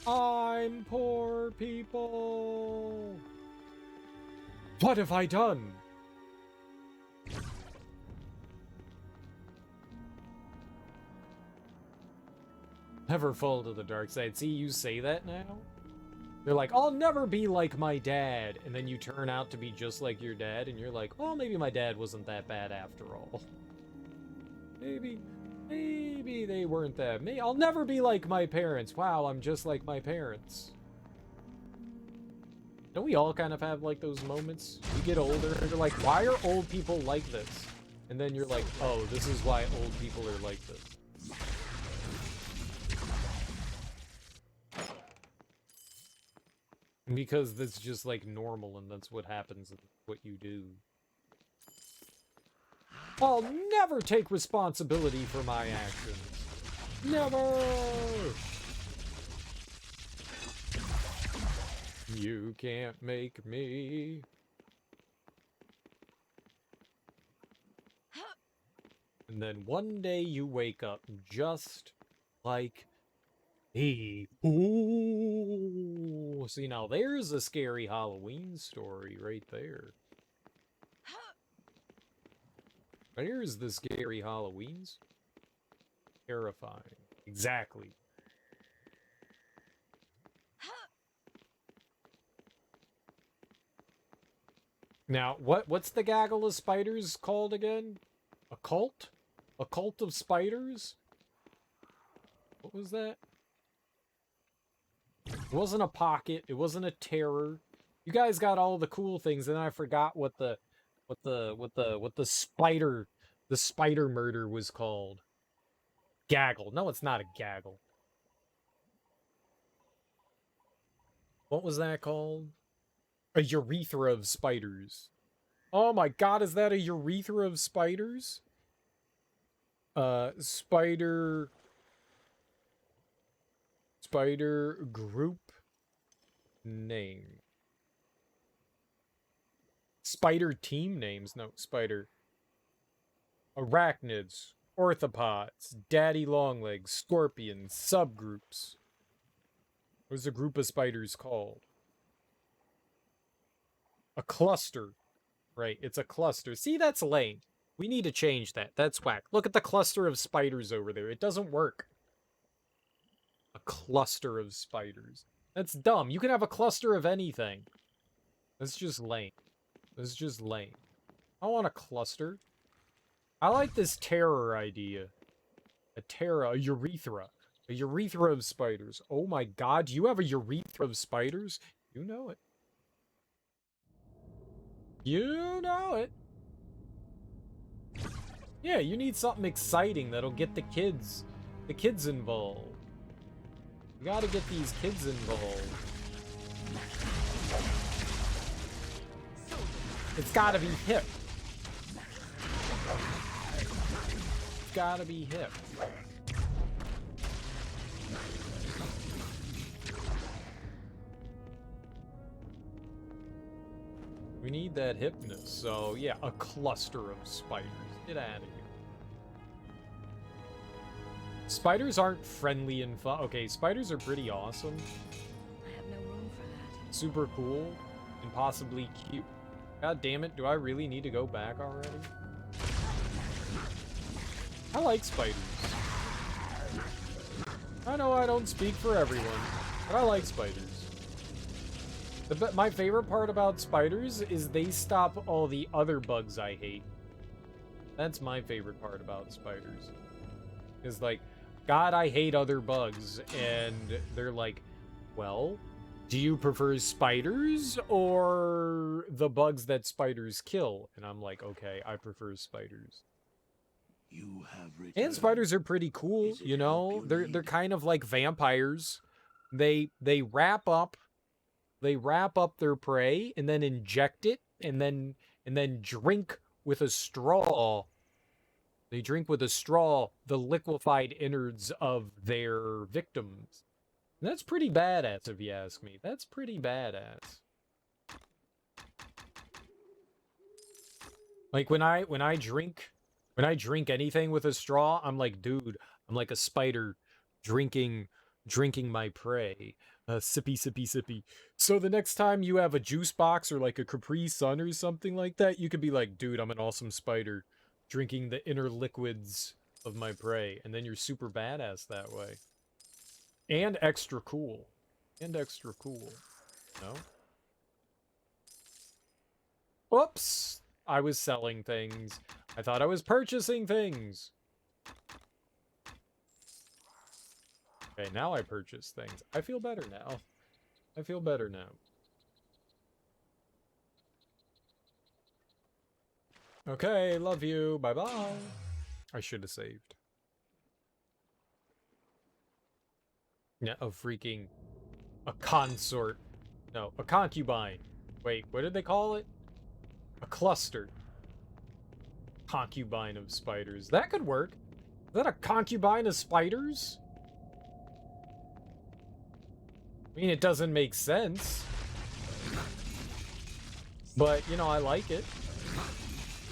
I'm poor people. What have I done? Never fall to the dark side. See, you say that now? They're like, I'll never be like my dad. And then you turn out to be just like your dad, and you're like, well, maybe my dad wasn't that bad after all. Maybe they weren't that. I'll never be like my parents. Wow, I'm just like my parents. Don't we all kind of have, like, those moments? You get older, and you're like, why are old people like this? And then you're like, oh, this is why old people are like this. Because that's just like normal and that's what happens and what you do. I'll never take responsibility for my actions. Never! You can't make me. And then one day you wake up just like me. Ooh. See, now there's a scary Halloween story right there. There's the scary Halloween story. Terrifying. Exactly. Now, what's the gaggle of spiders called again? A cult? A cult of spiders? What was that? It wasn't a pocket. It wasn't a terror. You guys got all the cool things, and I forgot what the spider murder was called. Gaggle. No, it's not a gaggle. What was that called? A urethra of spiders. Oh my god, is that a urethra of spiders? Spider group name. Spider team names. No, spider. Arachnids, orthopods, daddy longlegs, scorpions, subgroups. What is a group of spiders called? A cluster. Right, it's a cluster. See, that's lame. We need to change that. That's whack. Look at the cluster of spiders over there. It doesn't work. A cluster of spiders. That's dumb. You can have a cluster of anything. That's just lame. That's just lame. I want a cluster. I like this terror idea. A urethra. A urethra of spiders. Oh my god, do you have a urethra of spiders? You know it. You know it. Yeah, you need something exciting that'll get the kids involved. You gotta get these kids involved. It's gotta be hip. It's gotta be hip. We need that hipness, so yeah, a cluster of spiders. Get out of here. Spiders aren't friendly and fun. Okay, spiders are pretty awesome. I have no room for that. Super cool and possibly cute. God damn it, do I really need to go back already? I like spiders. I know I don't speak for everyone, but I like spiders. My favorite part about spiders is they stop all the other bugs I hate. That's my favorite part about spiders. Is like, God, I hate other bugs. And they're like, well, do you prefer spiders or the bugs that spiders kill? And I'm like, okay, I prefer spiders. You have returned. And spiders are pretty cool, you know? They're kind of like vampires. They wrap up their prey and then inject it and then drink with a straw. They drink with a straw the liquefied innards of their victims. And that's pretty badass if you ask me. That's pretty badass. Like when I drink anything with a straw, I'm like, dude, I'm like a spider drinking my prey. Sippy, sippy, sippy. So the next time you have a juice box or like a Capri Sun or something like that, you could be like, dude, I'm an awesome spider drinking the inner liquids of my prey. And then you're super badass that way. And extra cool. And extra cool. No? Whoops! I was selling things. I thought I was purchasing things. Okay, now I purchase things. I feel better now. I feel better now. Okay, love you. Bye-bye. I should have saved. Yeah, a freaking... a consort. No, a concubine. Wait, what did they call it? A cluster. Concubine of spiders. That could work. Is that a concubine of spiders? I mean, it doesn't make sense. But, you know, I like it.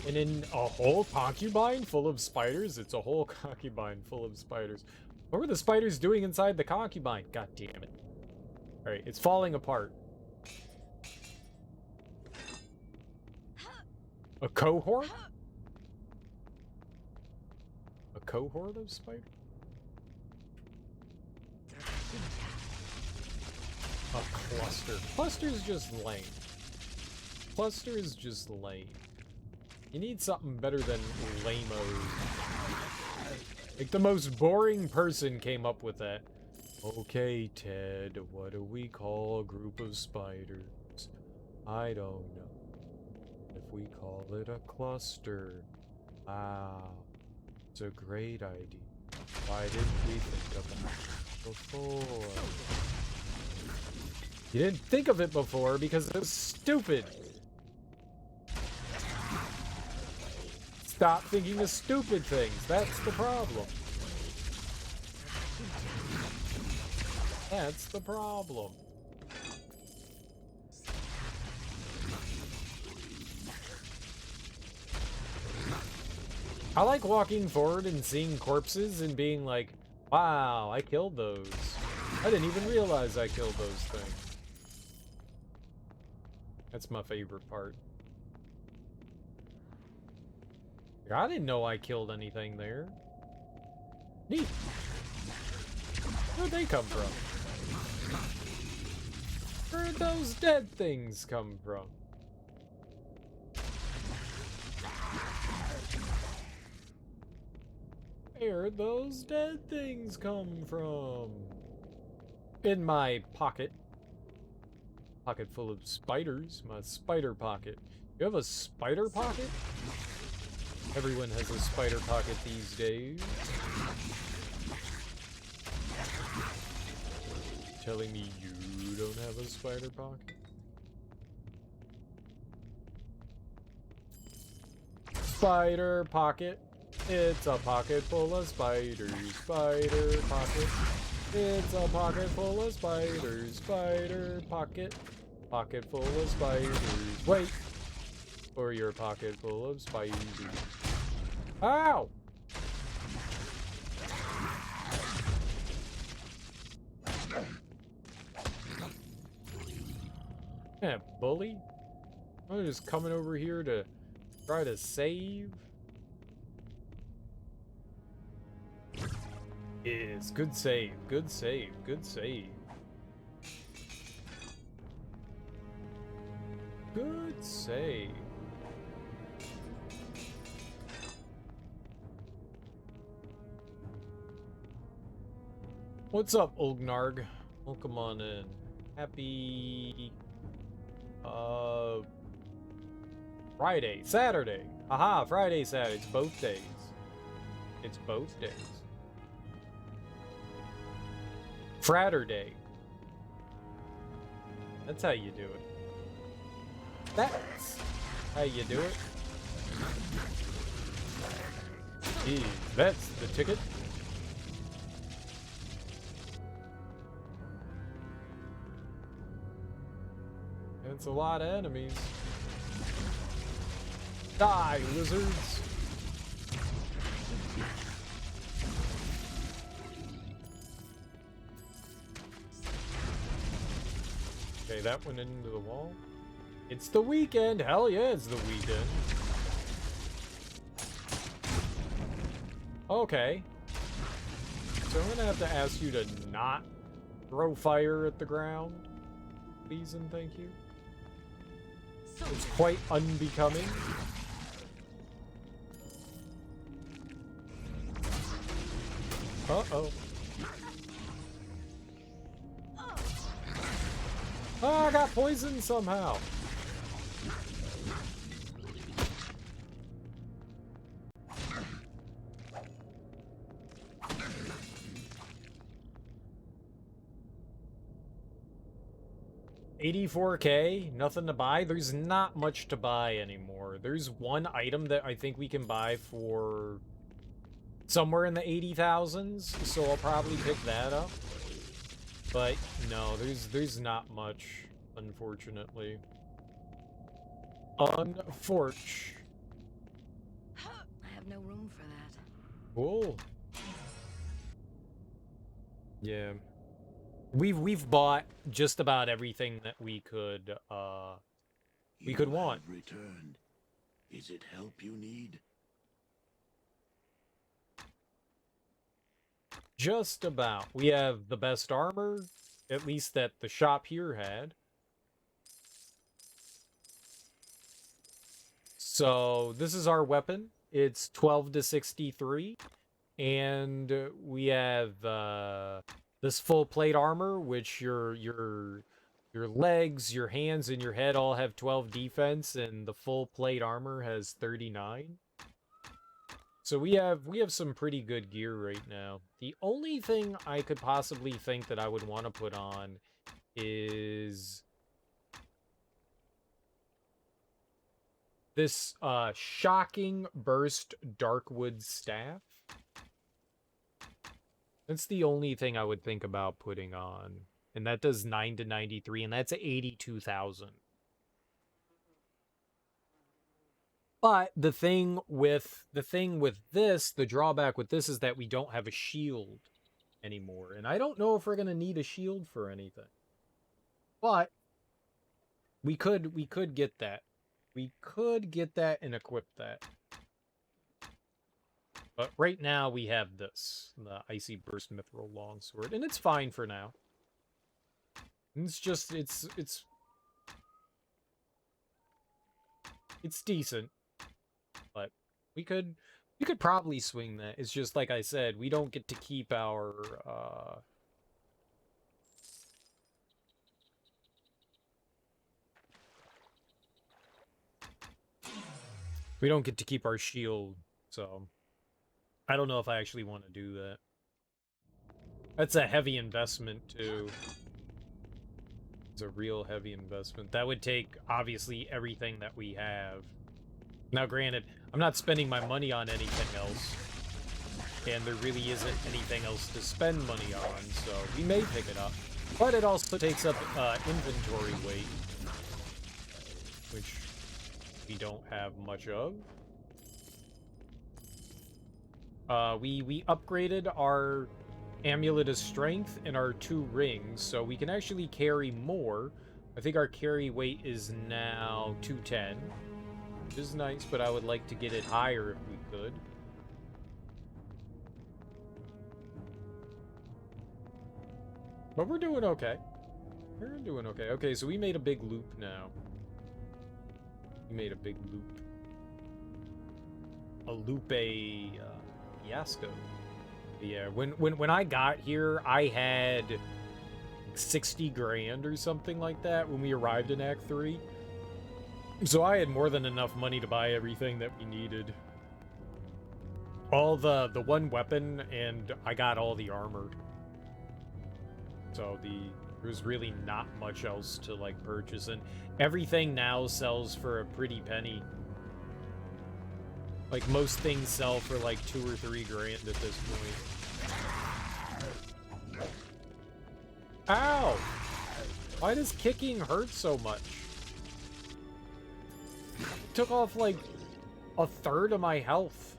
And in a whole concubine full of spiders? It's a whole concubine full of spiders. What were the spiders doing inside the concubine? God damn it. Alright, it's falling apart. A cohort? A cohort of spiders? A cluster. Cluster's just lame. Cluster is just lame. You need something better than lame-o. Like, the most boring person came up with that. Okay, Ted, what do we call a group of spiders? I don't know. If we call it a cluster. Wow. It's a great idea. Why didn't we think of it before? You didn't think of it before because it was stupid. Stop thinking of stupid things. That's the problem. That's the problem. I like walking forward and seeing corpses and being like, wow, I killed those. I didn't even realize I killed those things. That's my favorite part. I didn't know I killed anything there. Neat. Where'd they come from? Where'd those dead things come from? Where'd those dead things come from? In my pocket. Pocket full of spiders. My spider pocket. You have a spider pocket? Everyone has a spider pocket these days. Telling me you don't have a spider pocket? Spider pocket. It's a pocket full of spiders. Spider pocket. It's a pocket full of spiders. Spider pocket. Pocket full of spiders. Wait for your pocket full of spiders. Ow! Yeah, bully. I'm just coming over here to try to save. Yes, good save, good save, good save. Good save. What's up, Ulgnarg? Welcome on in. Happy... Friday. Saturday. Haha, Friday, Saturday. It's both days. It's both days. Fratterday. That's how you do it. That's how you do it. Gee, that's the ticket. It's a lot of enemies. Die, lizards! Okay, that went into the wall. It's the weekend! Hell yeah, it's the weekend. Okay. So I'm gonna have to ask you to not throw fire at the ground. Please and thank you. It's quite unbecoming. Uh-oh. Oh, I got poisoned somehow. 84K, nothing to buy. There's not much to buy anymore. There's one item that I think we can buy for somewhere in the 80,000s, so I'll probably pick that up. But no, there's not much, unfortunately. Unfortunately. I have no room for that. Cool. Yeah. We've bought just about everything that we could want. Have returned. Is it help you need? Just about. We have the best armor, at least that the shop here had. So this is our weapon. It's 12 to 63. And we have this full plate armor, which your legs, your hands, and your head all have 12 defense, and the full plate armor has 39. So we have some pretty good gear right now. The only thing I could possibly think that I would want to put on is this shocking burst darkwood staff. That's the only thing I would think about putting on. And that does 9 to 93, and that's 82,000. But the thing with this, the drawback with this is that we don't have a shield anymore. And I don't know if we're going to need a shield for anything. But we could get that. We could get that and equip that. But right now we have this, the Icy Burst Mithril Longsword, and it's fine for now. It's just it's decent. But we could probably swing that. It's just like I said, we don't get to keep our we don't get to keep our shield, so I don't know if I actually want to do that. That's a heavy investment too. It's a real heavy investment. That would take obviously everything that we have. Now granted, I'm not spending my money on anything else, and there really isn't anything else to spend money on, so we may pick it up. But it also takes up inventory weight, which we don't have much of. We upgraded our Amulet of Strength and our 2 rings, so we can actually carry more. I think our carry weight is now 210. Which is nice, but I would like to get it higher if we could. But we're doing okay. We're doing okay. Okay, so we made a big loop now. We made a big loop. A lupe fiasco. Yeah, when I got here, I had 60 grand or something like that when we arrived in Act 3. So I had more than enough money to buy everything that we needed. All the one weapon, and I got all the armor. So there's really not much else to like purchase, and everything now sells for a pretty penny. Like most things sell for like 2 or 3 grand at this point. Ow! Why does kicking hurt so much? Took off like a third of my health.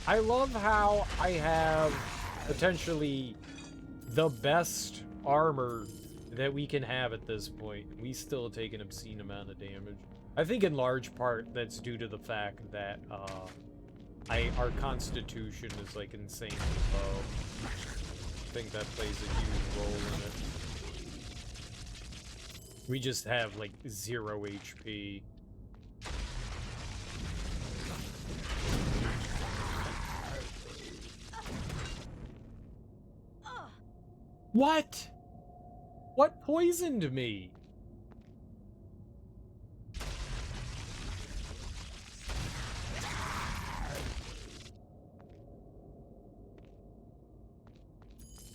I love how I have potentially the best armor that we can have at this point. We still take an obscene amount of damage. I think in large part that's due to the fact that our constitution is like insanely low. I think that plays a huge role in it. We just have like 0 HP. What? What poisoned me?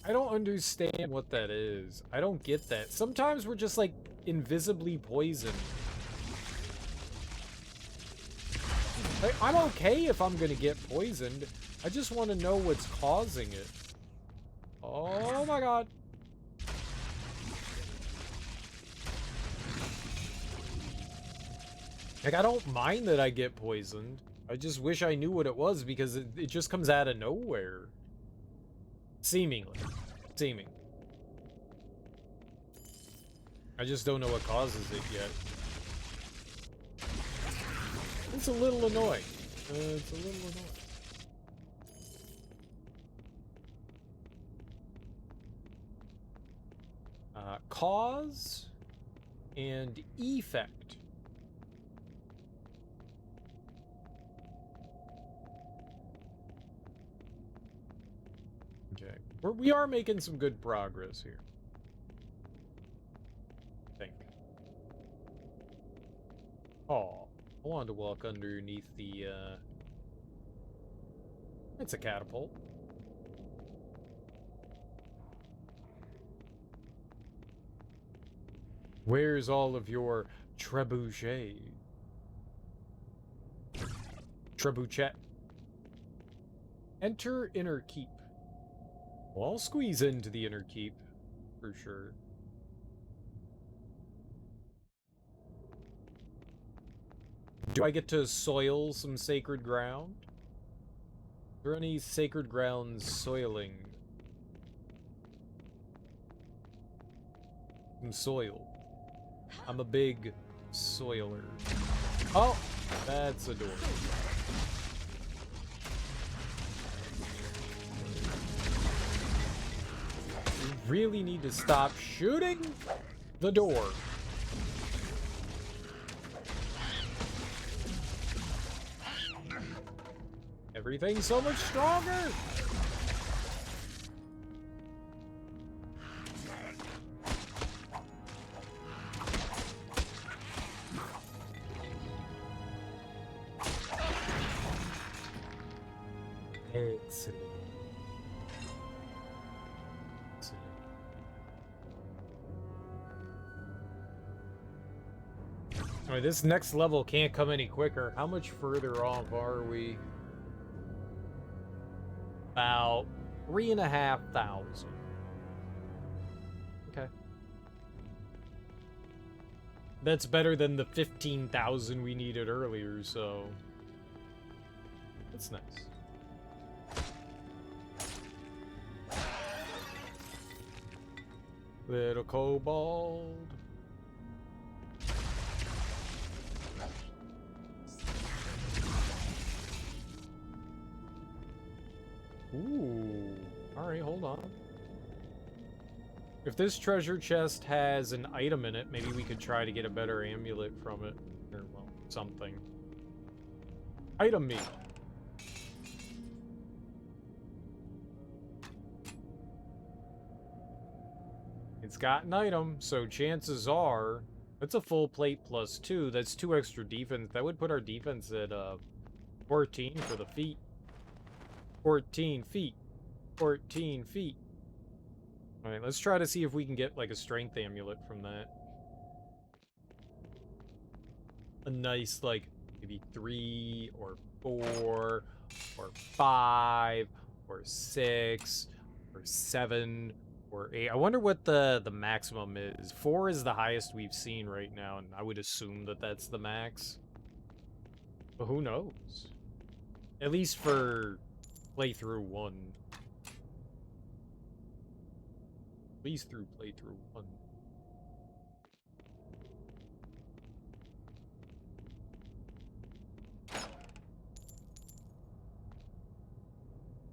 I don't understand what that is. I don't get that. Sometimes we're just, like, invisibly poisoned. Like, I'm okay if I'm gonna get poisoned. I just want to know what's causing it. Oh my god. Like, I don't mind that I get poisoned. I just wish I knew what it was because it just comes out of nowhere. Seemingly. Seeming. I just don't know what causes it yet. It's a little annoying. It's a little annoying. Cause and effect. Okay. We are making some good progress here. I think. Oh, I wanted to walk underneath the, It's a catapult. Where's all of your trebuchet? Trebuchet. Enter inner keep. Well, I'll squeeze into the inner keep, for sure. Do I get to soil some sacred ground? Is there any sacred ground soiling? Some soil. I'm a big soiler. Oh, that's a door. We really need to stop shooting the door. Everything's so much stronger. Excellent. Excellent. Alright, this next level can't come any quicker. How much further off are we? About 3,500. Okay. That's better than the 15,000 we needed earlier, so... That's nice. Little kobold. Ooh. Alright, hold on. If this treasure chest has an item in it, maybe we could try to get a better amulet from it. Or, well, something. Item me. It's got an item, so chances are... It's a full plate plus 2. That's 2 extra defense. That would put our defense at 14 for the feet. 14 feet. 14 feet. Alright, let's try to see if we can get, like, a strength amulet from that. A nice, like, maybe 3, or 4, or 5, or 6, or 7, or 8. I wonder what the maximum is. 4 is the highest we've seen right now, and I would assume that that's the max. But who knows? At least for playthrough 1. At least through playthrough 1.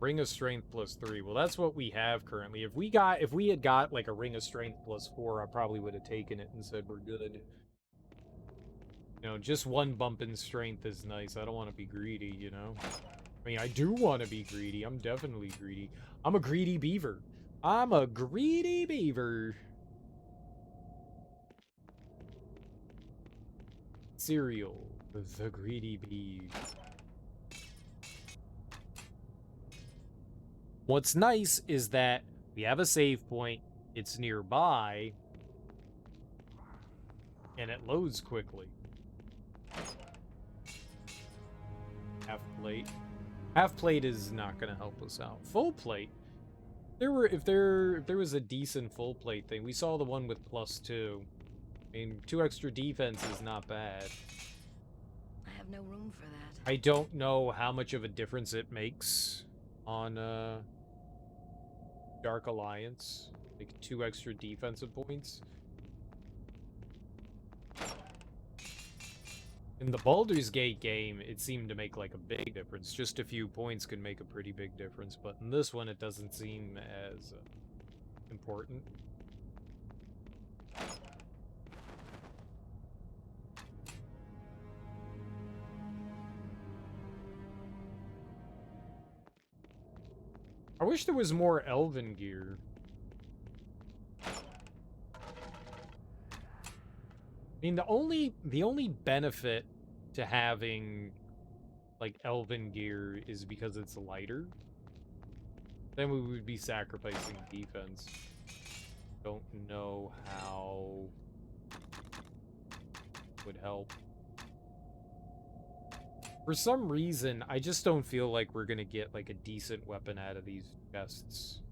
Ring of Strength plus 3. Well, that's what we have currently. If we had got like a Ring of Strength plus 4, I probably would have taken it and said we're good. You know, just 1 bump in strength is nice. I don't want to be greedy, you know? I mean, I do want to be greedy. I'm definitely greedy. I'm a greedy beaver. I'm a greedy beaver. Cereal. The greedy bees. What's nice is that We have a save point. It's nearby. And it loads quickly. Half plate. Half plate is not going to help us out. Full plate. If there was a decent full plate thing, we saw the one with +2. I mean, 2 extra defense is not bad. I have no room for that. I don't know how much of a difference it makes on Dark Alliance. Like 2 extra defensive points. In the Baldur's Gate game, it seemed to make like a big difference. Just a few points could make a pretty big difference, but in this one, it doesn't seem as important. I wish there was more Elven gear. I mean, the only benefit to having like Elven gear is because it's lighter. Then we would be sacrificing defense. Don't know how it would help. For some reason, I just don't feel like we're gonna get like a decent weapon out of these chests.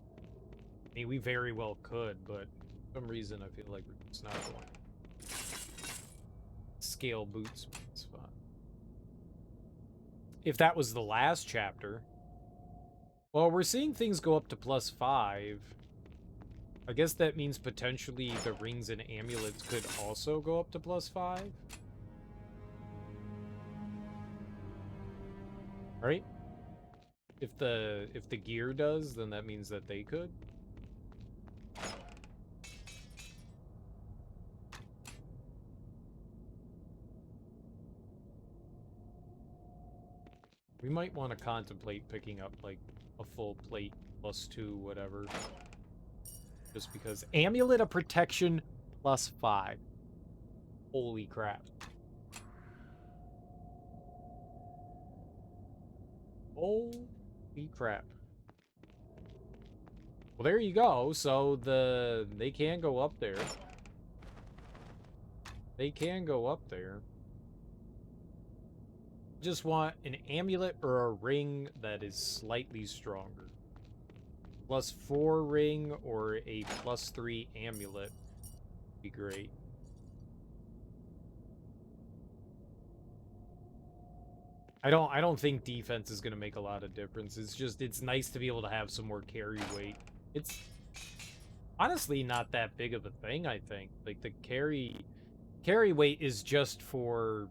I mean, we very well could, but for some reason I feel like we're just not going. Scale boots, it's fine. If that was the last chapter. Well, we're seeing things go up to +5. I guess that means potentially the rings and amulets could also go up to +5. Right? If the gear does, then that means that they could. We might want to contemplate picking up like a full plate +2, whatever. Just because amulet of protection +5. Holy crap. Holy crap. Well, there you go. So they can go up there. They can go up there. Just want an amulet or a ring that is slightly stronger. +4 ring or a +3 amulet would be great. I don't think defense is going to make a lot of difference. It's nice to be able to have some more carry weight. It's honestly not that big of a thing, I think. Like the carry weight is just for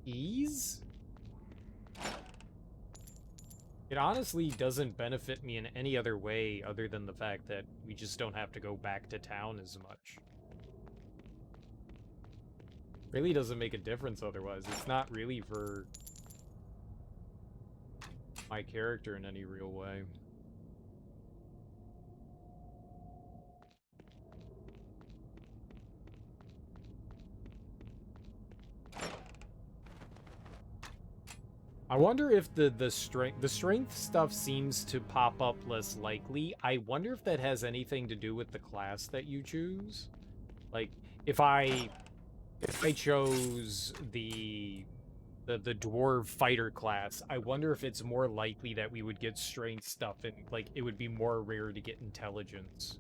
ease. It honestly doesn't benefit me in any other way other than the fact that we just don't have to go back to town as much. Really doesn't make a difference otherwise. It's not really for my character in any real way. I wonder if the strength stuff seems to pop up less likely. I wonder if that has anything to do with the class that you choose. Like if I chose the dwarf fighter class, I wonder if it's more likely that we would get strength stuff and like it would be more rare to get intelligence.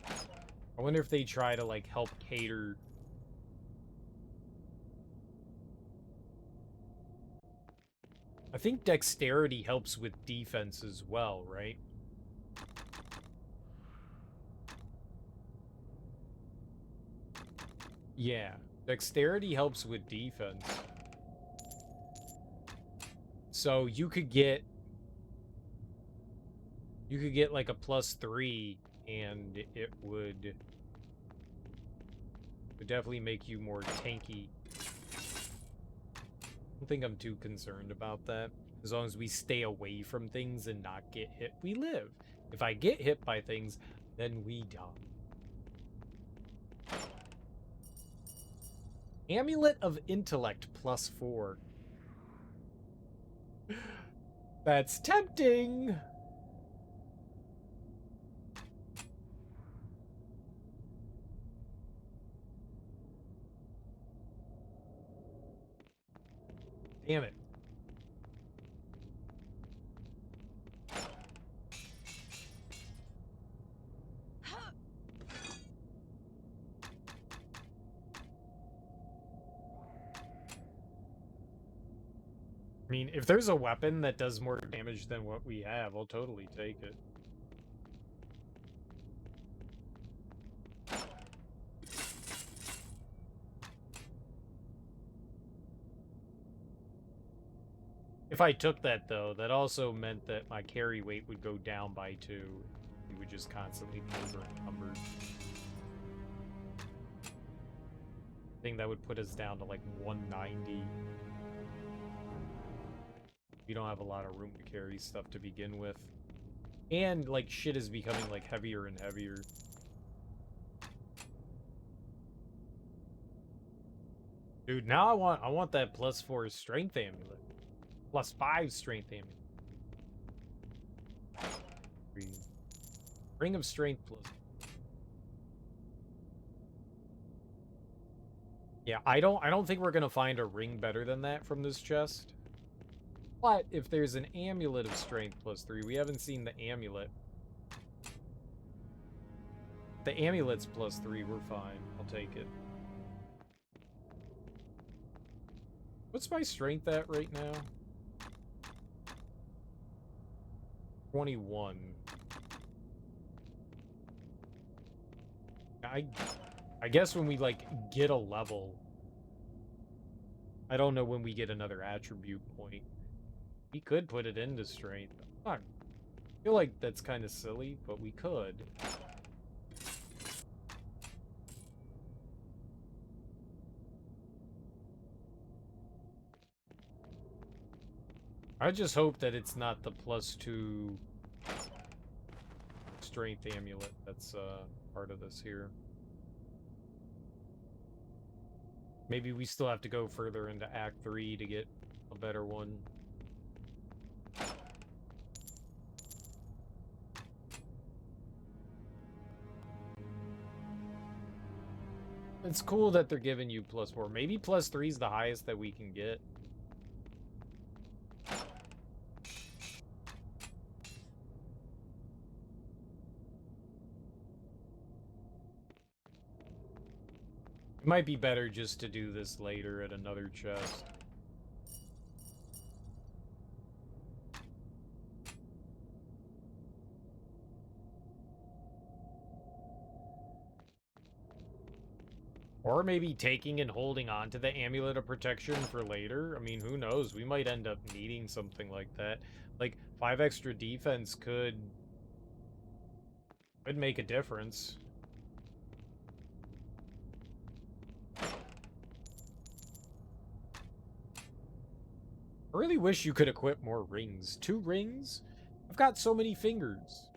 I wonder if they try to like help cater. I think dexterity helps with defense as well, right? Yeah, dexterity helps with defense. So you could get like a +3 and it would definitely make you more tanky. I don't think I'm too concerned about that. As long as we stay away from things and not get hit, we live. If I get hit by things, then we die. Amulet of Intellect +4. That's tempting. Damn it. I mean, if there's a weapon that does more damage than what we have, I'll totally take it. If I took that, though, that also meant that my carry weight would go down by 2. We would just constantly be over encumbered. I think that would put us down to like 190. We don't have a lot of room to carry stuff to begin with. And, like, shit is becoming, like, heavier and heavier. Dude, now I want that +4 strength amulet. +5 strength amulet. Ring of strength plus. Yeah, I don't think we're gonna find a ring better than that from this chest. But if there's an amulet of strength +3, we haven't seen the amulet. The amulet's +3, we're fine. I'll take it. What's my strength at right now? 21. I guess when we, like, get a level... I don't know when we get another attribute point. We could put it into strength. I feel like that's kind of silly, but we could. I just hope that it's not the +2 strength amulet that's part of this here. Maybe we still have to go further into Act 3 to get a better one. It's cool that they're giving you +4. Maybe +3 is the highest that we can get. It might be better just to do this later at another chest. Or maybe taking and holding on to the Amulet of Protection for later. I mean, who knows? We might end up needing something like that. Like, 5 extra defense could make a difference. I really wish you could equip more rings. 2 rings? I've got so many fingers.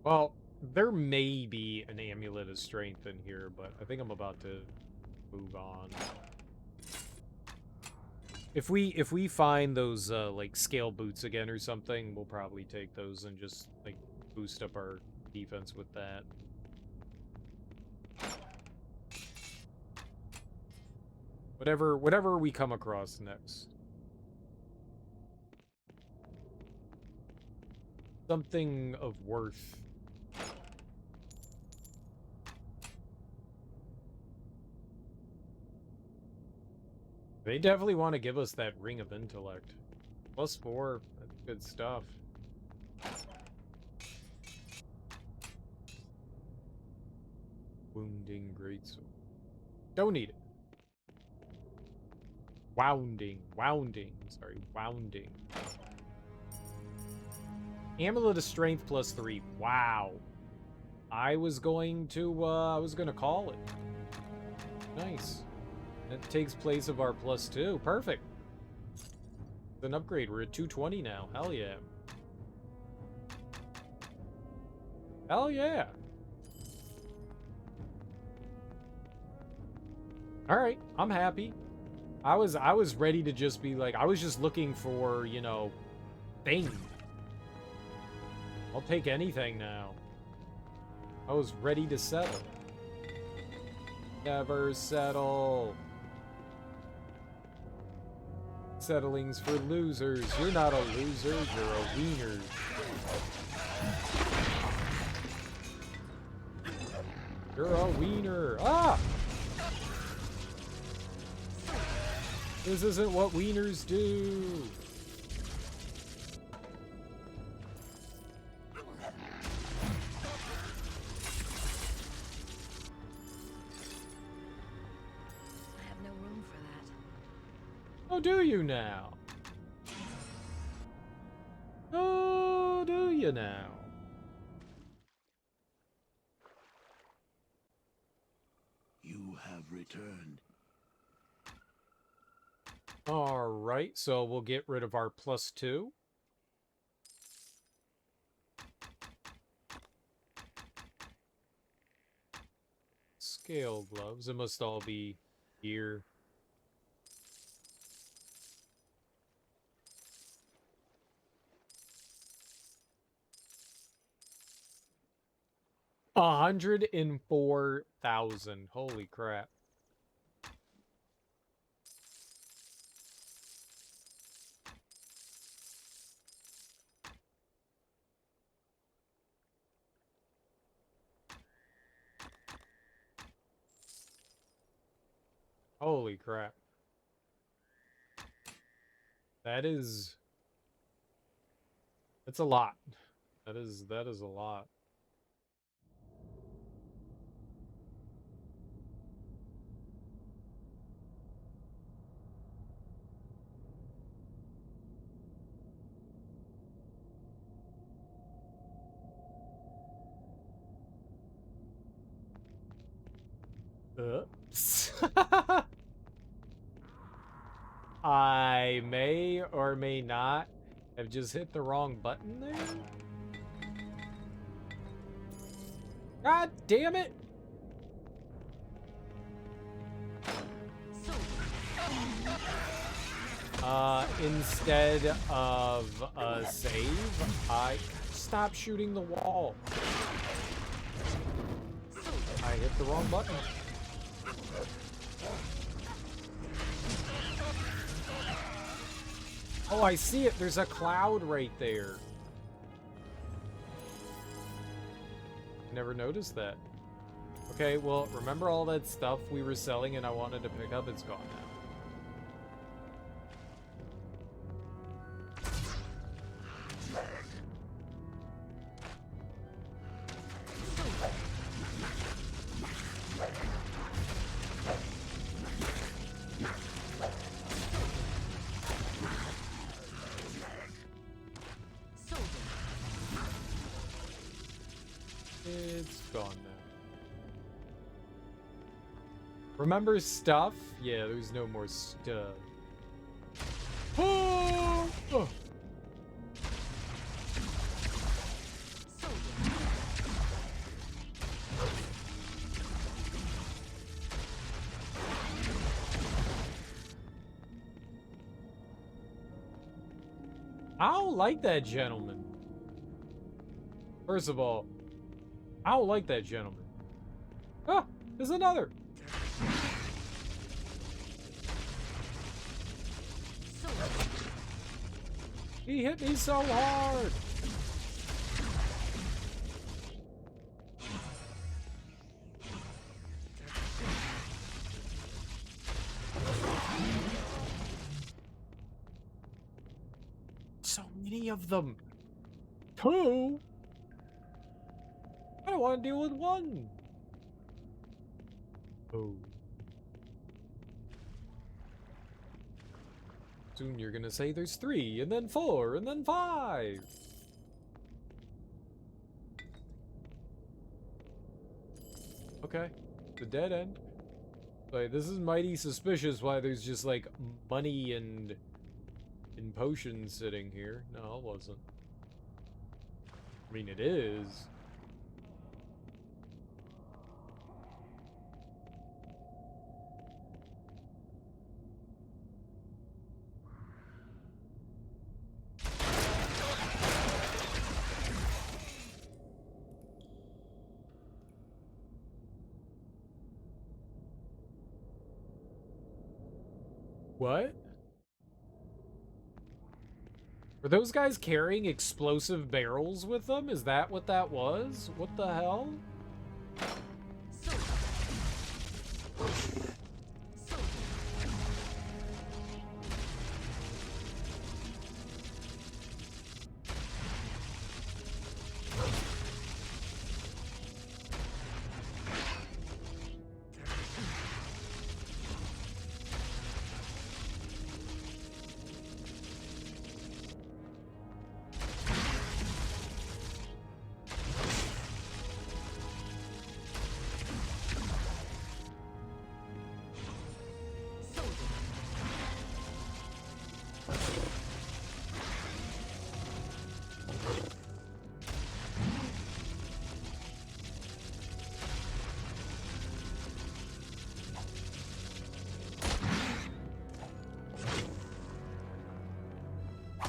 Well, there may be an Amulet of Strength in here, but I think I'm about to move on. If we find those like scale boots again or something, we'll probably take those and just like boost up our defense with that. Whatever we come across next. Something of worth. They definitely want to give us that Ring of Intellect. +4, that's good stuff. Wounding Greatsword. Don't need it. Wounding. Sorry, wounding. Amulet of Strength +3. Wow. I was gonna call it. Nice. That takes place of our +2. Perfect. It's an upgrade. We're at 220 now. Hell yeah. Hell yeah. All right, I'm happy. I was ready to just be like, I was just looking for, you know, thing. I'll take anything now. I was ready to settle. Never settle. Settling's for losers. You're not a loser, you're a wiener. You're a wiener. Ah! This isn't what wieners do. I have no room for that. Oh, do you now? Oh, do you now? You have returned. Alright, so we'll get rid of our +2. Scale gloves. It must all be here. $104,000. Holy crap. Holy crap. That's a lot. That is a lot. Oops. I may or may not have just hit the wrong button there. God damn it! Instead of a save, I stop shooting the wall. I hit the wrong button. Oh, I see it. There's a cloud right there. Never noticed that. Okay, well, remember all that stuff we were selling and I wanted to pick up? It's gone now. It's gone now. Remember stuff? Yeah, there's no more stuff. Oh! Oh. I don't like that gentleman. First of all, I don't like that gentleman. Ah, there's another. He hit me so hard. So many of them. Two? I don't want to deal with one. Oh. Soon you're gonna say there's 3, and then 4, and then 5. Okay. The dead end. Like, this is mighty suspicious why there's just, like, money and potions sitting here. No, it wasn't. I mean, it is. What? Were those guys carrying explosive barrels with them? Is that what that was? What the hell?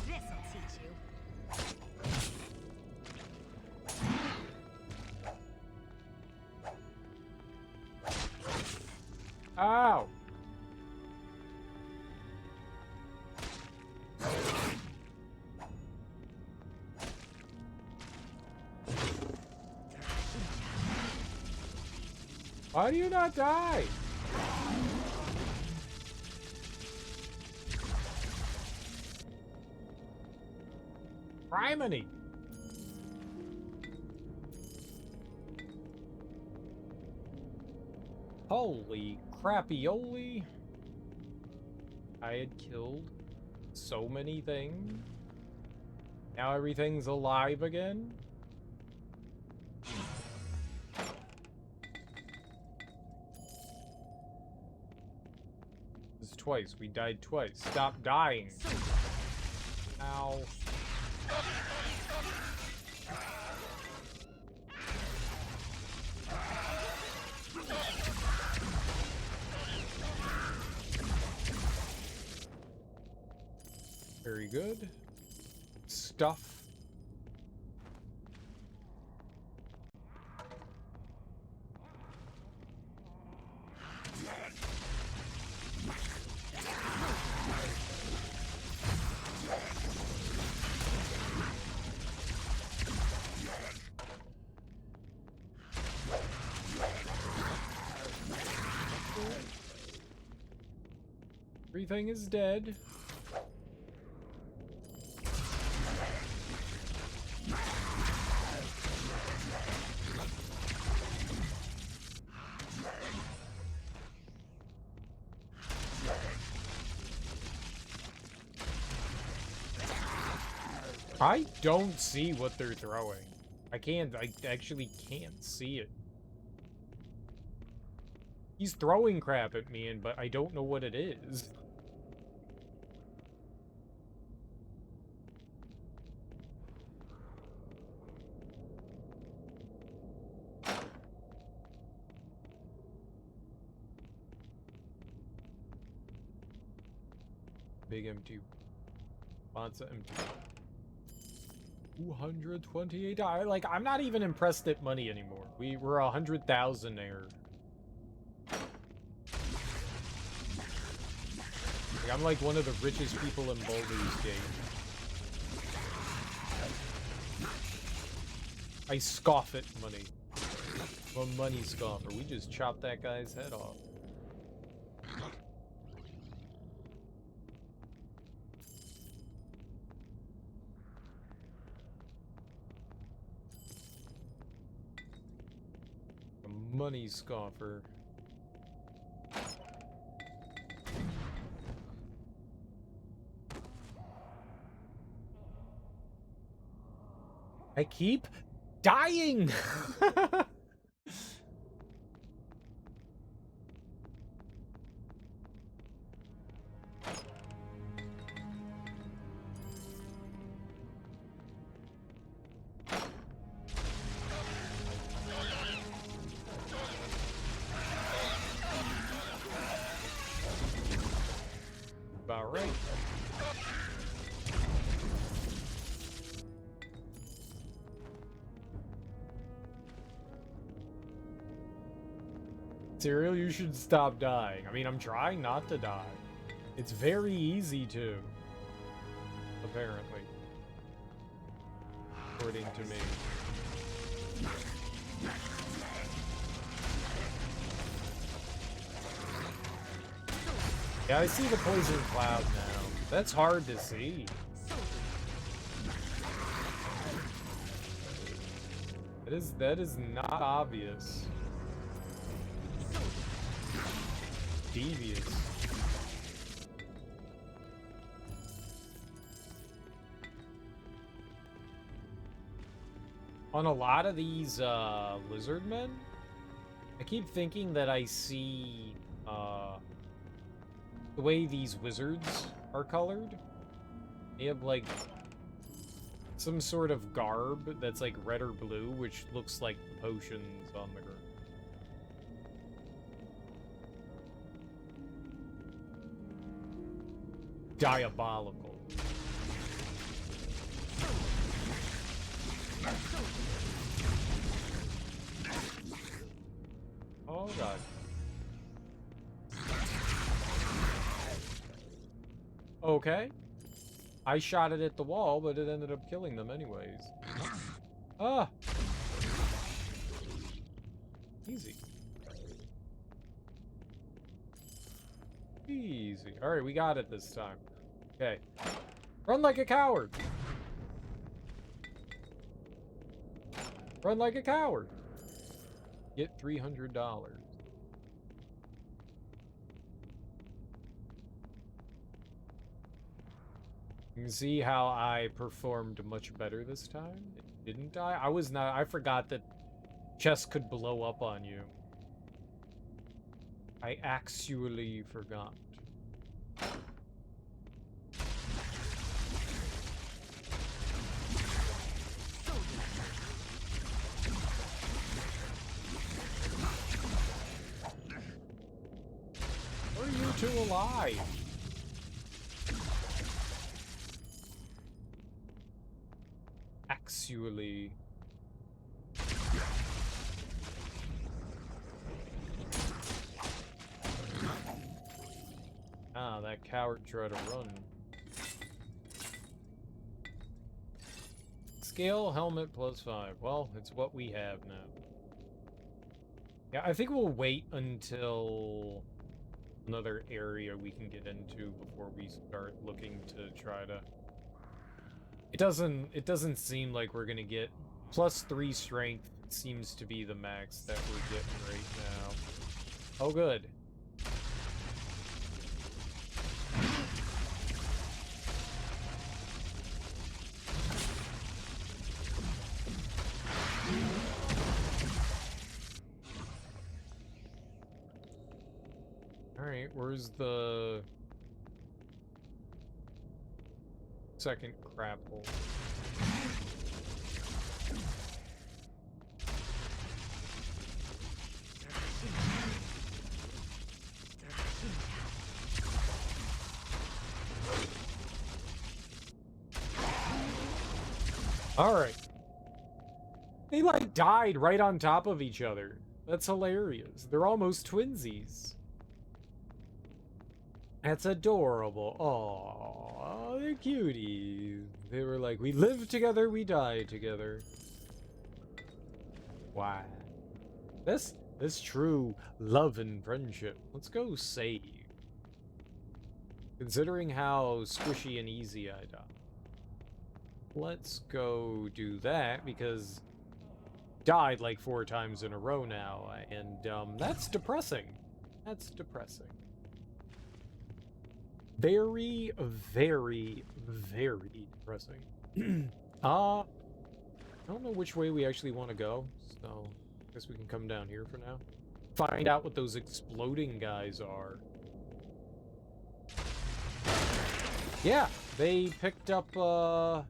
This'll teach you. Ow! Why do you not die? Criminy! Holy crappy-oli! I had killed so many things. Now everything's alive again? This is twice. We died twice. Stop dying. Ow. Very good. Stuff. Everything is dead. I don't see what they're throwing. I actually can't see it. He's throwing crap at me, but I don't know what it is. Big empty. Lots of empty. 228. I'm not even impressed at money anymore. We were 100,000 there. I'm like one of the richest people in Baldur's Gate. I scoff at money. I'm a money scoffer. We just chopped that guy's head off. A money scoffer. I keep dying! About right. Serial, you should stop dying. I mean, I'm trying not to die. It's very easy to, apparently, according to me. Yeah, I see the poison cloud now. That's hard to see. That is not obvious. Devious. On a lot of these lizard men, I keep thinking that I see the way these wizards are colored. They have like some sort of garb that's like red or blue, which looks like the potions on the ground. Diabolical. Oh god. Okay. I shot it at the wall, but it ended up killing them anyways. Ah! Easy. Easy. Alright, we got it this time. Okay. Run like a coward! Run like a coward! Get $300. You can see how I performed much better this time. Didn't I? I forgot that chests could blow up on you. I actually forgot. Are you two alive? Actually. Ah, that coward tried to run. Scale helmet +5. Well, it's what we have now. Yeah, I think we'll wait until another area we can get into before we start looking to try to... It doesn't seem like we're gonna get +3 strength. Seems to be the max that we're getting right now. Oh, good. Alright, where's the second crap hole? Alright. They like died right on top of each other. That's hilarious. They're almost twinsies. That's adorable. Aww, they're cuties. They were like, we live together, we die together. Wow. This true love and friendship. Let's go save. Considering how squishy and easy I died. Let's go do that, because died like 4 times in a row now, and that's depressing. That's depressing. Very, very, very depressing. I don't know which way we actually want to go, so I guess we can come down here for now. Find out what those exploding guys are. Yeah, they picked up, well,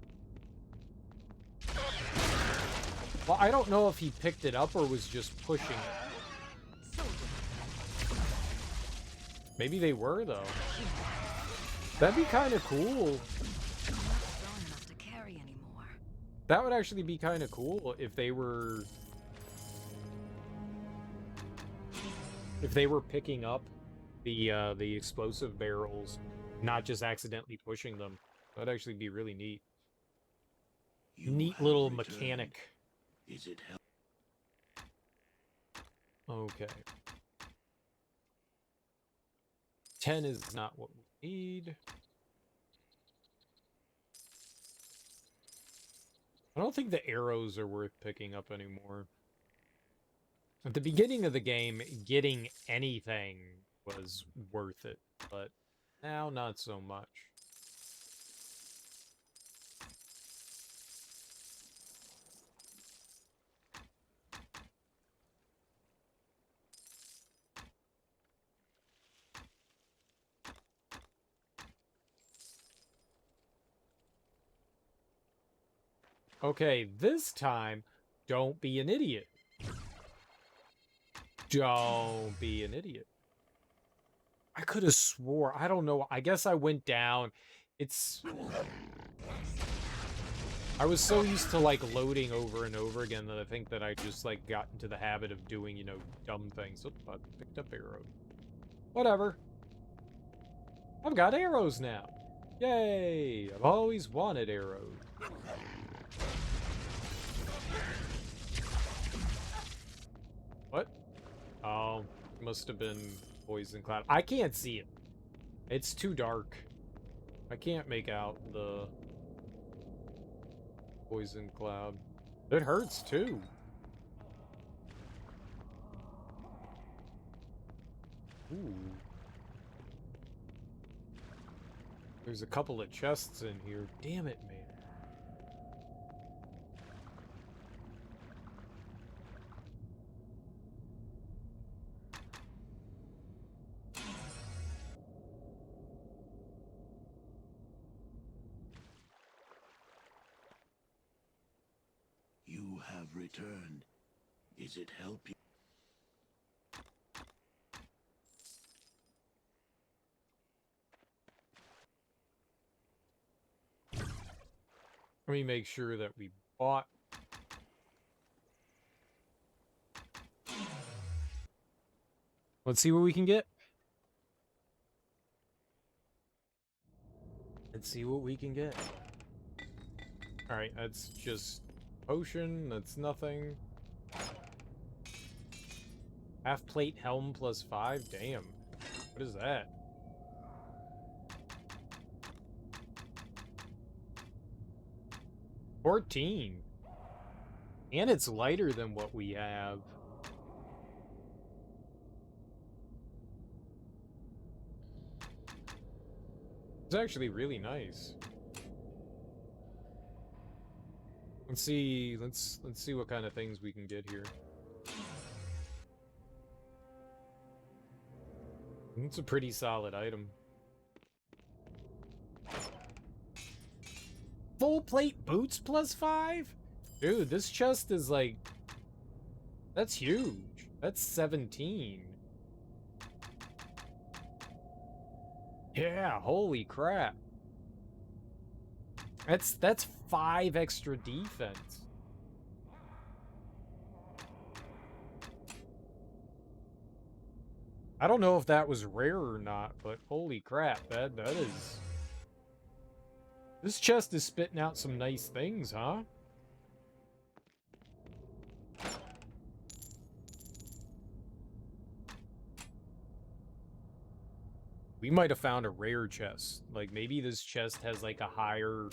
I don't know if he picked it up or was just pushing it. Maybe they were, though. That'd be kind of cool. That would actually be kind of cool if they were... If they were picking up the explosive barrels not just accidentally pushing them. That'd actually be really neat. You Neat have little returned. mechanic. Is it help? Okay. 10 is not what we need. I don't think the arrows are worth picking up anymore. At the beginning of the game, getting anything was worth it, but now not so much. Okay, this time, don't be an idiot. Don't be an idiot. I could have swore, I don't know, I guess I went down. I was so used to, like, loading over and over again that I think that I just, like, got into the habit of doing, you know, dumb things. So I picked up arrows. Whatever. I've got arrows now. Yay! I've always wanted arrows. What? Oh, must have been poison cloud. I can't see it. It's too dark. I can't make out the poison cloud. It hurts too. Ooh. There's a couple of chests in here. Damn it, man. You have returned. Is it help you? Let me make sure that we bought. Let's see what we can get. Let's see what we can get. Alright, that's just potion. That's nothing. Half plate helm plus 5. Damn. What is that? $14. And it's lighter than what we have. It's actually really nice. Let's see what kind of things we can get here. It's a pretty solid item. Full plate boots plus 5? Dude, this chest is like... That's huge. That's 17. Yeah, holy crap. That's 5 extra defense. I don't know if that was rare or not, but holy crap, that is... This chest is spitting out some nice things, huh? We might have found a rare chest. Like, maybe this chest has, like, a higher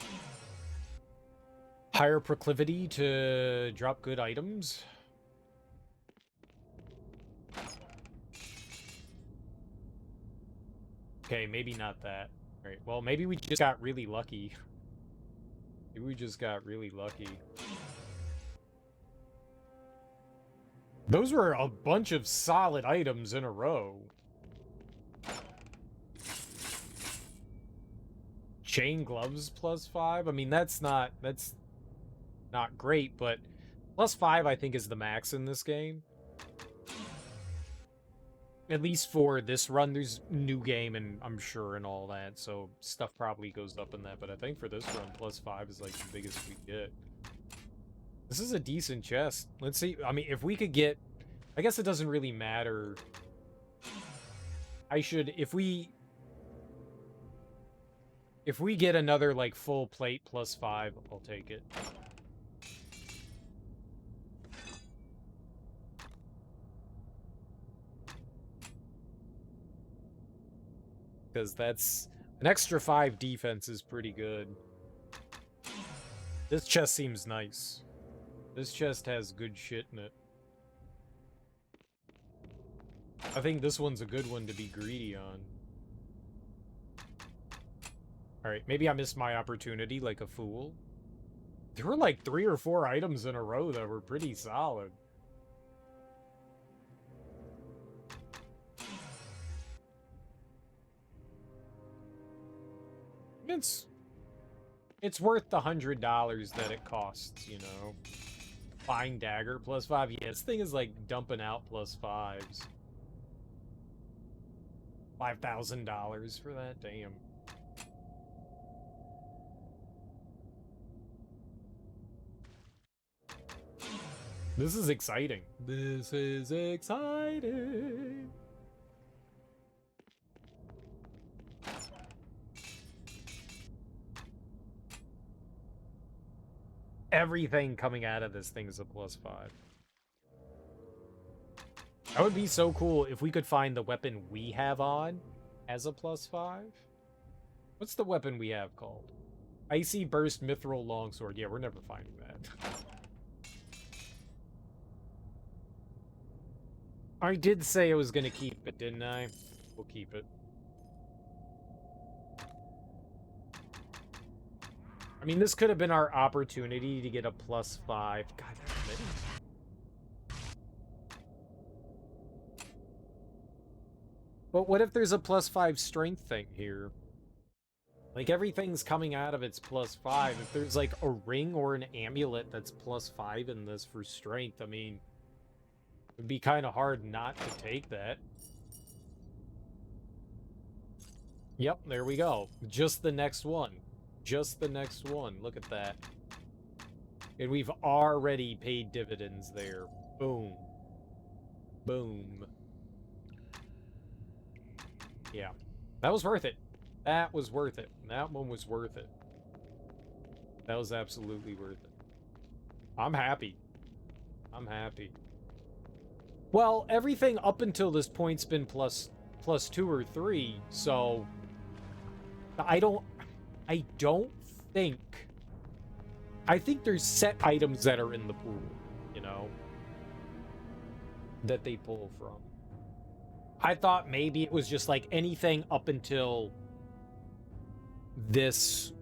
proclivity to drop good items. Okay, maybe not that. Alright, well, maybe we just got really lucky. Maybe we just got really lucky. Those were a bunch of solid items in a row. Chain gloves plus 5? I mean, that's not great, but plus 5 I think is the max in this game. At least for this run, there's new game and I'm sure and all that, so stuff probably goes up in that, but I think for this run, plus 5 is like the biggest we get. This is a decent chest. Let's see, I mean, if we could get... I guess it doesn't really matter. If we If we get another, like, full plate +5, I'll take it. Because that's... An extra 5 defense is pretty good. This chest seems nice. This chest has good shit in it. I think this one's a good one to be greedy on. Alright, maybe I missed my opportunity like a fool. There were like 3 or 4 items in a row that were pretty solid. It's worth the $100 that it costs, you know. Fine dagger +5. Yeah, this thing is like dumping out +5s. $5,000 for that? Damn. This is exciting. This is exciting. Everything coming out of this thing is a +5. That would be so cool if we could find the weapon we have on as a +5. What's the weapon we have called? Icy Burst Mithril Longsword. Yeah, we're never finding that. I did say I was gonna keep it, didn't I? We'll keep it. I mean, this could have been our opportunity to get a +5. God, that's many. But what if there's a +5 strength thing here? Like, everything's coming out of its +5. If there's, like, a ring or an amulet that's +5 in this for strength, I mean, it'd be kind of hard not to take that. Yep, there we go. Just the next one. Just the next one. Look at that. And we've already paid dividends there. Boom. Boom. Yeah. That was worth it. That was worth it. That one was worth it. That was absolutely worth it. I'm happy. I'm happy. Well, everything up until this point's been plus 2 or 3, so... I don't think... I think there's set items that are in the pool, you know? That they pull from. I thought maybe it was just like anything up until this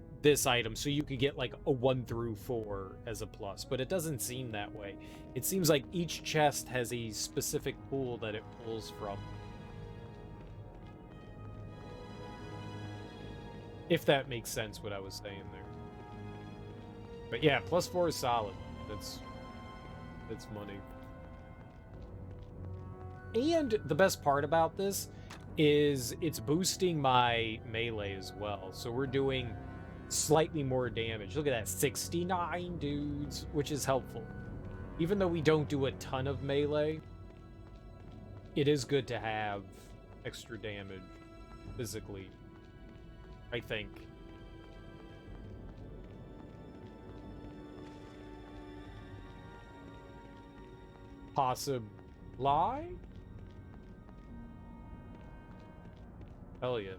item, so you could get like a 1 through 4 as a plus, but it doesn't seem that way. It seems like each chest has a specific pool that it pulls from. If that makes sense, what I was saying there. But yeah, +4 is solid. That's money. And the best part about this is it's boosting my melee as well. So we're doing slightly more damage. Look at that, 69 dudes, which is helpful. Even though we don't do a ton of melee, it is good to have extra damage physically, I think. Possibly? Hell yeah.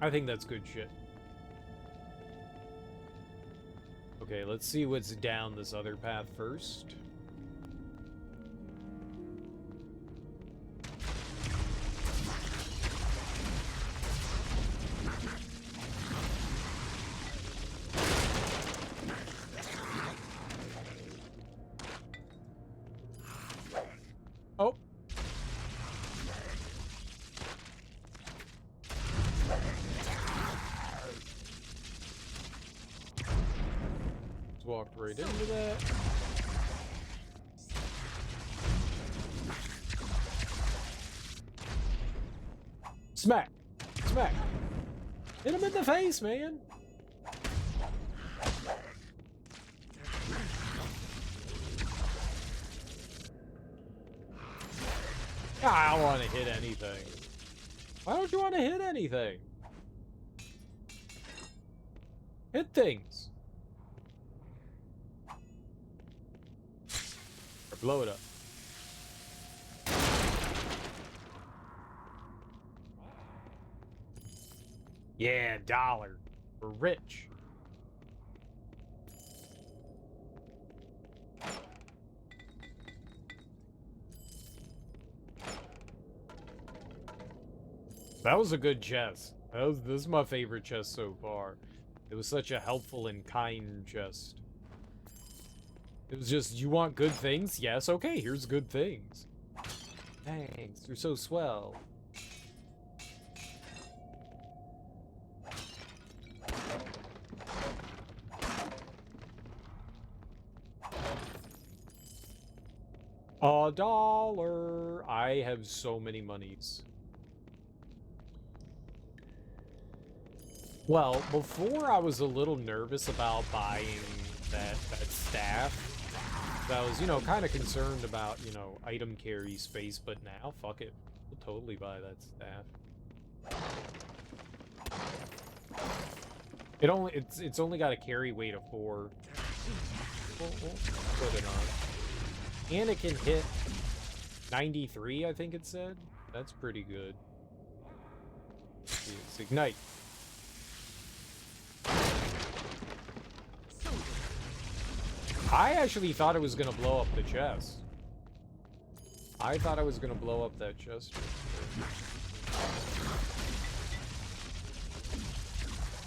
I think that's good shit. Okay, let's see what's down this other path first. Oh. Walked right into that. Smack! Smack! Hit him in the face, man! I don't want to hit anything. Why don't you want to hit anything? Hit things. Or blow it up. Yeah, $1. We're rich. That was a good chest. This is my favorite chest so far. It was such a helpful and kind chest. It was just, you want good things? Yes, okay, here's good things. Thanks, you're so swell. $1. I have so many monies. Well, before I was a little nervous about buying that staff. I was, kind of concerned about, item carry space, but now, fuck it. We'll totally buy that staff. It's only got a carry weight of 4. We'll put it on. And it can hit 93, I think it said. That's pretty good. Let's see, it's ignite. I actually thought it was gonna blow up the chest. I thought I was gonna blow up that chest.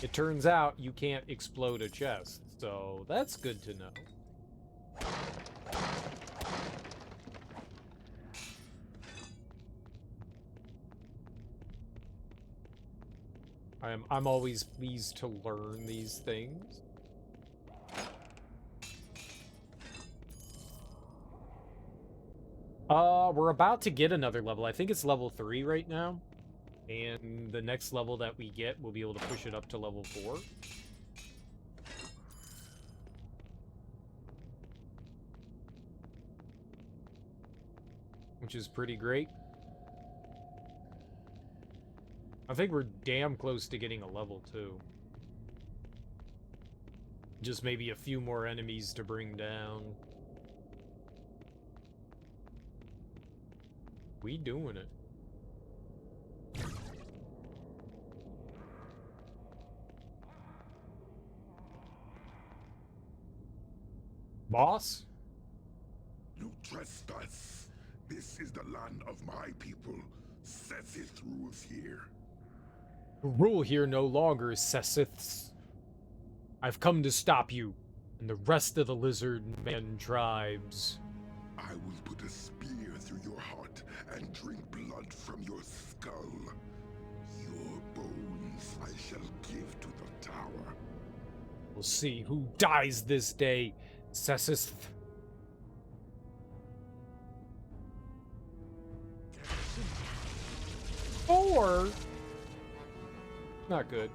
It turns out you can't explode a chest, so that's good to know. I'm always pleased to learn these things. We're about to get another level. I think it's level 3 right now. And the next level that we get, we'll be able to push it up to level 4. Which is pretty great. I think we're damn close to getting a level 2. Just maybe a few more enemies to bring down. We doing it. Boss? You trespass. This is the land of my people. Sethith rules here. The rule here no longer is Sethith's. I've come to stop you and the rest of the lizard man tribes. I will put a spear through your heart and drink blood from your skull. Your bones I shall give to the tower. We'll see who dies this day, Sethith. Or... not good.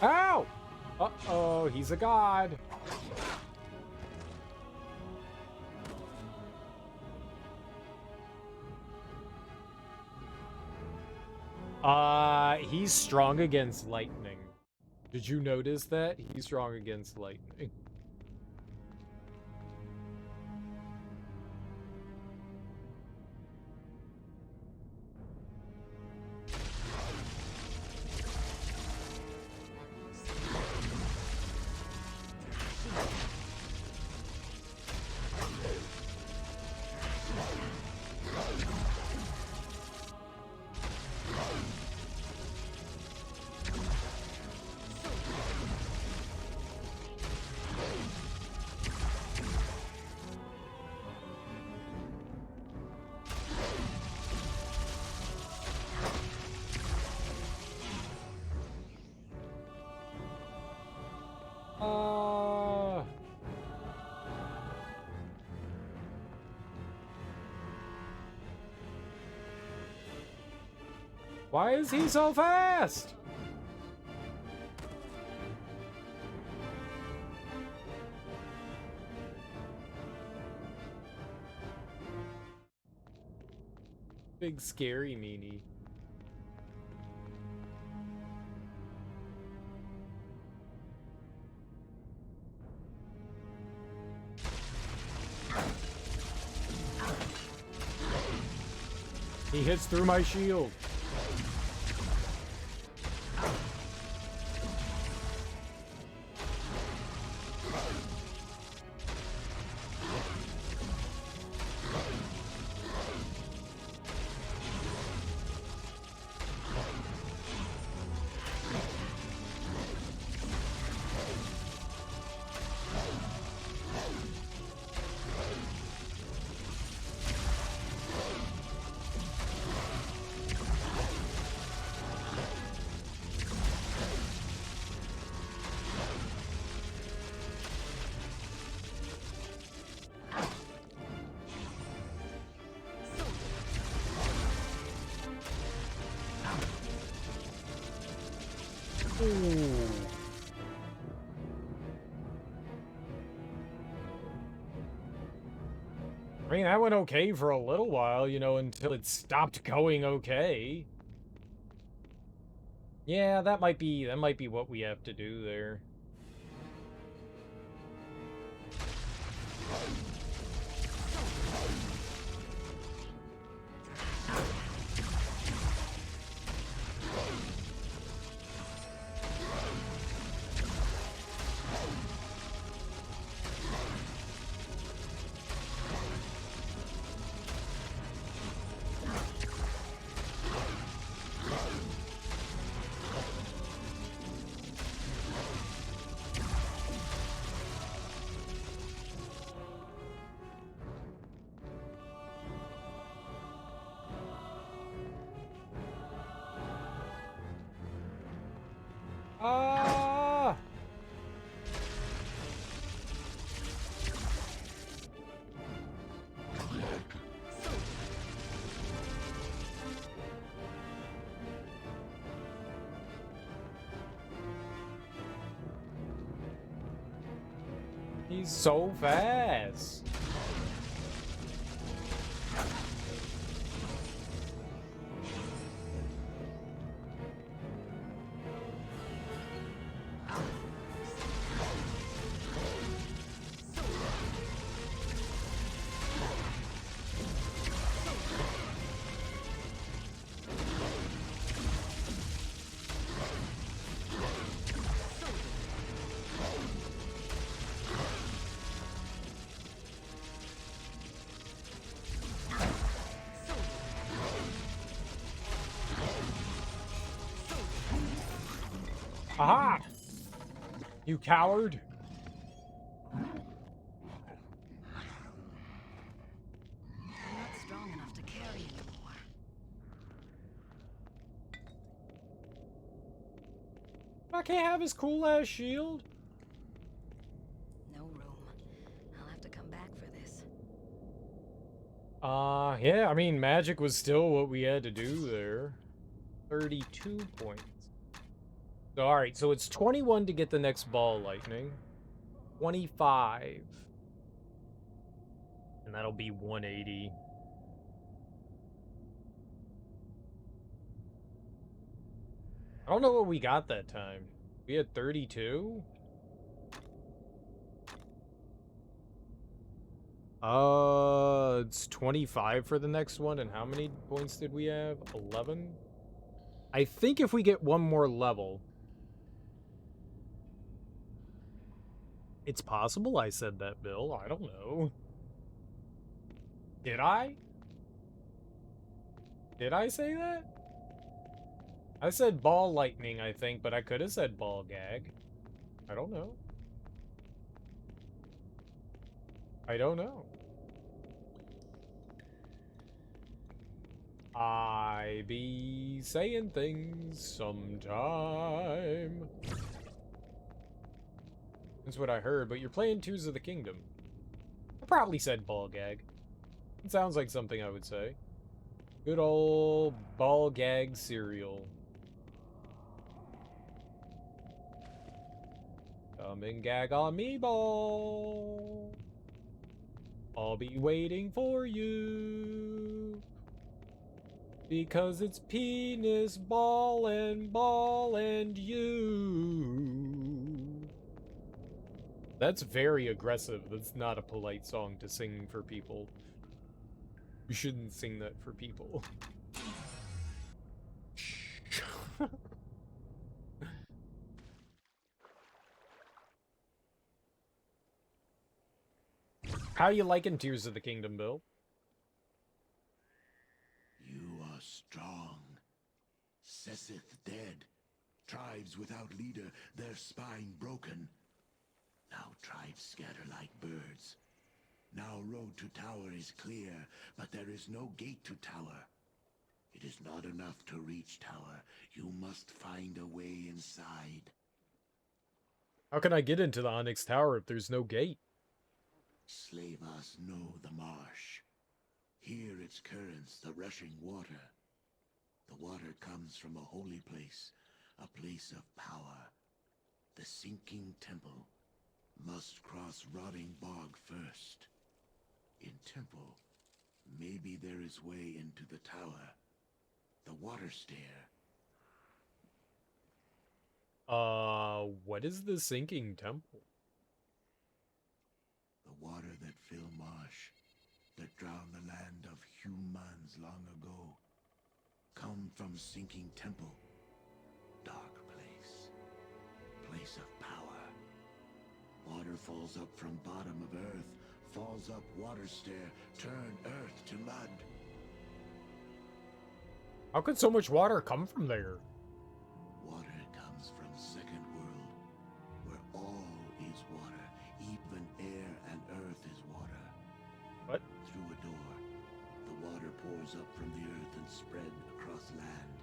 Ow! Uh-oh, he's a god. He's strong against lightning. Did you notice that? He's strong against lightning. Why is he so fast? Big scary meanie. He hits through my shield. Ooh. I mean, that went okay for a little while, you know, until it stopped going okay. Yeah, that might be what we have to do there. Ah! He's so fast. Aha! You coward! I'm not strong enough to carry anymore. I can't have his cool ass shield. No room. I'll have to come back for this. Yeah, I mean, magic was still what we had to do there. 32 points. So, alright, so it's 21 to get the next ball lightning. 25. And that'll be 180. I don't know what we got that time. We had 32? It's 25 for the next one, and how many points did we have? 11? I think if we get one more level... It's possible I said that, Bill. I don't know. Did I? Did I say that? I said ball lightning, I think, but I could have said ball gag. I don't know. I don't know. I be saying things sometime. That's what I heard, but you're playing Twos of the Kingdom. I probably said ball gag. It sounds like something I would say. Good old ball gag cereal. Come and gag on me, ball. I'll be waiting for you. Because it's penis, ball, and you. That's very aggressive. That's not a polite song to sing for people. You shouldn't sing that for people. How you liking Tears of the Kingdom, Bill? You are strong. Sesseth dead. Tribes without leader, their spine broken. Now tribes scatter like birds. Now road to tower is clear, but there is no gate to tower. It is not enough to reach tower. You must find a way inside. How can I get into the Onyx Tower if there's no gate? Slavas know the marsh. Hear its currents, the rushing water. The water comes from a holy place, a place of power. The sinking temple must cross rotting bog first. In temple, maybe there is way into the tower. The water stair. What is the sinking temple? The water that fill marsh, that drown the land of humans long ago. Come from sinking temple. Dark place. Place of power. Water falls up from bottom of earth. Falls up water stair. Turn earth to mud. How could so much water come from there? Water comes from second world, where all is water. Even air and earth is water. What? Through a door, the water pours up from the earth and spread across land.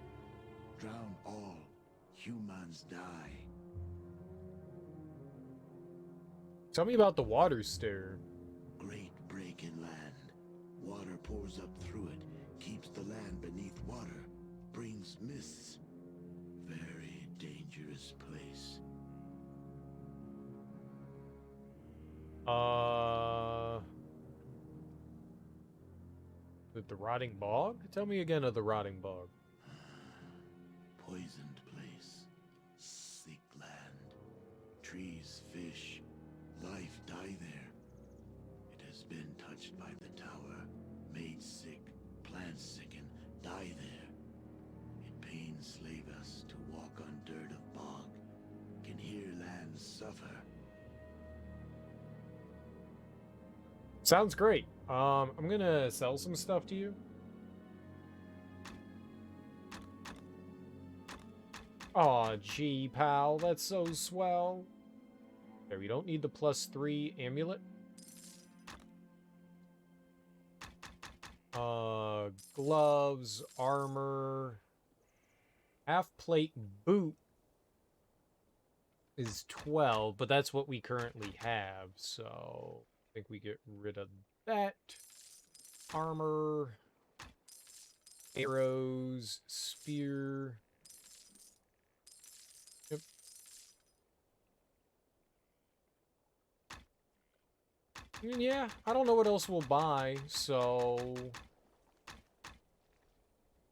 Drown all, humans die. Tell me about the water stair. Great break in land. Water pours up through it, keeps the land beneath water, brings mists. Very dangerous place. The rotting bog? Tell me again of the rotting bog. Poisoned place. Sick land. Trees, fish, life die there. It has been touched by the tower, made sick, plants sicken, die there. It pains Slavas to walk on dirt of bog, can hear land suffer. Sounds great. I'm gonna sell some stuff to you. Aw, gee, pal, that's so swell. Okay, we don't need the +3 amulet. Gloves, armor, half-plate boot is 12, but that's what we currently have, so I think we get rid of that. Armor, arrows, spear. Yep. Yeah, I don't know what else we'll buy, so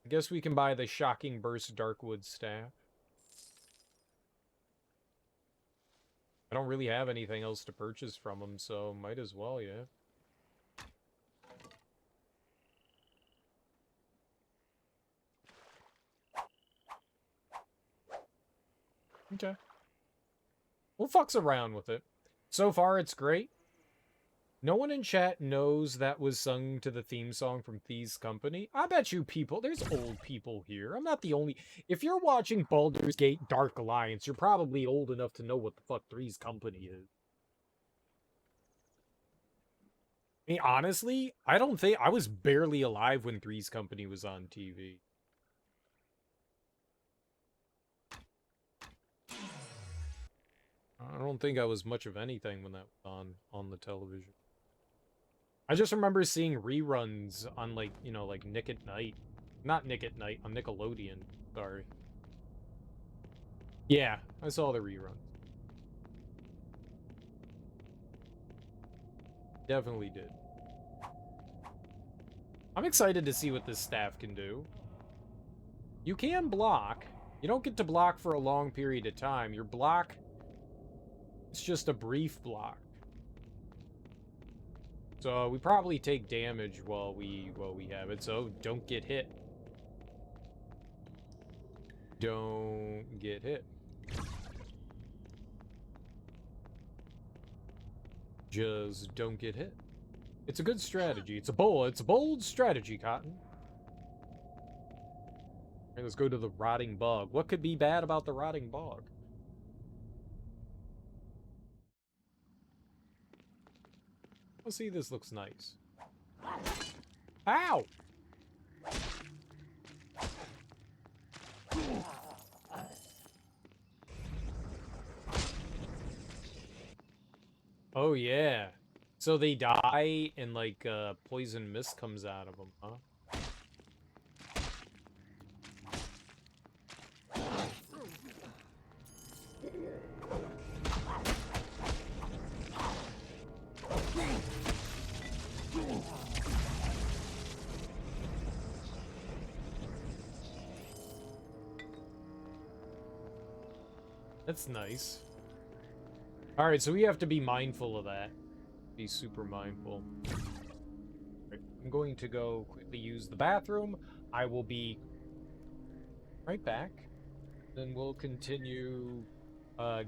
I guess we can buy the Shocking Burst Darkwood staff. I don't really have anything else to purchase from them, so might as well, yeah. Okay. We'll fucks around with it. So far, it's great. No one in chat knows that was sung to the theme song from Thieves Company. I bet you people, there's old people here. I'm not the only... If you're watching Baldur's Gate Dark Alliance, you're probably old enough to know what the fuck Three's Company is. I mean, honestly, I don't think... I was barely alive when Three's Company was on TV. I don't think I was much of anything when that was on the television. I just remember seeing reruns on, like, you know, like Nick at Night. Not Nick at Night, on Nickelodeon. Sorry. Yeah, I saw the reruns. Definitely did. I'm excited to see what this staff can do. You can block. You don't get to block for a long period of time. Your block, it's just a brief block. So we probably take damage while we have it. So don't get hit. Don't get hit. Just don't get hit. It's a good strategy. It's a bold strategy, Cotton. Alright, let's go to the rotting bog. What could be bad about the rotting bog? Let's see, this looks nice. Ow! Oh yeah. So they die and like poison mist comes out of them, huh? That's nice. Alright, so we have to be mindful of that. Be super mindful. Right, I'm going to go quickly use the bathroom. I will be right back. Then we'll continue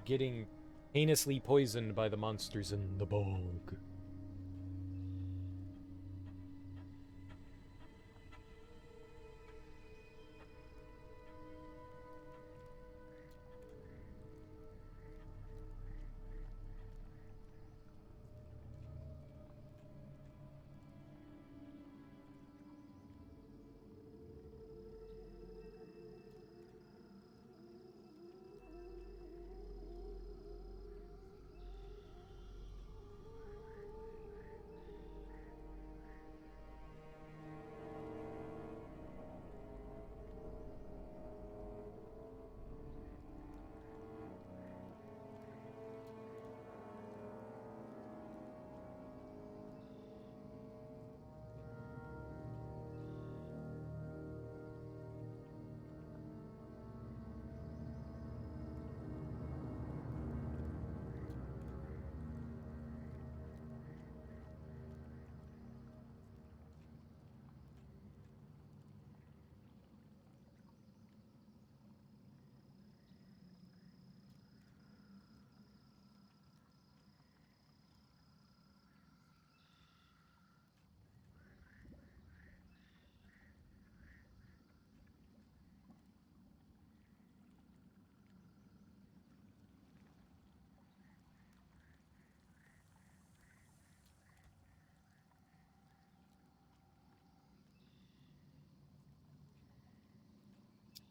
getting heinously poisoned by the monsters in the bog.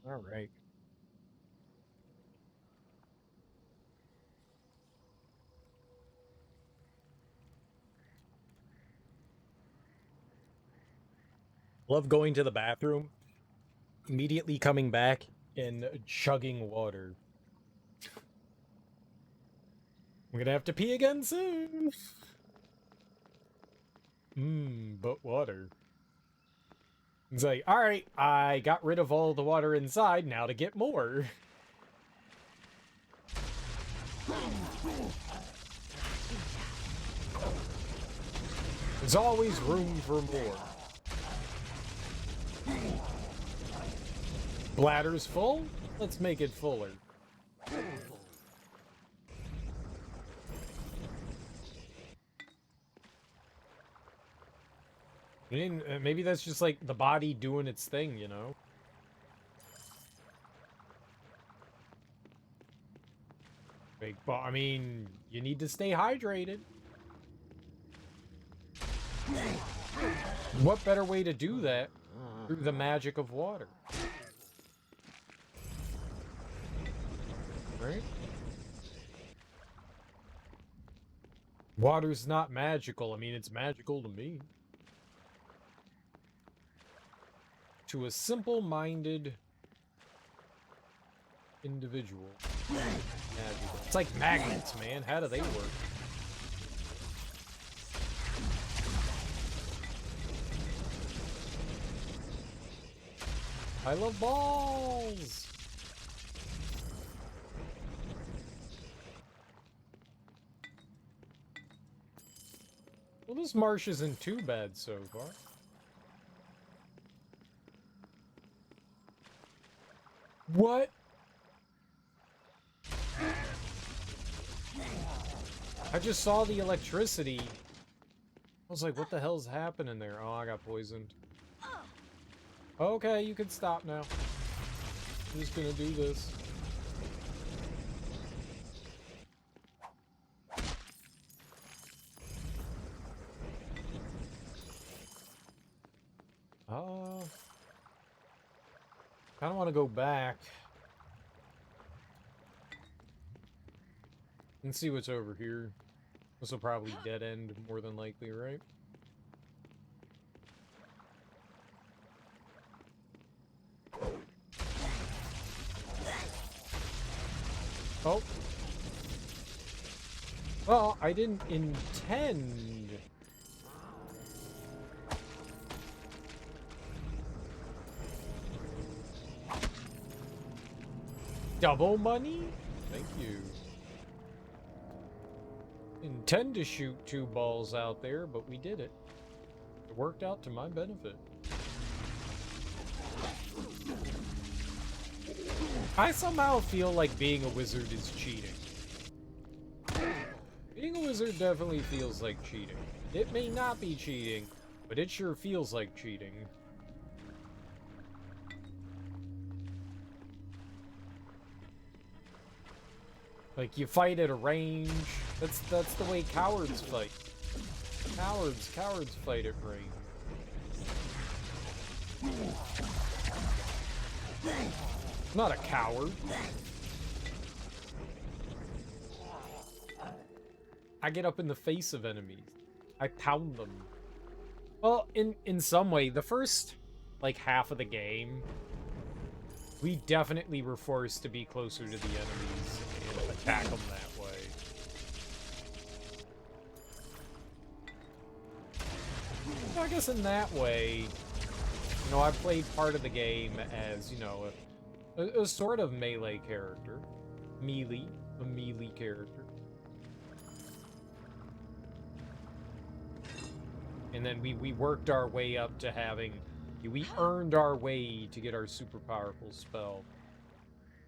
All right. Love going to the bathroom, immediately coming back and chugging water. I'm gonna have to pee again soon. But water. It's like, alright, I got rid of all the water inside, now to get more. There's always room for more. Bladder's full? Let's make it fuller. I mean, maybe that's just like the body doing its thing, you know? Like, but I mean, you need to stay hydrated. What better way to do that through the magic of water? Right? Water's not magical. I mean, it's magical to me. To a simple-minded individual. Magical. It's like magnets, man. How do they work? I love balls! Well, this marsh isn't too bad so far. What? I just saw the electricity. I was like, what the hell's happening there? Oh, I got poisoned. Okay, you can stop now. I'm just gonna do this. I don't want to go back and see what's over here. This will probably dead end more than likely, right? Oh. Well, I didn't intend. Double money? Thank you. Intend to shoot 2 balls out there, but we did it. It worked out to my benefit. I somehow feel like being a wizard is cheating. Being a wizard definitely feels like cheating. It may not be cheating, but it sure feels like cheating. Like, you fight at a range. That's the way cowards fight. Cowards fight at range. I'm not a coward. I get up in the face of enemies. I pound them. Well, in some way, the first, like, half of the game, we definitely were forced to be closer to the enemies and attack them that way. I guess in that way, you know, I played part of the game as, you know, a sort of melee character. A melee character. And then we worked our way up to having... We earned our way to get our super powerful spell.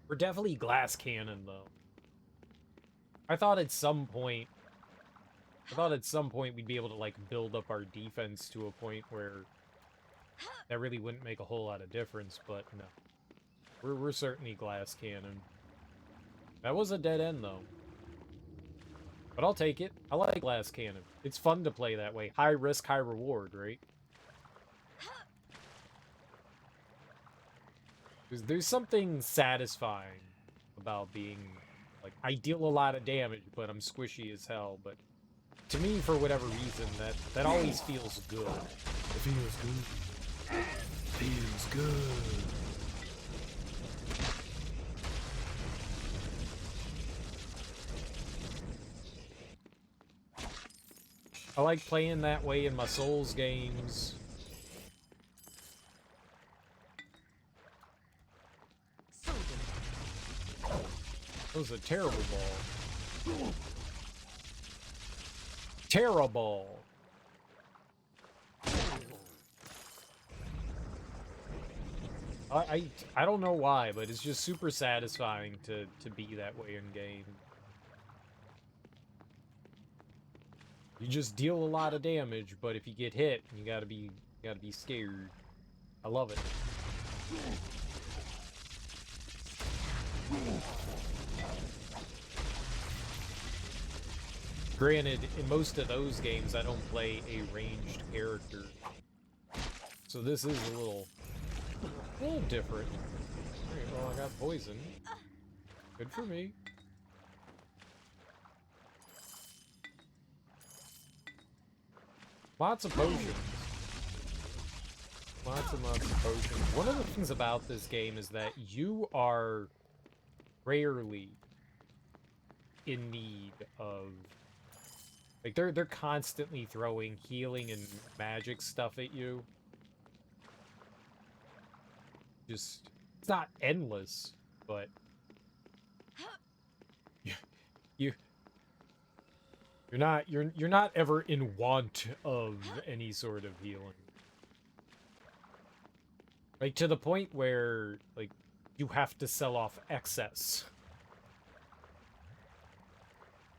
We're definitely glass cannon, though. I thought at some point we'd be able to, like, build up our defense to a point where that really wouldn't make a whole lot of difference, but no. We're certainly glass cannon. That was a dead end, though. But I'll take it. I like glass cannon. It's fun to play that way. High risk, high reward, right? There's something satisfying about being, like, I deal a lot of damage, but I'm squishy as hell. But to me, for whatever reason, that always feels good. It feels good. Feels good. I like playing that way in my Souls games. That was a terrible ball. Terrible. I don't know why, but it's just super satisfying to be that way in game. You just deal a lot of damage, but if you get hit, you gotta be scared. I love it. Granted, in most of those games, I don't play a ranged character. So this is a little different. Alright, well, I got poison. Good for me. Lots of potions. Lots and lots of potions. One of the things about this game is that you are rarely in need of... Like, they're constantly throwing healing and magic stuff at you. Just, it's not endless, but you, you you're not ever in want of any sort of healing. Like, to the point where, like, you have to sell off excess.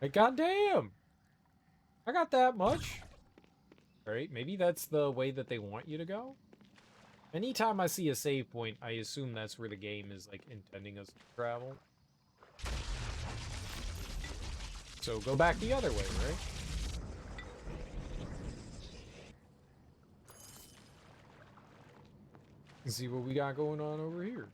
Like, goddamn! I got that much. Alright, maybe that's the way that they want you to go? Anytime I see a save point, I assume that's where the game is, like, intending us to travel. So go back the other way, right? Let's see what we got going on over here.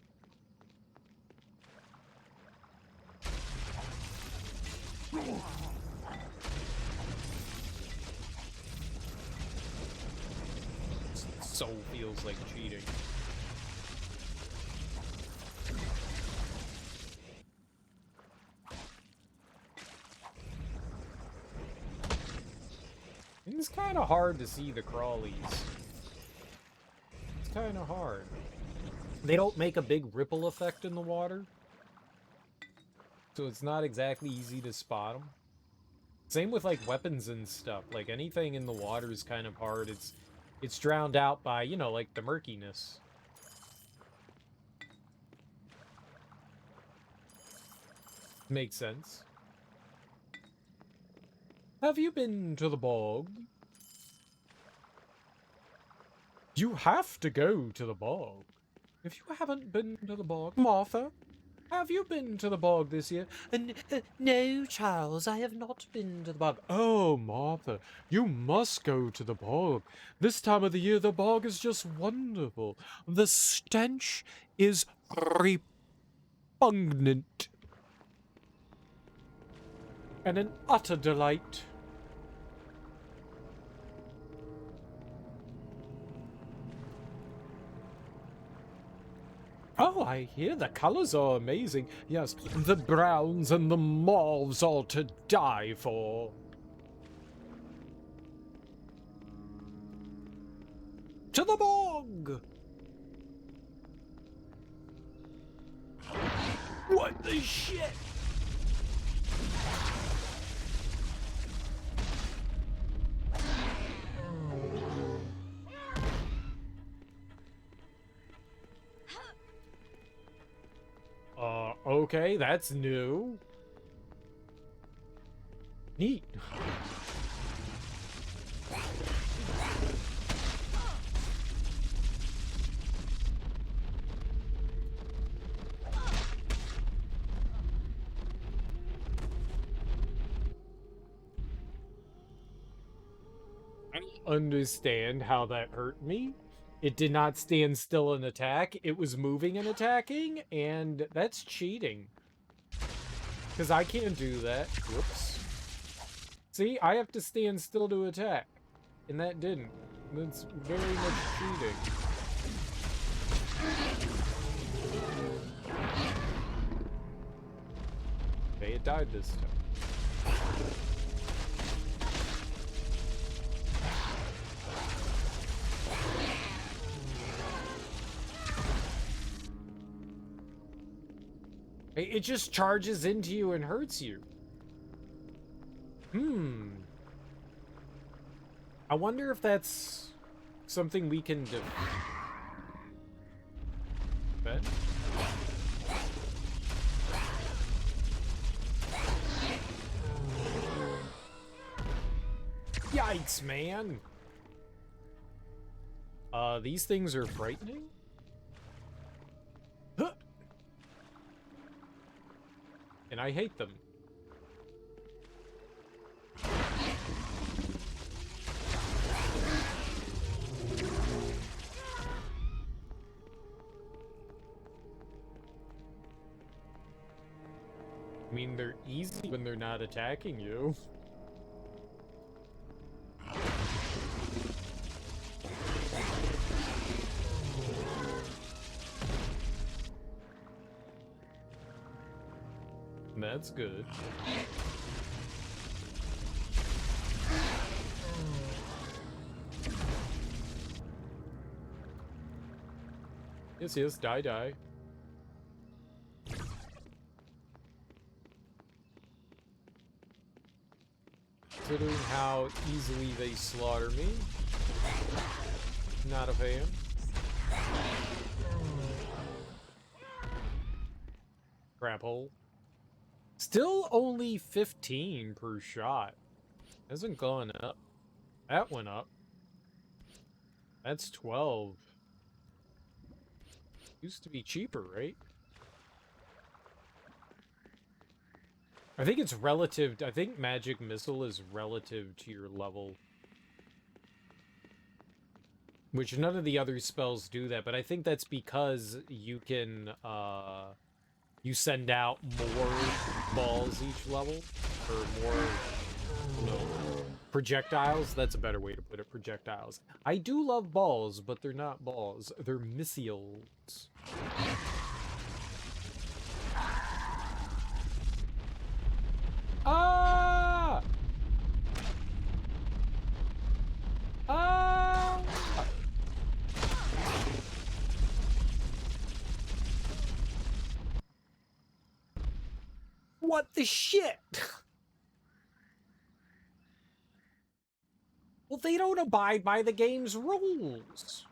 Soul feels like cheating. It's kind of hard to see the crawlies. It's kind of hard. They don't make a big ripple effect in the water, so it's not exactly easy to spot them. Same with, like, weapons and stuff. Like, anything in the water is kind of hard. It's drowned out by, you know, like, the murkiness. Makes sense. Have you been to the bog? You have to go to the bog. If you haven't been to the bog, Martha, have you been to the bog this year? No, Charles, I have not been to the bog. Oh, Martha, you must go to the bog. This time of the year, the bog is just wonderful. The stench is repugnant. And an utter delight. Oh, I hear the colors are amazing. Yes, the browns and the mauves are to die for. To the bog! What the shit? Okay, that's new. Neat. I understand how that hurt me. It did not stand still and attack. It was moving and attacking, and that's cheating. Because I can't do that. Whoops. See, I have to stand still to attack. And that didn't. That's very much cheating. Okay, it died this time. It just charges into you and hurts you. I wonder if that's something we can do. Ben? Yikes, man! These things are frightening? Huh. And I hate them. I mean, they're easy when they're not attacking you. That's good. Yes, yes, die, die. Considering how easily they slaughter me. Not a fan. Crap hole. Still only 15 per shot. Hasn't gone up. That went up. That's 12. Used to be cheaper, right? I think it's relative. I think magic missile is relative to your level. Which none of the other spells do that, but I think that's because you can, you send out more balls each level, or more, projectiles. That's a better way to put it, projectiles. I do love balls, but they're not balls. They're missiles. Ah! Ah! What the shit? Well, they don't abide by the game's rules.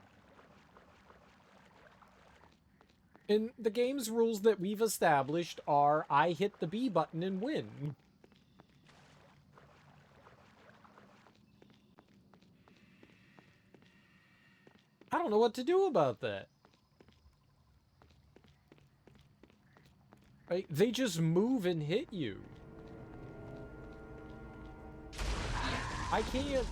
And the game's rules that we've established are I hit the B button and win. I don't know what to do about that. Right? They just move and hit you. I can't...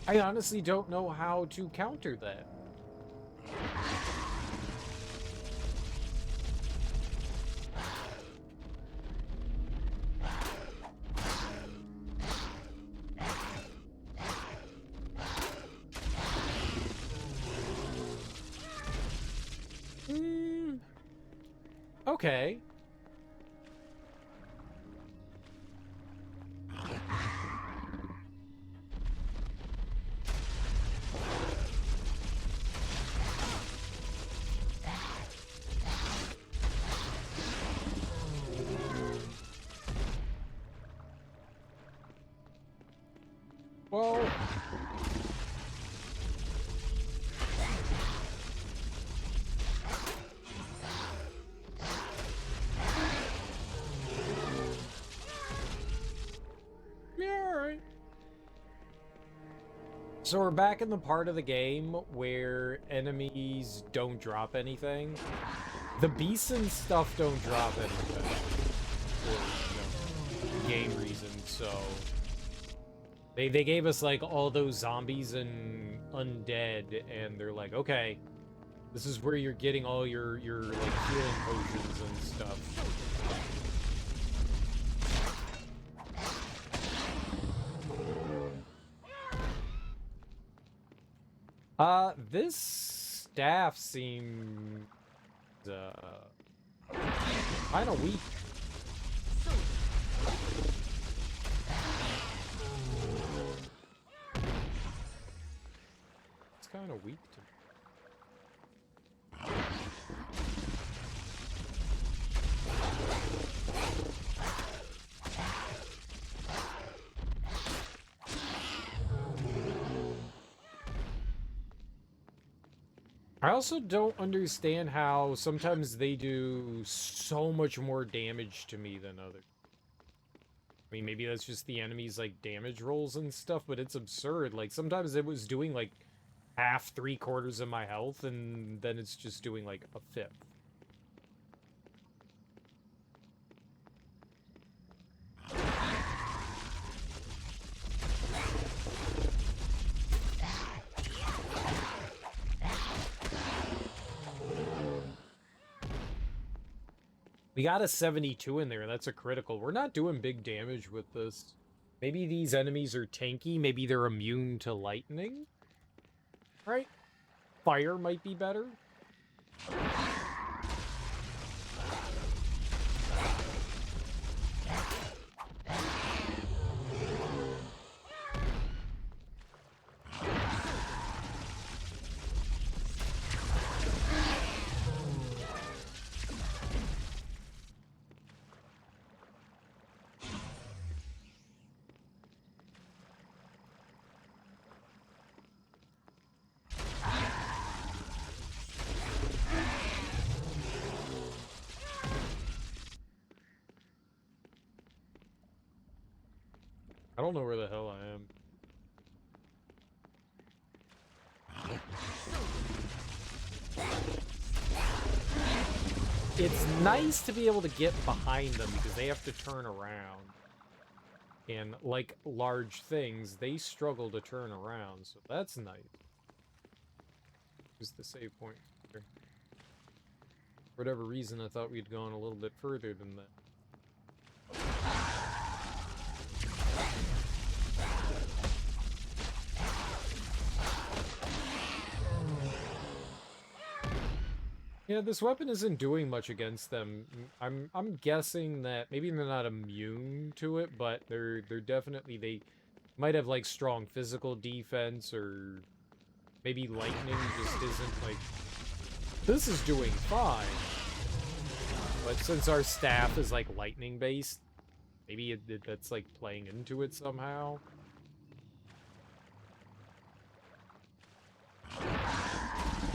I honestly don't know how to counter that. Okay. Well... So we're back in the part of the game where enemies don't drop anything. The beasts and stuff don't drop anything. For, game reasons, so... They gave us, like, all those zombies and undead, and they're like, okay, this is where you're getting all your like, healing potions and stuff. This staff seems, kind of weak. It's kind of weak to me. I also don't understand how sometimes they do so much more damage to me than others. I mean, maybe that's just the enemy's, like, damage rolls and stuff, but it's absurd. Like, sometimes it was doing, like, half, 3/4 of my health, and then it's just doing, like, a fifth. We got a 72 in there. That's a critical. We're not doing big damage with this. Maybe these enemies are tanky. Maybe they're immune to lightning. Right? Fire might be better. don't know where the hell I am. It's nice to be able to get behind them because they have to turn around. And like large things, they struggle to turn around, so that's nice. Here's the save point here. For whatever reason, I thought we'd gone a little bit further than that. Yeah, this weapon isn't doing much against them. I'm guessing that maybe they're not immune to it, but they're definitely, they might have like strong physical defense, or maybe lightning just isn't like, this is doing fine. But since our staff is like lightning based, maybe that's like playing into it somehow.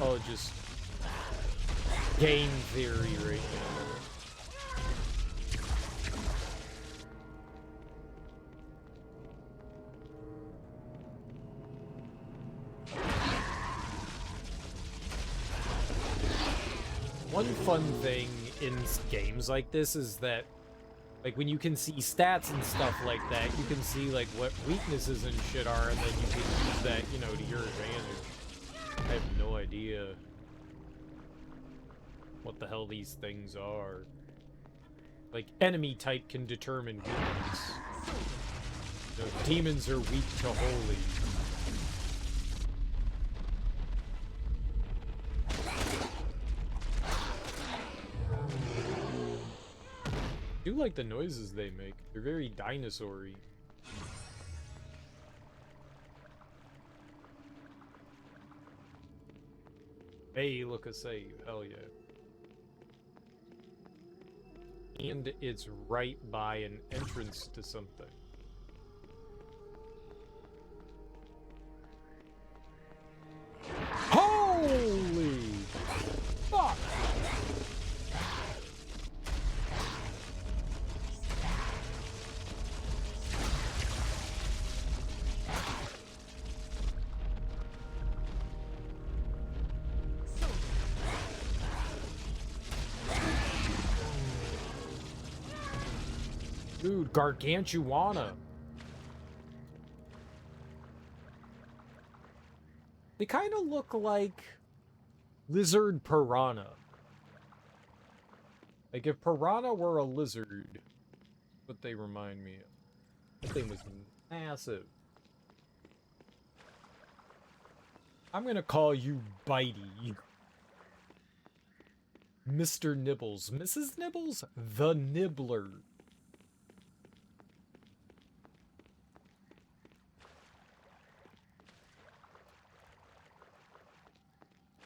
Oh, just game theory right now. One fun thing in games like this is that, like, when you can see stats and stuff like that, you can see, like, what weaknesses and shit are, and then you can use that, you know, to your advantage. I have no idea what the hell these things are. Like, enemy type can determine weakness. You know, demons are weak to holy. I do like the noises they make. They're very dinosaur-y. Hey, look, a save. Hell yeah. And it's right by an entrance to something. Holy fuck! Dude, Gargantuana. They kind of look like lizard piranha. Like if piranha were a lizard, what they remind me of. That thing was massive. I'm gonna call you Bitey. Mr. Nibbles. Mrs. Nibbles? The Nibbler.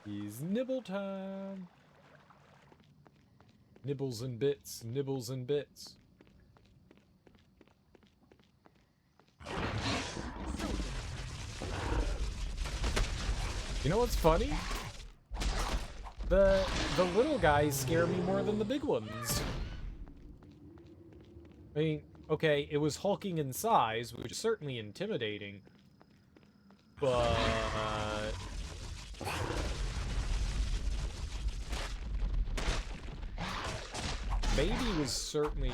It's nibble time. Nibbles and bits. Nibbles and bits. You know what's funny? The little guys scare me more than the big ones. I mean, okay, it was hulking in size, which is certainly intimidating. But Baby was certainly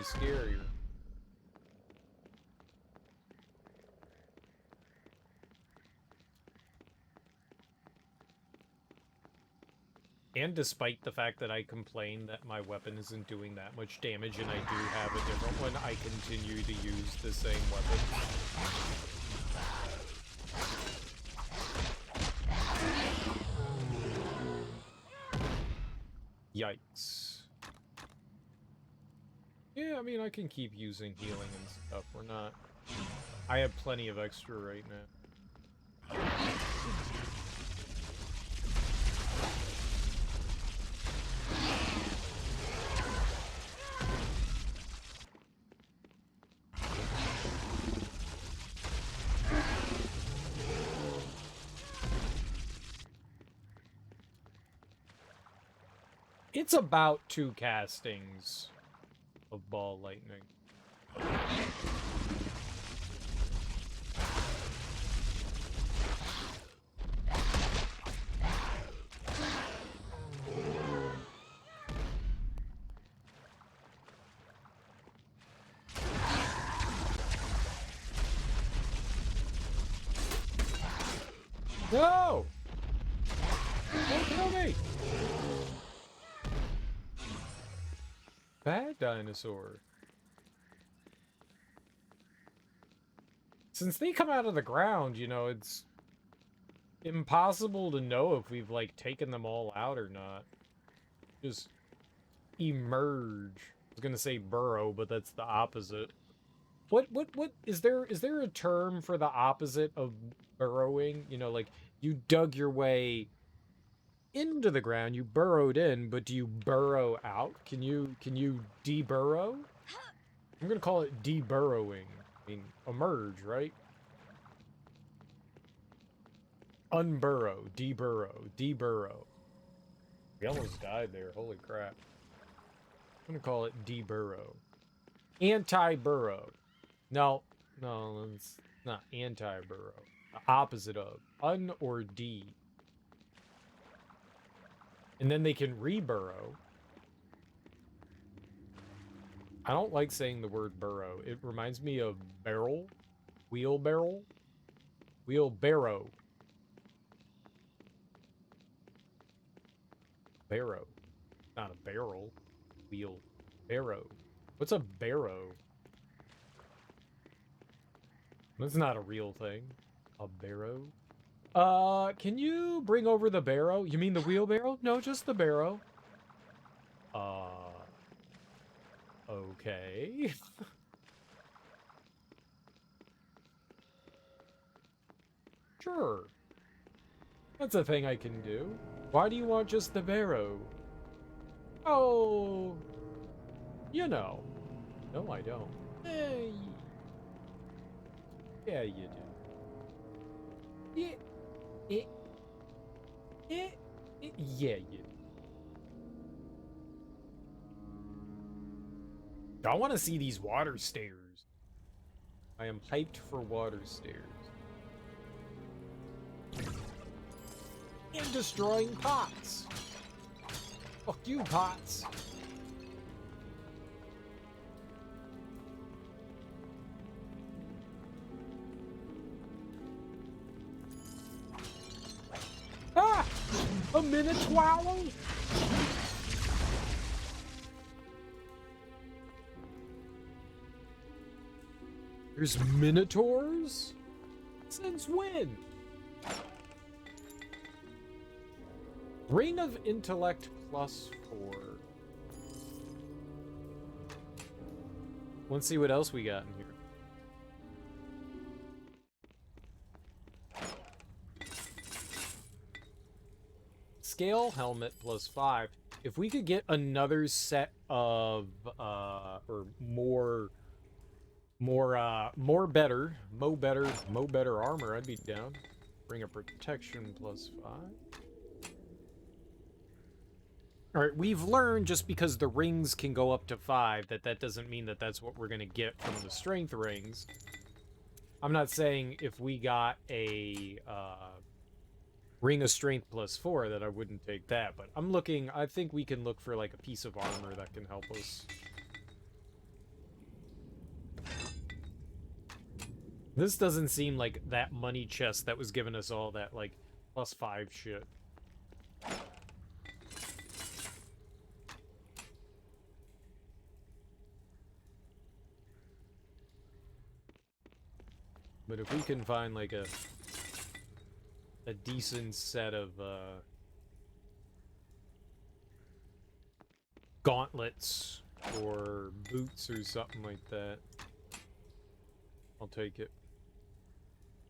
scarier. And despite the fact that I complain that my weapon isn't doing that much damage and I do have a different one, I continue to use the same weapon. Yikes. Yeah, I mean, I can keep using healing and stuff. We're not... I have plenty of extra right now. It's about 2 castings. of ball lightning. No! Don't kill me! Bad dinosaur. Since they come out of the ground, you know, it's impossible to know if we've, like, taken them all out or not. Just emerge. I was gonna say burrow, but that's the opposite. What, is there a term for the opposite of burrowing? You know, like, you dug your way into the ground, you burrowed in, but do you burrow out? Can you deburrow? I'm gonna call it deburrowing. I mean, emerge, right? Unburrow, deburrow, deburrow. We almost died there, holy crap. I'm gonna call it deburrow. Anti-burrow. No, it's not anti-burrow. The opposite of. Un or de. And then they can reburrow. I don't like saying the word burrow. It reminds me of barrel. Wheelbarrow. Wheelbarrow. Barrow. Not a barrel. Wheel. Barrow. What's a barrow? That's not a real thing. A barrow? Can you bring over the barrow? You mean the wheelbarrow? No, just the barrow. Okay. Sure. That's a thing I can do. Why do you want just the barrow? Oh, you know. No, I don't. Yeah, you do. Yeah, you do. I want to see these water stairs. I am hyped for water stairs. And destroying pots. Fuck you, pots. Ah! A minotaur? There's minotaurs? Since when? Ring of Intellect +4. Let's see what else we got in here. Scale helmet +5. If we could get another set of or more better armor, I'd be down. Ring of protection +5. Alright, we've learned just because the rings can go up to 5 that doesn't mean that that's what we're gonna get from the strength rings. I'm not saying if we got a ring of strength +4 that I wouldn't take that, but I think we can look for like a piece of armor that can help us. This doesn't seem like that money chest that was giving us all that like +5 shit. But if we can find like a decent set of gauntlets or boots or something like that, I'll take it.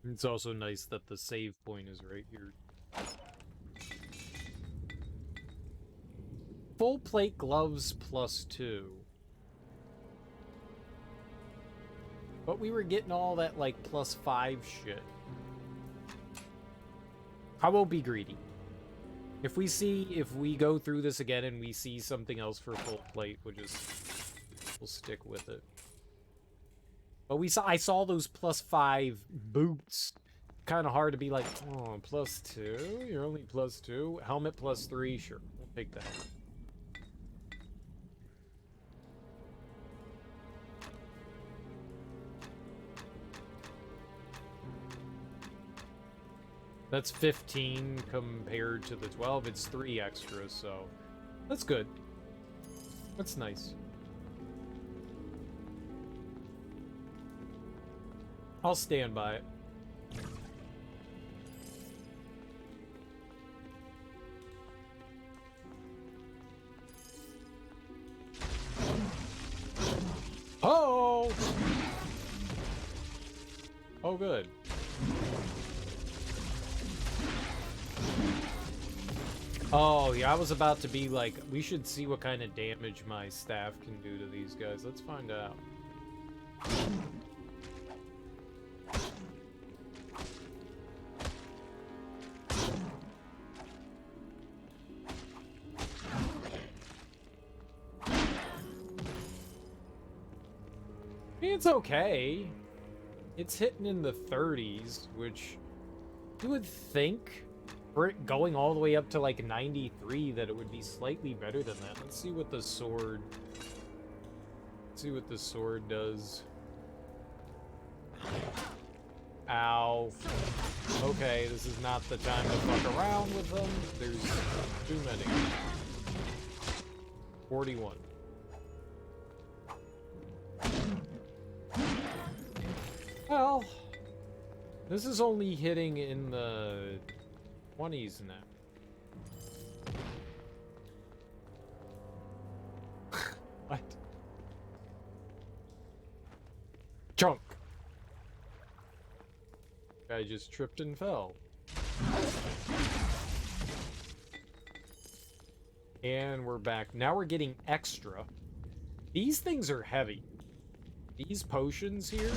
It's also nice that the save point is right here. Full plate gloves +2. But we were getting all that, like, +5 shit. I won't be greedy. If we go through this again and we see something else for full plate, we'll just We'll stick with it. But I saw those +5 boots. Kind of hard to be like, oh, +2? You're only +2? Helmet +3? Sure, we'll take that. That's 15 compared to the 12. It's 3 extras, so that's good. That's nice. I'll stand by it. Oh! Oh, good. Oh, yeah, I was about to be like, we should see what kind of damage my staff can do to these guys. Let's find out. I mean, it's okay. It's hitting in the 30s, which you would think for it going all the way up to like 93 that it would be slightly better than that. Let's see what the sword... Let's see what the sword does. Ow. Okay, this is not the time to fuck around with them. There's too many. 41. Well, this is only hitting in the 20s now. What? Chunk! Guy just tripped and fell. And we're back. Now we're getting extra. These things are heavy. These potions here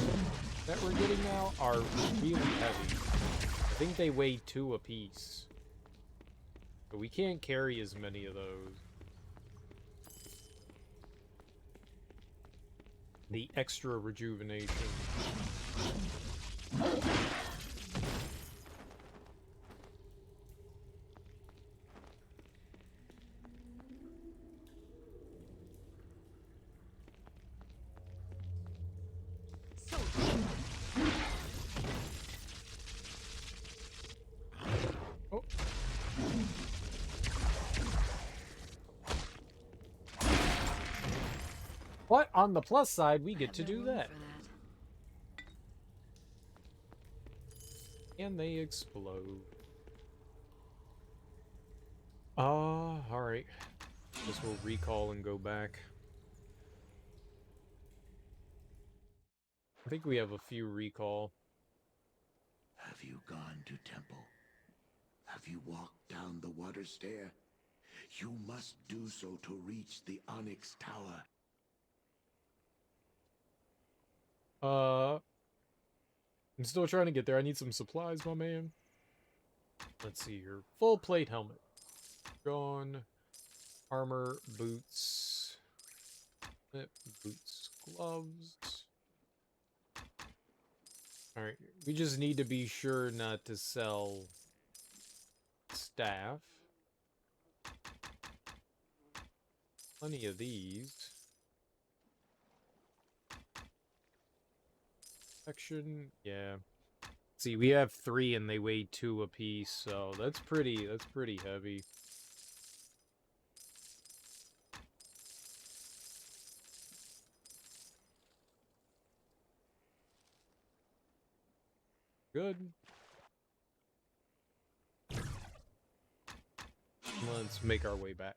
that we're getting now are really heavy. I think they weigh 2 apiece. But we can't carry as many of those. The extra rejuvenation. Oh. But on the plus side, we get to do that. And they explode. Alright. Guess we'll recall and go back. I think we have a few recall. Have you gone to temple? Have you walked down the water stair? You must do so to reach the Onyx Tower. I'm still trying to get there. I need some supplies, my man. Let's see here. Full plate helmet. Gone. Armor, boots. Boots, gloves. Alright, we just need to be sure not to sell staff. Plenty of these. Section, yeah. See, we have 3 and they weigh 2 apiece, so that's pretty heavy. Good. Let's make our way back.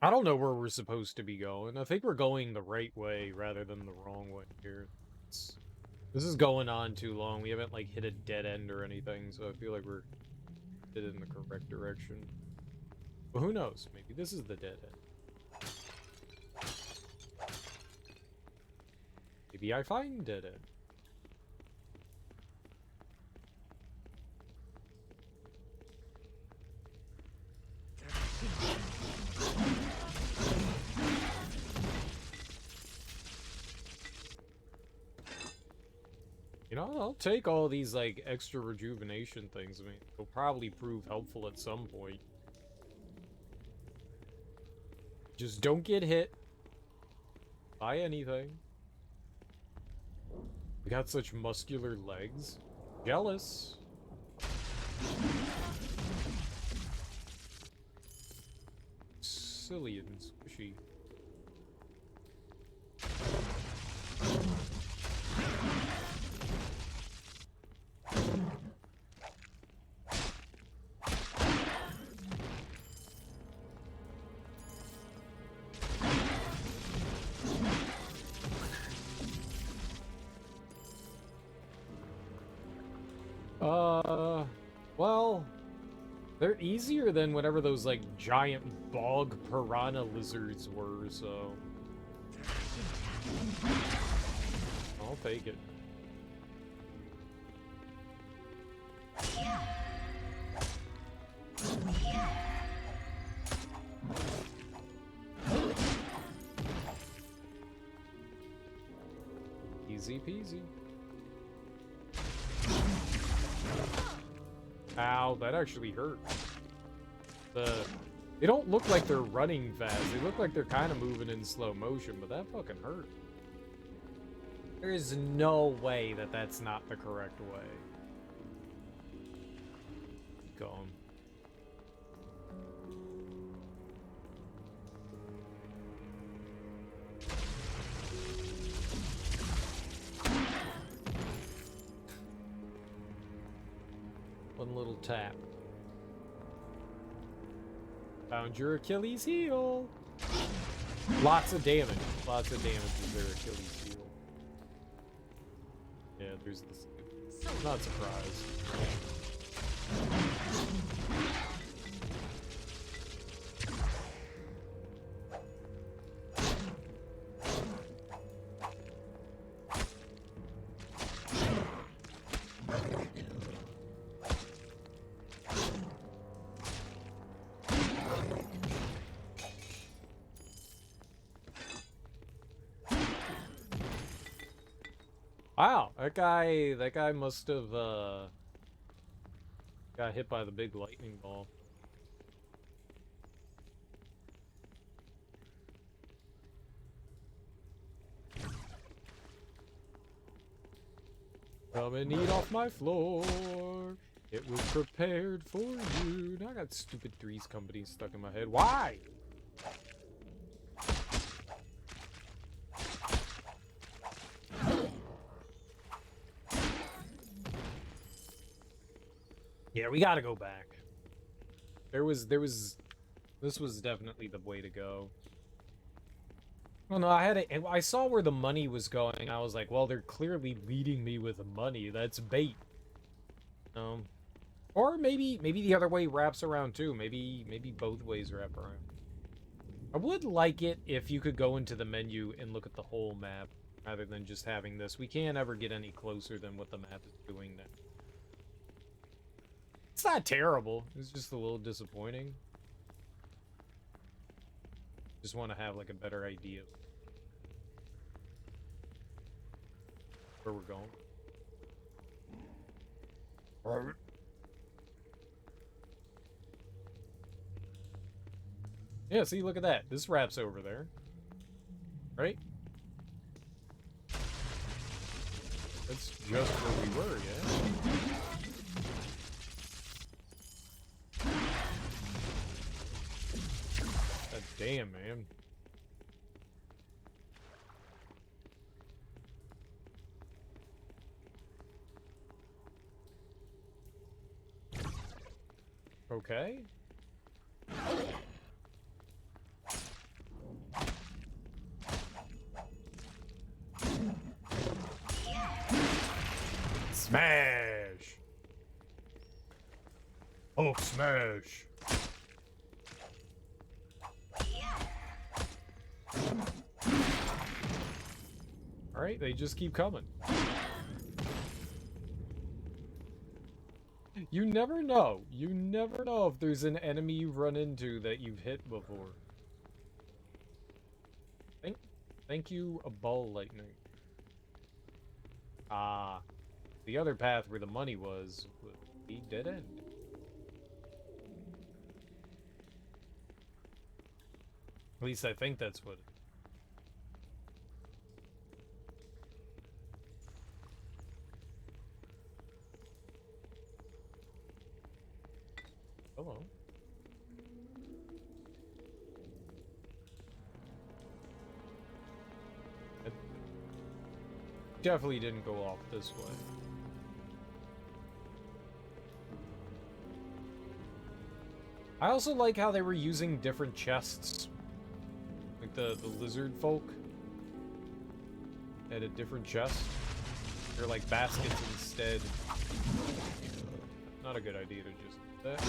I don't know where we're supposed to be going. I think we're going the right way rather than the wrong way here. This is going on too long. We haven't, like, hit a dead end or anything, so I feel like we're headed in the correct direction. But who knows? Maybe this is the dead end. Maybe I find dead end. You know, I'll take all these, like, extra rejuvenation things. I mean, they'll probably prove helpful at some point. Just don't get hit by anything. We got such muscular legs. Jealous. Silly and squishy. Well, they're easier than whatever those, like, giant bog piranha lizards were, so... I'll take it. Easy peasy. Ow, that actually hurt. They don't look like they're running fast. They look like they're kind of moving in slow motion, but that fucking hurt. There is no way that that's not the correct way. Gone. One little tap. Found your Achilles heel. Lots of damage. Lots of damage is their Achilles heel. Yeah, there's this. Not surprised. Wow, that guy must have, got hit by the big lightning ball. Come and eat off my floor. It was prepared for you. Now I got stupid Threes Company stuck in my head. Why? Yeah, we gotta go back. This was definitely the way to go. Well, no, I saw where the money was going. I was like, well, they're clearly leading me with the money. That's bait. Or maybe the other way wraps around too. Maybe both ways wrap around. I would like it if you could go into the menu and look at the whole map rather than just having this. We can't ever get any closer than what the map is doing now. It's not terrible. It's just a little disappointing. Just want to have like a better idea where we're going. Right. Yeah, see, look at that. This wraps over there. Right? That's just where we were, yeah? God damn, man. Okay. Smash! Hulk smash! Alright, they just keep coming. You never know. You never know if there's an enemy you run into that you've hit before. Thank you, a ball lightning. Ah. The other path where the money was would be dead end. At least I think that's what. Hello. It definitely didn't go off this way. I also like how they were using different chests. Like the lizard folk had a different chest. They're like baskets instead. Not a good idea to just do that.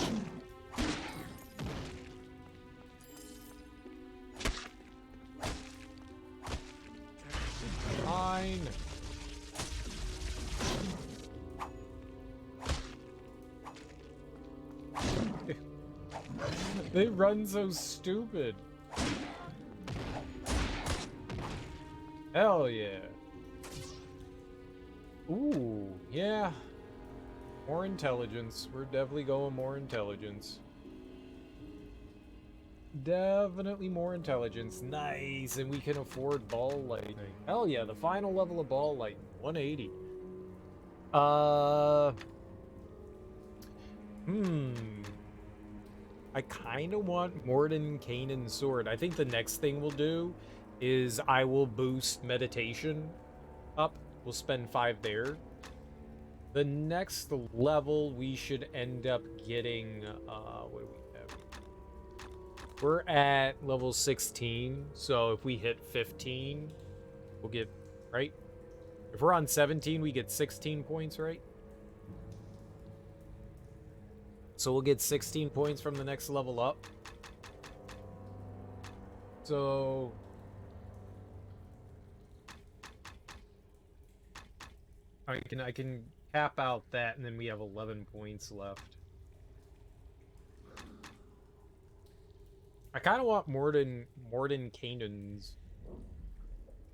Fine. They run so stupid. Hell yeah. Ooh, yeah. More intelligence. We're definitely going more intelligence. Definitely more intelligence. Nice. And we can afford ball lightning. Hell yeah, the final level of ball lightning. 180. I kind of want Morden Canon's sword. I think the next thing we'll do is I will boost meditation up. We'll spend 5 there. The next level we should end up getting, what do we have? We're at level 16, so if we hit 15, we'll get, right? If we're on 17, we get 16 points, right? So we'll get 16 points from the next level up. So I can cap out that, and then we have 11 points left. I kind of want Morden Canons,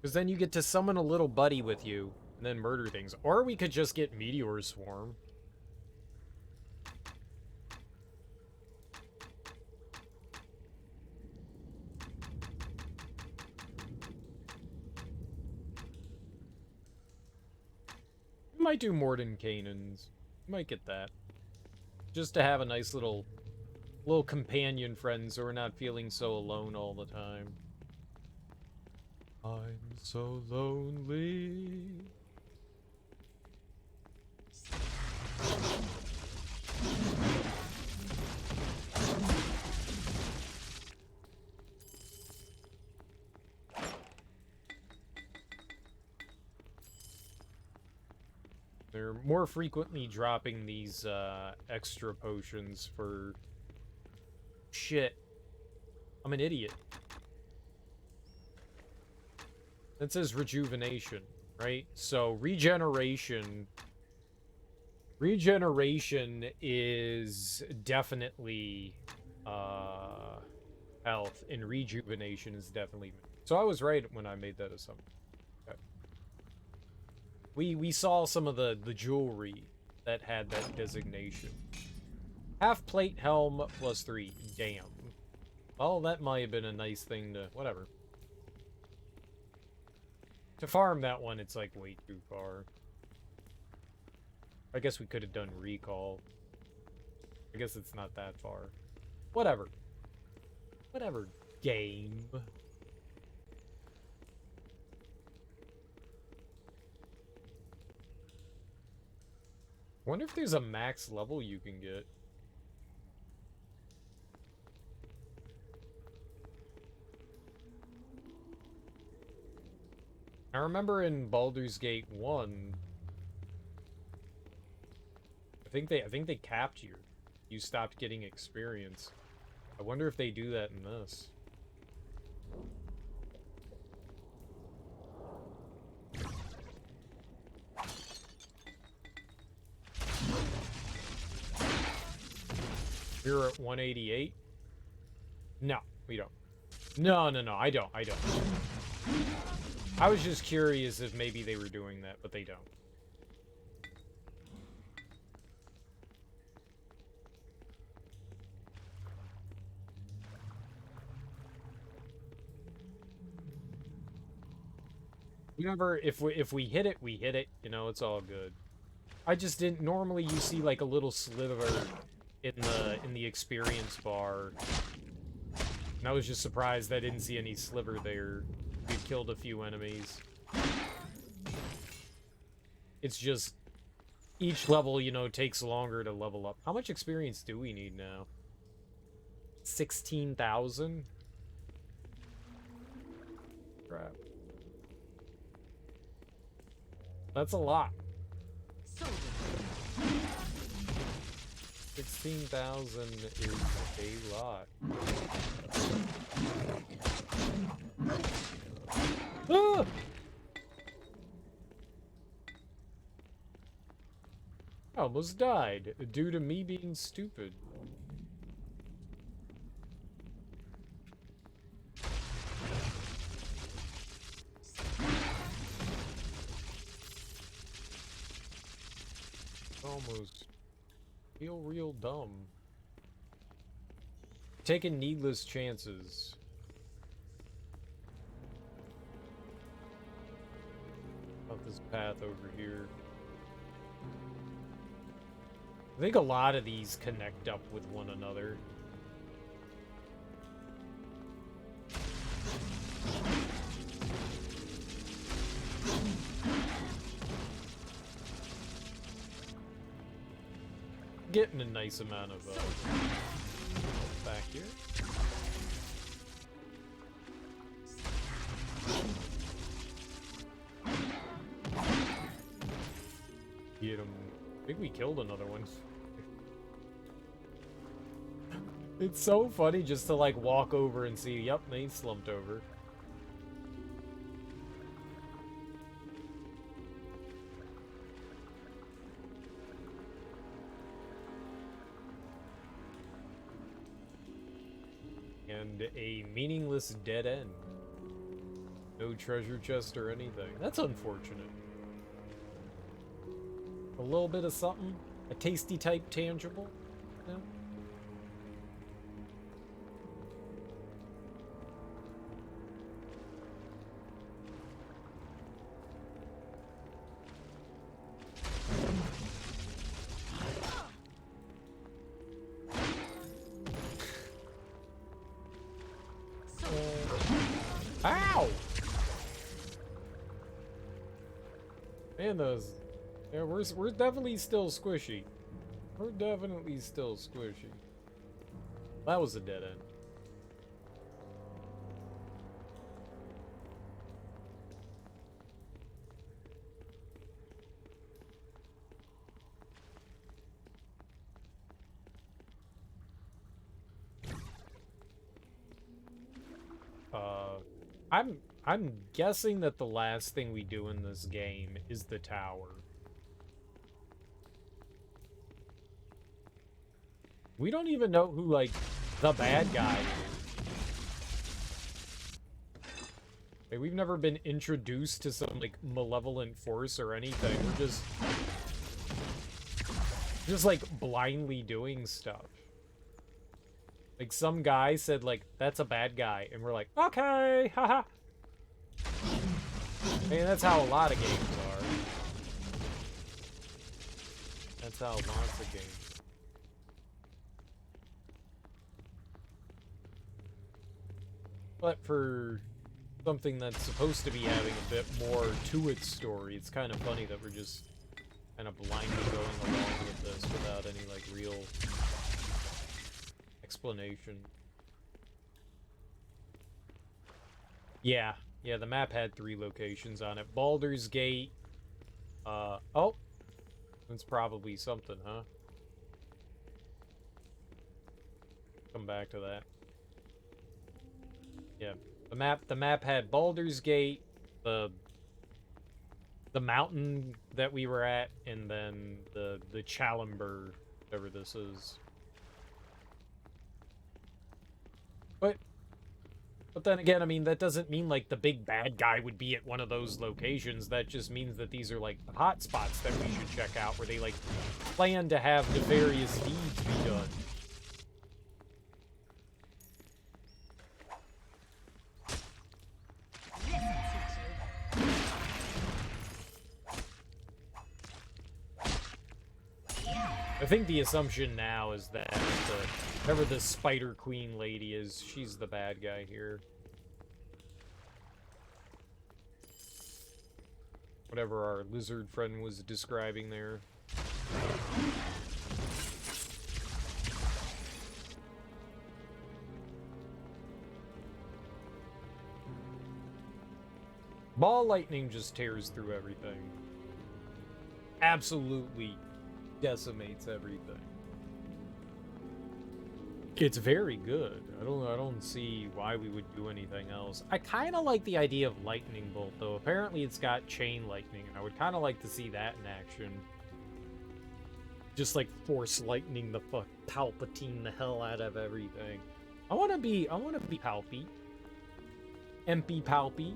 because then you get to summon a little buddy with you and then murder things. Or we could just get Meteor Swarm. Might do Morden Canons. Might get that. Just to have a nice little companion friend so we're not feeling so alone all the time. I'm so lonely. They're more frequently dropping these extra potions for shit. I'm an idiot. That says rejuvenation, right? So regeneration is definitely health, and rejuvenation is definitely. So I was right when I made that assumption. Okay. We saw some of the jewelry that had that designation. Half plate helm +3. Damn. Well, that might have been a nice thing to... Whatever. To farm that one, it's like way too far. I guess we could have done recall. I guess it's not that far. Whatever. Whatever, game. Wonder if there's a max level you can get. I remember in Baldur's Gate 1, I think they capped you. You stopped getting experience. I wonder if they do that in this. We're at 188? No, we don't. No, I don't. I was just curious if maybe they were doing that, but they don't. Remember, if we hit it, we hit it. You know, it's all good. I just didn't. Normally, you see like a little sliver in the experience bar, and I was just surprised I didn't see any sliver there. We killed a few enemies. It's just each level, you know, takes longer to level up. How much experience do we need now? 16,000? Crap. That's a lot. 16,000 is a lot. Ah! I almost died due to me being stupid. Almost feel real dumb. Taking needless chances. About this path over here. I think a lot of these connect up with one another. Getting a nice amount of back here. Get him. I think we killed another one. It's so funny just to like walk over and see, yep, they slumped over. And a meaningless dead end. No treasure chest or anything. That's unfortunate. A little bit of something. A tasty type tangible. Yeah. Ow! Man, those... Yeah, we're definitely still squishy. We're definitely still squishy. That was a dead end. I'm guessing that the last thing we do in this game is the tower. We don't even know who, like, the bad guy is. Like, we've never been introduced to some, like, malevolent force or anything. We're just like, blindly doing stuff. Like, some guy said, like, that's a bad guy. And we're like, okay, haha. I mean, that's how a lot of games are. That's how lots of games. But for something that's supposed to be having a bit more to its story, it's kind of funny that we're just kind of blindly going along with this without any, like, real explanation. Yeah, the map had 3 locations on it. Baldur's Gate. Oh, that's probably something, huh? Come back to that. Yeah, the map had Baldur's Gate, the mountain that we were at, and then the Chalimber, whatever this is. But then again, I mean, that doesn't mean, like, the big bad guy would be at one of those locations. That just means that these are, like, the hot spots that we should check out, where they, like, plan to have nefarious deeds be done. think the assumption now is that whoever the Spider Queen lady is, she's the bad guy here. Whatever our lizard friend was describing there. Ball lightning just tears through everything. Absolutely decimates everything. It's very good. I don't see why we would do anything else. I kind of like the idea of lightning bolt though. Apparently it's got chain lightning, and I would kind of like to see that in action. Just like force lightning the fuck Palpatine the hell out of everything. I want to be Palpy. MP Palpy.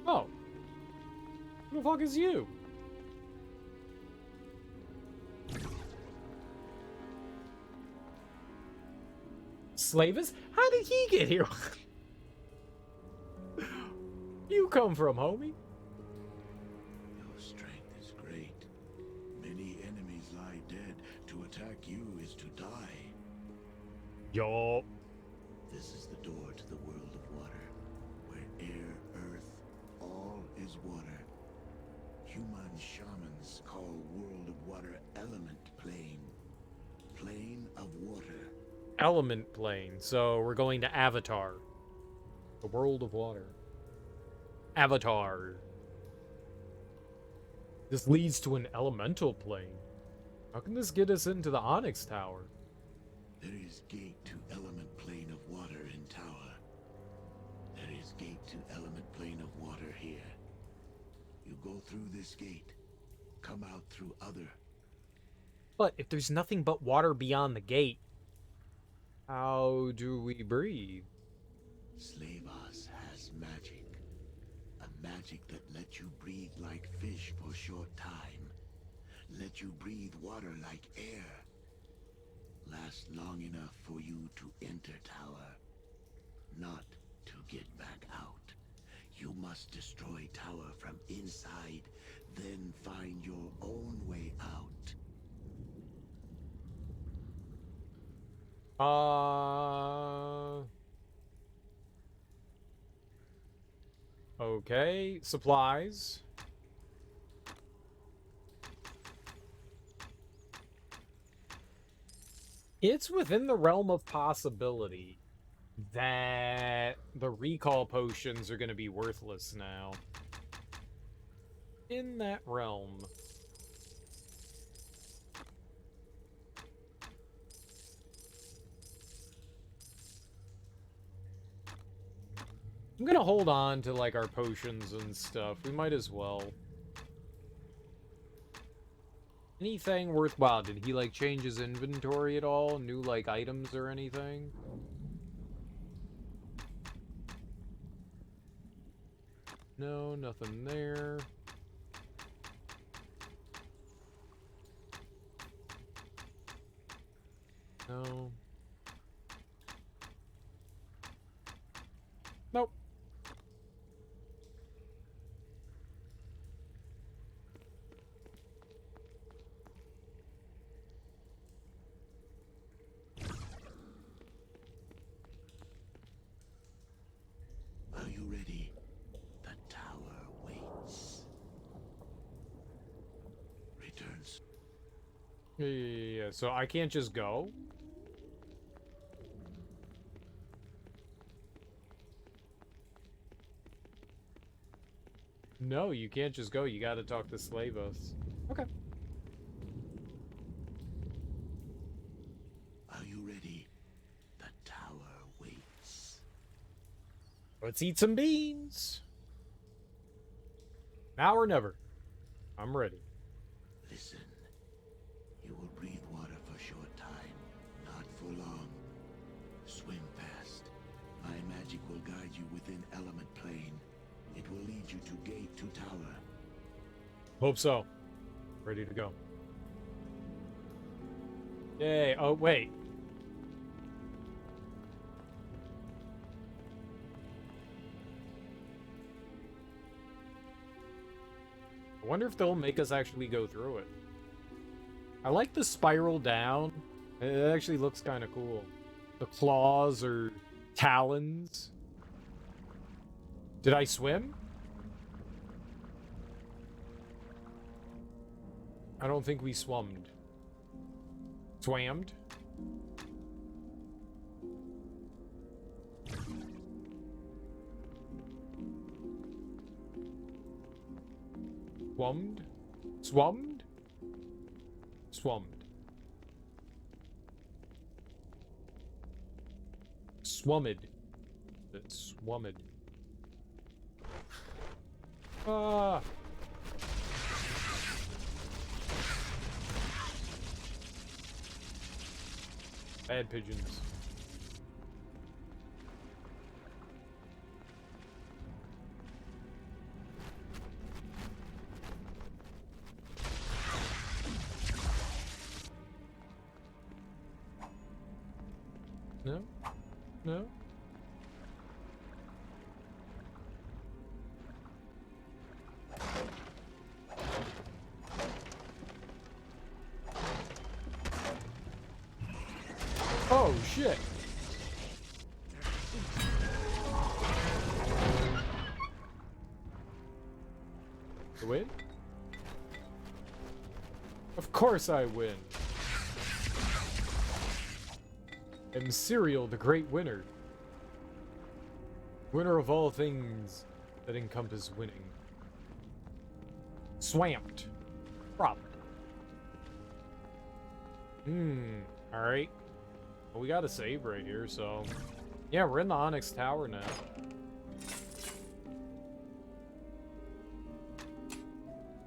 Oh. Who the fuck is you? Slavis? How did he get here? You come from, homie? Your strength is great. Many enemies lie dead. To attack you is to die. Yo. This is the door to the world of water, where air, earth, all is water. Human shamans call world of water element plane. Plane of water. Element plane. So we're going to Avatar. The world of water. Avatar. This leads to an elemental plane. How can this get us into the Onyx Tower? There is gate to element plane of water in tower. There is gate to element plane of water here. You go through this gate, come out through other. But if there's nothing but water beyond the gate, how do we breathe? Slavas has magic. A magic that lets you breathe like fish for short time. Let you breathe water like air. Last long enough for you to enter tower. Not to get back out. You must destroy tower from inside, then find your own way out. Okay, supplies. It's within the realm of possibility that the recall potions are going to be worthless now. In that realm. I'm gonna hold on to, like, our potions and stuff. We might as well. Anything worthwhile? Did he, like, change his inventory at all? New, like, items or anything? No, nothing there. No. Nope. Are you ready? The tower waits. Returns. Yeah. So I can't just go? No, you can't just go. You gotta talk to Slavos. Okay. Are you ready? The tower waits. Let's eat some beans. Now or never. I'm ready. Listen. You will breathe water for a short time, not for long. Swim fast. My magic will guide you within element plane. It will lead you to gate to tower. Hope so. Ready to go. Yay. Oh, wait. I wonder if they'll make us actually go through it. I like the spiral down. It actually looks kind of cool. The claws or talons. Did I swim? I don't think we swummed. Swammed? Swummed? Swummed? Swummed. Swummed. It's swummed. Ah! Bad pigeons. No? No? Oh, shit. I win? Of course I win. I'm Serial, the great winner. Winner of all things that encompass winning. Swamped. Problem. Alright. Well, we got a save right here, so... Yeah, we're in the Onyx Tower now.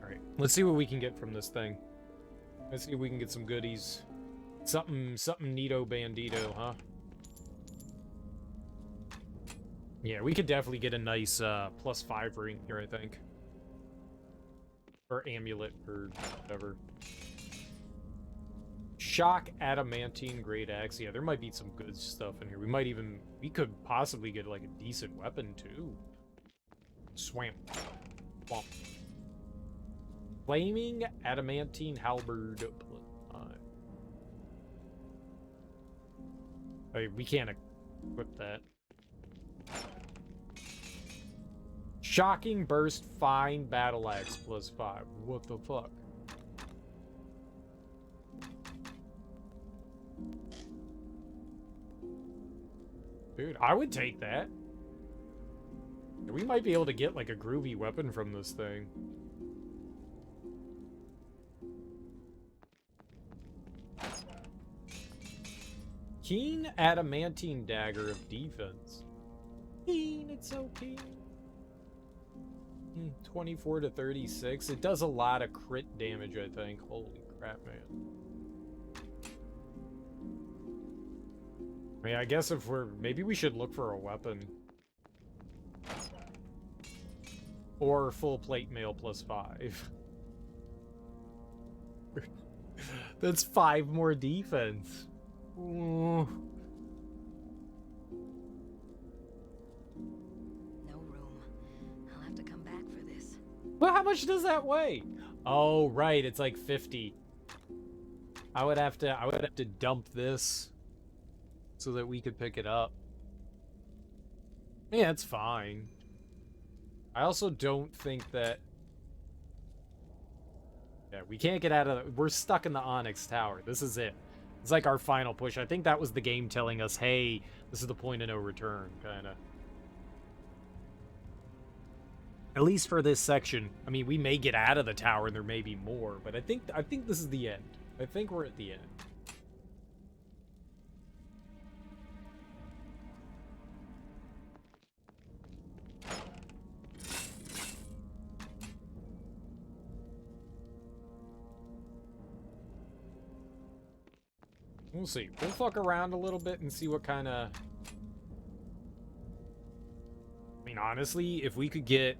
Alright, let's see what we can get from this thing. Let's see if we can get some goodies. Something neato bandito, huh? Yeah, we could definitely get a nice +5 ring here, I think. Or amulet, or whatever. Shock adamantine great axe. Yeah, there might be some good stuff in here. We could possibly get like a decent weapon too. Swamp. Swamp. Flaming adamantine halberd. We can't equip that. Shocking burst fine battle axe +5. What the fuck? Dude, I would take that. We might be able to get like a groovy weapon from this thing. Keen adamantine dagger of defense. Keen, it's so keen. 24 to 36. It does a lot of crit damage, I think. Holy crap, man. I mean, I guess if maybe we should look for a weapon. Or full plate mail +5. That's 5 more defense. Ooh. No room. I'll have to come back for this. Well, how much does that weigh? Oh, right, it's like 50. I would have to dump this so that we could pick it up. Yeah, it's fine. I also don't think that... Yeah, we can't get out of... We're stuck in the Onyx Tower. This is it. It's like our final push. I think that was the game telling us, hey, this is the point of no return, kind of. At least for this section. I mean, we may get out of the tower and there may be more, but I think this is the end. I think we're at the end. We'll see. We'll fuck around a little bit and see what kind of... I mean, honestly, if we could get...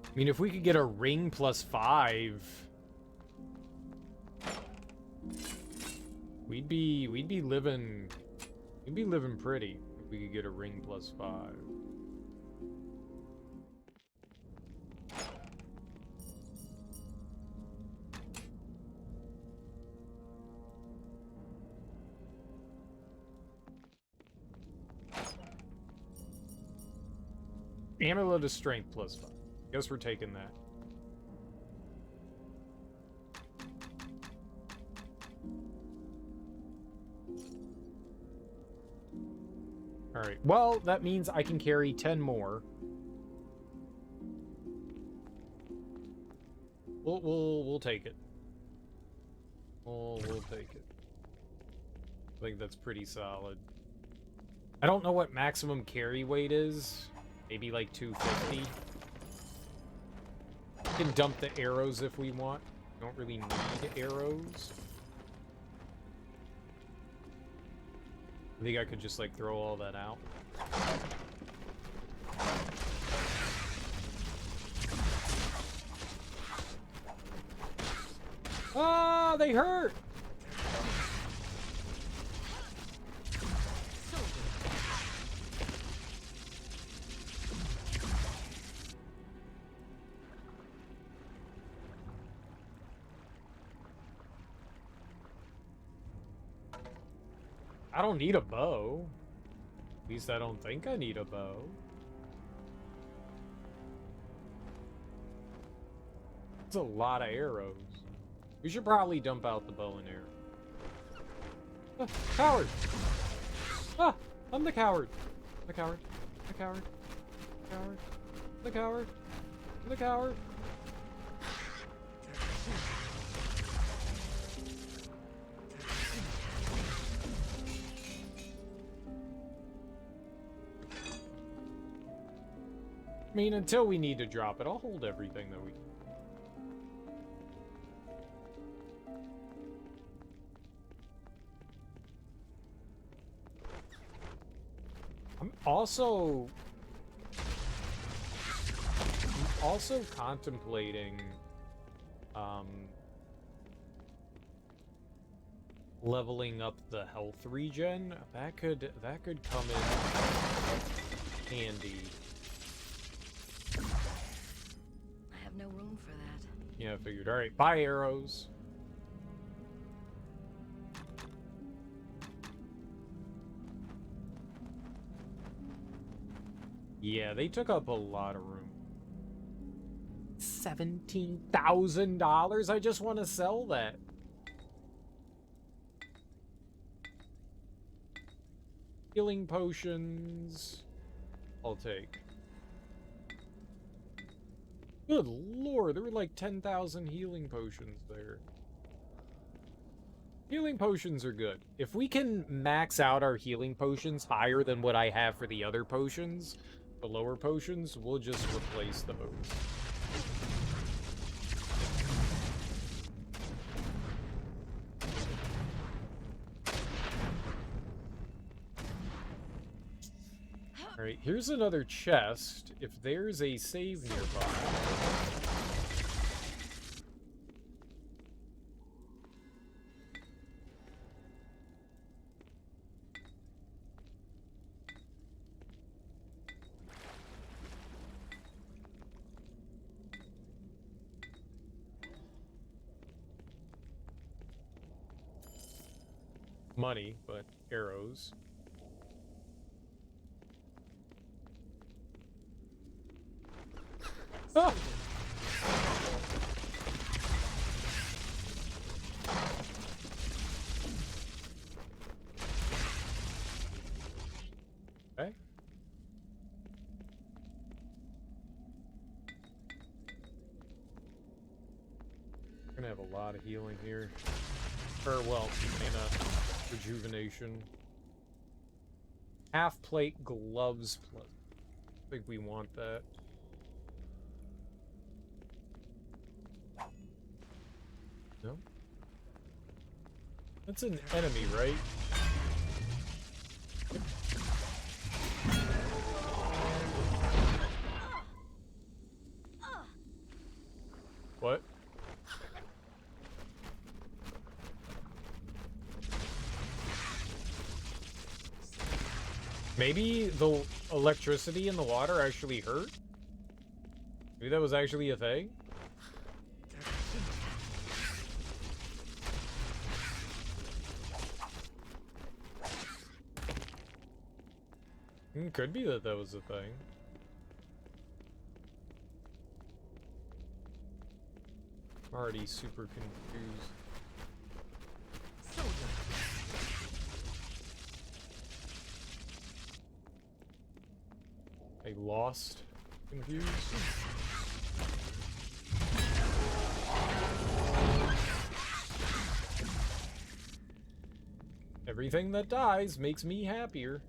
I mean, if we could get a ring +5... We'd be living pretty. We could get a ring +5. Amulet of Strength +5. Guess we're taking that. Alright, well, that means I can carry 10 more. We'll take it. We'll take it. I think that's pretty solid. I don't know what maximum carry weight is. Maybe like 250. We can dump the arrows if we want. We don't really need arrows. I think I could just like throw all that out. Ah, they hurt! I don't need a bow. At least I don't think I need a bow. It's a lot of arrows. We should probably dump out the bow and arrow. Ah, coward! Ah! I'm the coward! The coward. The coward. The coward. The coward. The coward. I mean, until we need to drop it, I'll hold everything that we can. I'm also contemplating leveling up the health regen. That could come in handy. I have no room for that. Yeah, I figured. All right, buy arrows. Yeah, they took up a lot of room. $17,000? I just want to sell that. Healing potions. I'll take. Good lord, there were like 10,000 healing potions there. Healing potions are good. If we can max out our healing potions higher than what I have for the other potions, the lower potions, we'll just replace those. Alright, here's another chest. If there's a save nearby. Money, but arrows. Ah! Okay. We're gonna have a lot of healing here. Or, well, mana rejuvenation. Half plate gloves plus. I think we want that. No? That's an enemy, right? What? Maybe the electricity in the water actually hurt? Maybe that was actually a thing? Could be that that was a thing. I'm already super confused. I lost, confused. Everything that dies makes me happier.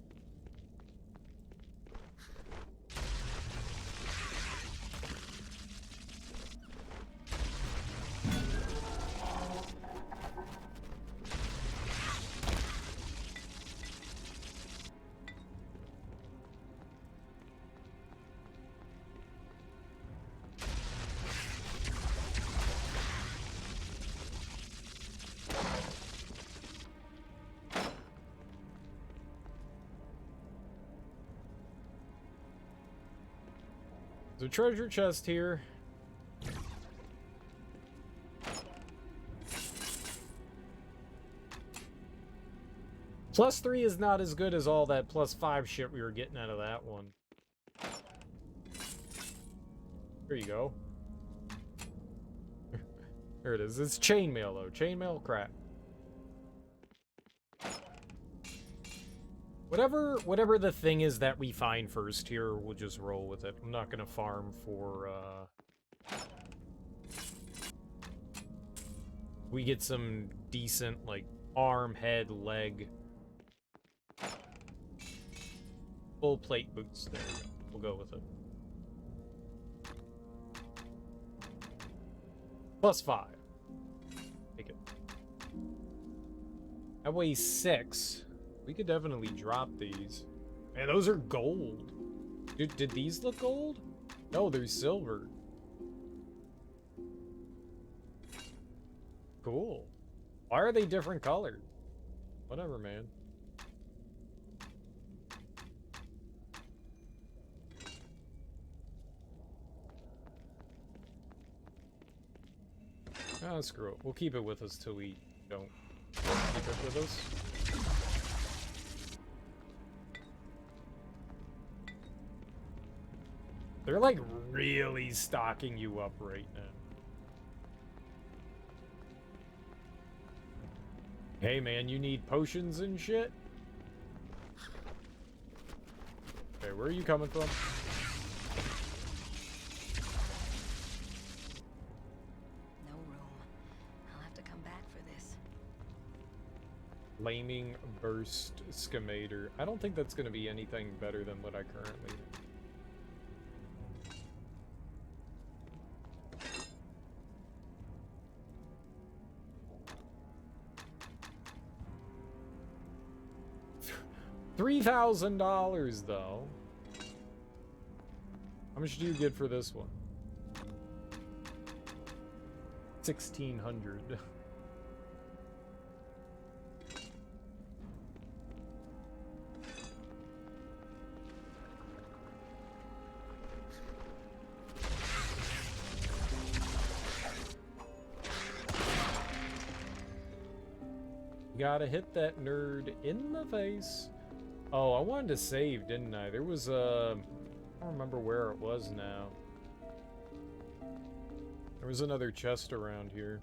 There's a treasure chest here. +3 is not as good as all that +5 shit we were getting out of that one. There you go. There it is. It's chainmail, though. Chainmail crap. Whatever the thing is that we find first here, we'll just roll with it. I'm not gonna farm for, we get some decent, like, arm, head, leg. Full plate boots. There we go. We'll go with it. +5. Take it. That weighs 6. We could definitely drop these. Man, those are gold. Dude, did these look gold? No, they're silver. Cool. Why are they different colors? Whatever, man. Ah, screw it. We'll keep it with us till we don't keep it with us. They're like really stocking you up right now. Hey man, you need potions and shit? Okay, where are you coming from? No room. I'll have to come back for this. Flaming burst schemator. I don't think that's going to be anything better than what I currently have. $3,000 though. How much do you get for this one? 1,600. Gotta hit that nerd in the face. Oh, I wanted to save, didn't I? There was I don't remember where it was now. There was another chest around here.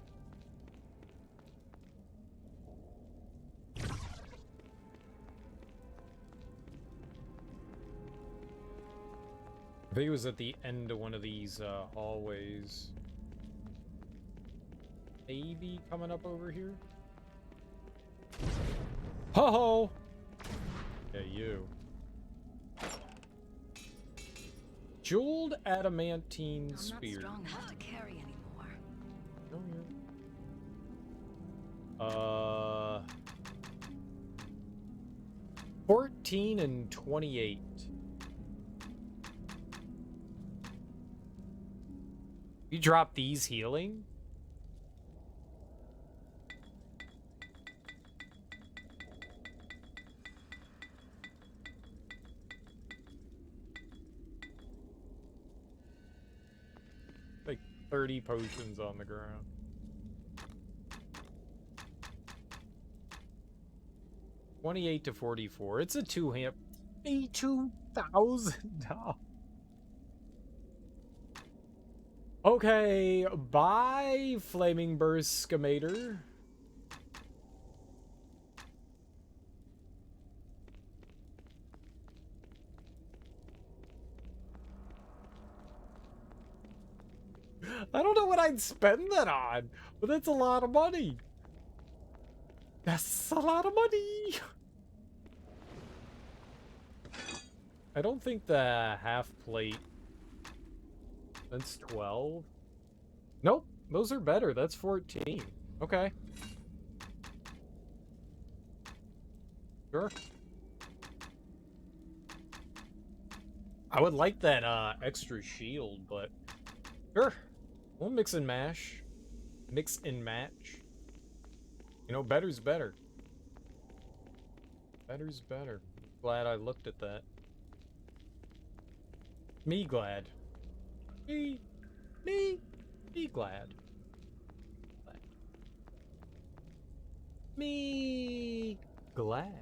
I think it was at the end of one of these hallways. Maybe coming up over here? Ho-ho! Yeah, you. Jeweled adamantine I'm spear. not strong enough to carry anymore. Oh, yeah. 14 and 28. You drop these healing? 30 potions on the ground. $28 to $44. It's a two-hand. $82,000. Okay, bye, Flaming Burst Scamator. I don't know what I'd spend that on, but that's a lot of money. That's a lot of money. I don't think the half plate. That's 12. Nope, those are better. That's 14. Okay. Sure. I would like that extra shield, but sure. We'll mix and mash. Mix and match. You know, better's better. Better's better. Glad I looked at that. Me glad. Me glad. Me glad.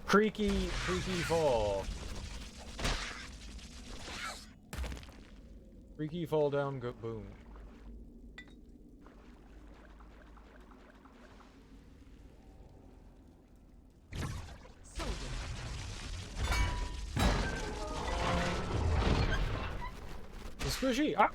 Creaky fall. Creaky fall down, go boom. The squishy! Ah!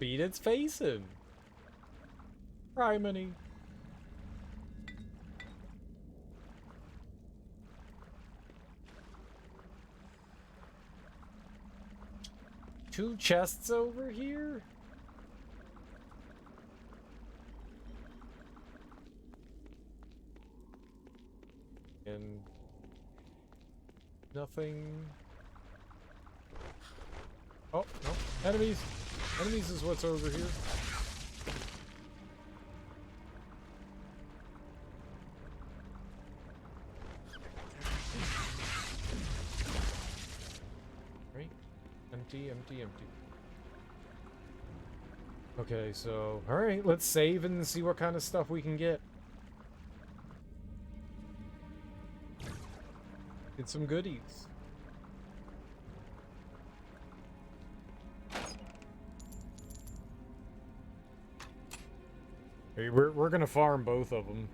Beat its face in. Criminy. Two chests over here? And nothing. Oh, no. Enemies! Enemies is what's over here. Right? Empty, empty, empty. Okay, so, alright, let's save and see what kind of stuff we can get. Get some goodies. Hey, we're gonna farm both of them.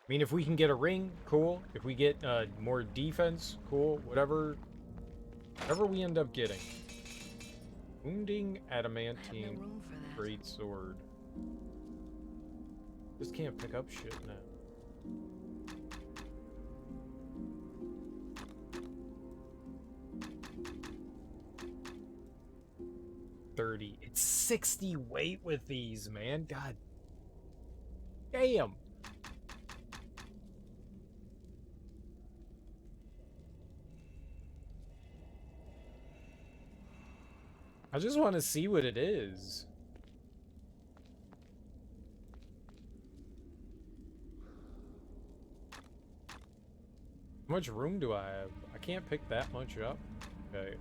I mean, if we can get a ring, cool. If we get more defense, cool. Whatever we end up getting. Wounding adamantine great sword. Just can't pick up shit now. It's 60 weight with these, man. God damn. I just want to see what it is. How much room do I have? I can't pick that much up. Okay,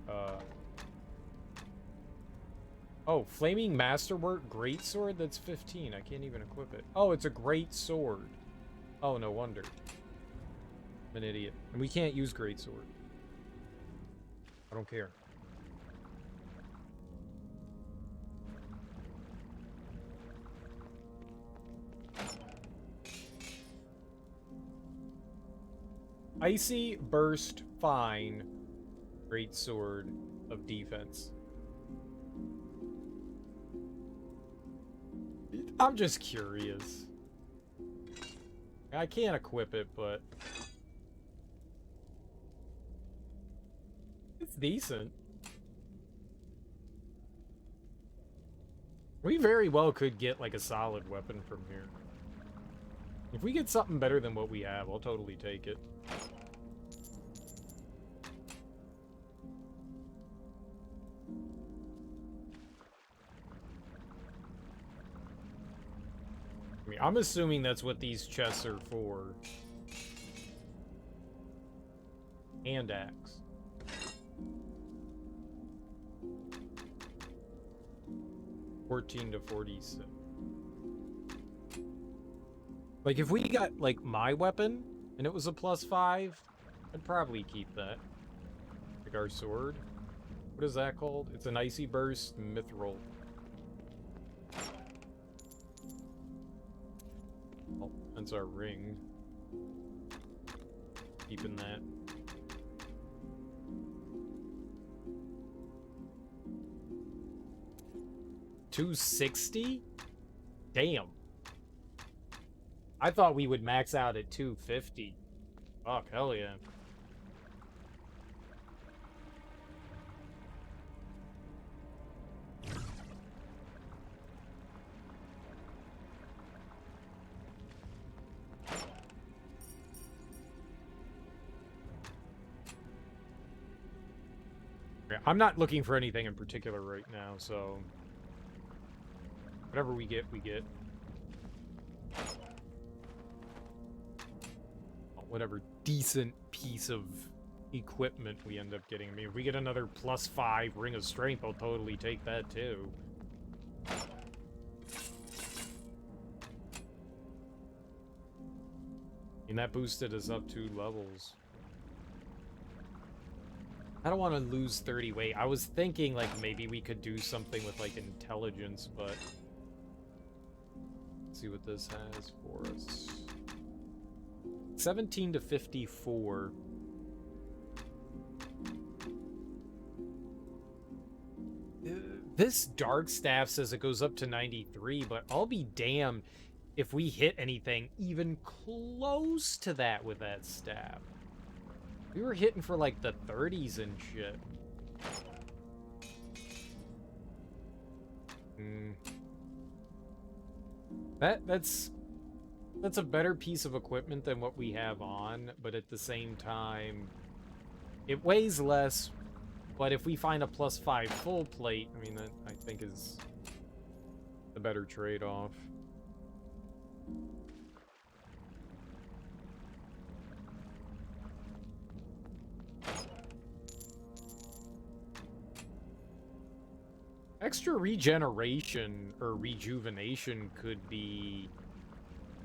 oh, Flaming Masterwork Greatsword? That's 15. I can't even equip it. Oh, it's a great sword. Oh, no wonder. I'm an idiot. And we can't use Greatsword. I don't care. Icy Burst Fine. Greatsword of defense. I'm just curious. I can't equip it, but it's decent. We very well could get, like, a solid weapon from here. If we get something better than what we have, I'll totally take it. I mean, I'm assuming that's what these chests are for. Hand axe. $14 to $46. Like, if we got, like, my weapon, and it was a +5, I'd probably keep that. Like our sword. What is that called? It's an Icy Burst Mithril. Oh, that's our ring. Keeping that. $260? Damn. I thought we would max out at $250. Fuck, hell yeah. I'm not looking for anything in particular right now, so whatever we get, we get. Whatever decent piece of equipment we end up getting. I mean, if we get another +5 Ring of Strength, I'll totally take that too. And that boosted us up 2 levels. I don't want to lose 30 weight. I was thinking, like, maybe we could do something with, like, intelligence, but... Let's see what this has for us. 17 to 54. This Dark Staff says it goes up to 93, but I'll be damned if we hit anything even close to that with that staff. We were hitting for, like, the 30s and shit. That's a better piece of equipment than what we have on, but at the same time, it weighs less, but if we find a +5 full plate, I mean, that, I think, is the better trade-off. Extra regeneration or rejuvenation could be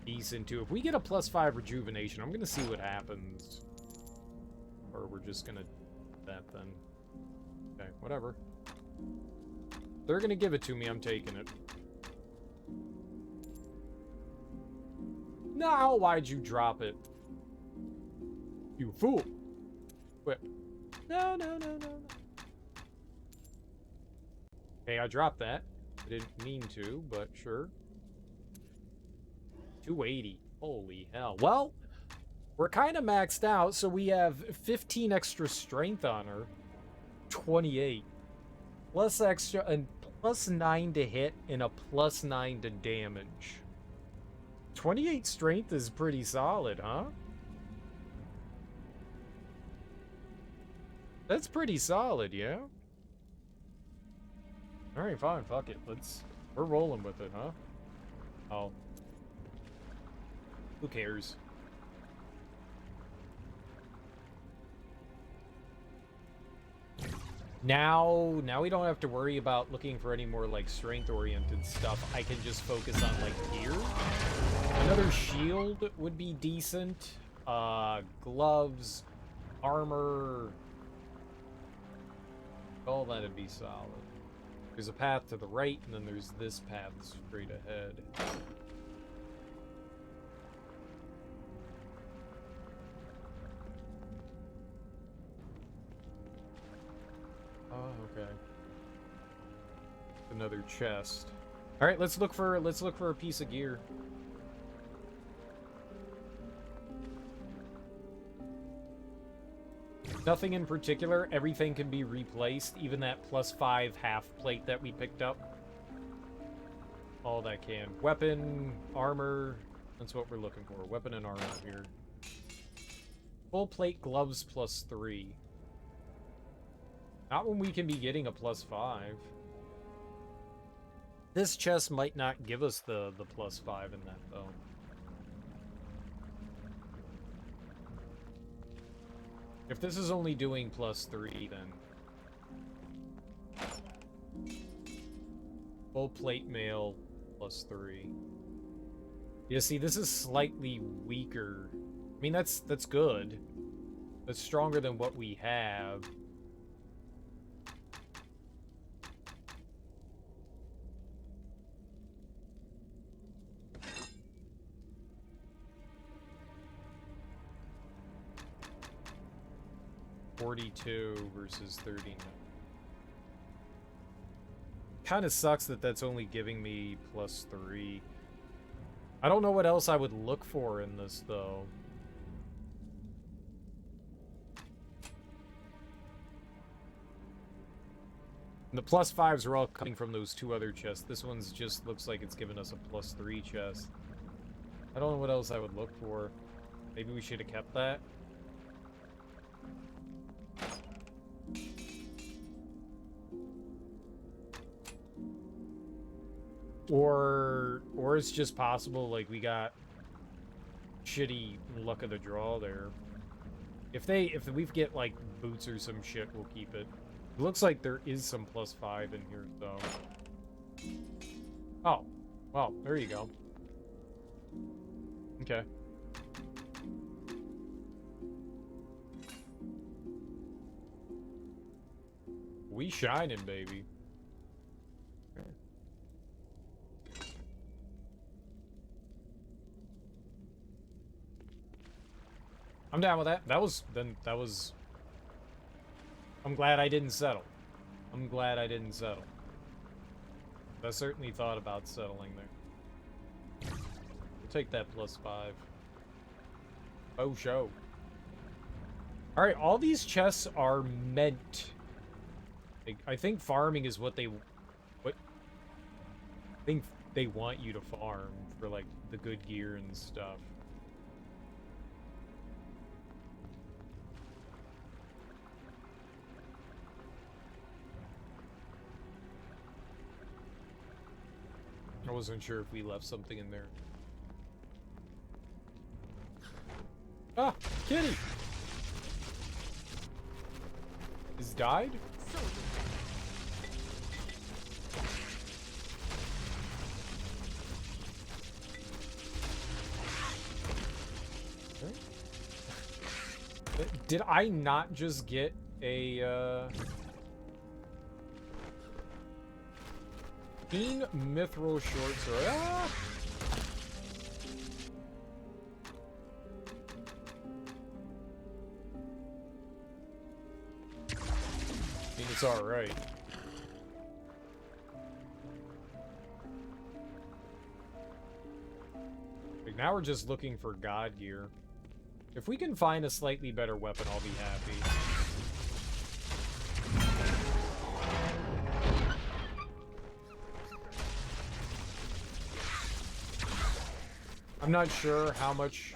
decent too. If we get a +5 rejuvenation, I'm gonna see what happens. Or we're just gonna do that then. Okay, whatever. They're gonna give it to me, I'm taking it. No, why'd you drop it? You fool! Whip. No, no, no, no, no. Okay, I dropped that. I didn't mean to, but sure. 280. Holy hell. Well, we're kind of maxed out, so we have 15 extra strength on her. 28. Plus extra, and +9 to hit, and a +9 to damage. 28 strength is pretty solid, huh? That's pretty solid, yeah? Alright, fine, fuck it. We're rolling with it, huh? Oh. Who cares? Now we don't have to worry about looking for any more, like, strength-oriented stuff. I can just focus on, like, gear. Another shield would be decent. Gloves, armor. All that'd be solid. There's a path to the right, and then there's this path straight ahead. Oh, okay. Another chest. All right, let's look for a piece of gear. Nothing in particular. Everything can be replaced. Even that +5 half plate that we picked up. all that can. Weapon, armor, that's what we're looking for. Weapon and armor here. Full plate gloves +3. Not when we can be getting a +5. This chest might not give us the +5 in that, though. If this is only doing +3, then... Full plate mail +3. Yeah, see, this is slightly weaker. I mean, that's good. That's stronger than what we have. $42 versus 39. Kind of sucks that that's only giving me +3. I don't know what else I would look for in this, though. And the +5s are all coming from those two other chests. This one's just looks like it's giving us a +3 chest. I don't know what else I would look for. Maybe we should have kept that. Or it's just possible, like, we got shitty luck of the draw there. If we get, like, boots or some shit, we'll keep it. It looks like there is some +5 in here, though. Oh. Well, there you go. Okay. We shining, baby. I'm down with that. That was... I'm glad I didn't settle. I'm glad I didn't settle. I certainly thought about settling there. We'll take that +5. Oh, show. Alright, all these chests are meant... I think farming is what they... I think they want you to farm for, like, the good gear and stuff. I wasn't sure if we left something in there. Ah! Kitty! Is died? Okay. Did I not just get a, Keen Mithril Short Sword. Ah! I mean, it's alright. Like, now we're just looking for god gear. If we can find a slightly better weapon, I'll be happy. I'm not sure how much...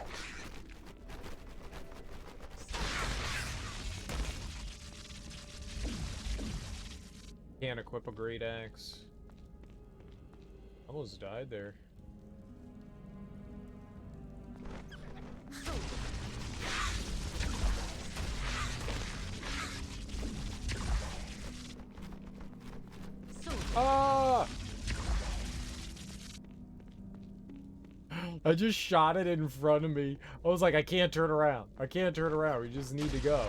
Can't equip a great axe. Almost died there. Ah! I just shot it in front of me. I was like, I can't turn around. I can't turn around. We just need to go.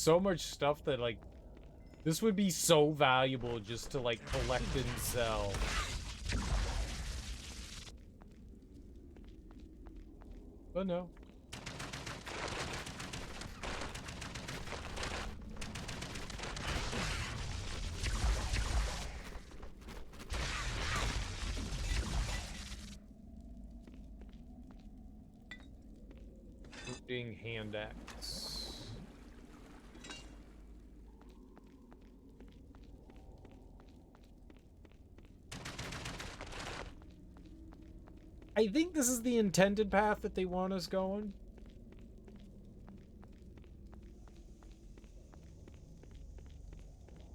so much stuff that, like, this would be so valuable just to, like, collect and sell. But no. Hand axe. I think this is the intended path that they want us going.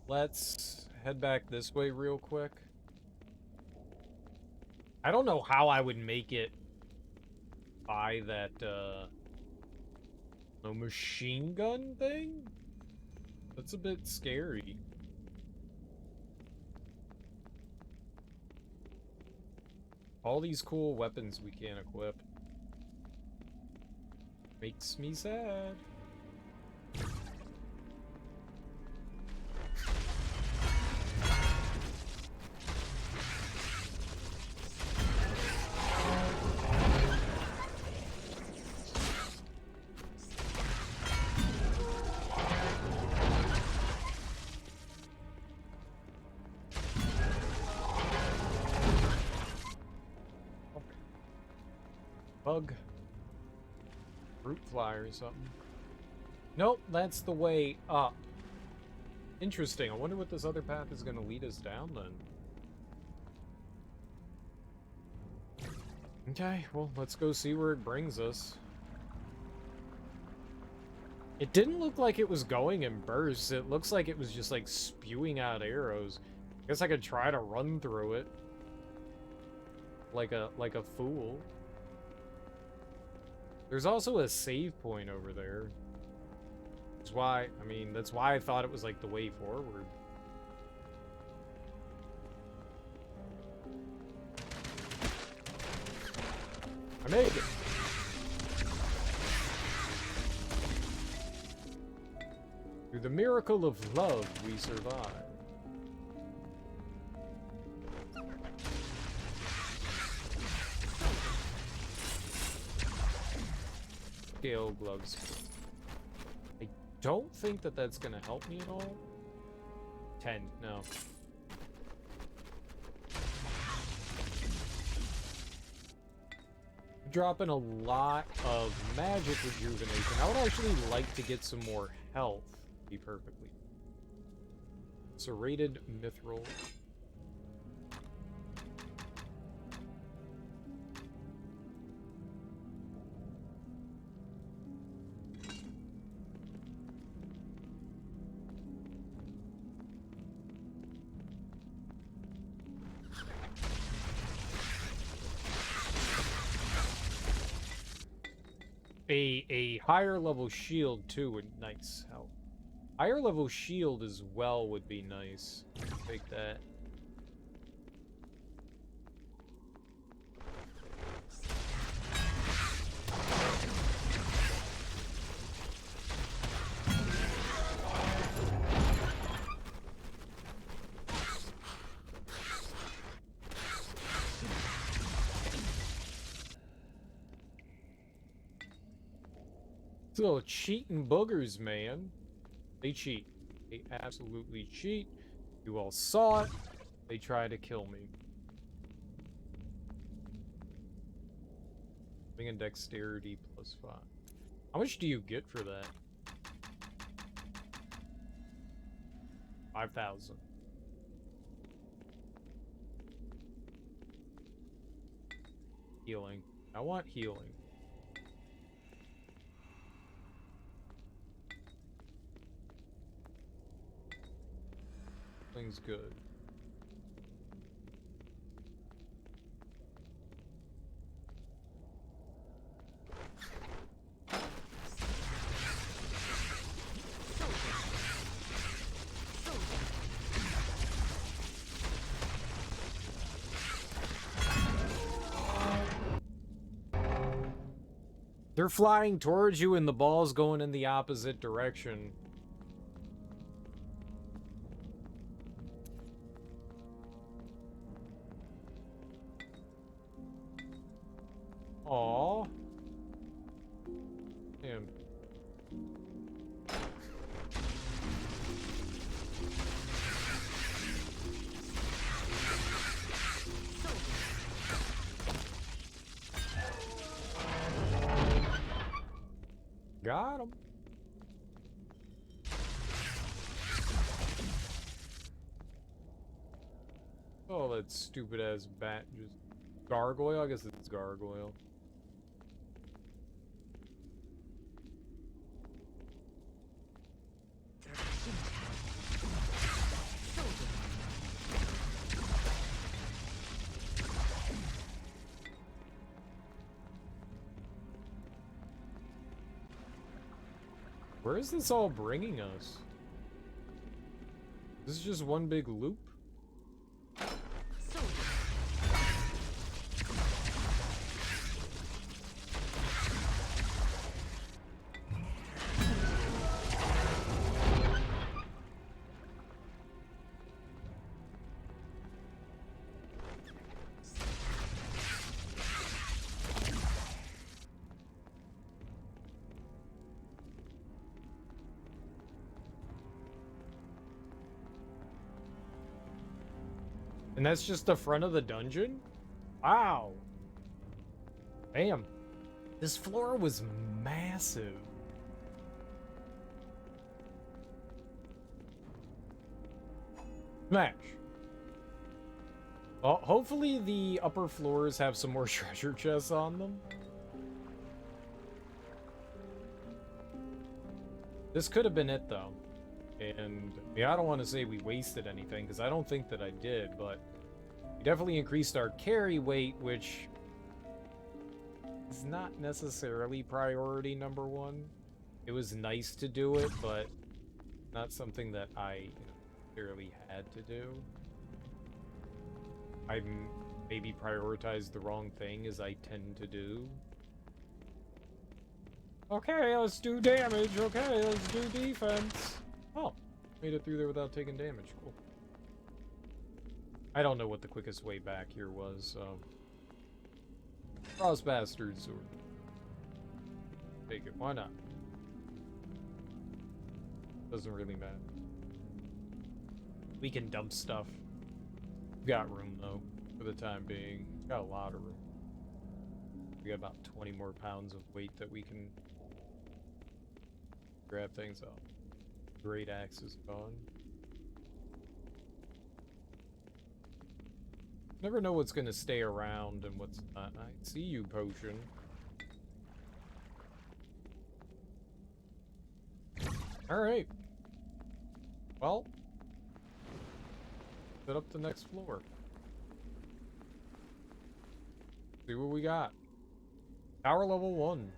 Let's head back this way real quick. I don't know how I would make it by that, no machine gun thing? That's a bit scary. All these cool weapons we can't equip. Makes me sad. Bug. Fruit fly or something. Nope, that's the way up. Interesting. I wonder what this other path is going to lead us down then. Okay, well, let's go see where it brings us. It didn't look like it was going in bursts. It looks like it was just, like, spewing out arrows. I guess I could try to run through it. Like a fool. There's also a save point over there. That's why, I mean, that's why I thought it was, like, the way forward. I made it. Through the miracle of love, we survive. Scale gloves. I don't think that that's gonna help me at all. 10, no. Dropping a lot of magic rejuvenation. I would actually like to get some more health, to be perfectly. Serrated mithril. A higher level shield too would nice help. Higher level shield as well would be nice. Take that. Little cheating boogers, man. They cheat. They absolutely cheat. You all saw it. They try to kill me. Living in dexterity +5. How much do you get for that? 5,000. Healing. I want healing. Thing's good. They're flying towards you and the ball's going in the opposite direction. Aw. Damn. Got him. Oh, that stupid ass bat just gargoyle. I guess it's gargoyle. Where is this all bringing us? This is just one big loop? And that's just the front of the dungeon? Wow. Damn. This floor was massive. Smash. Well, hopefully the upper floors have some more treasure chests on them. This could have been it, though. And, yeah, I don't want to say we wasted anything, because I don't think that I did, but we definitely increased our carry weight, which is not necessarily priority number one. It was nice to do it, but not something that I necessarily had to do. I maybe prioritized the wrong thing, as I tend to do. Okay, let's do damage. Okay, let's do defense. Oh, made it through there without taking damage. Cool. I don't know what the quickest way back here was, so... Cross bastard sword. Take it. Why not? Doesn't really matter. We can dump stuff. We've got room, though, for the time being. We've got a lot of room. We got about 20 more pounds of weight that we can grab things up. Great axe is gone. Never know what's gonna stay around and what's not. I see you, potion. Alright. Well. Set up the next floor. See what we got. Power level 1.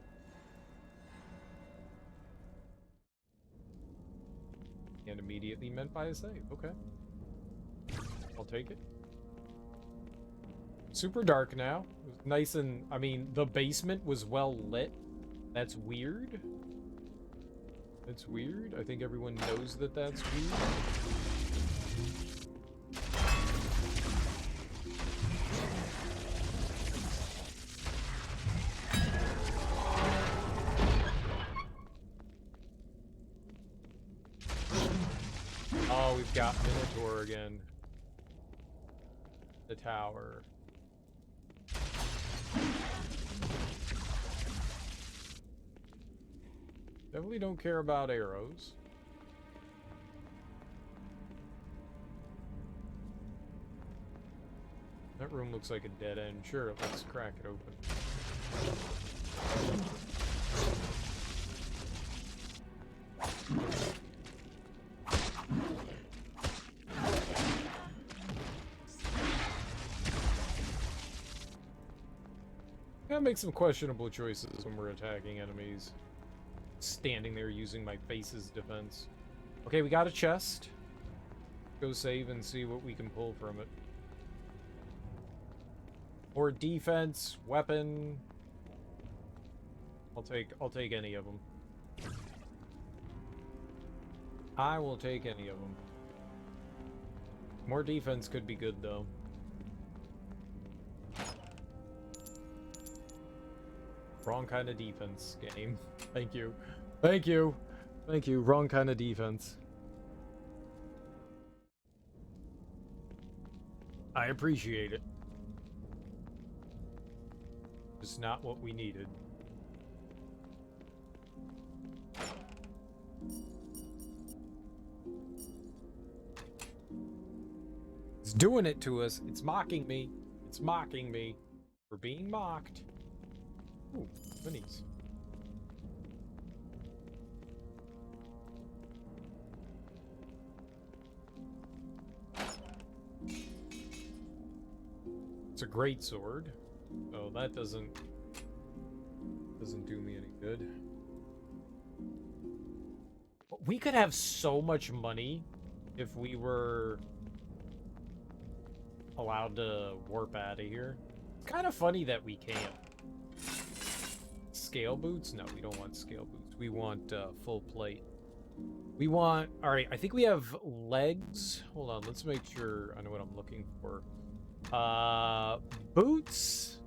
And immediately meant by a save. Okay. I'll take it. Super dark now. It was nice and... I mean, the basement was well lit. That's weird. That's weird. I think everyone knows that that's weird. Oh, we've got Minotaur again. The tower. Definitely don't care about arrows. That room looks like a dead end. Sure, let's crack it open. Gotta make some questionable choices when we're attacking enemies. Standing there using my face as defense. Okay, we got a chest. Go save and see what we can pull from it. Or defense, weapon. I'll take any of them. I will take any of them. More defense could be good though. Wrong kind of defense, game. Thank you. Thank you. Thank you. Wrong kind of defense. I appreciate it. Just not what we needed. It's doing it to us. It's mocking me. It's mocking me. We're being mocked. Ooh, minis. It's a great sword. Oh, that doesn't do me any good. We could have so much money if we were allowed to warp out of here. It's kind of funny that we can't. Scale boots? No, we don't want scale boots. We want full plate. We want... Alright, I think we have legs. Hold on, let's make sure I know what I'm looking for. Boots?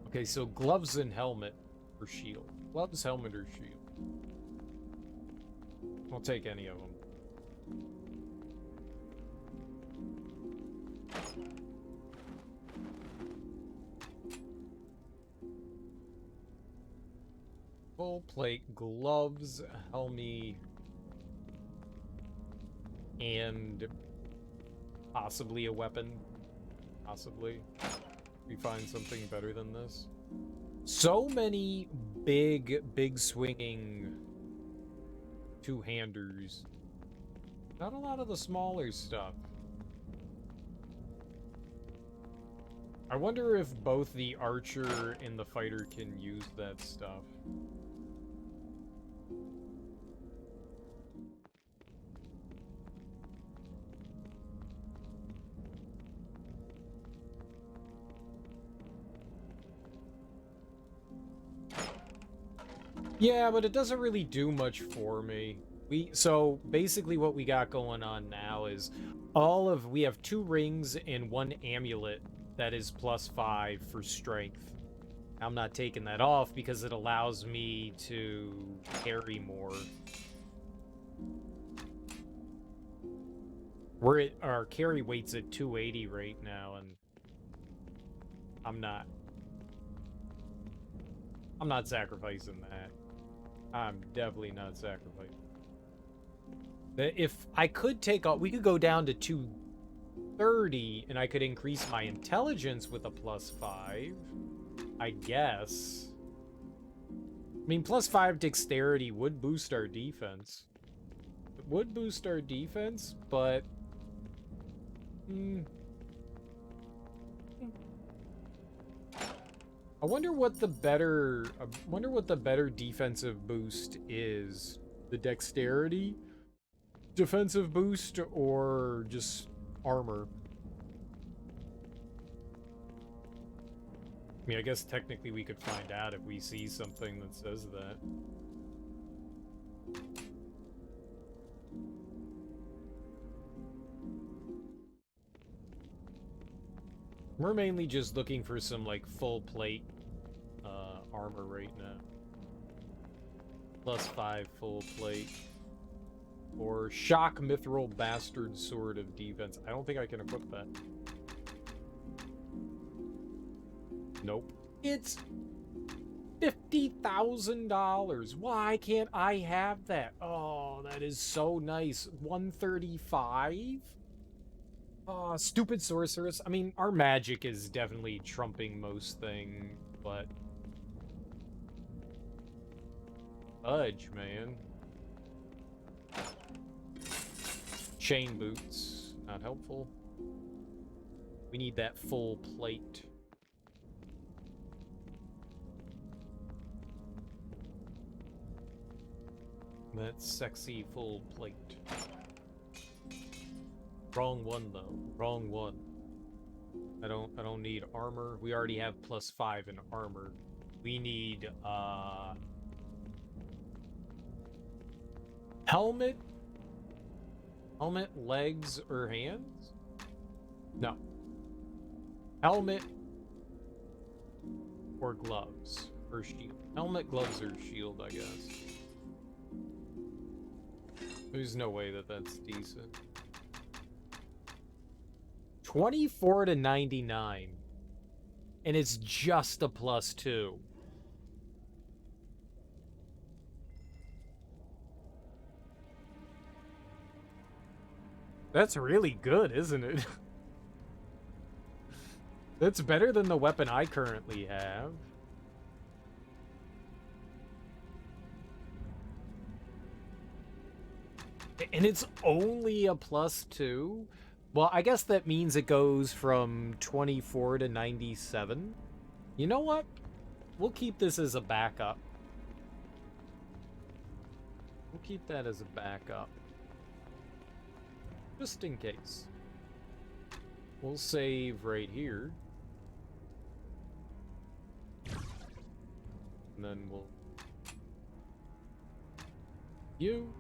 Okay, so gloves and helmet or shield. Gloves, helmet, or shield. I'll take any of them. Full plate, gloves, helmet, and possibly a weapon. Possibly. We find something better than this. So many big swinging two-handers. Not a lot of the smaller stuff. I wonder if both the archer and the fighter can use that stuff. Yeah, but it doesn't really do much for me. So basically what we got going on now is we have 2 rings and 1 amulet that is +5 for strength. I'm not taking that off because it allows me to carry more. Our carry weight's at 280 right now, and I'm not sacrificing that. I'm definitely not sacrificing. If I could take off, we could go down to 230, and I could increase my intelligence with a +5. I guess. I mean, +5 dexterity would boost our defense. It would boost our defense, but... I wonder what the better defensive boost is. The dexterity defensive boost or just armor? I mean, I guess technically we could find out if we see something that says that. We're mainly just looking for some, like, full plate armor right now. +5 full plate. Or Shock Mithril Bastard Sword of Defense. I don't think I can equip that. Nope. It's $50,000. Why can't I have that? Oh, that is so nice. 135? Oh, stupid sorceress. I mean, our magic is definitely trumping most things, but... Fudge, man. Chain boots. Not helpful. We need that full plate. That sexy full plate. Wrong one though. Wrong one. I don't need armor. We already have +5 in armor. We need helmet? Helmet, legs, or hands? No. Helmet or gloves. Or shield. Helmet, gloves, or shield, I guess. There's no way that that's decent. 24 to 99. And it's just a +2. That's really good, isn't it? That's better than the weapon I currently have. And it's only a +2? Well, I guess that means it goes from 24 to 97. You know what? We'll keep this as a backup. We'll keep that as a backup. Just in case. We'll save right here. And then we'll... You...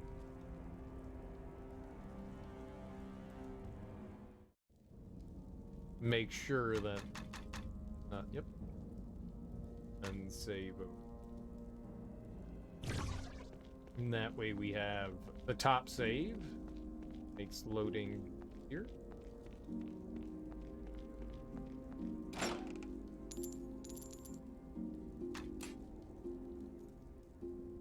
make sure that yep, and save over. And that way we have the top save makes loading here.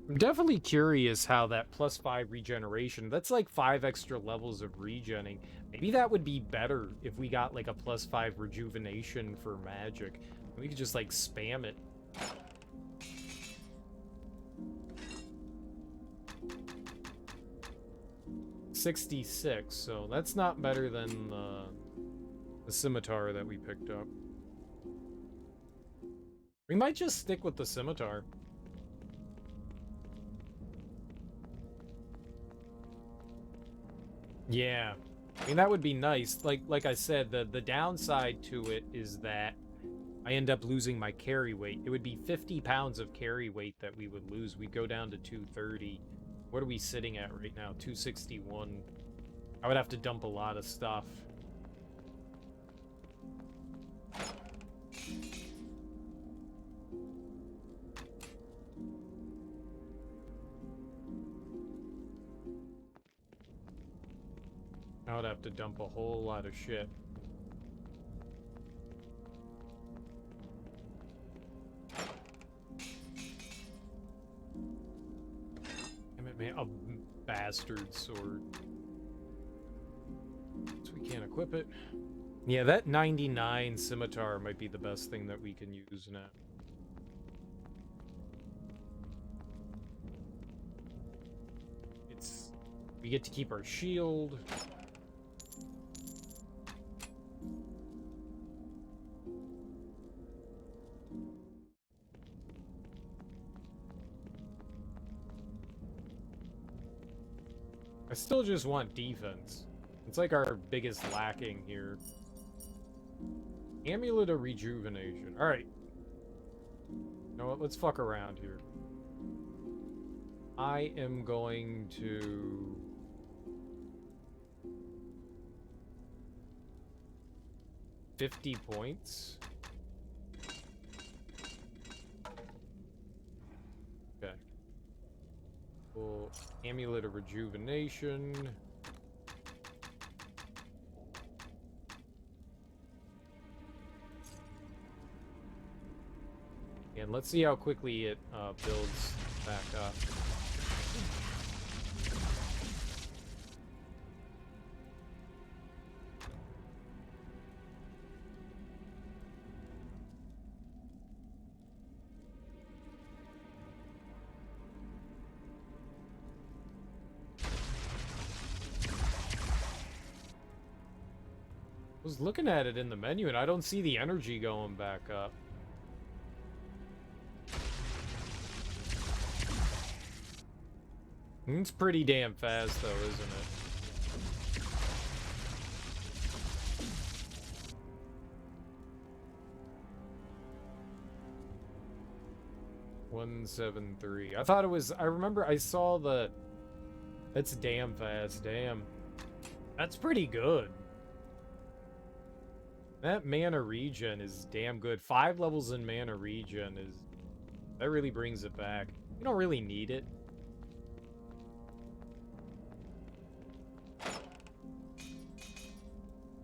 I'm definitely curious how that +5 regeneration, that's like 5 extra levels of regening. Maybe that would be better if we got like a +5 rejuvenation for magic. We could just like spam it. $66, so that's not better than the scimitar that we picked up. We might just stick with the scimitar. Yeah, I mean, that would be nice. Like I said, the downside to it is that I end up losing my carry weight. It would be 50 pounds of carry weight that we would lose. We'd go down to 230. What are we sitting at right now? 261. I would have to dump a lot of stuff. I would have to dump a whole lot of shit. Damn it, man. A bastard sword. So we can't equip it. Yeah, that 99 scimitar might be the best thing that we can use now. We get to keep our shield. I still just want defense. It's like our biggest lacking here. Amulet of Rejuvenation. Alright. You know what? Let's fuck around here. I am going to... $50 points. Okay. Well, Amulet of Rejuvenation. And let's see how quickly it builds back up. I was looking at it in the menu and I don't see the energy going back up. It's pretty damn fast though, isn't it? $173. I thought it was, I remember I saw the, that's damn fast, damn. That's pretty good. That mana regen is damn good. 5 levels in mana regen is That really brings it back. You don't really need it.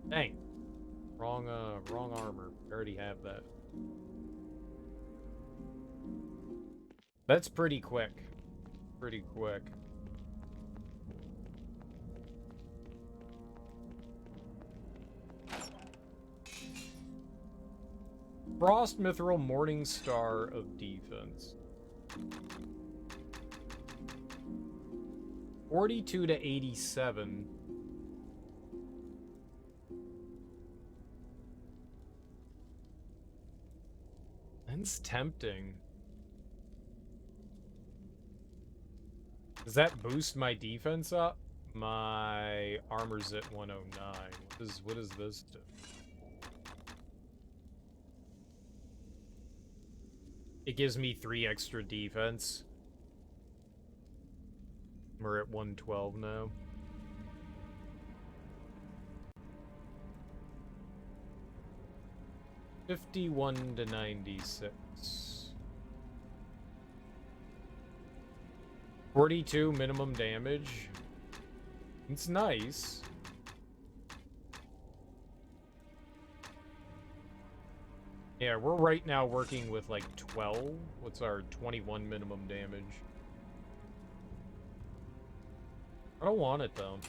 Dang. Wrong armor. I already have that. That's pretty quick. Pretty quick. Frost Mithril Morning Star of Defense. 42 to 87. That's tempting. Does that boost my defense up? My armor's at 109. What does this do? It gives me 3 extra defense. We're at 112 now. $51 to 96. 42 minimum damage. It's nice. Yeah, we're right now working with like 12. What's our 21 minimum damage? I don't want it though.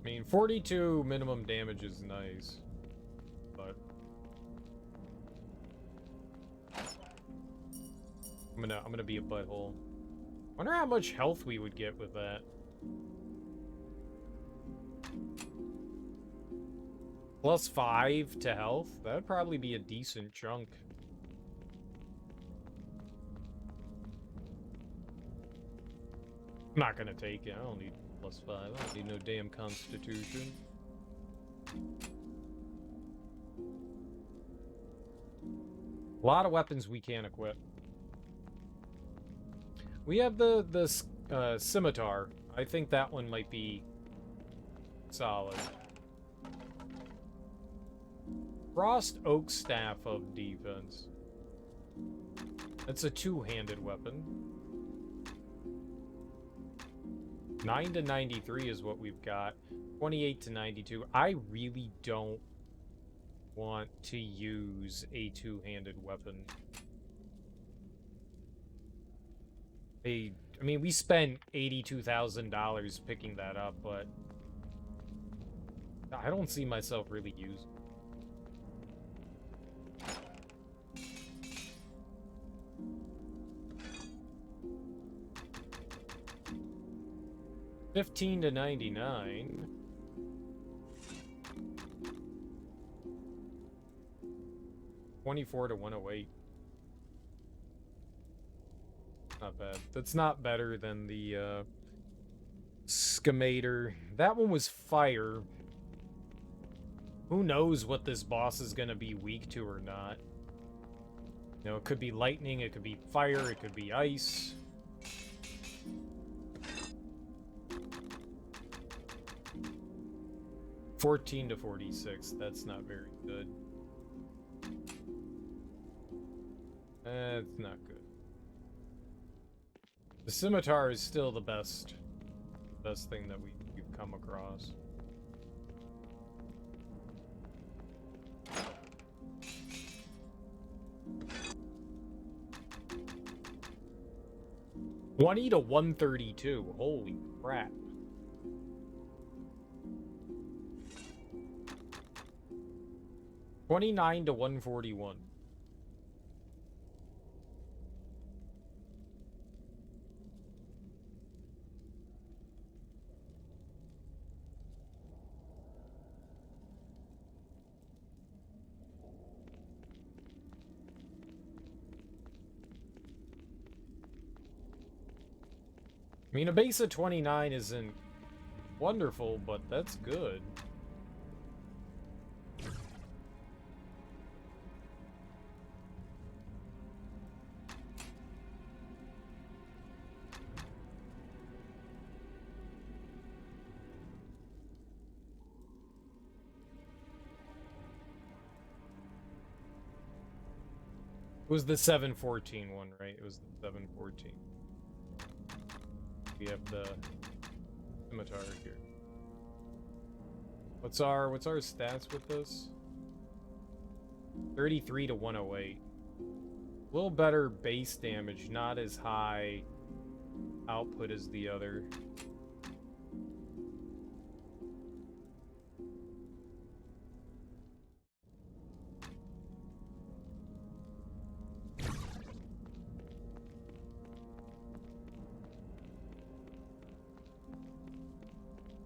I mean, 42 minimum damage is nice, but I'm gonna be a butthole. Wonder how much health we would get with that. Plus 5 to health? That would probably be a decent chunk. I'm not gonna take it. I don't need plus 5. I don't need no damn constitution. A lot of weapons we can't equip. We have the scimitar. I think that one might be solid. Frost Oak Staff of Defense. That's a two-handed weapon. 9 to 93 is what we've got. 28 to 92. I really don't want to use a two-handed weapon. I mean, we spent $82,000 picking that up, but I don't see myself really using. $15 to 99. $24 to 108. Not bad. That's not better than the Scamator. That one was fire. Who knows what this boss is gonna be weak to or not. You know, it could be lightning, it could be fire, it could be ice. $14 to 46. That's not very good. That's not good. The scimitar is still the best thing that we've come across. $20 to 132. Holy crap. $29 to 141. I mean, a base of 29 isn't wonderful, but that's good. It was the 714 one, right? It was the 714. We have the scimitar here. What's our stats with this? 33 to 108. A little better base damage, not as high output as the other.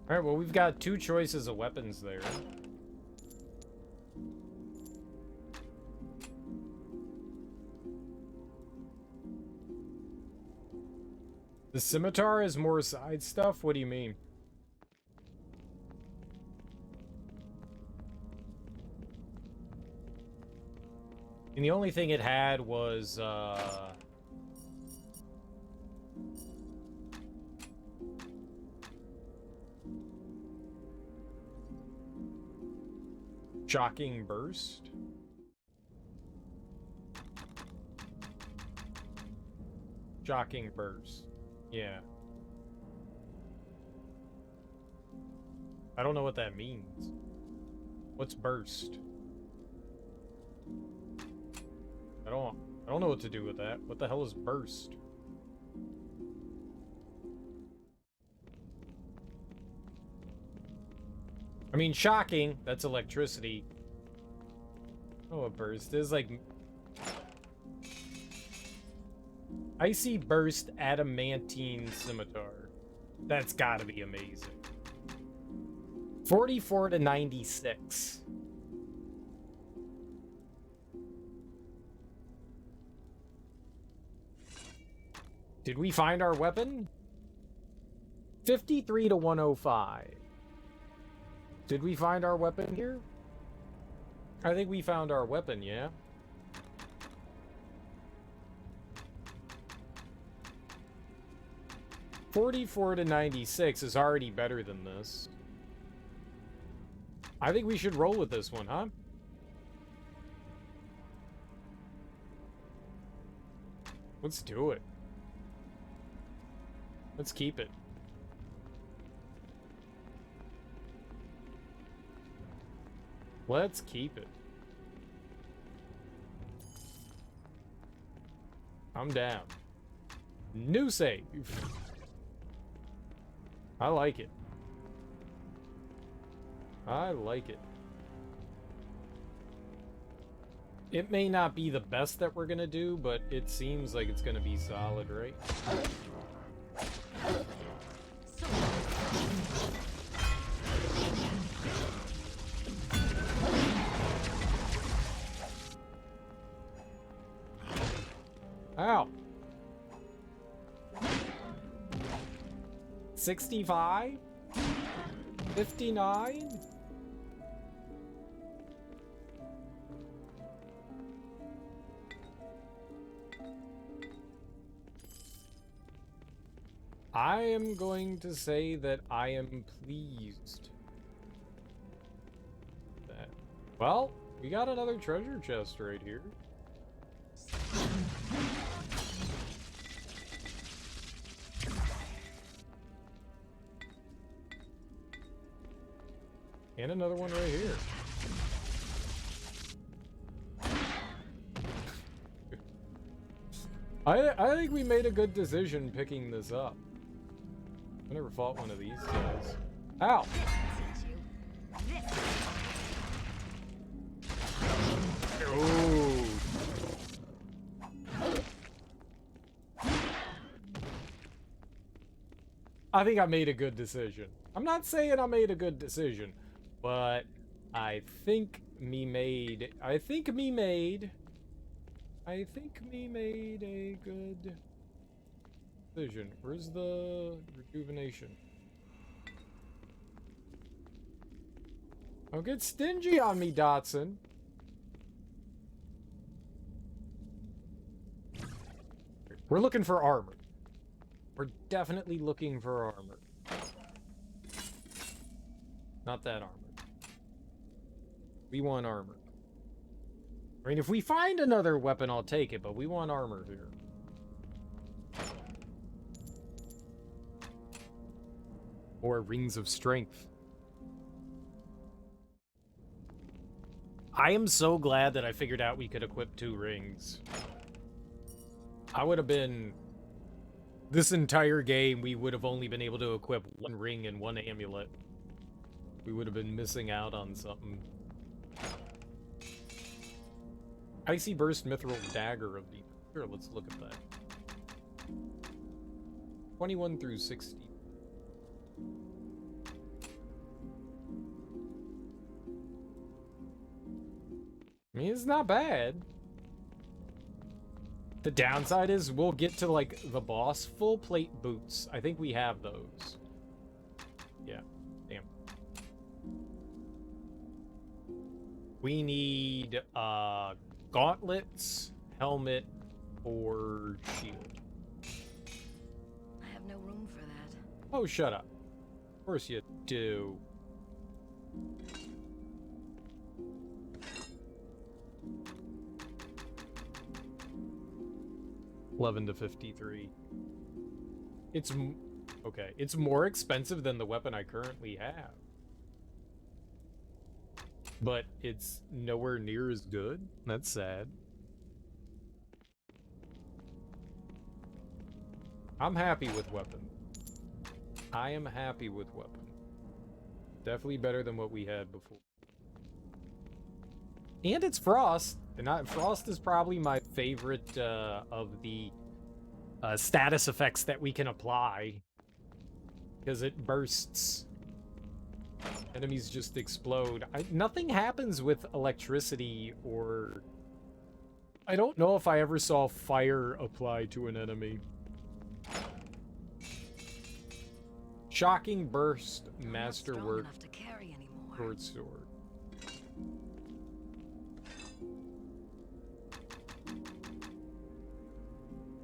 Alright, well, we've got two choices of weapons there. The scimitar is more side stuff? What do you mean? And the only thing it had was, shocking burst? Shocking burst. Yeah. I don't know what that means. What's burst? I don't know what to do with that. What the hell is burst? I mean, shocking, that's electricity. Oh, a burst is like icy burst adamantine scimitar. That's gotta be amazing. 44 to 96. Did we find our weapon? 53 to 105. Did we find our weapon here? I think we found our weapon, yeah? $44 to 96 is already better than this. I think we should roll with this one, huh? Let's do it. Let's keep it. Let's keep it. I'm down. New save. I like it. I like it. It may not be the best that we're gonna do, but it seems like it's gonna be solid, right? Ow. 65? 59? I am going to say that I am pleased. That. Well, we got another treasure chest right here. And another one right here. I think we made a good decision picking this up. I never fought one of these guys. Ow! Ooh. I think I made a good decision. I'm not saying I made a good decision, but I think me made a good decision. Where's the rejuvenation? Don't get stingy on me, Dotson. We're looking for armor. We're definitely looking for armor. Not that armor. We want armor. I mean, if we find another weapon, I'll take it, but we want armor here. Or rings of strength. I am so glad that I figured out we could equip 2 rings. I would have been... This entire game, we would have only been able to equip 1 ring and 1 amulet. We would have been missing out on something. Icy Burst Mithril Dagger of the... Sure, let's look at that. 21 through 60. I mean, it's not bad. The downside is we'll get to, like, the boss full plate boots. I think we have those. Yeah. Damn. We need, gauntlets, helmet, or shield. I have no room for that. Oh, shut up. Of course you do. $11 to $53. It's okay. It's more expensive than the weapon I currently have, but it's nowhere near as good. That's sad. I'm happy with weapon. I am happy with weapon. Definitely better than what we had before. And it's Frost. And Frost is probably my favorite of the status effects that we can apply. Because it bursts. Enemies just explode. Nothing happens with electricity or... I don't know if I ever saw fire apply to an enemy. Shocking Burst, Masterwork, Short Sword.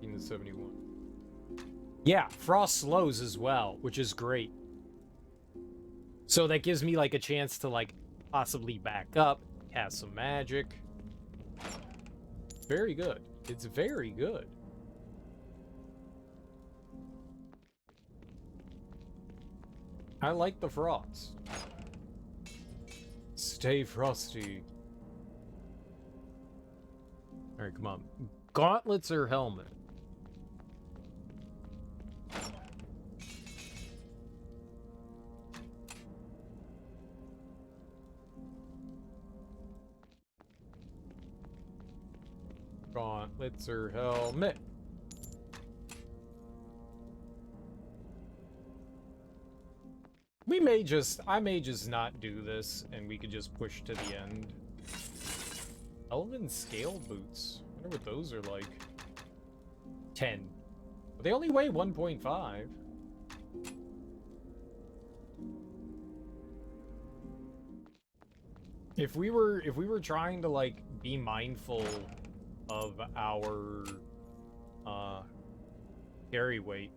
In 71. Yeah, Frost slows as well, which is great. So that gives me like a chance to like possibly back up, cast some magic. Very good. It's very good. I like the frost. Stay frosty. Alright, come on. Gauntlets or helmet? Gauntlets or helmet? I may just not do this, and we could just push to the end. Elven Scale Boots. I wonder what those are like. 10. But they only weigh 1.5. If we were trying to like be mindful of our carry weight,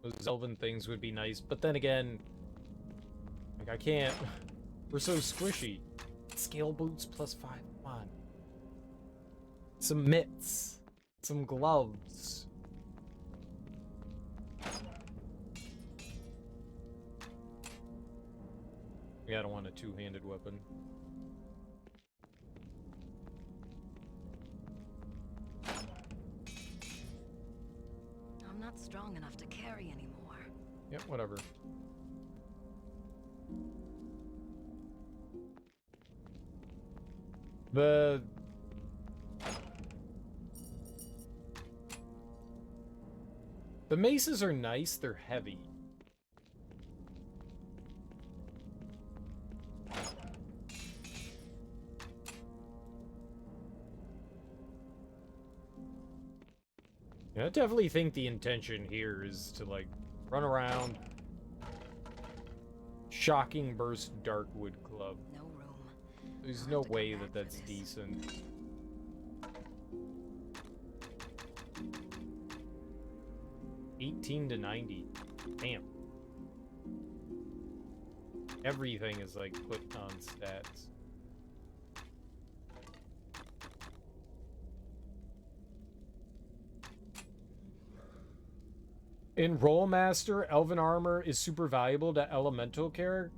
those elven things would be nice, but then again, like I can't. We're so squishy. Scale boots plus 5. Come on. Some mitts. Some gloves. Yeah, I don't want a two-handed weapon. I'm not strong enough to carry anymore. Yep, whatever. The maces are nice, they're heavy. Yeah, I definitely think the intention here is to, like, run around. Shocking Burst Darkwood Club. No room. There's no way that that's decent. $18 to $90. Damn. Everything is, like, put on stats. In Rollmaster, Elven Armor is super valuable to elemental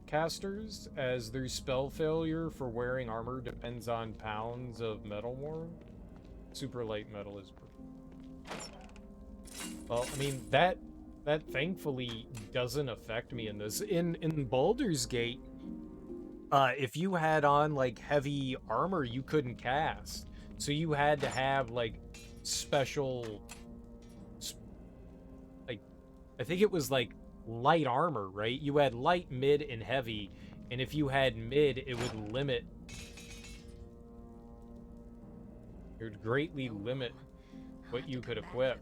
casters, as their spell failure for wearing armor depends on pounds of metal worn. Super light metal is... Well, I mean, that thankfully doesn't affect me in this. In Baldur's Gate, if you had on, like, heavy armor, you couldn't cast. So you had to have, like, special... I think it was like light armor, right? You had light, mid, and heavy, and if you had mid, it would limit. It would greatly limit what you could equip.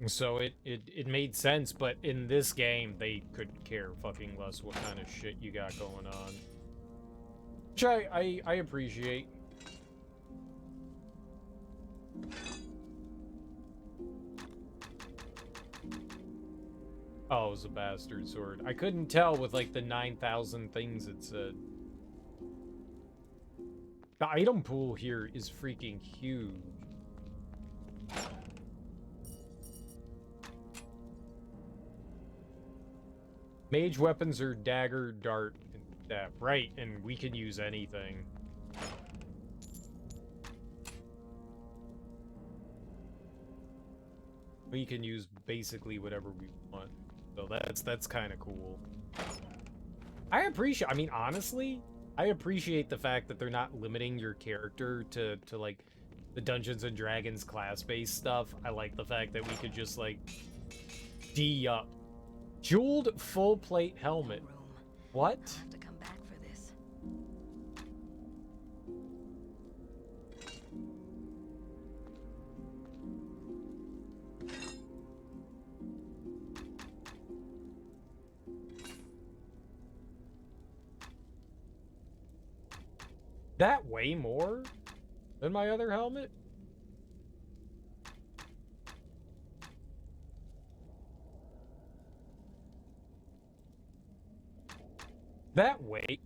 So it made sense, but in this game, they could care fucking less what kind of shit you got going on. Which I appreciate. Oh, it was a bastard sword. I couldn't tell with, like, the 9,000 things it said. The item pool here is freaking huge. Mage weapons are dagger, dart, and staff. Right, and we can use anything. We can use basically whatever we want. So that's kind of cool. I mean, honestly, I appreciate the fact that they're not limiting your character to like the Dungeons and Dragons class-based stuff. I like the fact that we could just, like, D up. Jeweled full plate helmet. What? I'll have to come back for this. That way more than my other helmet? That way.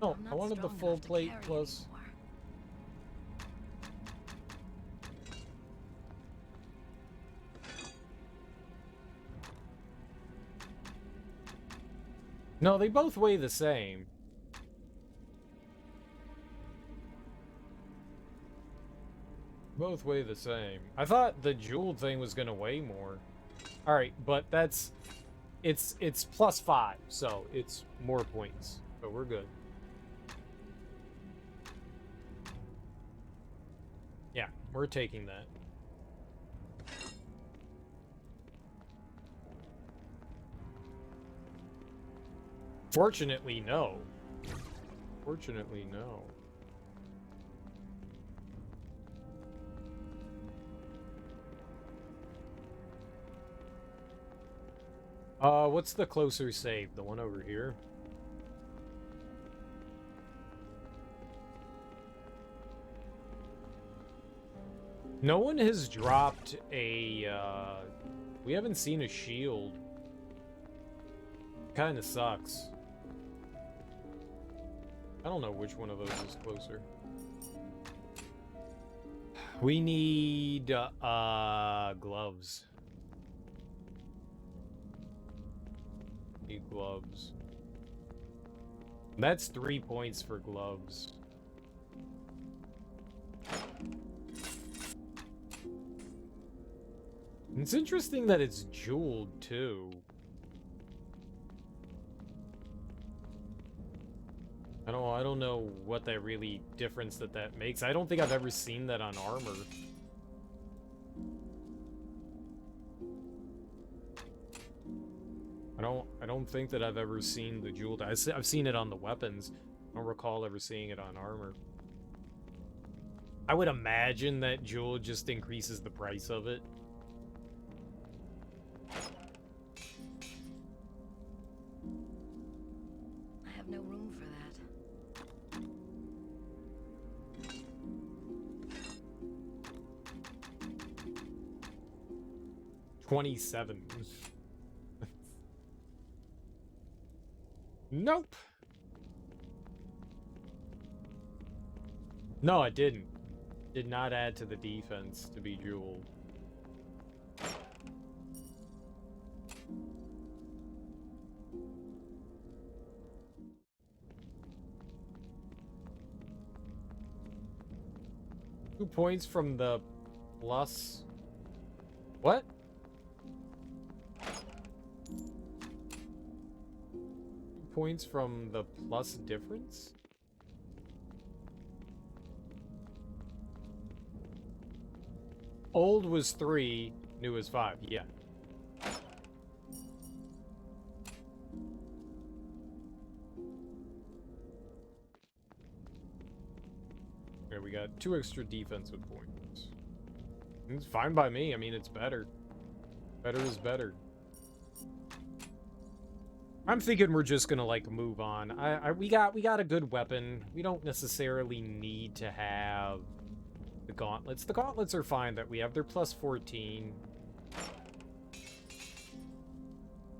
No, I wanted the full plate plus. No, they both weigh the same. Both weigh the same. I thought the jeweled thing was gonna weigh more. Alright, but it's +5, so it's more points. So we're good. Yeah, we're taking that. Fortunately, no. Fortunately, no. What's the closer save? The one over here? No one has dropped a, we haven't seen a shield. Kinda sucks. I don't know which one of those is closer. We need, gloves. Need gloves. That's 3 points for gloves. It's interesting that it's jeweled, too. I don't know what that really difference that makes. I don't think I've ever seen that on armor. I don't think that I've ever seen the jeweled. I've seen it on the weapons. I don't recall ever seeing it on armor. I would imagine that jewel just increases the price of it. I have no room for that. 27. Nope. No, it didn't. Did not add to the defense to be jeweled. Points from the plus. What? Points from the plus difference? Old was 3, new was 5. Yeah. Okay, we got 2 extra defensive points. It's fine by me. I mean, it's better. Better is better. I'm thinking we're just gonna like move on. We got a good weapon. We don't necessarily need to have the gauntlets. The gauntlets are fine that we have. They're plus 14.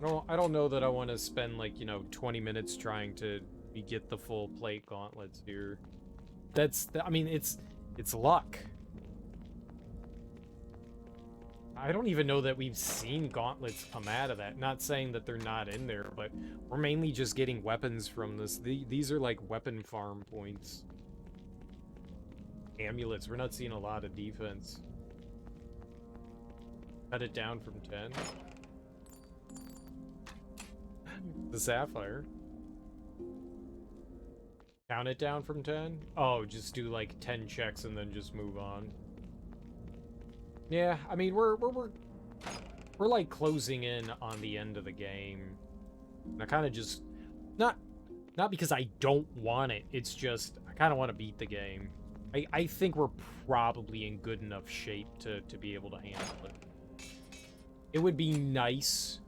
No, I don't know that I want to spend like, you know, 20 minutes trying to get the full plate gauntlets here. I mean, it's luck. I don't even know that we've seen gauntlets come out of that. Not saying that they're not in there, but we're mainly just getting weapons from this. These are like weapon farm points. Amulets, we're not seeing a lot of defense. Cut it down from 10. The sapphire. Count it down from 10? Oh, just do like 10 checks and then just move on. Yeah, I mean, we're like closing in on the end of the game. And I kind of just not because I don't want it. It's just I kind of want to beat the game. I think we're probably in good enough shape to be able to handle it. It would be nice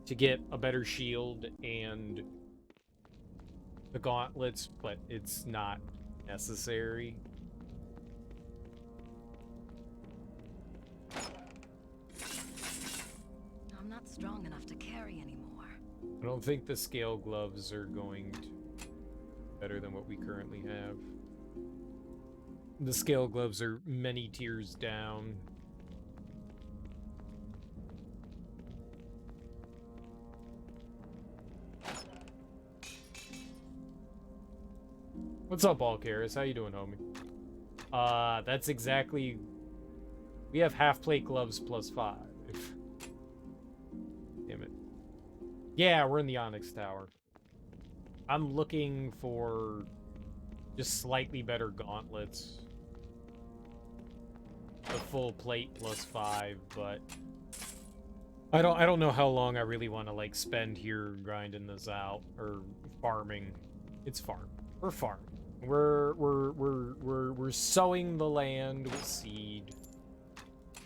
to get a better shield and the gauntlets, but it's not necessary. I'm not strong enough to carry anymore. I don't think the scale gloves are going to be better than what we currently have. The scale gloves are many tiers down. What's up, Balkaris? How you doing, homie? That's exactly... We have half-plate gloves plus 5. Damn it. Yeah, we're in the Onyx Tower. I'm looking for just slightly better gauntlets. The full plate plus 5, but... I don't know how long I really want to, like, spend here grinding this out, or farming. It's farm. We're farming. We're sowing the land with seed.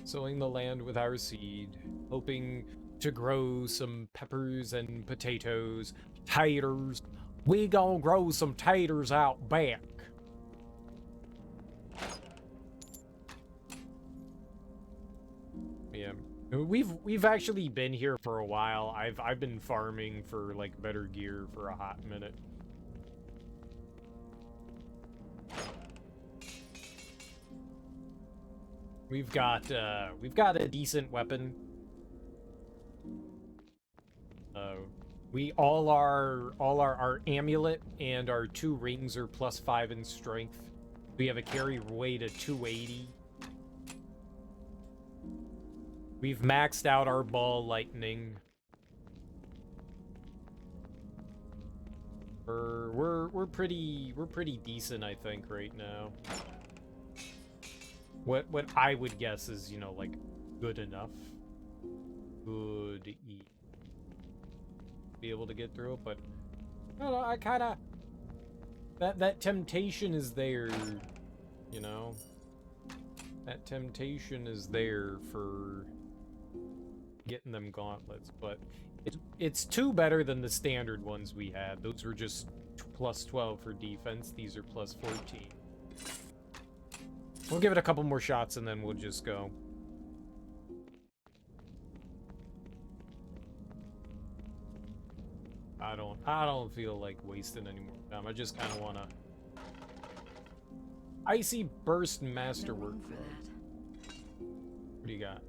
Sowing the land with our seed. Hoping to grow some peppers and potatoes. Taters. We gonna grow some taters out back. Yeah. We've actually been here for a while. I've been farming for like better gear for a hot minute. We've got a decent weapon. All our amulet and our 2 rings are plus 5 in strength. We have a carry weight of 280. We've maxed out our ball lightning. We're pretty decent, I think, right now. What I would guess is, you know, like, good enough. Good eat. Be able to get through it, but I don't know, I kinda that temptation is there, you know? That temptation is there for getting them gauntlets, but it's 2 better than the standard ones we had. Those were just plus 12 for defense. These are plus 14. We'll give it a couple more shots and then we'll just go. I don't feel like wasting any more time. I just kind of want to. Icy Burst Masterwork. For that. What do you got?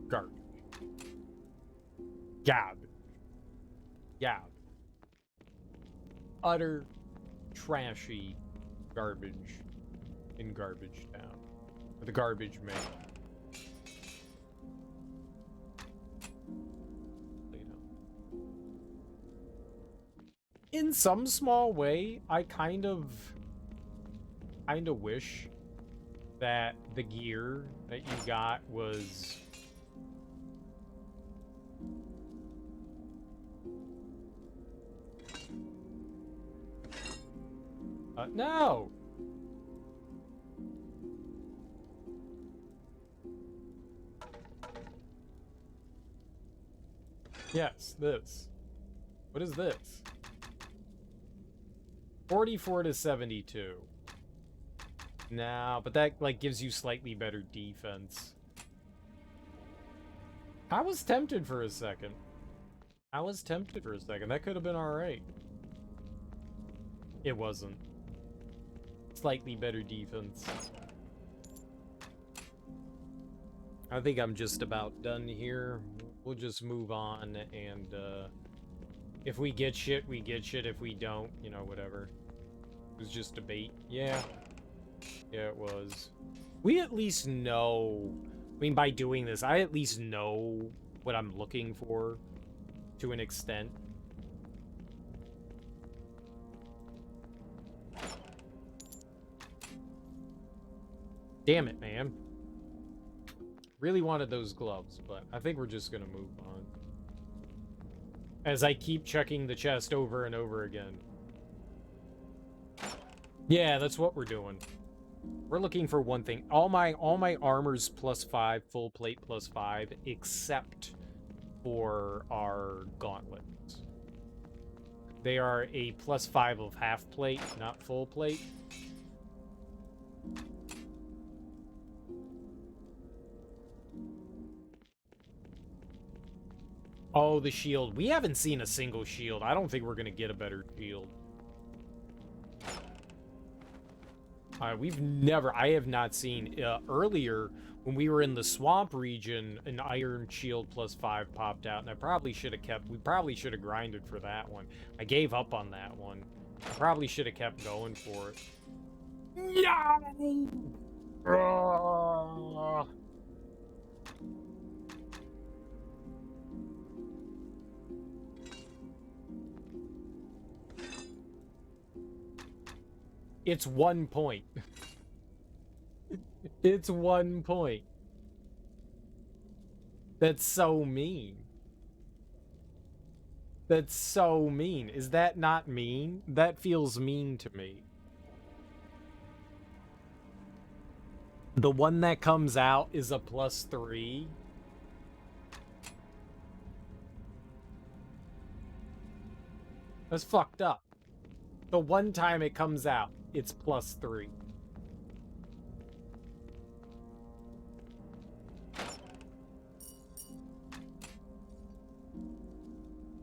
Garbage. Garbage. Garbage. Utter trashy garbage in Garbage Town. Or the Garbage Man. In some small way, I kind of wish that the gear that you got was no. Yes, this. What is this? 44 to 72. No, but that like gives you slightly better defense. I was tempted for a second. That could have been alright. It wasn't. Slightly better defense. I think I'm just about done here. We'll just move on, and if we get shit, we get shit. If we don't, you know, whatever. It was just a bait. Yeah. Yeah, it was. We at least know... I mean, by doing this, I at least know what I'm looking for to an extent. Damn it, man. Really wanted those gloves, but I think we're just gonna move on. As I keep checking the chest over and over again. Yeah, that's what we're doing. We're looking for one thing. All my armor's +5, full plate +5, except for our gauntlets. They are a +5 of half plate, not full plate. Oh, the shield. We haven't seen a single shield. I don't think we're gonna get a better shield. I have not seen, earlier, when we were in the swamp region, an iron shield +5 popped out, and we probably should have grinded for that one. I gave up on that one. I probably should have kept going for it. Yeah! It's 1 point. It's 1 point. That's so mean. That's so mean. Is that not mean? That feels mean to me. The one that comes out is a +3. That's fucked up. The one time it comes out, it's +3.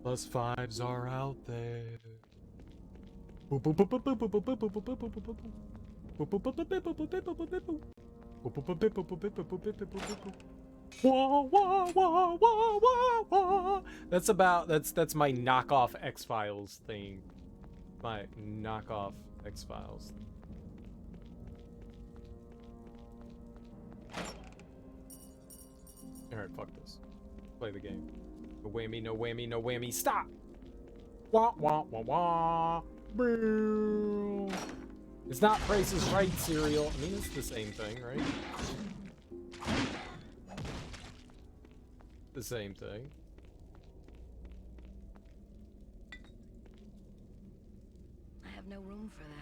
+5s are out there. That's my knockoff X-Files thing. My knockoff X-Files. Alright, fuck this. Play the game. No whammy, no whammy, no whammy. Stop! Wah, wah, wah, wah. Boo. It's not Price is Right cereal. I mean, it's the same thing, right? The same thing. I have no room for that.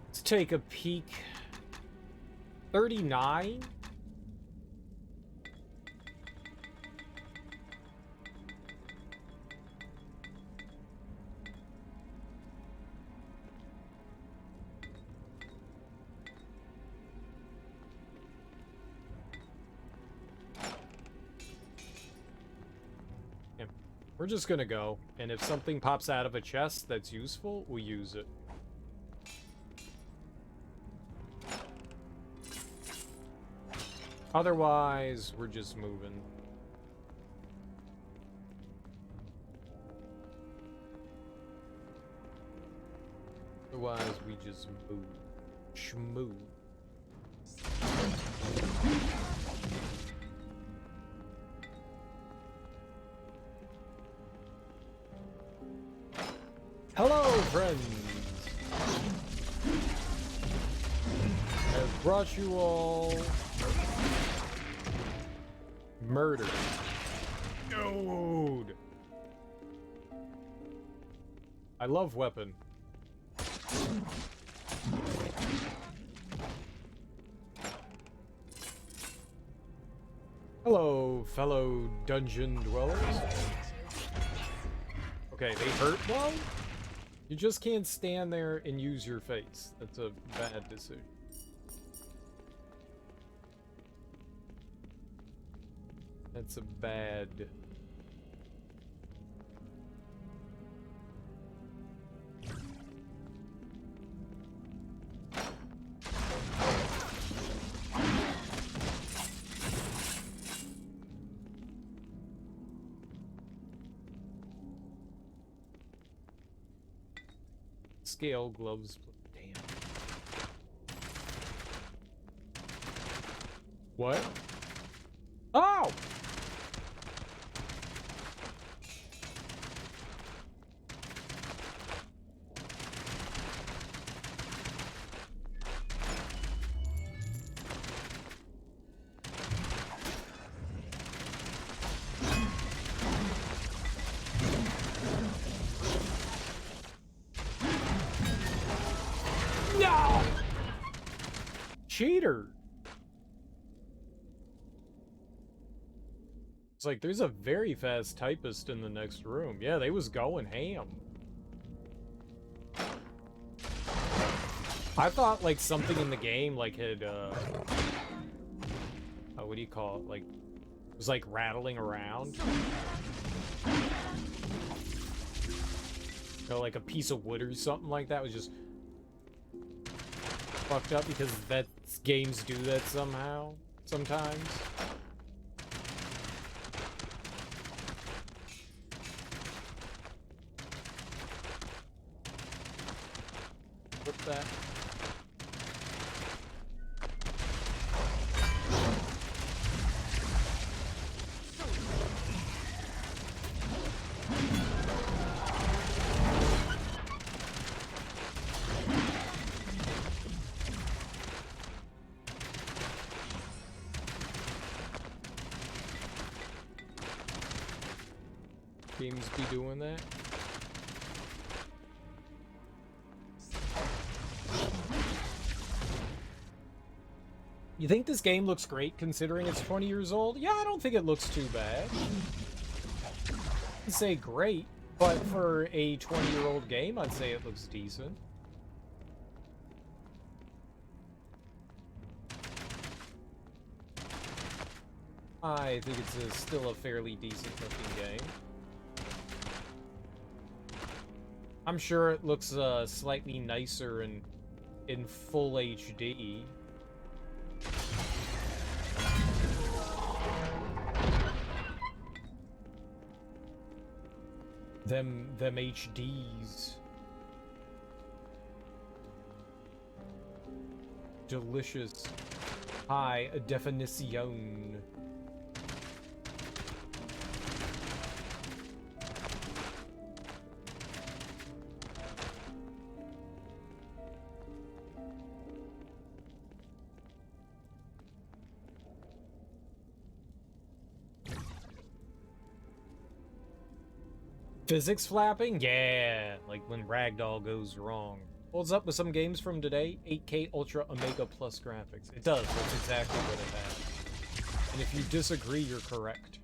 Let's take a peek. 39? We're just gonna go, and if something pops out of a chest that's useful, we'll use it. Otherwise, we're just moving. Otherwise, we just move. Schmoo. Hello, friends! I've brought you all murder. Dude! I love weapon. Hello, fellow dungeon dwellers. Okay, they hurt though? You just can't stand there and use your face. That's a bad decision. That's a bad... Scale gloves. Damn. What? Oh! No! Cheater! It's like, there's a very fast typist in the next room. Yeah, they was going ham. I thought, like, something in the game, like, had, what do you call it? Like, it was, like, rattling around. You know, like a piece of wood or something like that was just fucked up, because games do that somehow, sometimes. What's that? Games be doing that. You think this game looks great considering it's 20 years old? Yeah, I don't think it looks too bad. I'd say great, but for a 20-year-old game, I'd say it looks decent. I think it's still a fairly decent looking game. I'm sure it looks slightly nicer in full HD. Them HDs. Delicious. High definition. Physics flapping? Yeah, like when Ragdoll goes wrong. Holds up with some games from today, 8K Ultra Omega Plus graphics. It does, that's exactly what it has. And if you disagree, you're correct.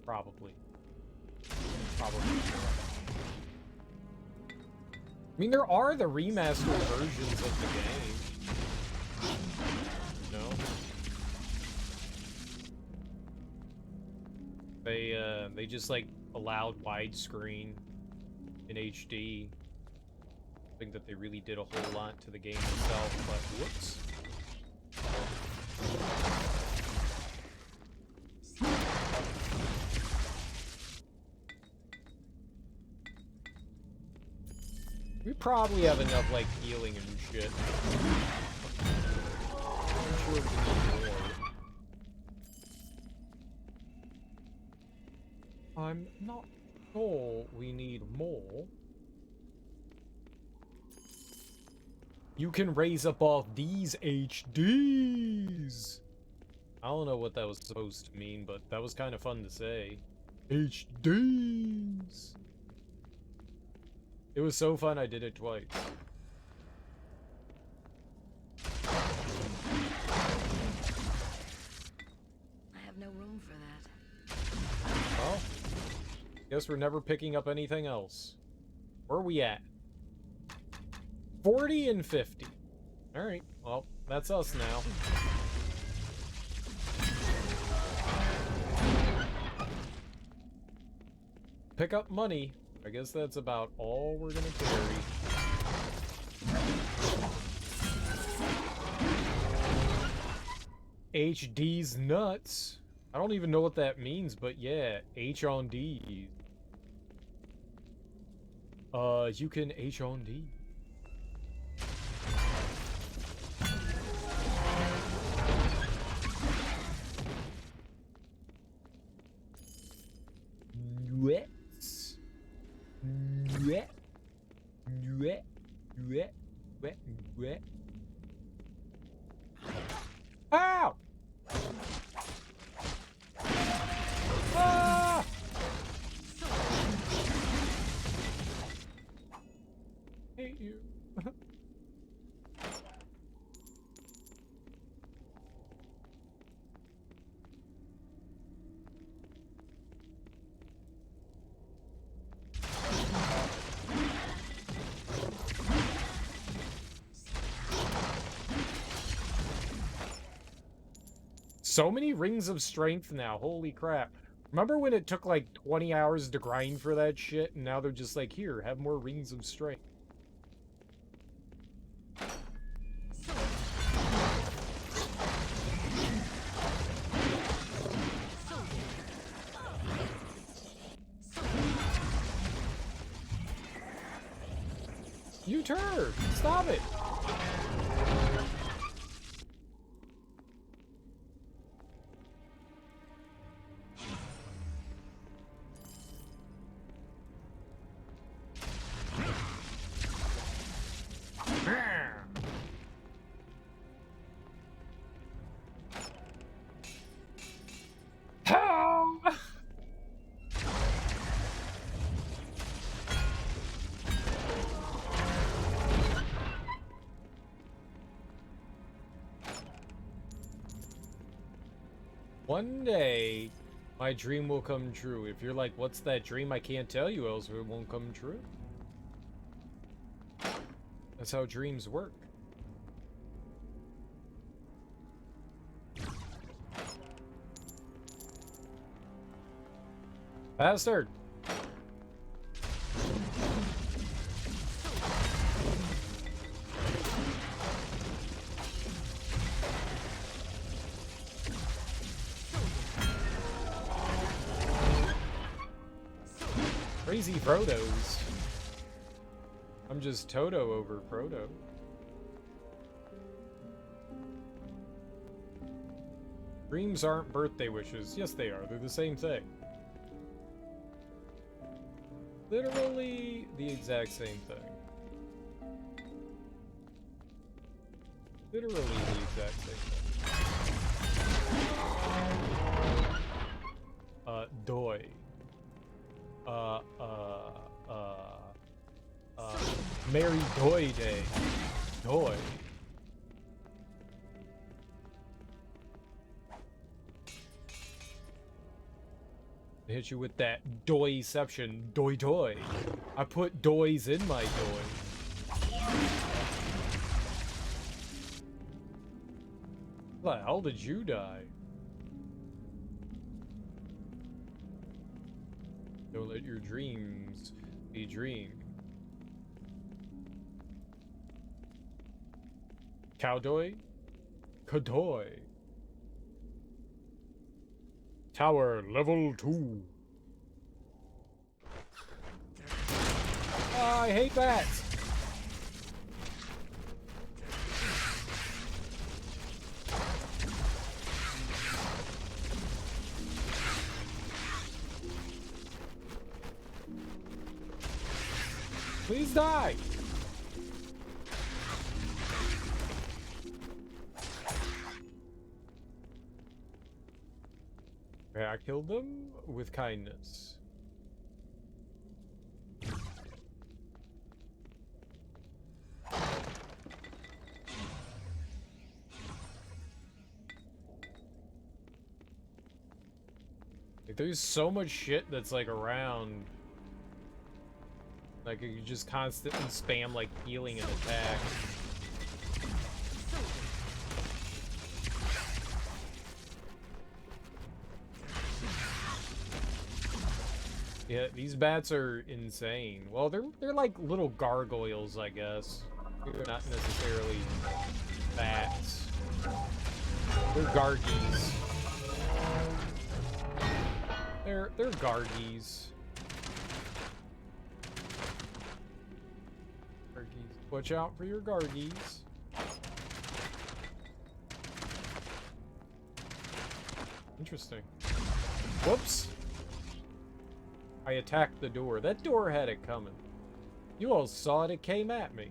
Probably. Probably correct. I mean, there are the remastered versions of the game. No? They just like allowed widescreen in HD. I think that they really did a whole lot to the game itself, but whoops. We probably have enough like healing and shit. I'm sure we need more. I'm not sure we need more. You can raise up all these HDs. I don't know what that was supposed to mean, but that was kind of fun to say. HDs. It was so fun I did it twice. I have no room for that. Well, guess we're never picking up anything else. Where are we at? 40 and 50. Alright, well, that's us now. Pick up money. I guess that's about all we're gonna carry. HD's nuts. I don't even know what that means, but yeah, H on D. You can H on D. Nuets. Nuet. Nuet. Nuet. Nuet. Nuet. Ow! Ah! Hate you. So many rings of strength now, holy crap. Remember when it took like 20 hours to grind for that shit, and now they're just like, here, have more rings of strength. You turd! Stop it! One day, my dream will come true. If you're like, what's that dream? I can't tell you, else it won't come true. That's how dreams work. Bastard! Crazy Frodos. I'm just Toto over Frodo. Dreams aren't birthday wishes. Yes, they are. They're the same thing. Literally the exact same thing. Literally the exact same thing. Doi. Merry Doi Day. Doi. I hit you with that doiception. Doi doi. I put dois in my doi. How the hell did you die? Don't let your dreams be dreams. Cowdoy? Kadoy. Tower level 2. Oh, I hate bats. Please die. I killed them with kindness. Like, there's so much shit that's like around. Like you just constantly spam like healing and attack. Yeah, these bats are insane. Well, they're like little gargoyles, I guess. They're not necessarily bats. They're gargies. They're gargies. Gargies. Watch out for your gargies. Interesting. Whoops. I attacked the door. That door had it coming. You all saw it. It came at me.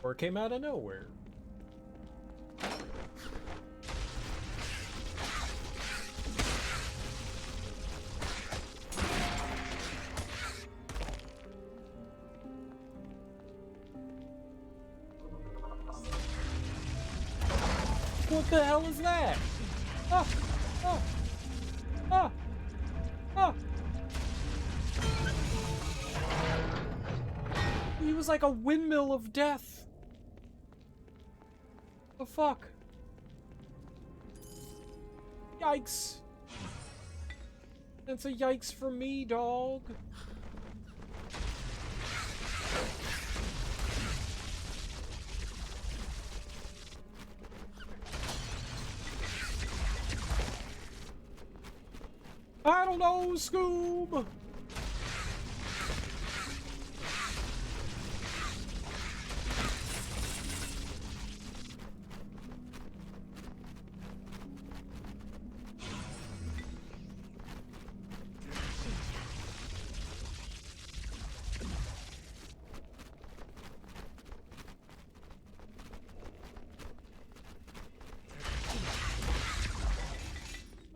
Or it came out of nowhere. What the hell is that? Ah! Ah! Ah! Ah! He was like a windmill of death. The fuck? Yikes. That's a yikes for me, dog. I don't know, Scoob!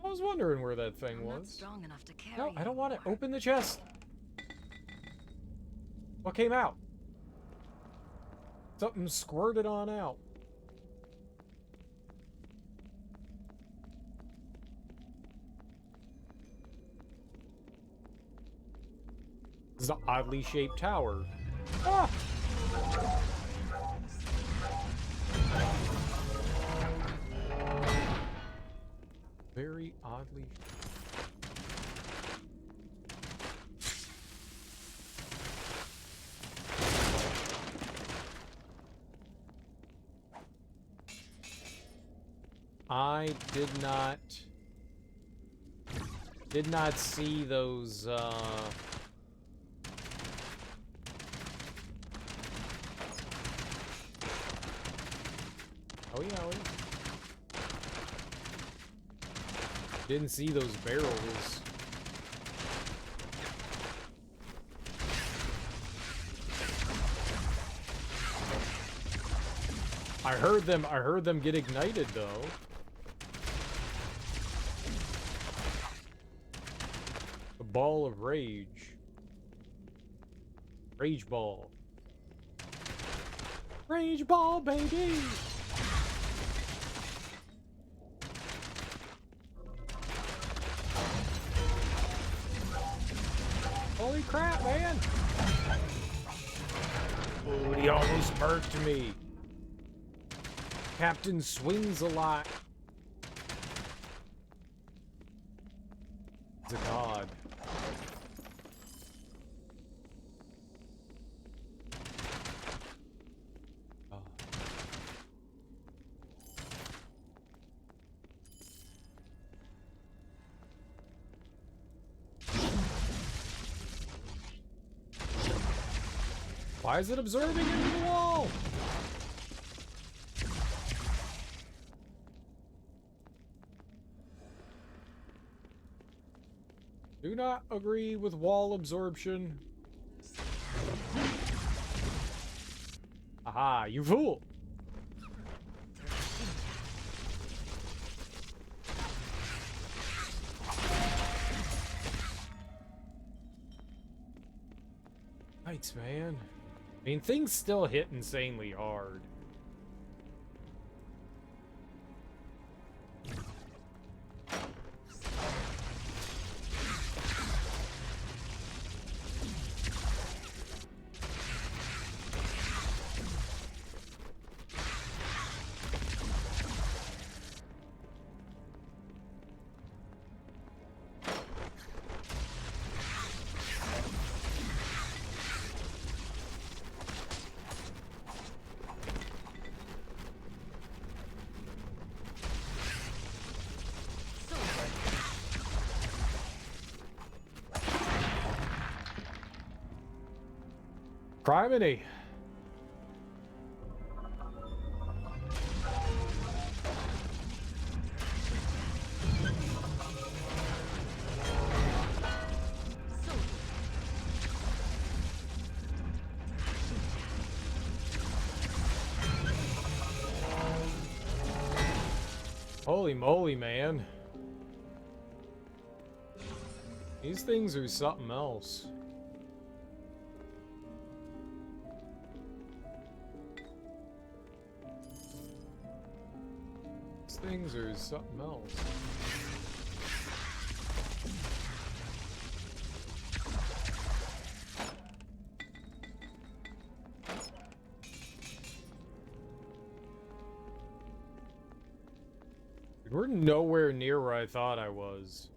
I was wondering where that thing I'm not was. strong enough to carry No, I don't want it. anymore. Open the chest. What came out? Something squirted on out. This is an oddly shaped tower. Ah! Very oddly. I did not see those oh yeah. Didn't see those barrels. I heard them get ignited though. The ball of rage. Rage ball. Rage ball, baby! Holy crap, man! Oh, he almost murked me. Captain swings a lot. He's a god. Oh. Why is it absorbing into the wall? Do not agree with wall absorption. Aha, you fool! Yikes, man. I mean, things still hit insanely hard. Criminy. Holy moly, man. These things are something else. These things are something else. We're nowhere near where I thought I was.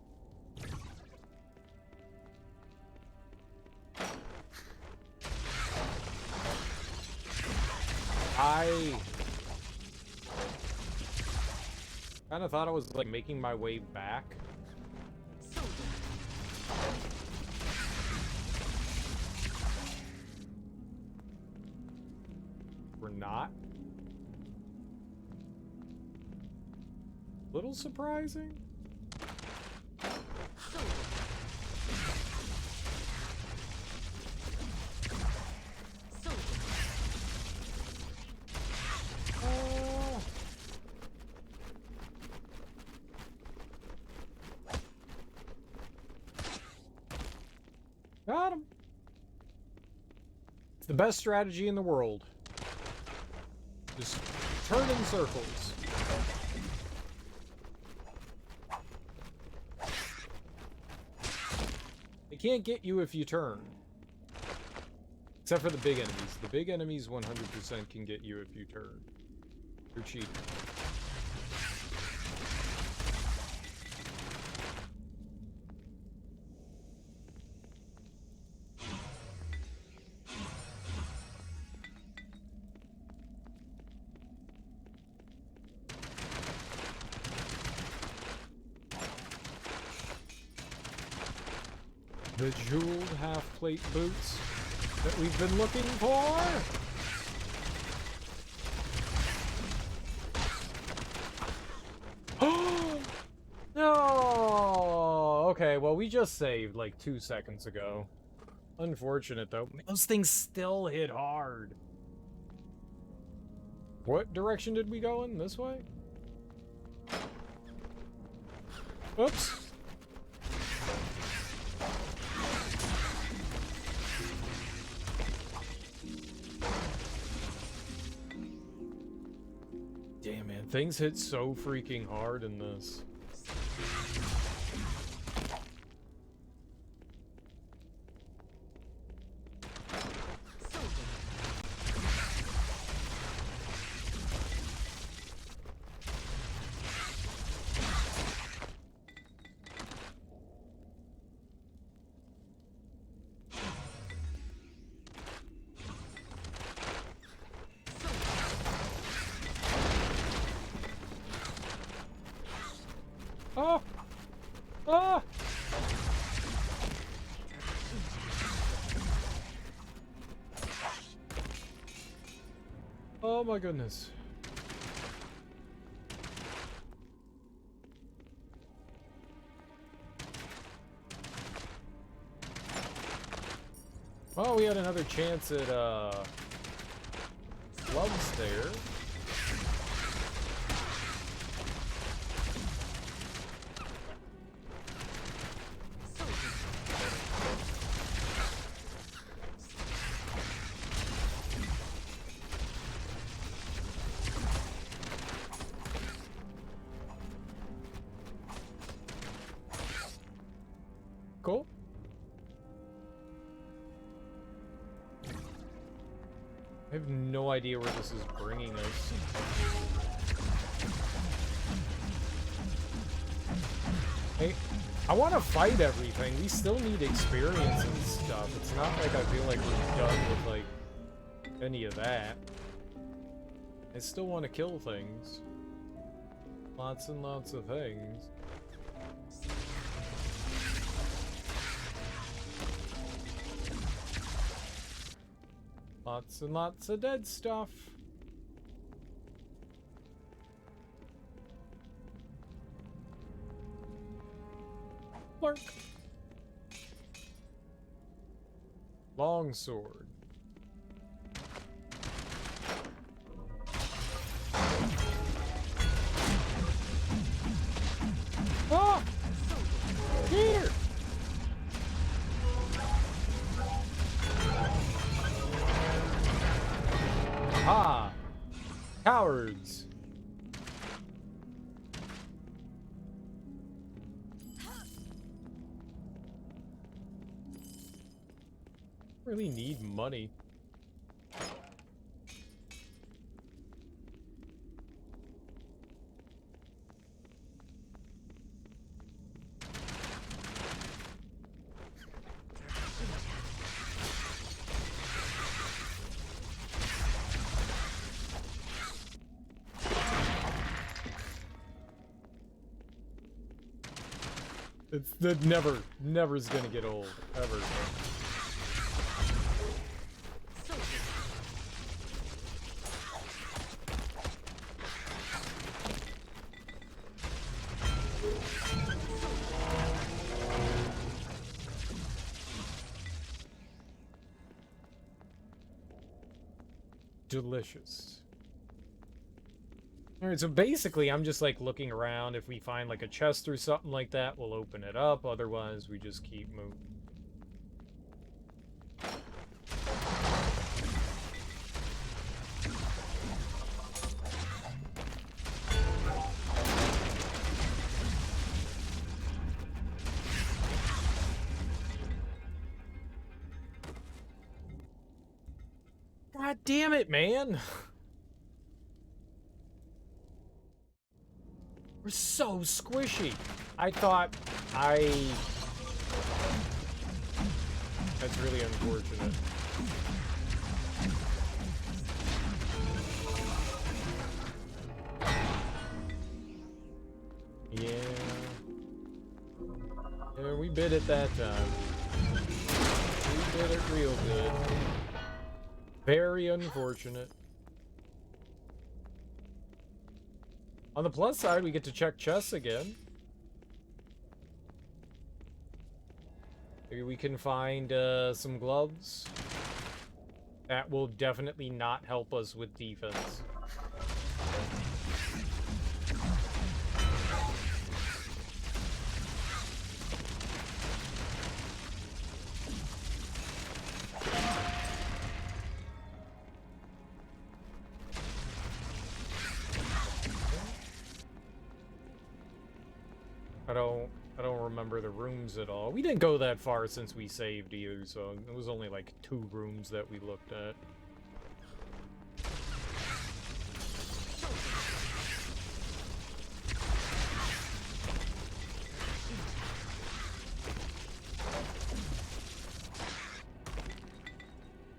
I kind of thought I was like making my way back. We're not. Little surprising. Got him. It's the best strategy in the world. Just turn in circles. They can't get you if you turn. Except for the big enemies. The big enemies 100% can get you if you turn. You're cheating. The jeweled half-plate boots that we've been looking for. Oh no! Okay, well we just saved like 2 seconds ago. Unfortunate though. Those things still hit hard. What direction did we go in? This way? Oops. Damn, man, things hit so freaking hard in this. Oh! Ah! Oh my goodness. Well, we had another chance at, gloves there. Cool. I have no idea where this is bringing us. Hey, I want to fight everything. We still need experience and stuff. It's not like I feel like we're done with, like, any of that. I still want to kill things. Lots and lots of things. Lots and lots of dead stuff. Lark. Longsword. Ah! Here! Ah! Cowards! Really need money. It's that never is gonna get old, ever. Delicious. Alright, so basically I'm just like looking around. If we find like a chest or something like that, we'll open it up. Otherwise, we just keep moving. God damn it, man! We're so squishy. I thought That's really unfortunate. Yeah. Yeah, we bit it that time. We did it real good. Very unfortunate. On the plus side, we get to check chests again. Maybe we can find some gloves. That will definitely not help us with defense. I don't remember the rooms at all. We didn't go that far since we saved either, so it was only like 2 rooms that we looked at.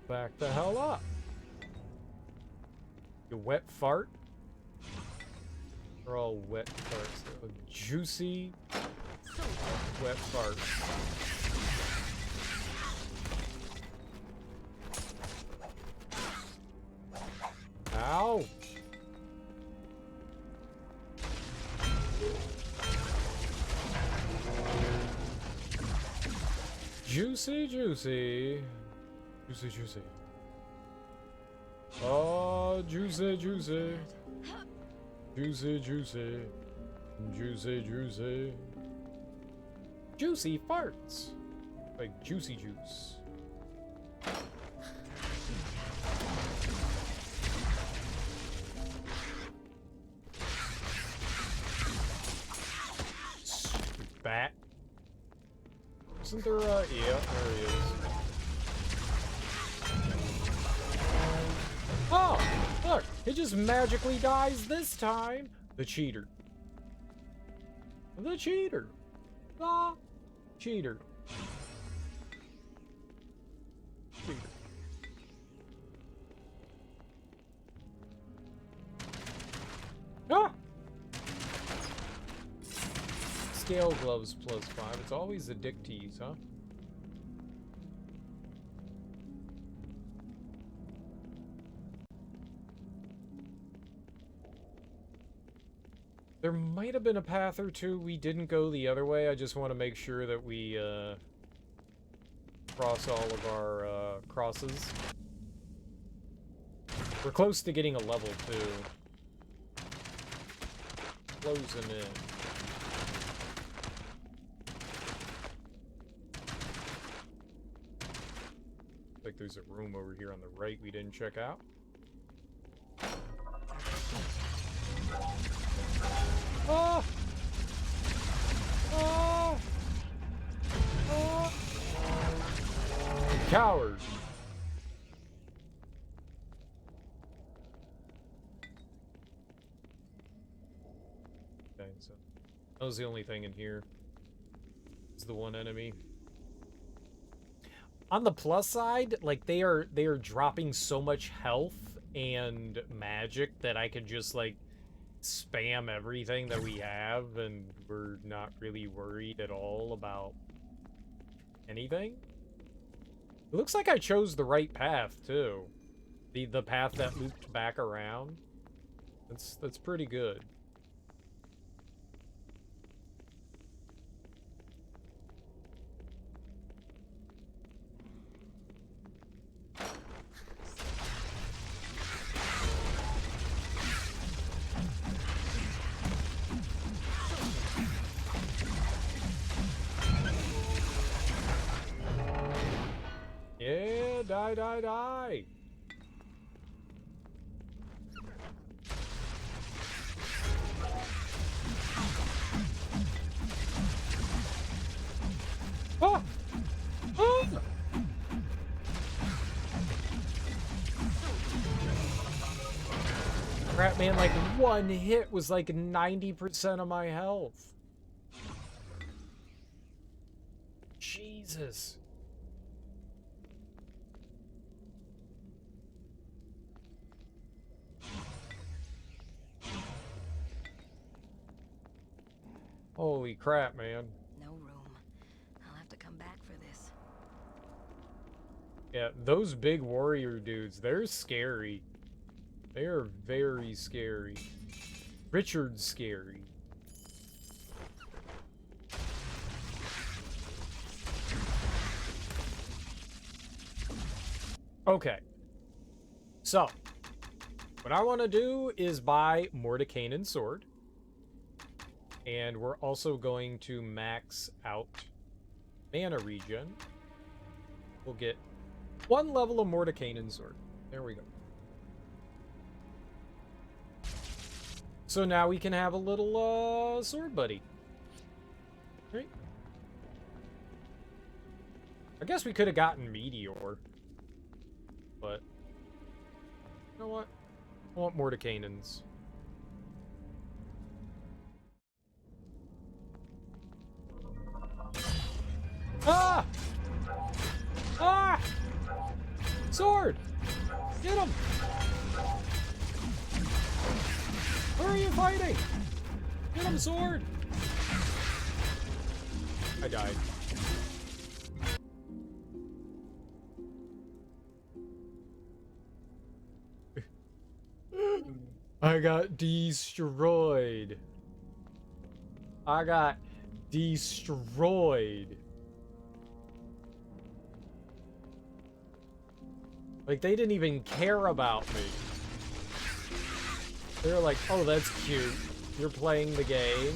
Back the hell up. You wet fart? They're all wet farts. They're all juicy, wet farts. Ow! Juicy, juicy. Juicy, juicy. Oh, juicy, juicy. Juicy, juicy. Juicy, juicy. Juicy farts. Like juicy juice. Stupid bat. Isn't there yeah, there he is. Oh, look, it just magically dies this time. The cheater. The cheater. The cheater. Cheater. Ah! Scale gloves +5. It's always the dick tease, huh? There might have been a path or two we didn't go the other way. I just want to make sure that we cross all of our crosses. We're close to getting a level 2. Closing in. Like there's a room over here on the right we didn't check out. Oh! Oh! Oh! Coward! Okay, so that was the only thing in here. It's the one enemy. On the plus side, like they are dropping so much health and magic that I could just like spam everything that we have and we're not really worried at all about anything. It looks like I chose the right path too. The path that looped back around. That's pretty good. Yeah, die, die, die. Ah! Ah! Crap, man, like one hit was like 90% of my health. Jesus. Holy crap, man. No room. I'll have to come back for this. Yeah, those big warrior dudes, they're scary. They are very scary. Richard's scary. Okay. So, what I want to do is buy Mordekainen's sword. And we're also going to max out mana regen. We'll get 1 level of Mordekainen's sword. There we go. So now we can have a little sword buddy. Right? I guess we could have gotten Meteor. But you know what? I want Mordekainen's. Ah! Ah! Sword! Get him! Where are you fighting? Get him, sword! I died. I got destroyed. I got destroyed. Like, they didn't even care about me. They were like, oh, that's cute. You're playing the game.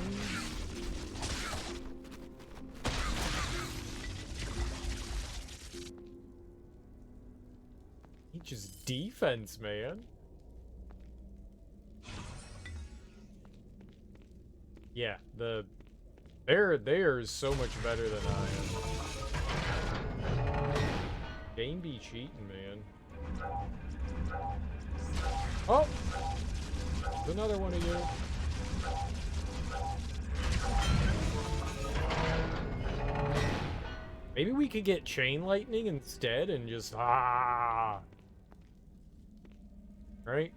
He just defense, man. Yeah, they're so much better than I am. Game be cheating, man. Oh! There's another one of you. Maybe we could get chain lightning instead and just right?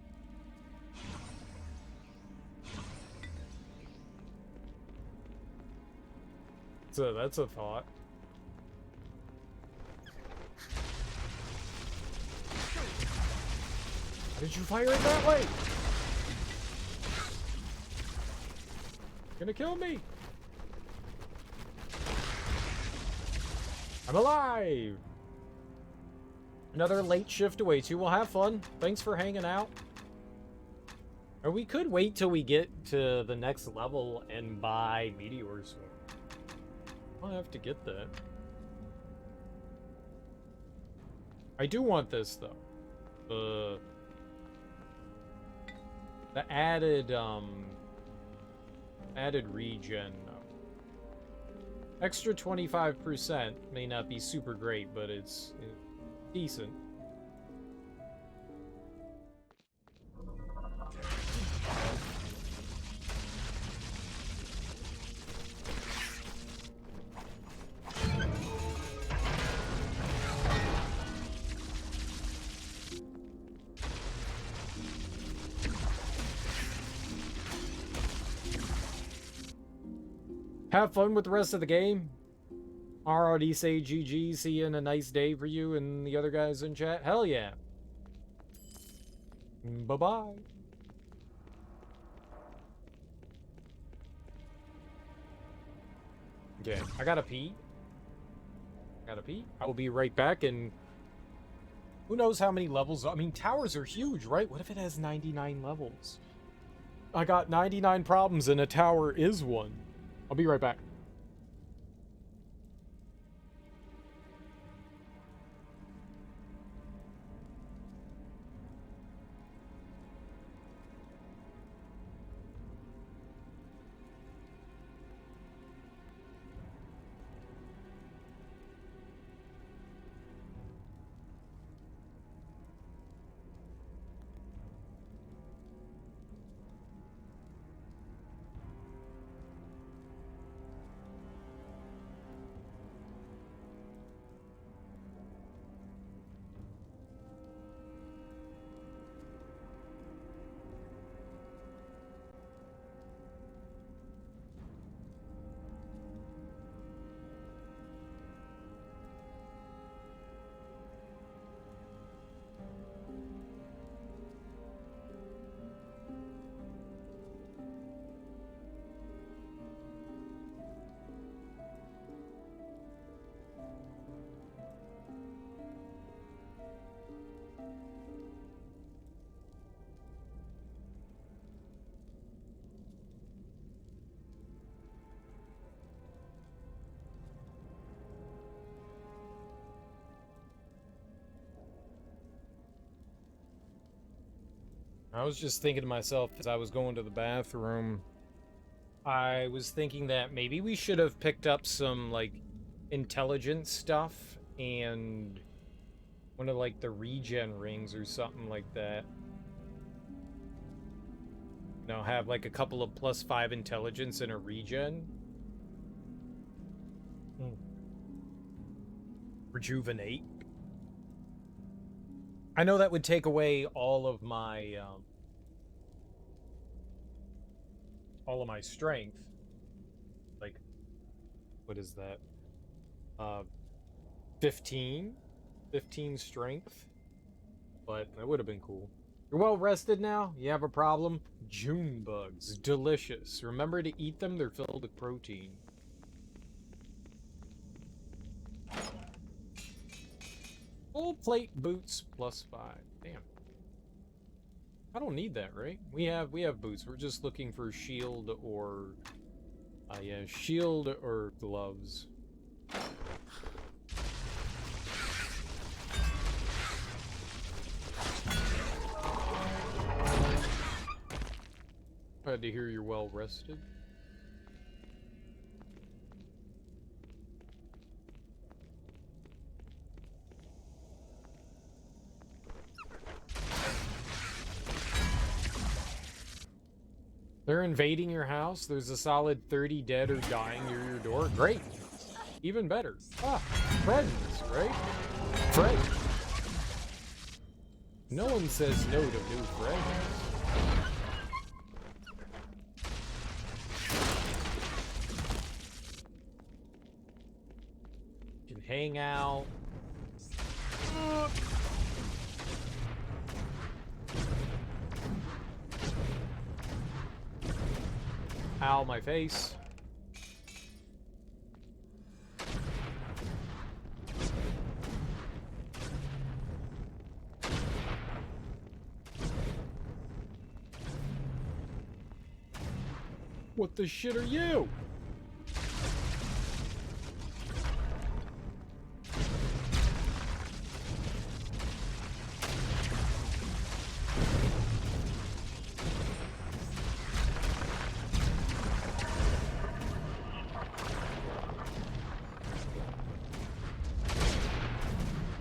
So that's a thought. How did you fire it that way? Gonna kill me. I'm alive. Another late shift away too. We'll have fun. Thanks for hanging out. Or we could wait till we get to the next level and buy Meteor Sword. I'll have to get that. I do want this though. The added regen. Extra 25% may not be super great, but it's decent. Have fun with the rest of the game. RRD say GG, see you in a nice day for you and the other guys in chat. Hell yeah. Bye-bye. Okay, I gotta pee. I will be right back, and who knows how many levels. I mean, towers are huge, right? What if it has 99 levels? I got 99 problems and a tower is one. I'll be right back. I was just thinking to myself as I was going to the bathroom, I was thinking that maybe we should have picked up some, like, intelligence stuff and one of, like, the regen rings or something like that. You know, have, like, a couple of +5 intelligence and a regen. Rejuvenate. I know that would take away all of my, all of my strength. Like, what is that? 15? 15 strength? But that would have been cool. You're well rested now? You have a problem? June bugs. Delicious. Remember to eat them, they're filled with protein. Full plate boots +5. Damn. I don't need that, right? We have boots. We're just looking for shield or yeah, shield or gloves. Glad to hear you're well rested. They're invading your house. There's a solid 30 dead or dying near your door. Great. Even better. Ah, friends, right? Friends. No one says no to new friends. You can hang out. Ow, my face. What the shit are you?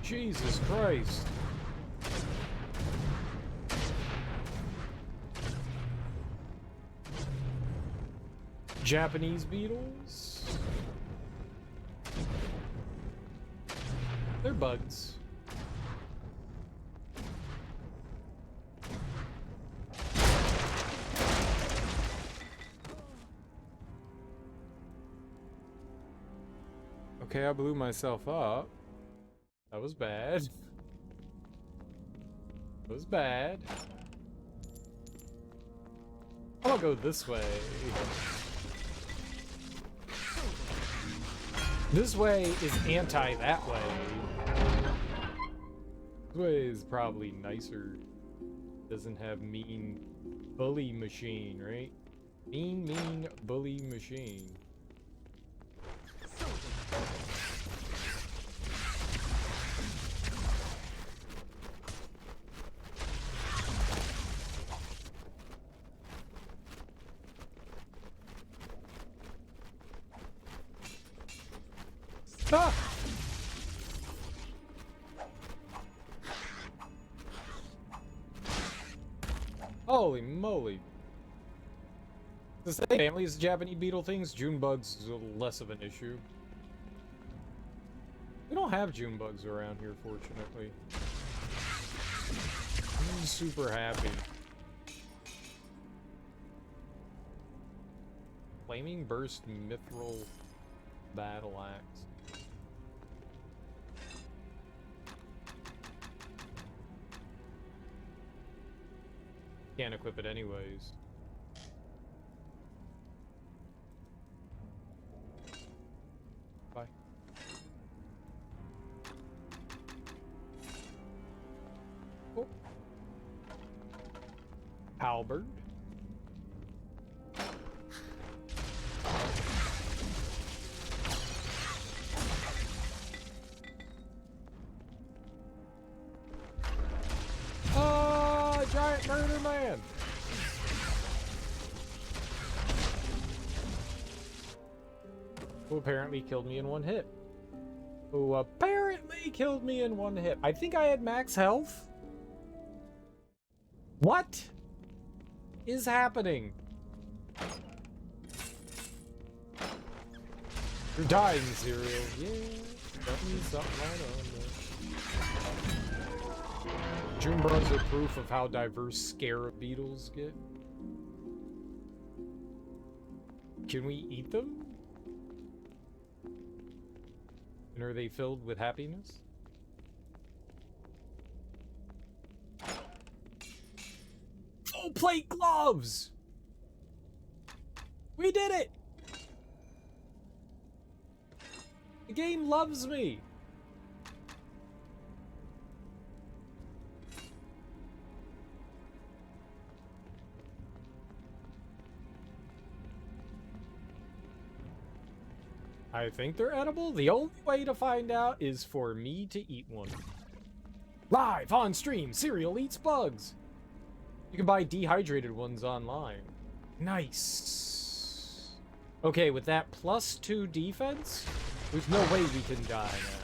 Jesus Christ. Japanese beetles? They're bugs. Okay, I blew myself up. That was bad. That was bad. I'm gonna go this way. This way is anti that way. This way is probably nicer. Doesn't have mean bully machine, right? Mean bully machine. Ah! Holy moly. The same family as Japanese beetle things, June bugs is a little less of an issue. We don't have June bugs around here, fortunately. I'm super happy. Flaming Burst Mithril Battle Axe. Can't equip it anyways. Bye. Oh. Halberd. Giant murder man. Who apparently killed me in one hit. Who apparently killed me in one hit. I think I had max health. What is happening? You're dying, Cereal. Yeah, got me something right on there. June bugs are proof of how diverse scarab beetles get. Can we eat them? And are they filled with happiness? Full plate gloves! We did it! The game loves me! I think they're edible. The only way to find out is for me to eat one. Live on stream, cereal eats bugs. You can buy dehydrated ones online. Nice. Okay, with that +2 defense, there's no way we can die now.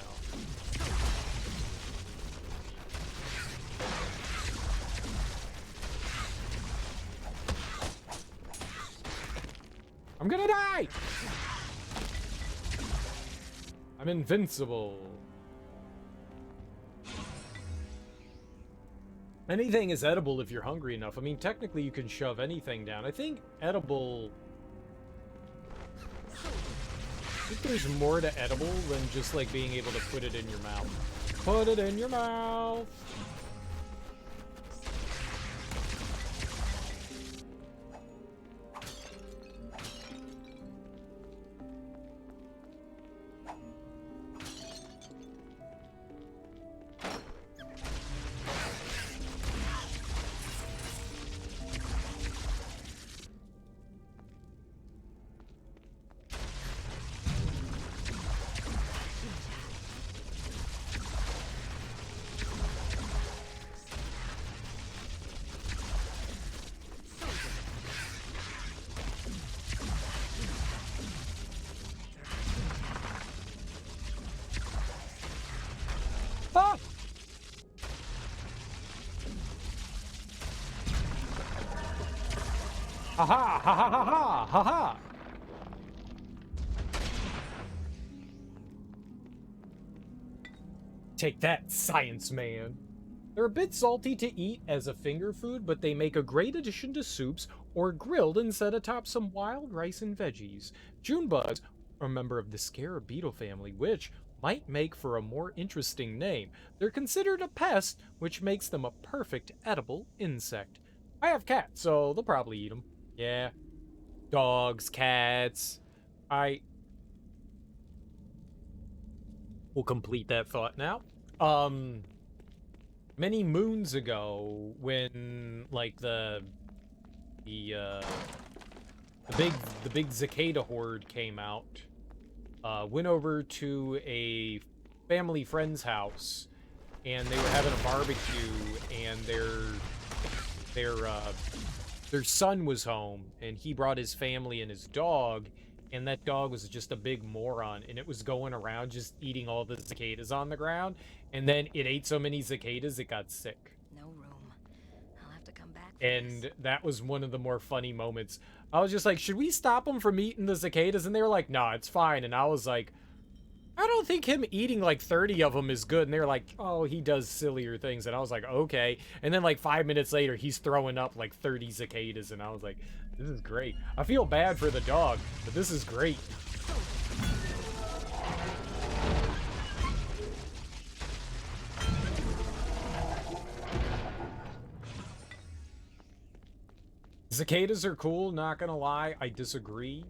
I'm gonna die! I'm invincible. Anything is edible if you're hungry enough. I mean, technically you can shove anything down. I think edible... I think there's more to edible than just, like, being able to put it in your mouth. Put it in your mouth! Ah! Ha ha ha ha ha ha ha ha! Take that, science man! They're a bit salty to eat as a finger food, but they make a great addition to soups or grilled and set atop some wild rice and veggies. Junebugs are a member of the scarab beetle family, which might make for a more interesting name. They're considered a pest, which makes them a perfect edible insect. I have cats, so they'll probably eat them. Yeah. Dogs, cats. We'll complete that thought now. Many moons ago, when, like, the big cicada horde came out, went over to a family friend's house, and they were having a barbecue, and their son was home, and he brought his family and his dog, and that dog was just a big moron, and it was going around just eating all the cicadas on the ground, and then it ate so many cicadas it got sick. No room. I'll have to come back for And this. that was one of the more funny moments. I was just like, should we stop him from eating the cicadas? And they were like, nah, it's fine. And I was like, I don't think him eating like 30 of them is good. And they were like, oh, he does sillier things. And I was like, okay. And then like 5 minutes later, he's throwing up like 30 cicadas. And I was like, this is great. I feel bad for the dog, but this is great. Cicadas are cool, not gonna lie. I disagree.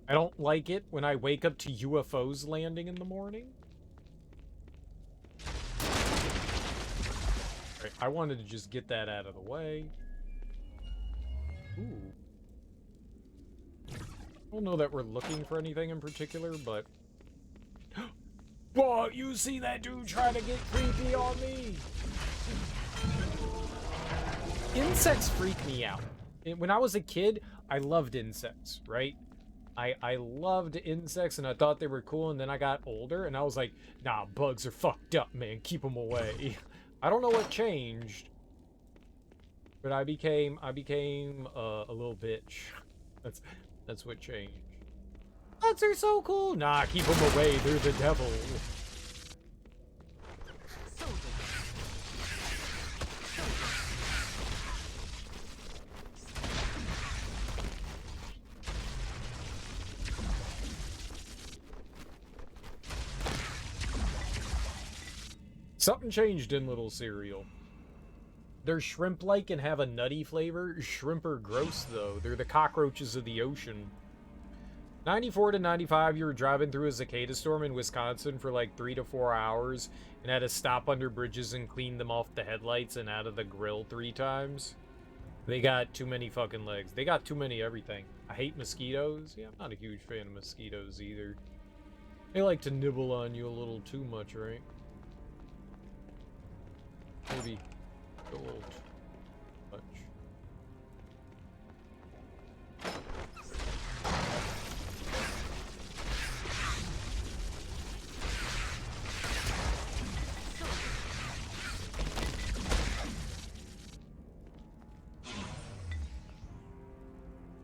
I don't like it when I wake up to UFOs landing in the morning. Right, I wanted to just get that out of the way. Ooh. I don't know that we're looking for anything in particular, but... Whoa, you see that dude trying to get creepy on me? Insects freak me out. When I was a kid, I loved insects, right? I loved insects and I thought they were cool, and then I got older and I was like, nah, bugs are fucked up, man. Keep them away. I don't know what changed, but I became a little bitch. That's what changed. Bugs are so cool. Nah, keep them away. They're the devil. Something changed in Little Cereal. They're shrimp-like and have a nutty flavor. Shrimp are gross, though. They're the cockroaches of the ocean. 94 to 95, you were driving through a cicada storm in Wisconsin for like 3 to 4 hours and had to stop under bridges and clean them off the headlights and out of the grill 3 times. They got too many fucking legs. They got too many everything. I hate mosquitoes. Yeah, I'm not a huge fan of mosquitoes either. They like to nibble on you a little too much, right? Maybe a little too much.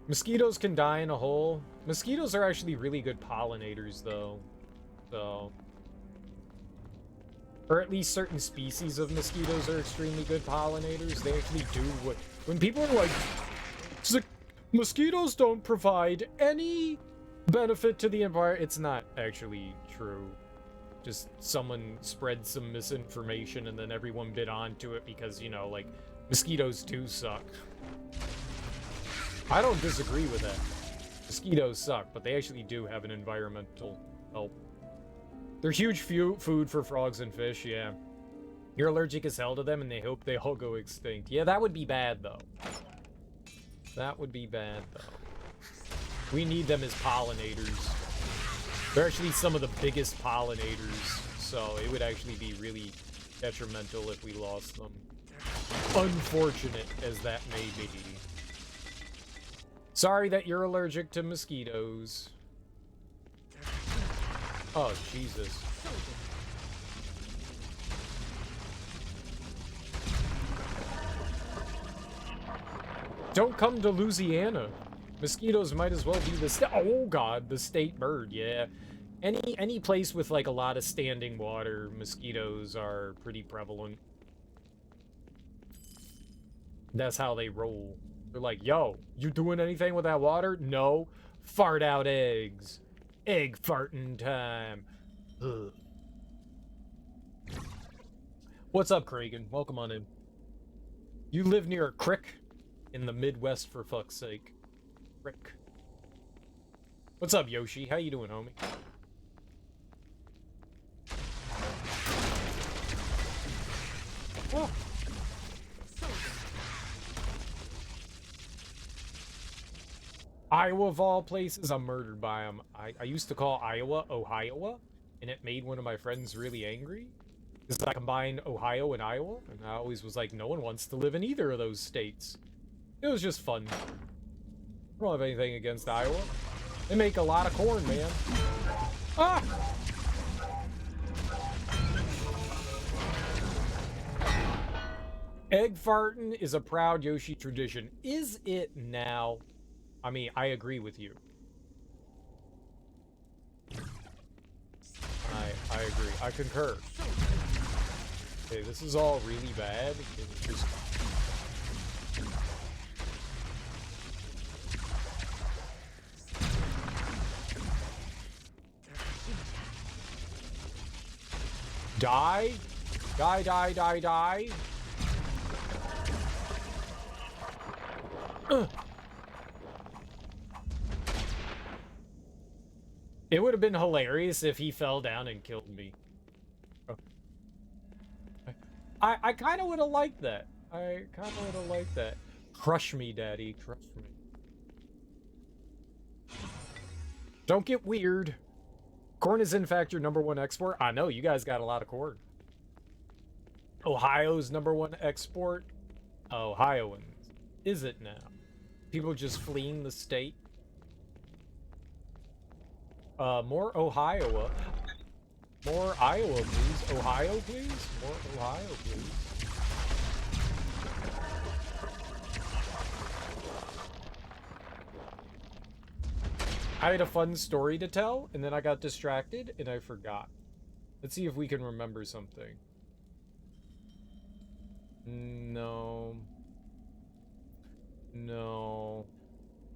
Mosquitoes can die in a hole. Mosquitoes are actually really good pollinators, though. So... or at least certain species of mosquitoes are extremely good pollinators. They actually do what... when people are like, mosquitoes don't provide any benefit to the environment, it's not actually true. Just someone spread some misinformation and then everyone bit onto it because, you know, like, mosquitoes do suck. I don't disagree with that. Mosquitoes suck, but they actually do have an environmental help. They're huge food for frogs and fish, yeah. You're allergic as hell to them and they hope they all go extinct. Yeah, that would be bad, though. That would be bad, though. We need them as pollinators. They're actually some of the biggest pollinators, so it would actually be really detrimental if we lost them. Unfortunate as that may be. Sorry that you're allergic to mosquitoes. Oh, Jesus. Don't come to Louisiana. Mosquitoes might as well be the oh god, the state bird, yeah. Any place with like a lot of standing water, mosquitoes are pretty prevalent. That's how they roll. They're like, yo, you doing anything with that water? No. Fart out eggs. Egg farting time. Ugh. What's up, Kragan? Welcome on in. You live near a crick in the Midwest, for fuck's sake. Crick. What's up, Yoshi? How you doing, homie? Oh. Iowa, of all places, I'm murdered by them. I used to call Iowa Ohio, and it made one of my friends really angry. Because I combined Ohio and Iowa, and I always was like, no one wants to live in either of those states. It was just fun. I don't have anything against Iowa. They make a lot of corn, man. Ah! Egg farting is a proud Yoshi tradition. Is it now? I mean, I agree with you. I agree. I concur. Okay, this is all really bad. It's just... Die? Die, die, die, die? It would have been hilarious if he fell down and killed me. I kind of would have liked that. I kind of would have liked that. Crush me, daddy. Crush me. Don't get weird. Corn is in fact your #1 export. I know, you guys got a lot of corn. Ohio's #1 export. Ohioans. Is it now? People just fleeing the state. More Ohio. More Iowa, please. Ohio, please? More Ohio, please. I had a fun story to tell, and then I got distracted, and I forgot. Let's see if we can remember something. No. No.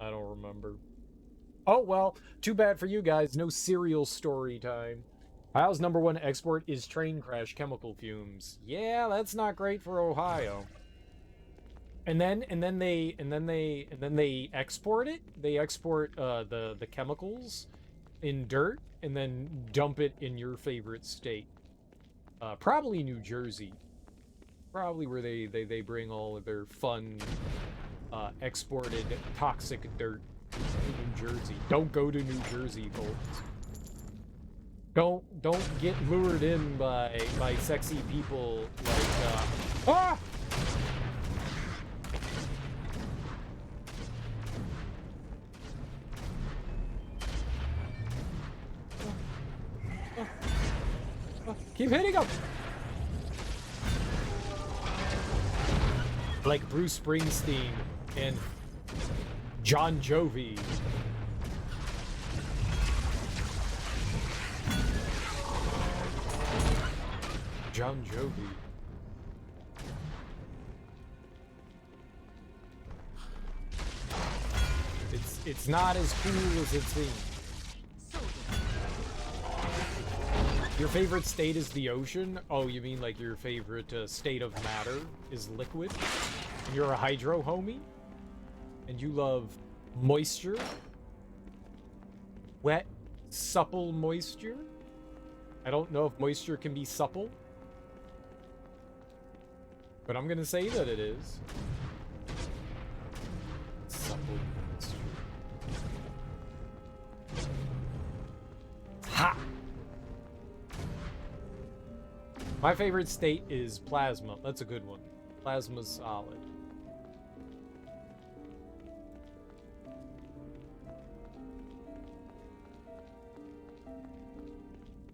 I don't remember. Oh, well, too bad for you guys. No cereal story time. Ohio's #1 export is train crash chemical fumes. Yeah, that's not great for Ohio. And then they export it. They export the chemicals in dirt and then dump it in your favorite state. Probably New Jersey. Probably where they bring all of their fun exported toxic dirt to New Jersey. Don't go to New Jersey, folks. Don't get lured in by sexy people like ah! Keep hitting him! Like Bruce Springsteen and John Jovi. John Jovi. It's not as cool as it seems. Your favorite state is the ocean? Oh, you mean like your favorite state of matter is liquid? And you're a hydro homie? And you love moisture? Wet, supple moisture? I don't know if moisture can be supple. But I'm gonna say that it is. Supple moisture. Ha! My favorite state is plasma. That's a good one. Plasma's solid.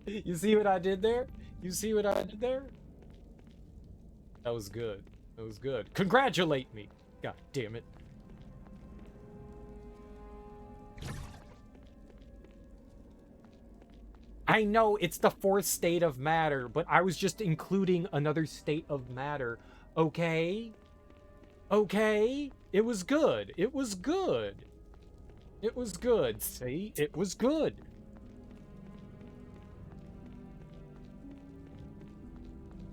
You see what I did there? You see what I did there? That was good. That was good. Congratulate me! God damn it. I know it's the 4th state of matter, but I was just including another state of matter. Okay? Okay? It was good. It was good. It was good. See? It was good.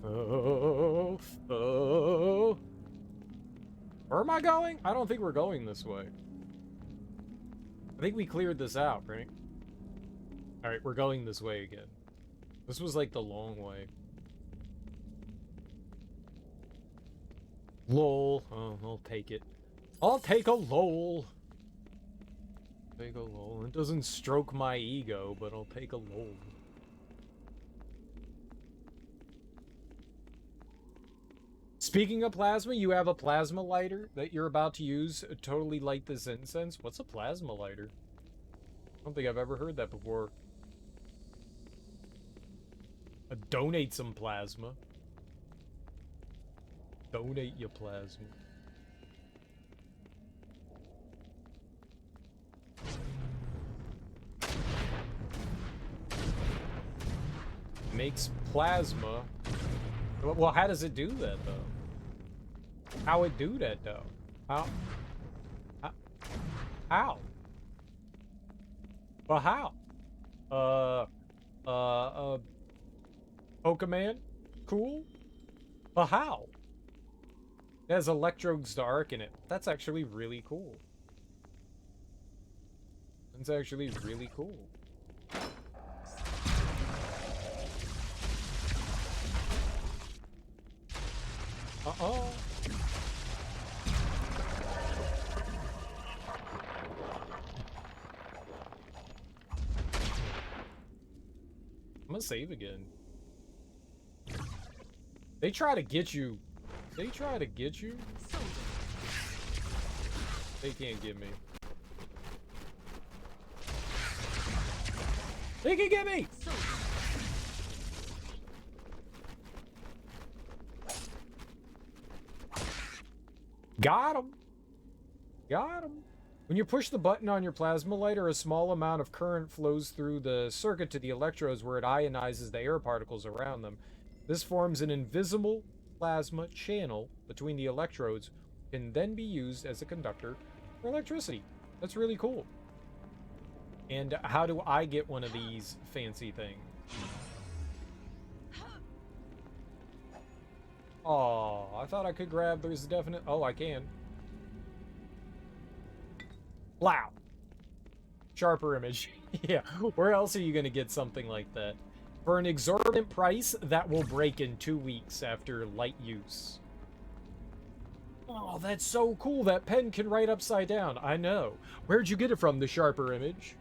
Oh. Where am I going? I don't think we're going this way. I think we cleared this out, right? Alright, we're going this way again. This was like the long way. Lol. Oh, I'll take it. I'll take a lol. Take a lol. It doesn't stroke my ego, but I'll take a lol. Speaking of plasma, you have a plasma lighter that you're about to use to totally light this incense? What's a plasma lighter? I don't think I've ever heard that before. Donate some plasma. Donate your plasma. Makes plasma. Well, how does it do that, though? How it do that, though? How? How? Well, how? Pokemon? Cool? But how? It has electrodes to arc in it. That's actually really cool. That's actually really cool. Uh-oh. I'm gonna save again. They try to get you. They try to get you. They can't get me. They can get me! Got him! Got him! When you push the button on your plasma lighter, a small amount of current flows through the circuit to the electrodes where it ionizes the air particles around them. This forms an invisible plasma channel between the electrodes, can then be used as a conductor for electricity. That's really cool. And how do I get one of these fancy things? Oh, I thought I could grab. There's a definite. Oh, I can. Wow. Sharper image. Yeah, where else are you going to get something like that? For an exorbitant price, that will break in 2 weeks after light use. Oh, that's so cool. That pen can write upside down. I know. Where'd you get it from, the sharper image?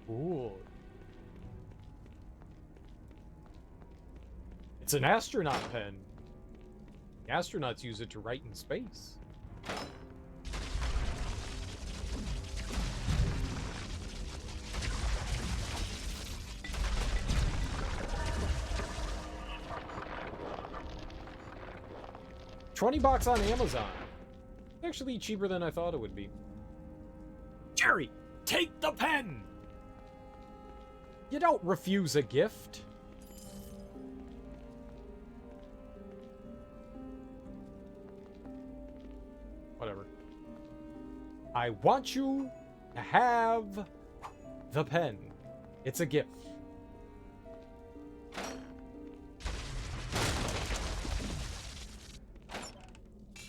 Cool. It's an astronaut pen. The astronauts use it to write in space. $20 on Amazon. Actually cheaper than I thought it would be. Jerry, take the pen! You don't refuse a gift. Whatever. I want you to have the pen. It's a gift.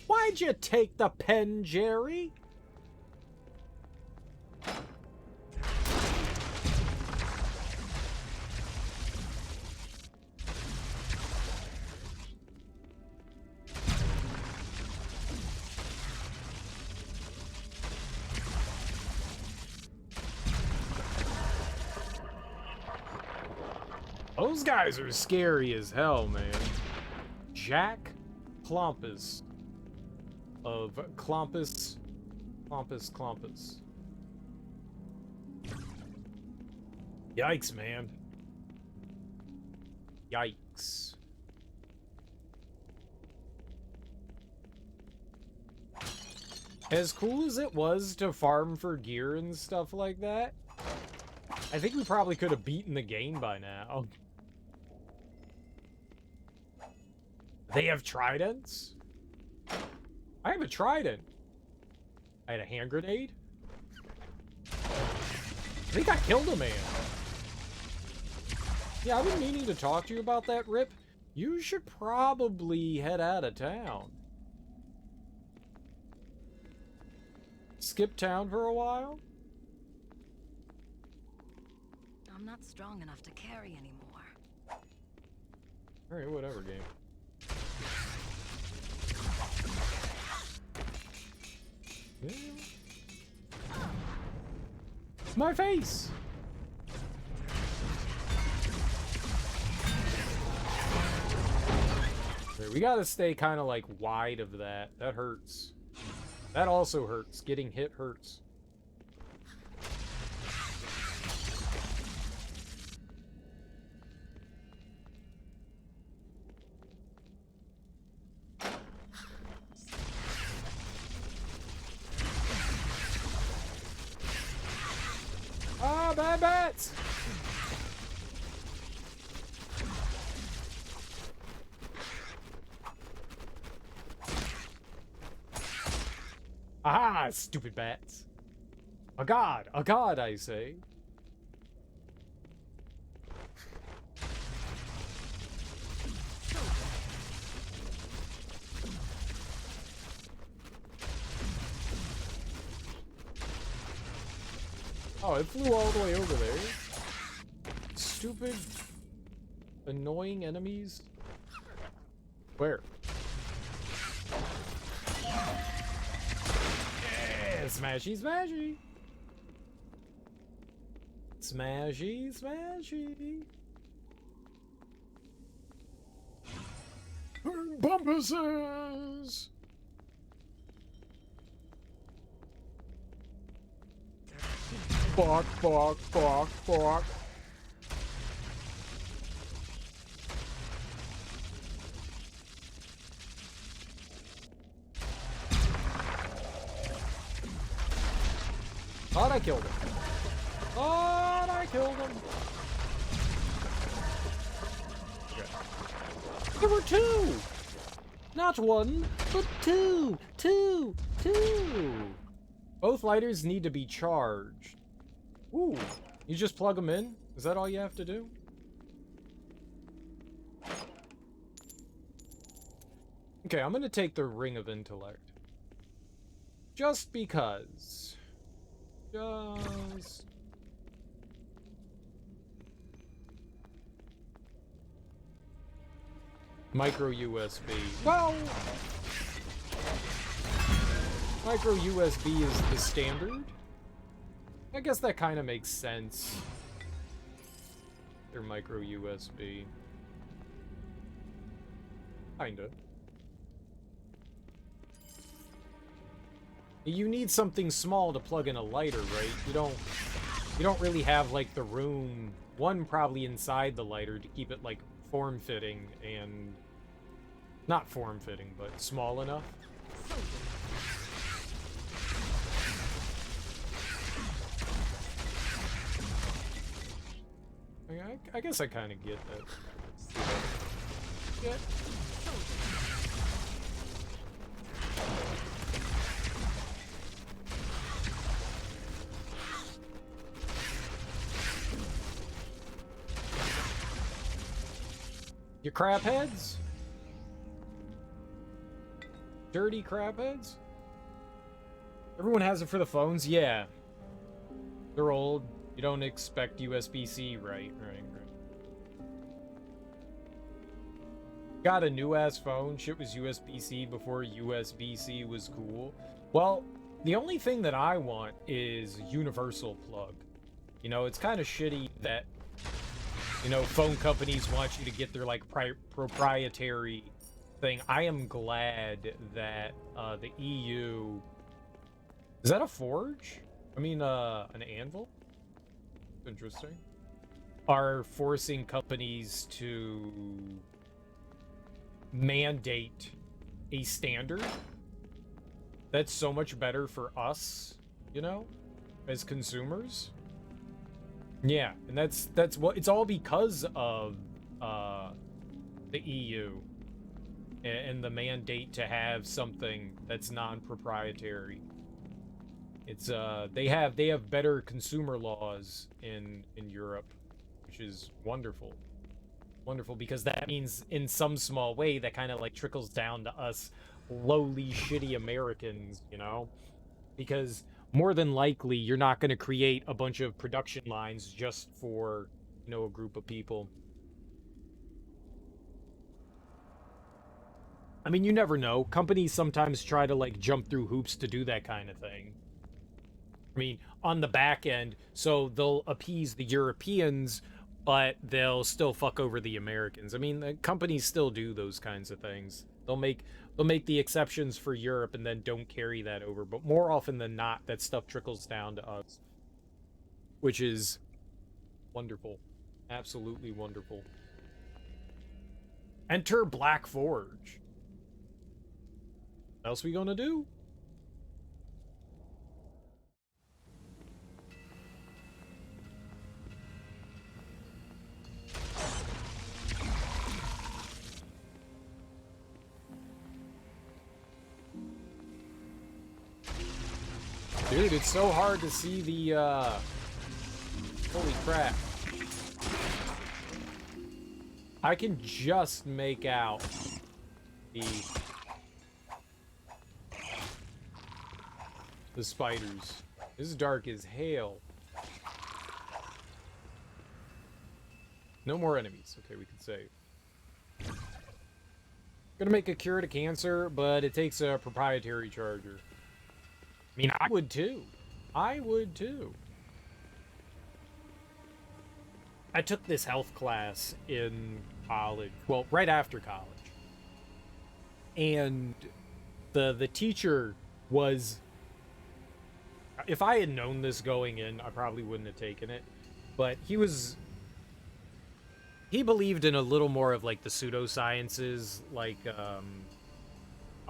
Why'd you take the pen, Jerry? Those guys are scary as hell, man. Jack Klompus of Klompus. Yikes, man. Yikes. As cool as it was to farm for gear and stuff like that, I think we probably could have beaten the game by now. They have tridents? I have a trident. I had a hand grenade? I think I killed a man. Yeah, I've been meaning to talk to you about that, Rip. You should probably head out of town. Skip town for a while? I'm not strong enough to carry anymore. Alright, whatever, game. Yeah. My face! There, we gotta stay kind of like wide of that. That hurts. That also hurts. Getting hit hurts. Ah, bad bats! Aha, stupid bats. A god, I say. Oh, it flew all the way over there. Stupid, annoying enemies. Where? Yeah, smashy, smashy. Smashy, smashy. Bumpuses. Fuck, fuck, fuck, fuck. Thought I killed him. Thought I killed him. Okay. There were two! Not one, but two! Two! Both lighters need to be charged. Ooh, you just plug them in? Is that all you have to do? Okay, I'm gonna take the Ring of Intellect. Just because. Just... Micro USB. Well... Micro USB is the standard. I guess that kind of makes sense. They're micro USB. Kinda. You need something small to plug in a lighter, right? You don't really have like the room, one probably inside the lighter, to keep it like form-fitting and not form-fitting, but small enough. I guess I kind of get that. Yeah. You crab heads? Dirty crab heads? Everyone has it for the phones? Yeah. They're old. You don't expect USB-C, right? Got a new-ass phone. Shit was USB-C before USB-C was cool. Well, the only thing that I want is universal plug. You know, it's kind of shitty that, you know, phone companies want you to get their, like, proprietary thing. I am glad that the EU... Is that a forge? I mean, an anvil? Interesting. Are forcing companies to mandate a standard that's so much better for us, you know, as consumers. Yeah, and that's what it's all because of the EU and the mandate to have something that's non-proprietary. It's they have better consumer laws in Europe, which is wonderful. Wonderful, because that means in some small way that kind of like trickles down to us lowly shitty Americans, you know? Because more than likely you're not going to create a bunch of production lines just for, you know, a group of people. I mean, you never know. Companies sometimes try to like jump through hoops to do that kind of thing. I mean, on the back end, so they'll appease the Europeans, but they'll still fuck over the Americans. I mean, the companies still do those kinds of things. They'll make the exceptions for Europe and then don't carry that over. But more often than not, that stuff trickles down to us, which is wonderful, absolutely wonderful. Enter Black Forge. What else we gonna do? Dude, it's so hard to see the, holy crap. I can just make out the spiders. This is dark as hell. No more enemies. Okay, we can save. Gonna make a cure to cancer, but it takes a proprietary charger. I mean, I would too. I would too. I took this health class in college. Well, right after college. And the teacher was... If I had known this going in, I probably wouldn't have taken it. But he believed in a little more of like the pseudosciences, like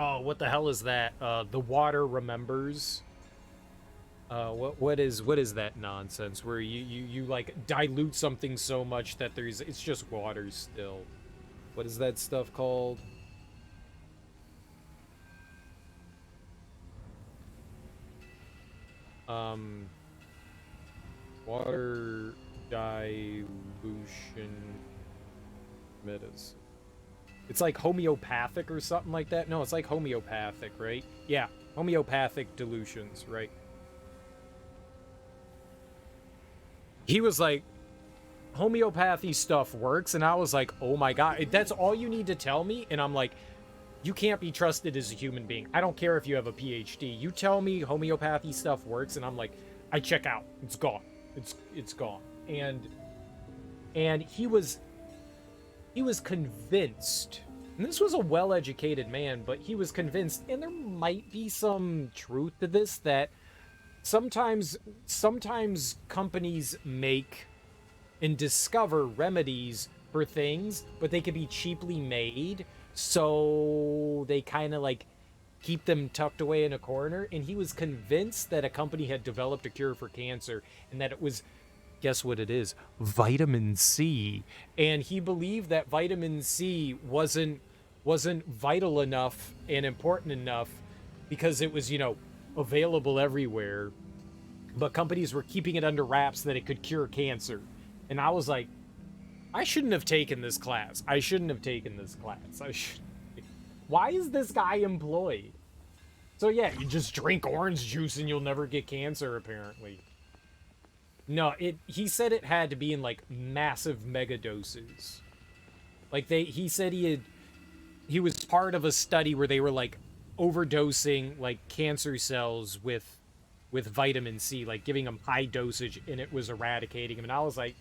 oh, what the hell is that? The water remembers. What is that nonsense where you like dilute something so much that it's just water still? What is that stuff called? Water dilution medicine. It's like homeopathic or something like that. No, it's like homeopathic, right? Yeah, homeopathic dilutions, right? He was like, homeopathy stuff works, and I was like, oh my god, that's all you need to tell me? And I'm like, you can't be trusted as a human being. I don't care if you have a PhD. You tell me homeopathy stuff works, and I'm like, I check out. It's gone. It's gone. And he was convinced. And this was a well-educated man, but he was convinced, and there might be some truth to this, that sometimes companies make and discover remedies for things, but they could be cheaply made, so they kind of like keep them tucked away in a corner. And he was convinced that a company had developed a cure for cancer, and that it was, guess what it is? Vitamin C. And he believed that vitamin C wasn't vital enough and important enough because it was, available everywhere, but companies were keeping it under wraps that it could cure cancer. And I was like, I shouldn't have taken this class. Why is this guy employed? So yeah, you just drink orange juice and you'll never get cancer, apparently. No, he said it had to be in like massive mega doses. Like he said he was part of a study where they were like overdosing like cancer cells with vitamin C, like giving them high dosage, and it was eradicating them. And I was like,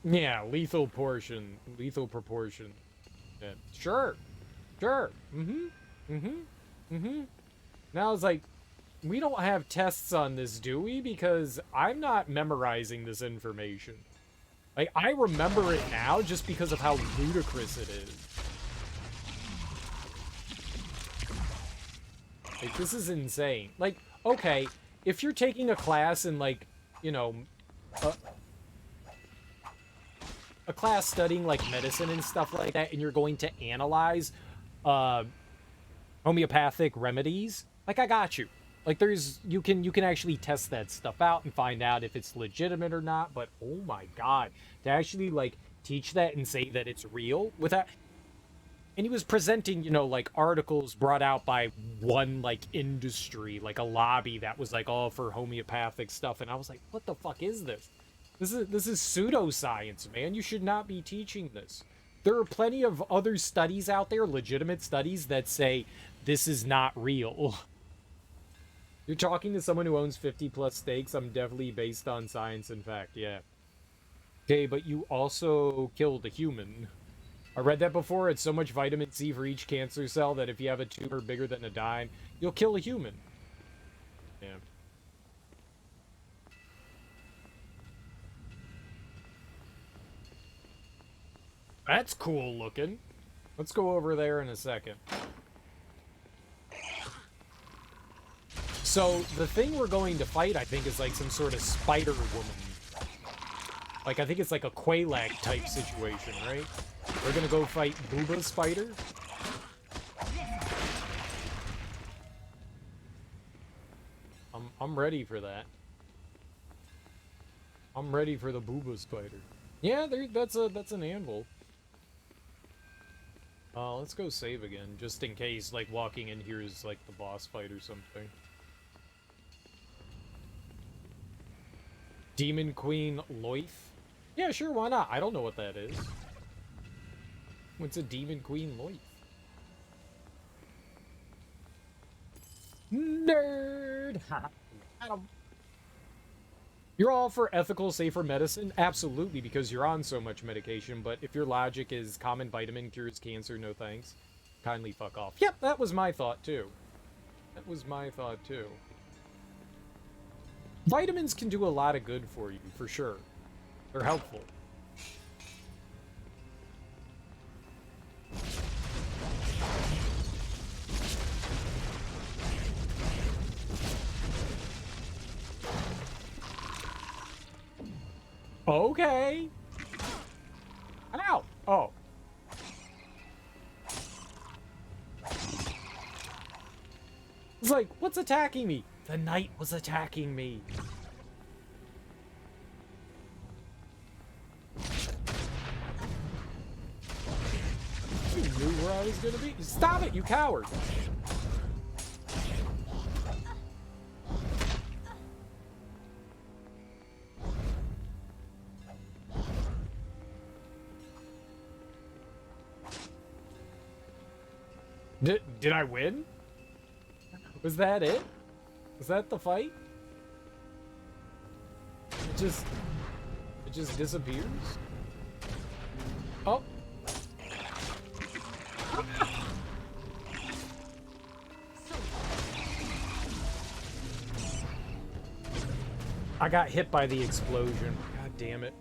yeah, lethal proportion. Yeah, sure. Now it's like, we don't have tests on this, do we? Because I'm not memorizing this information. Like, I remember it now just because of how ludicrous it is. Like, this is insane. Like, okay, if you're taking a class in, like, a class studying, like, medicine and stuff like that, and you're going to analyze homeopathic remedies, like, I got you. Like, you can actually test that stuff out and find out if it's legitimate or not, but oh my god, to actually, like, teach that and say that it's real without... And he was presenting, like, articles brought out by one, like, industry, like a lobby that was, like, all for homeopathic stuff. And I was like, what the fuck is this? This is pseudoscience, man. You should not be teaching this. There are plenty of other studies out there, legitimate studies, that say this is not real. You're talking to someone who owns 50-plus stakes. I'm definitely based on science and fact, yeah. Okay, but you also killed a human. I read that before. It's so much vitamin C for each cancer cell that if you have a tumor bigger than a dime, you'll kill a human. Yeah. That's cool looking. Let's go over there in a second. So, the thing we're going to fight, I think, is like some sort of spider woman. Like, I think it's like a Quelaag type situation, right? We're gonna go fight Booba Spider. I'm ready for that. I'm ready for the Booba Spider. Yeah, that's an anvil. Let's go save again, just in case, like, walking in here is, like, the boss fight or something. Demon Queen Loith? Yeah, sure, why not? I don't know what that is. What's a Demon Queen Loith? Nerd! You're all for ethical, safer medicine? Absolutely, because you're on so much medication, but if your logic is common vitamin cures cancer, no thanks, kindly fuck off. Yep, that was my thought, too. Vitamins can do a lot of good for you, for sure. They're helpful. Okay. Ow! Oh. It's like, what's attacking me? The knight was attacking me. knew where I was gonna be. Stop it, you coward! Did I win? Was that it? Was that the fight? It just disappears? Oh. I got hit by the explosion. God damn it.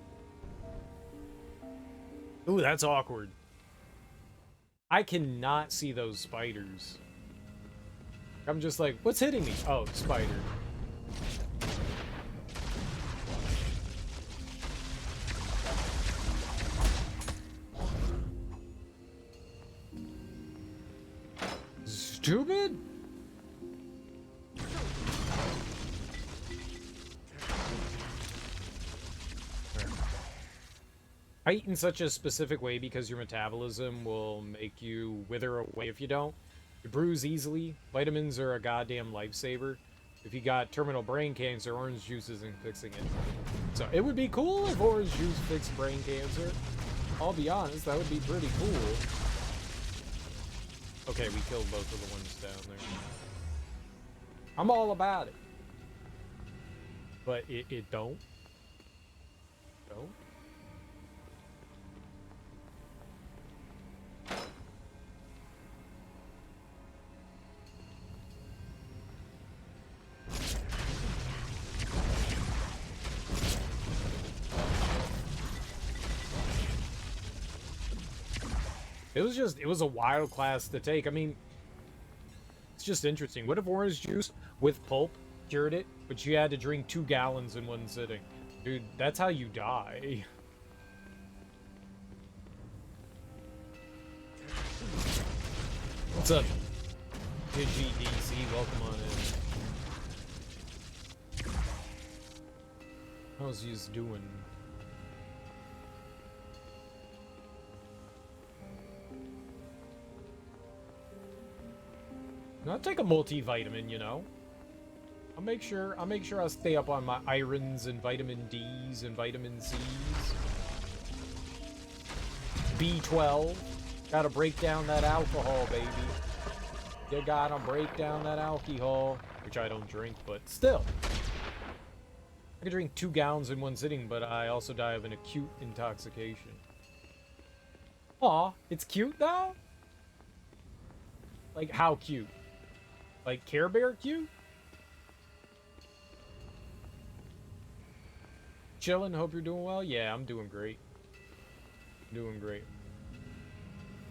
Ooh, that's awkward. I cannot see those spiders. I'm just like, what's hitting me? Oh, spider. Stupid? I eat in such a specific way because your metabolism will make you wither away if you don't. You bruise easily. Vitamins are a goddamn lifesaver. If you got terminal brain cancer, orange juice isn't fixing it. So it would be cool if orange juice fixed brain cancer. I'll be honest, that would be pretty cool. Okay, we killed both of the ones down there. I'm all about it. But it don't. Don't. It was a wild class to take. I mean, it's just interesting. What if orange juice with pulp cured it, but you had to drink 2 gallons in one sitting? Dude, that's how you die. What's up, DigiDC? Welcome on in. How's yous doing? I'll take a multivitamin, you know. I'll make sure I stay up on my irons and vitamin D's and vitamin C's. B12. Gotta break down that alcohol, baby. You gotta break down that alcohol. Which I don't drink, but still. I could drink 2 gallons in one sitting, but I also die of an acute intoxication. Aw, it's cute though? Like, how cute? Like, Care Bear cute? Chillin', hope you're doing well. Yeah, I'm doing great. Doing great.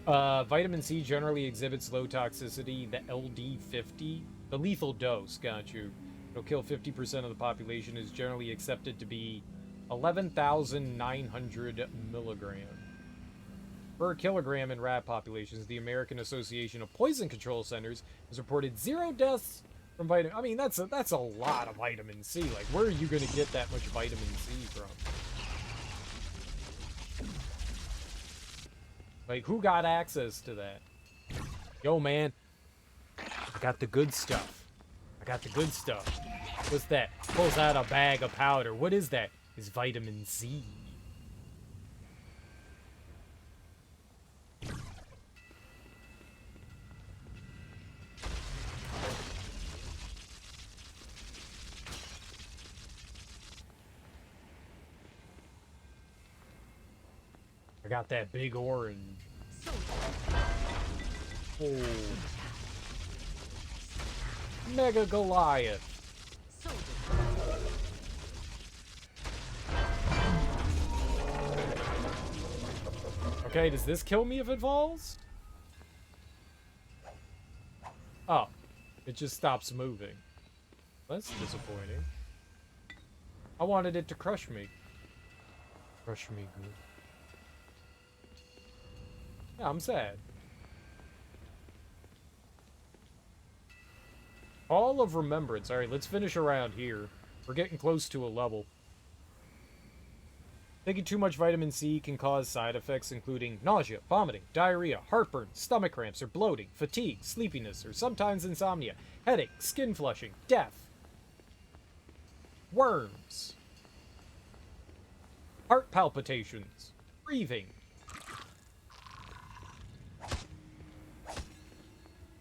Vitamin C generally exhibits low toxicity. The LD50, the lethal dose, got you. It'll kill 50% of the population, is generally accepted to be 11,900 milligrams per kilogram in rat populations. The American Association of Poison Control Centers has reported 0 deaths from vitamin. I mean, that's a lot of vitamin C. Like, where are you going to get that much vitamin C from? Like, who got access to that? Yo, man, I got the good stuff. I got the good stuff. What's that? Pulls out a bag of powder. What is that? It's vitamin C. I got that big orange. Oh. Mega Goliath. Okay, does this kill me if it falls? Oh, it just stops moving. That's disappointing. I wanted it to crush me. Crush me good. Yeah, I'm sad. Hall of Remembrance. Alright, let's finish around here. We're getting close to a level. Taking too much vitamin C can cause side effects including nausea, vomiting, diarrhea, heartburn, stomach cramps or bloating, fatigue, sleepiness, or sometimes insomnia, headache, skin flushing, death, worms, heart palpitations, breathing,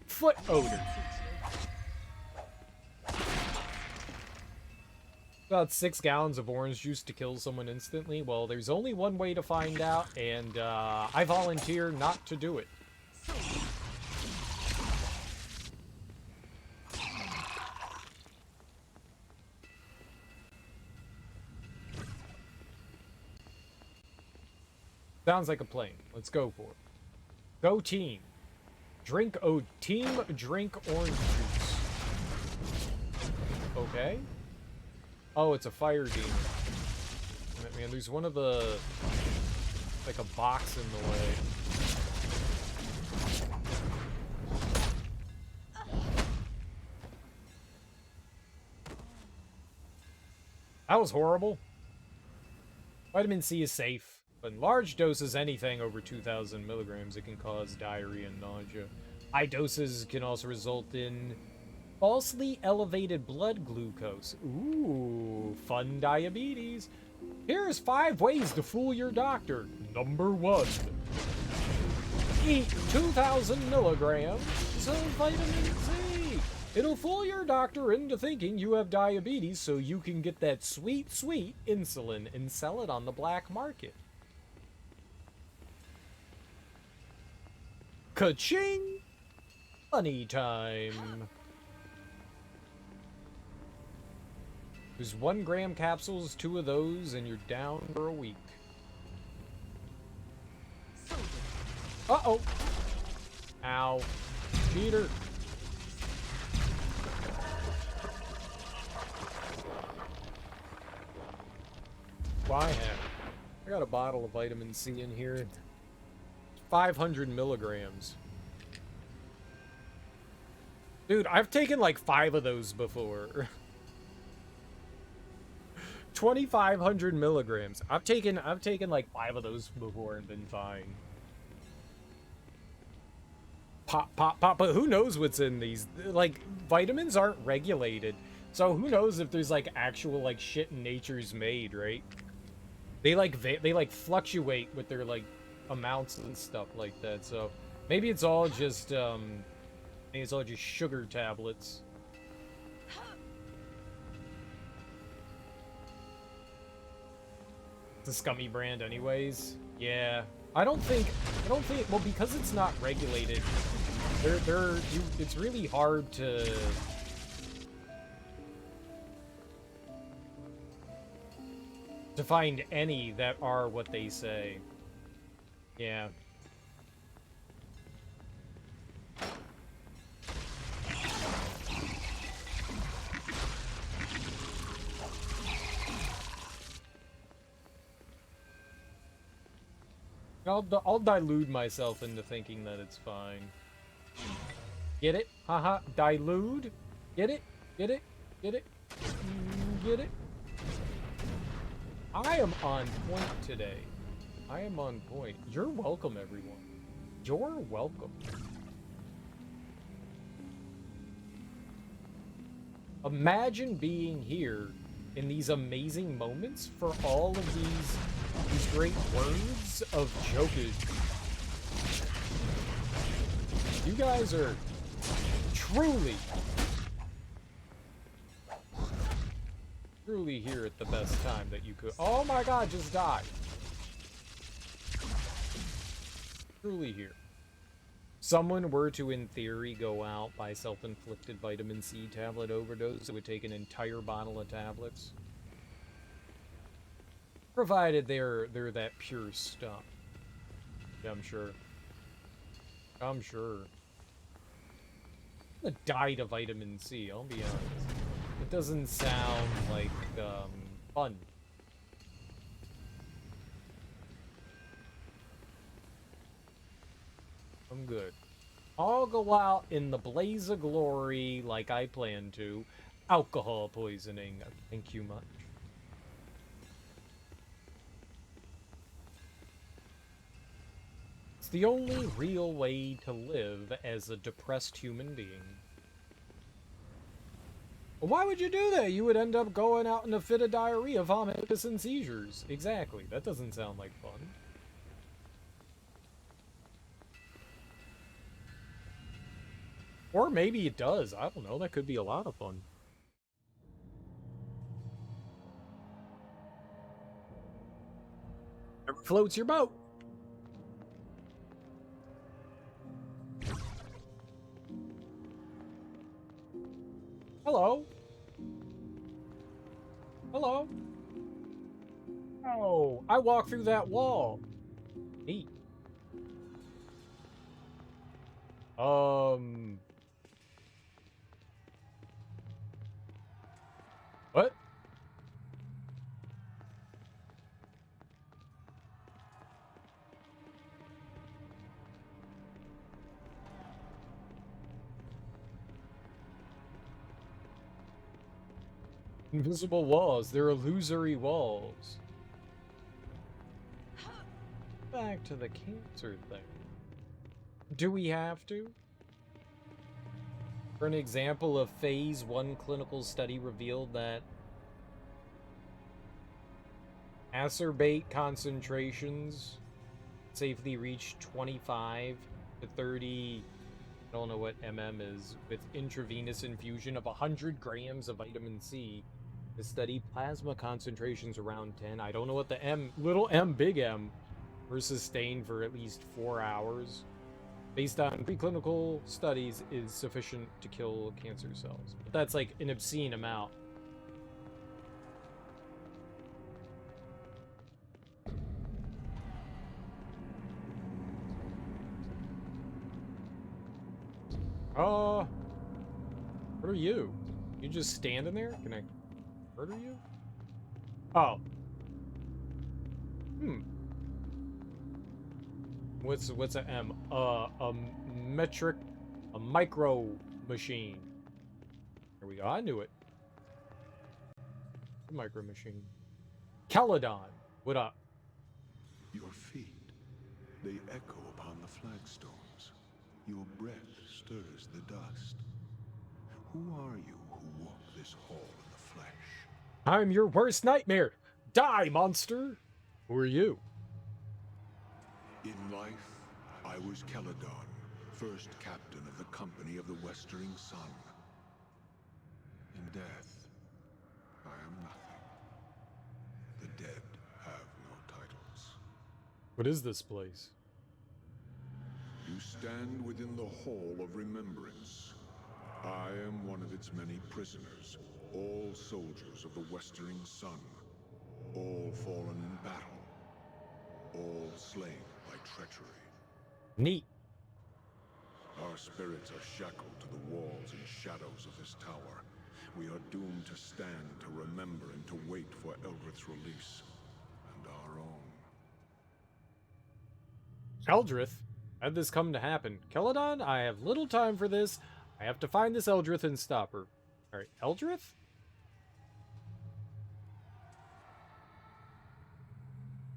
foot odor. About 6 gallons of orange juice to kill someone instantly. Well, there's only one way to find out, and I volunteer not to do it. Sounds like a plan. Let's go for it. Go team. Team drink orange juice. Okay. Oh, it's a fire demon. Man, there's one of the... like a box in the way. That was horrible. Vitamin C is safe, but in large doses, anything over 2,000 milligrams, it can cause diarrhea and nausea. High doses can also result in falsely elevated blood glucose. Ooh, fun diabetes. Here's 5 ways to fool your doctor. Number 1. Eat 2,000 milligrams of vitamin C. It'll fool your doctor into thinking you have diabetes so you can get that sweet, sweet insulin and sell it on the black market. Ka-ching! Money time. There's 1 gram capsules, 2 of those, and you're down for a week. Uh-oh. Ow. Cheater. Why have? I got a bottle of vitamin C in here. 500 milligrams. Dude, I've taken like 5 of those before. 2,500 milligrams. I've taken like 5 of those before and been fine. Pop, pop, pop. But who knows what's in these? Like, vitamins aren't regulated, so who knows if there's like actual like shit nature's made, right? They like fluctuate with their like amounts and stuff like that. So maybe it's all just sugar tablets. It's a scummy brand anyways. Yeah. I don't think well, because it's not regulated, it's really hard to find any that are what they say. Yeah. I'll delude myself into thinking that it's fine. Get it? Haha. Delude? Get it? Get it? Get it? Get it? I am on point today. I am on point. You're welcome, everyone. You're welcome. Imagine being here in these amazing moments for all of these great words of jokage. You guys are truly here at the best time that you could. Oh my god, just die. Truly here. Someone were to, in theory, go out by self-inflicted vitamin C tablet overdose, it would take an entire bottle of tablets. Provided they're that pure stuff. Yeah, I'm sure. I'm sure. I'm gonna die to vitamin C, I'll be honest. It doesn't sound like, fun. I'm good. I'll go out in the blaze of glory like I plan to. Alcohol poisoning. Thank you much. the only real way to live as a depressed human being. Why would you do that? You would end up going out in a fit of diarrhea, vomitus, and seizures. Exactly. That doesn't sound like fun. Or maybe it does. I don't know. That could be a lot of fun. Whatever floats your boat. Hello. Hello. Oh, I walked through that wall. Neat. What? Invisible walls. They're illusory walls. Back to the cancer thing. Do we have to? For an example, a phase 1 clinical study revealed that acerbate concentrations safely reach 25 to 30, I don't know what is, with intravenous infusion of 100 grams of vitamin C. The study plasma concentrations around 10. I don't know what the little m, big M, were sustained for at least 4 hours. Based on preclinical studies, is sufficient to kill cancer cells. But that's like an obscene amount. What are you? You just standing there? Can I murder you? Oh. What's a M? A micro machine. There we go. I knew it. A micro machine. Caledon. What up? Your feet, they echo upon the flagstones. Your breath stirs the dust. Who are you who walk this hall in the flesh? I'm your worst nightmare. Die, monster. Who are you? In life, I was Caledon, first captain of the Company of the Westering Sun. In death, I am nothing. The dead have no titles. What is this place? You stand within the Hall of Remembrance. I am one of its many prisoners, all soldiers of the Westering Sun, all fallen in battle, all slain by treachery. Neat. Our spirits are shackled to the walls and shadows of this tower. We are doomed to stand, to remember, and to wait for Eldrith's release, and our own. Eldrith? How'd this come to happen? Caledon, I have little time for this. I have to find this Eldrith and stop her. Alright, Eldrith?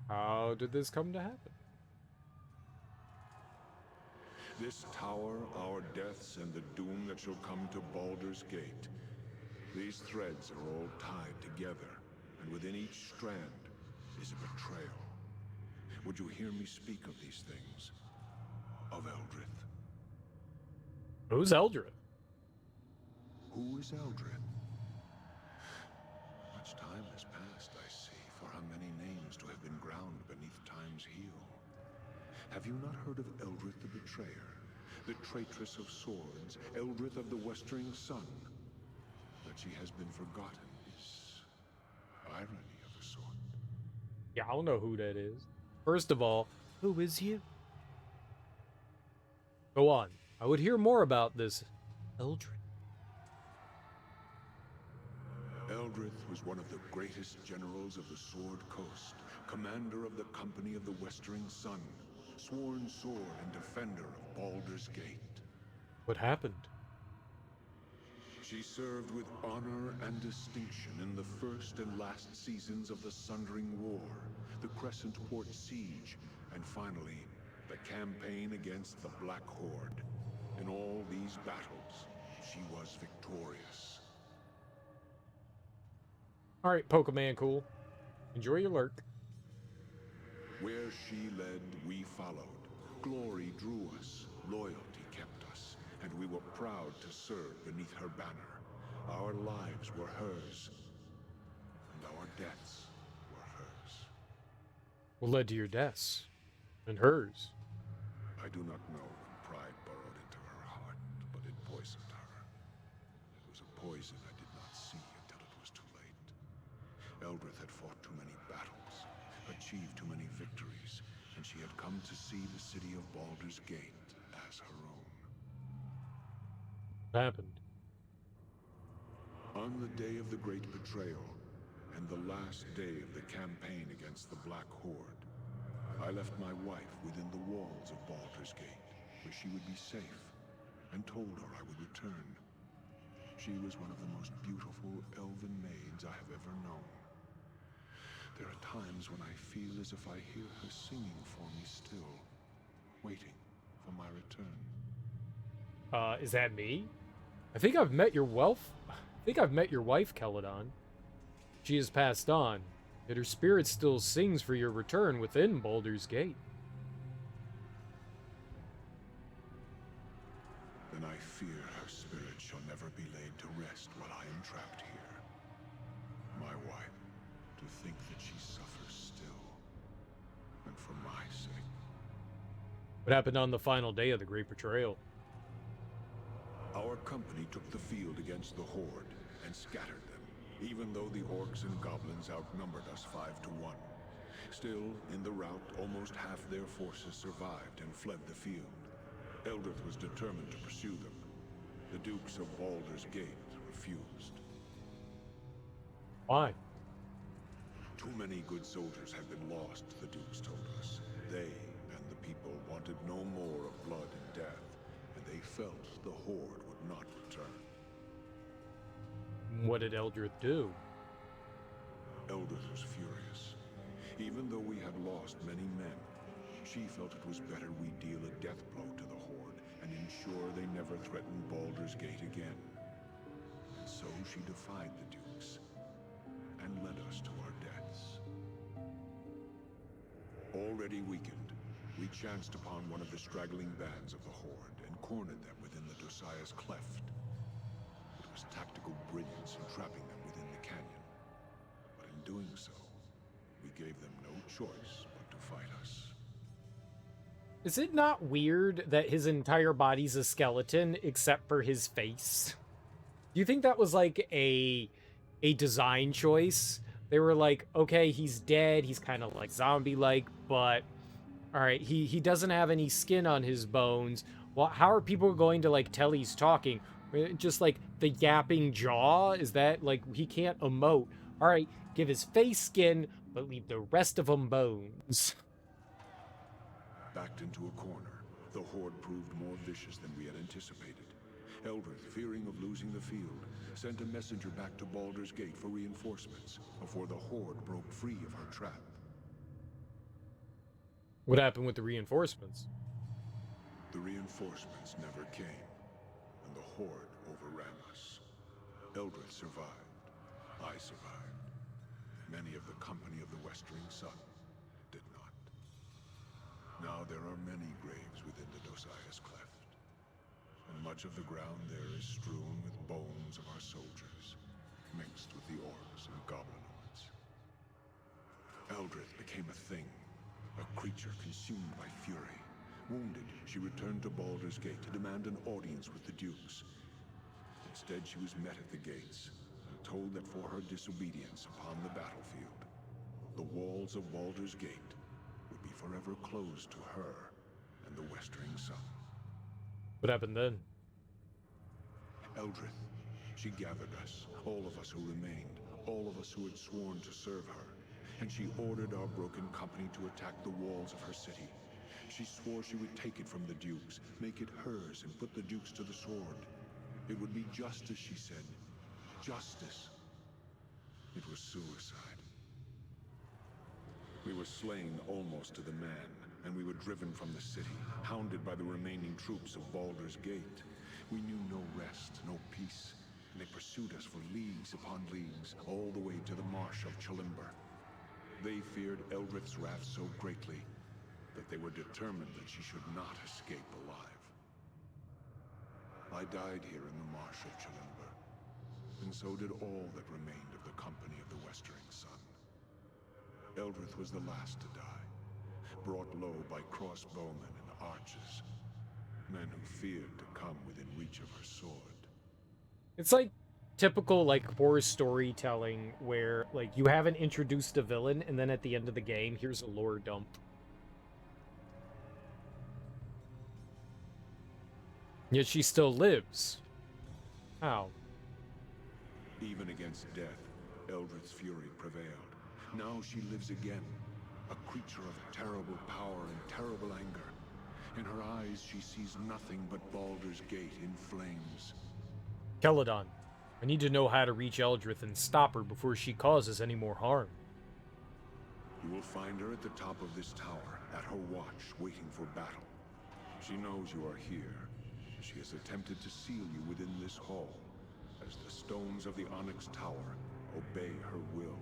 How did this come to happen? This tower, our deaths, and the doom that shall come to Baldur's Gate. These threads are all tied together, and within each strand is a betrayal. Would you hear me speak of these things? Of Eldrith. Who's Eldrith? Who is Eldrith? Much time has passed, I see, for how many names to have been ground beneath time's heel. Have you not heard of Eldrith the Betrayer? The traitress of swords, Eldrith of the Westering Sun? That she has been forgotten is irony of a sort. Yeah, I don't know who that is. First of all, who is you? Go on. I would hear more about this Eldrith. Eldrith was one of the greatest generals of the Sword Coast, commander of the Company of the Westering Sun, sworn sword and defender of Baldur's Gate. What happened? She served with honor and distinction in the first and last seasons of the Sundering War, the Crescent Port Siege, and finally, The campaign against the Black Horde. In all these battles, she was victorious. All right, Pokemon cool. Enjoy your lurk. Where she led, we followed. Glory drew us, loyalty kept us, and we were proud to serve beneath her banner. Our lives were hers, and our deaths were hers. What led to your deaths? And hers? I do not know when pride burrowed into her heart, but it poisoned her. It was a poison I did not see until it was too late. Eldrith had fought too many battles, achieved too many victories, and she had come to see the city of Baldur's Gate as her own. What happened? On the day of the Great Betrayal, and the last day of the campaign against the Black Horde, I left my wife within the walls of Baldur's Gate, where she would be safe, and told her I would return. She was one of the most beautiful elven maids I have ever known. There are times when I feel as if I hear her singing for me still, waiting for my return. Is that me? I think I've met your wife, Celadon. She has passed on, yet her spirit still sings for your return within Baldur's Gate. Then I fear her spirit shall never be laid to rest while I am trapped here. My wife, to think that she suffers still, and for my sake. What happened on the final day of the Great Betrayal? Our company took the field against the Horde and scattered them, even though the orcs and goblins outnumbered us 5-1. Still, in the rout, almost half their forces survived and fled the field. Eldrith was determined to pursue them. The Dukes of Baldur's Gate refused. Why? Too many good soldiers had been lost, the Dukes told us. They and the people wanted no more of blood and death, and they felt the Horde would not return. What did Eldrith do? Eldrith was furious. Even though we had lost many men, she felt it was better we deal a death blow to the Horde and ensure they never threatened Baldur's Gate again. And so she defied the Dukes and led us to our deaths. Already weakened, we chanced upon one of the straggling bands of the Horde and cornered them within the Dosiah's Cleft. It was tactical brilliance in trapping them within the canyon. But in doing so, we gave them no choice but to fight us. Is it not weird that his entire body's a skeleton except for his face? Do you think that was like a design choice? They were like, okay, he's dead, he's kind of like zombie-like, but all right, he doesn't have any skin on his bones. Well, how are people going to like tell he's talking? Just like the yapping jaw? Is that like he can't emote? All right, give his face skin, but leave the rest of them bones. Backed into a corner, the Horde proved more vicious than we had anticipated. Eldrith, fearing of losing the field, sent a messenger back to Baldur's Gate for reinforcements before the Horde broke free of her trap. What happened with the reinforcements? The reinforcements never came, and the Horde overran us. Eldrith survived. I survived. Many of the company of the Westering Sun did not. Now there are many graves within the Dosiah's Cleft, and much of the ground there is strewn with bones of our soldiers, mixed with the orcs and goblinoids. Eldrith became a thing, a creature consumed by fury. Wounded, she returned to Baldur's Gate to demand an audience with the Dukes. Instead, she was met at the gates, and told that for her disobedience upon the battlefield, the walls of Baldur's Gate would be forever closed to her and the Westering Sun. What happened then? Eldrith, she gathered us, all of us who remained, all of us who had sworn to serve her, and she ordered our broken company to attack the walls of her city. She swore she would take it from the Dukes, make it hers, and put the Dukes to the sword. It would be justice, she said. Justice. It was suicide. We were slain almost to the man, and we were driven from the city, hounded by the remaining troops of Baldur's Gate. We knew no rest, no peace, and they pursued us for leagues upon leagues, all the way to the marsh of Chalimber. They feared Eldrith's wrath so greatly that they were determined that she should not escape alive. I died here in the marsh of Chalimber, and so did all that remained of the company of the Westering Sun. Eldrith was the last to die, brought low by crossbowmen and archers, men who feared to come within reach of her sword. It's like typical like horror storytelling where like you haven't introduced a villain and then at the end of the game here's a lore dump. Yet she still lives. How? Even against death, Eldrith's fury prevailed. Now she lives again, a creature of terrible power and terrible anger. In her eyes, she sees nothing but Baldur's Gate in flames. Celadon, I need to know how to reach Eldrith and stop her before she causes any more harm. You will find her at the top of this tower, at her watch, waiting for battle. She knows you are here. She has attempted to seal you within this hall, as the stones of the Onyx Tower obey her will.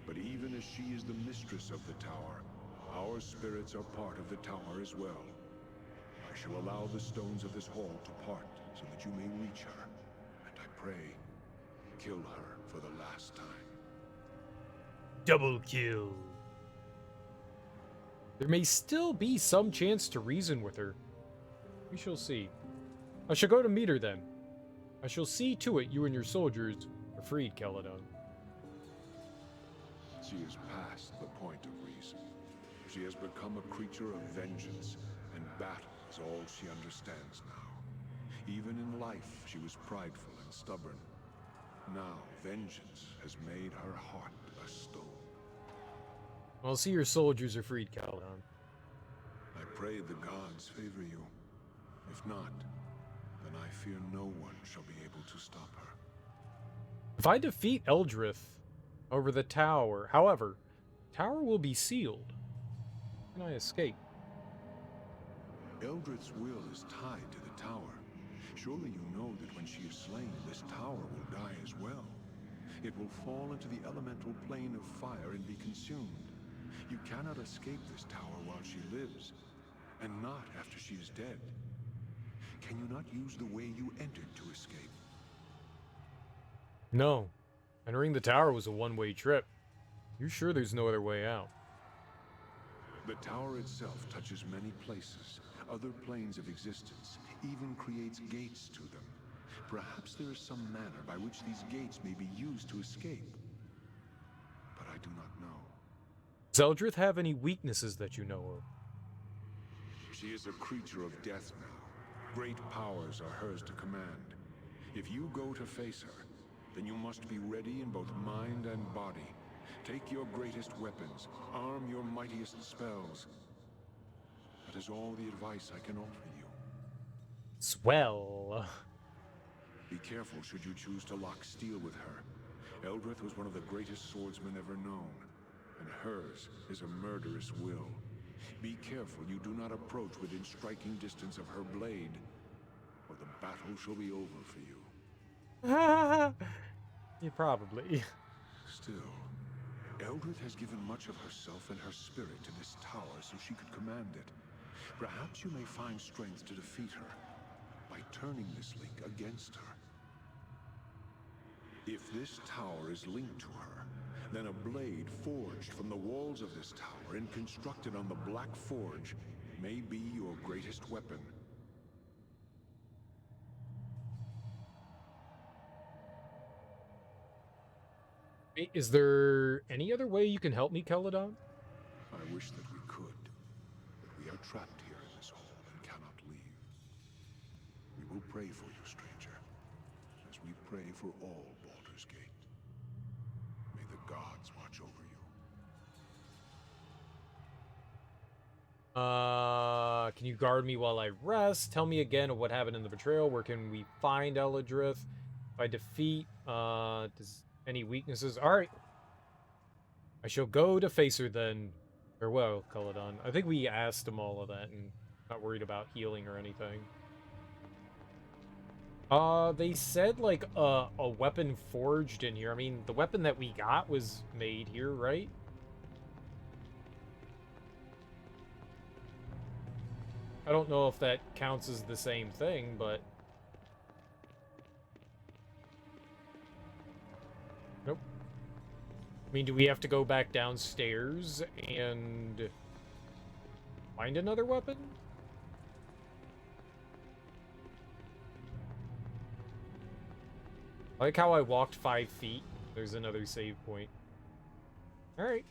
But even as she is the mistress of the tower, our spirits are part of the tower as well. I shall allow the stones of this hall to part, so that you may reach her, and I pray, kill her for the last time. Double kill. There may still be some chance to reason with her. We shall see. I shall go to meet her then. I shall see to it you and your soldiers are freed, Celadon. She is past the point of reason. She has become a creature of vengeance, and battle is all she understands now. Even in life, she was prideful and stubborn. Now, vengeance has made her heart a stone. I'll see your soldiers are freed, Celadon. I pray the gods favor you. If not, then I fear no one shall be able to stop her. If I defeat Eldrith over the tower, however, tower will be sealed. How can I escape? Eldrith's will is tied to the tower. Surely you know that when she is slain, this tower will die as well. It will fall into the elemental plane of fire and be consumed. You cannot escape this tower while she lives, and not after she is dead. Can you not use the way you entered to escape? No. Entering the tower was a one-way trip. You're sure there's no other way out? The tower itself touches many places, other planes of existence, even creates gates to them. Perhaps there is some manner by which these gates may be used to escape. But I do not know. Does Eldrith have any weaknesses that you know of? She is a creature of death now. Great powers are hers to command. If you go to face her, then you must be ready in both mind and body. Take your greatest weapons, arm your mightiest spells. That is all the advice I can offer you. Swell. Be careful should you choose to lock steel with her. Eldrith was one of the greatest swordsmen ever known, and hers is a murderous will. Be careful you do not approach within striking distance of her blade, or the battle shall be over for you. Yeah, probably. Still, Eldrith has given much of herself and her spirit to this tower so she could command it. Perhaps you may find strength to defeat her by turning this link against her. If this tower is linked to her, then a blade forged from the walls of this tower and constructed on the Black Forge may be your greatest weapon. Is there any other way you can help me, Celadon? I wish that we could, but we are trapped here in this hall and cannot leave. We will pray for you, stranger, as we pray for all Baldur's Gate. May the gods watch over you. Can you guard me while I rest? Tell me again of what happened in the betrayal. Where can we find Eldrith? If I defeat, does any weaknesses? Alright. I shall go to face her then. Or well, Caladon. I think we asked him all of that and not worried about healing or anything. They said, like, a weapon forged in here. I mean, the weapon that we got was made here, right? I don't know if that counts as the same thing, but... Nope. I mean, do we have to go back downstairs and find another weapon? I like how I walked 5 feet. There's another save point. Alright.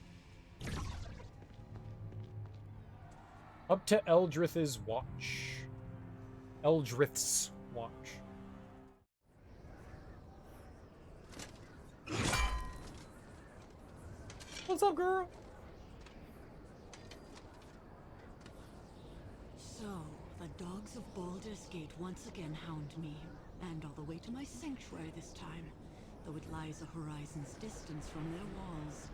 Up to Eldrith's watch. Eldrith's watch. What's up, girl? So, the dogs of Baldur's Gate once again hound me, and all the way to my sanctuary this time, though it lies a horizon's distance from their walls.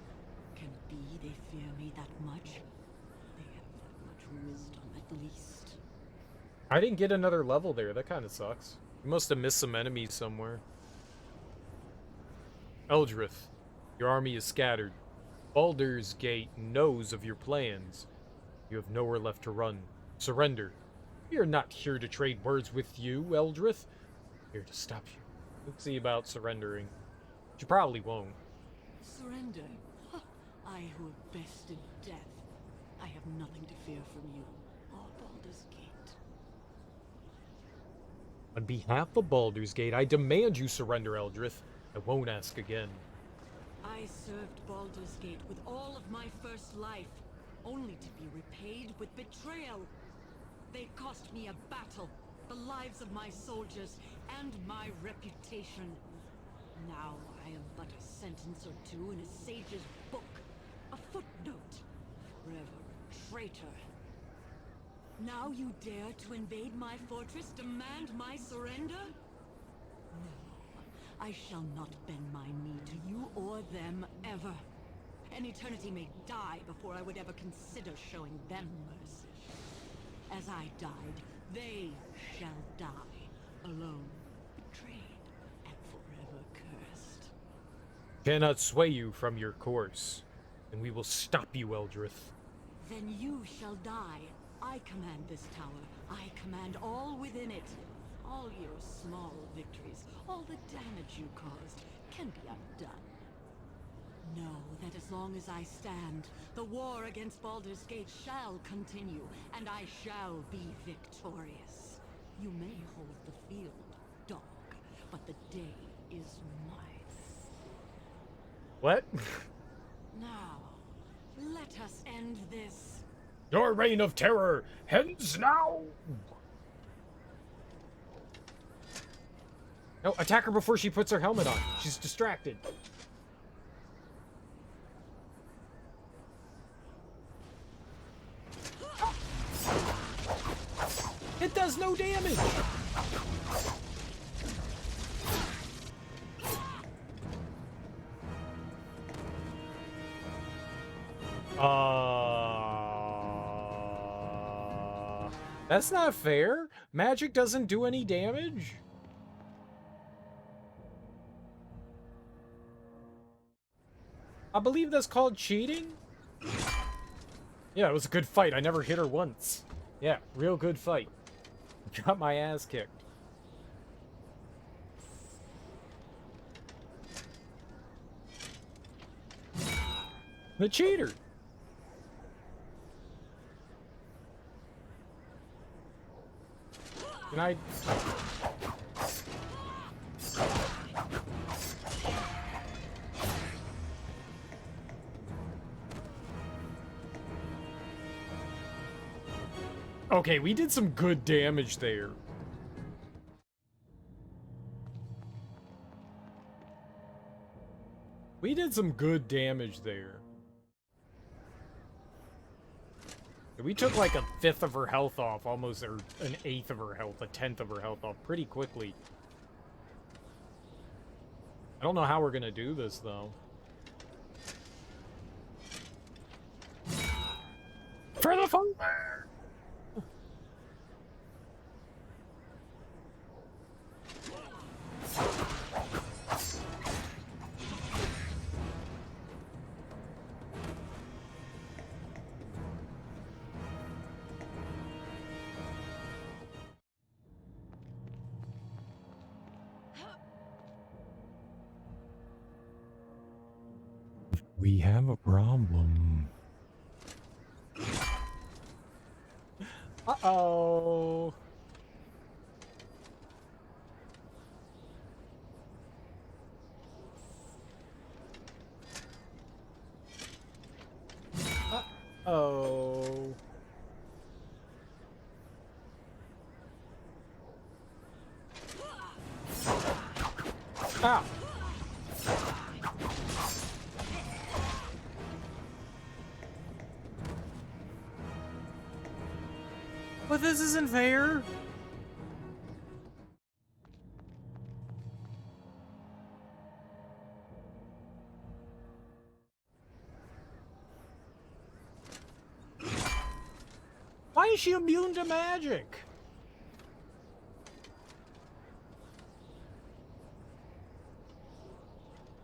Can it be they fear me that much? They have that much wisdom, at least. I didn't get another level there. That kind of sucks. You must have missed some enemies somewhere. Eldrith, your army is scattered. Baldur's Gate knows of your plans. You have nowhere left to run. Surrender. We are not here to trade words with you, Eldrith. Here to stop you. We'll see about surrendering. But you probably won't. Surrender? I who have bested death. I have nothing to fear from you, or Baldur's Gate. On behalf of Baldur's Gate, I demand you surrender, Eldrith. I won't ask again. I served Baldur's Gate with all of my first life, only to be repaid with betrayal. They cost me a battle, the lives of my soldiers, and my reputation. Now I am but a sentence or two in a sage's book, a footnote, forever a traitor. Now you dare to invade my fortress, demand my surrender? No, I shall not bend my knee to you or them ever. An eternity may die before I would ever consider showing them mercy. As I died, they shall die, alone, betrayed, and forever cursed. Cannot sway you from your course, and we will stop you, Eldrith. Then you shall die. I command this tower. I command all within it. All your small victories, all the damage you caused, can be undone. Know that as long as I stand, the war against Baldur's Gate shall continue, and I shall be victorious. You may hold the field, dog, but the day is mine. What? Now, let us end this. Your reign of terror ends now! No, attack her before she puts her helmet on. She's distracted. It does no damage! That's not fair. Magic doesn't do any damage. I believe that's called cheating. Yeah, it was a good fight. I never hit her once. Yeah, real good fight. Got my ass kicked. The cheater. Can I... Okay, we did some good damage there. We did some good damage there. We took like a fifth of her health off, almost, or an eighth of her health, a tenth of her health off pretty quickly. I don't know how we're gonna do this, though. We have a problem. Uh-oh. Uh-oh. Ah. But this isn't fair. Why is she immune to magic?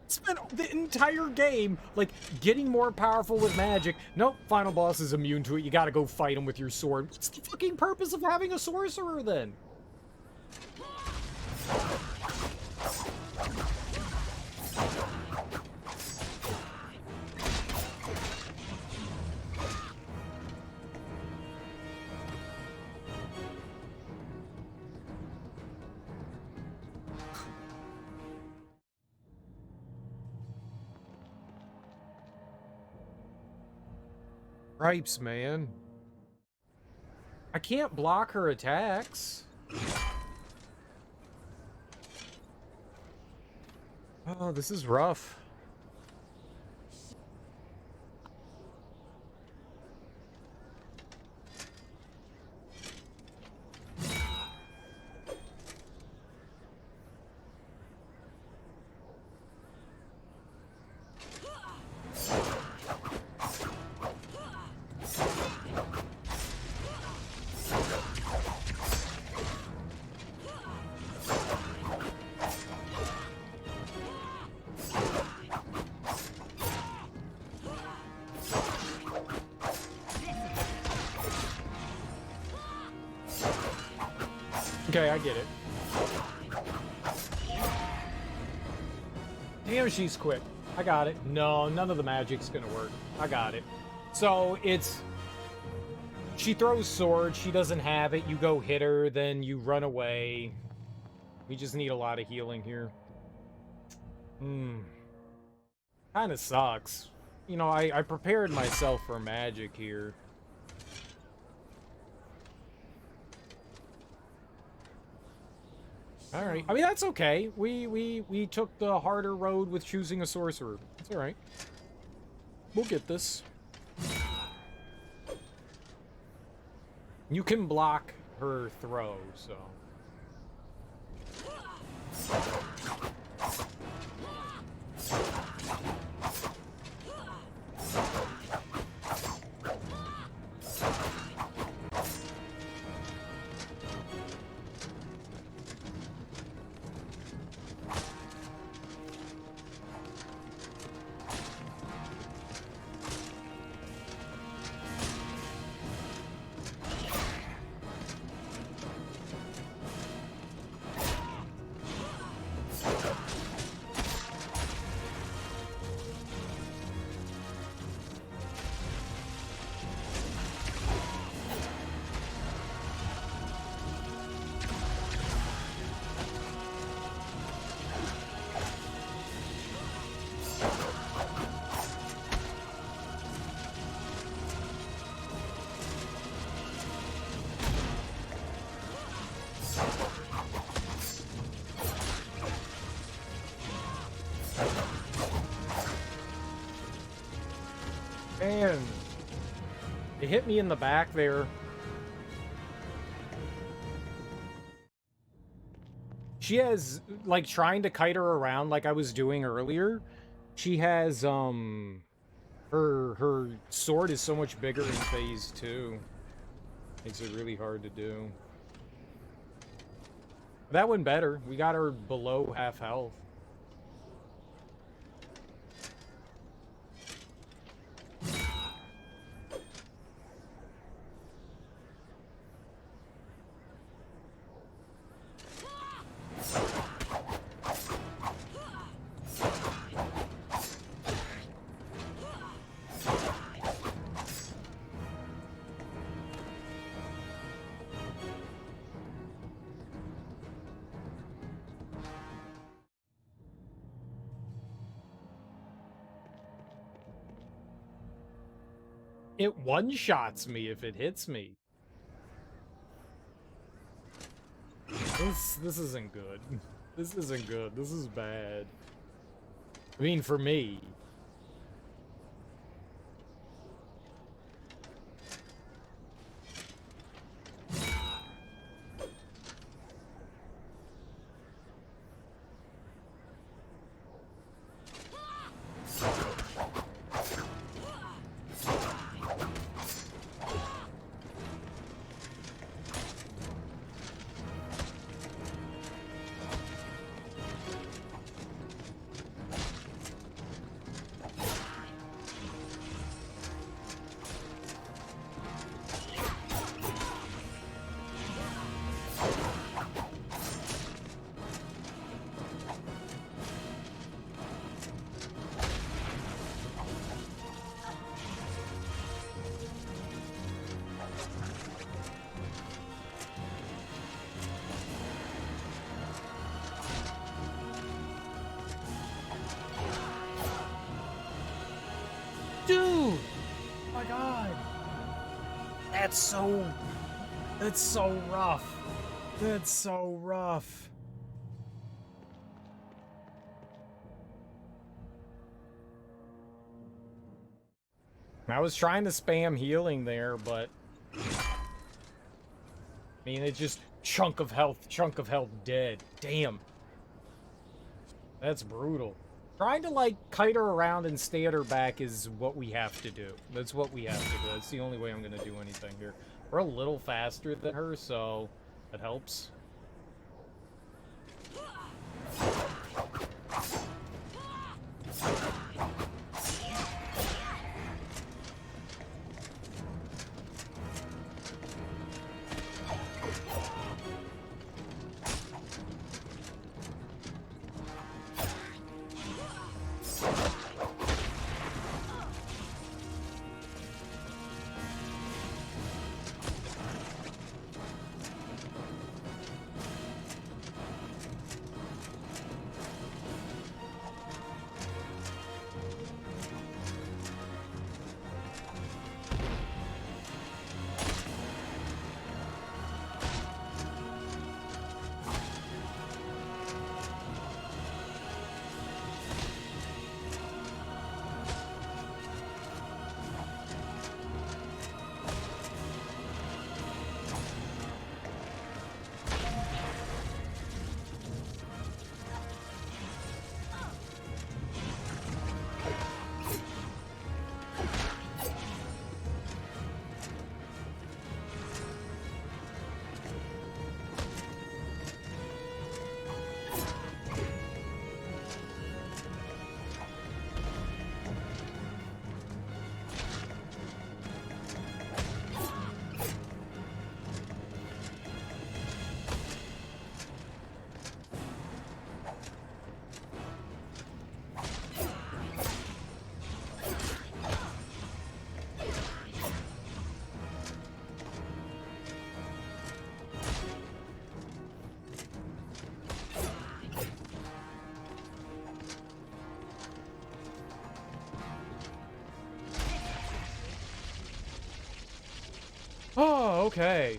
Spent the entire game, like, getting more powerful with magic. Nope, final boss is immune to it. You gotta go fight him with your sword. What's the fucking purpose of having a sorcerer, then? Gripes, man. I can't block her attacks. Oh, this is rough. Okay, I get it. Damn, she's quick. I got it. No, none of the magic's gonna work. I got it. So, it's... She throws sword, she doesn't have it, you go hit her, then you run away. We just need a lot of healing here. Kinda sucks. You know, I prepared myself for magic here. Alright. I mean, that's okay. We took the harder road with choosing a sorcerer. It's alright. We'll get this. You can block her throw, so... Man, it hit me in the back there. She has, like, trying to kite her around like I was doing earlier. She has, her sword is so much bigger in phase 2. Makes it really hard to do. That went better. We got her below half health. It one-shots me if it hits me. This isn't good. This isn't good. This is bad. I mean, for me. Dude! My god! That's so rough. That's so rough. I was trying to spam healing there, but I mean, it just chunk of health, dead. Damn. That's brutal. Trying to, like, kite her around and stay at her back is what we have to do. That's what we have to do. That's the only way I'm gonna do anything here. We're a little faster than her, so that helps. Oh, okay.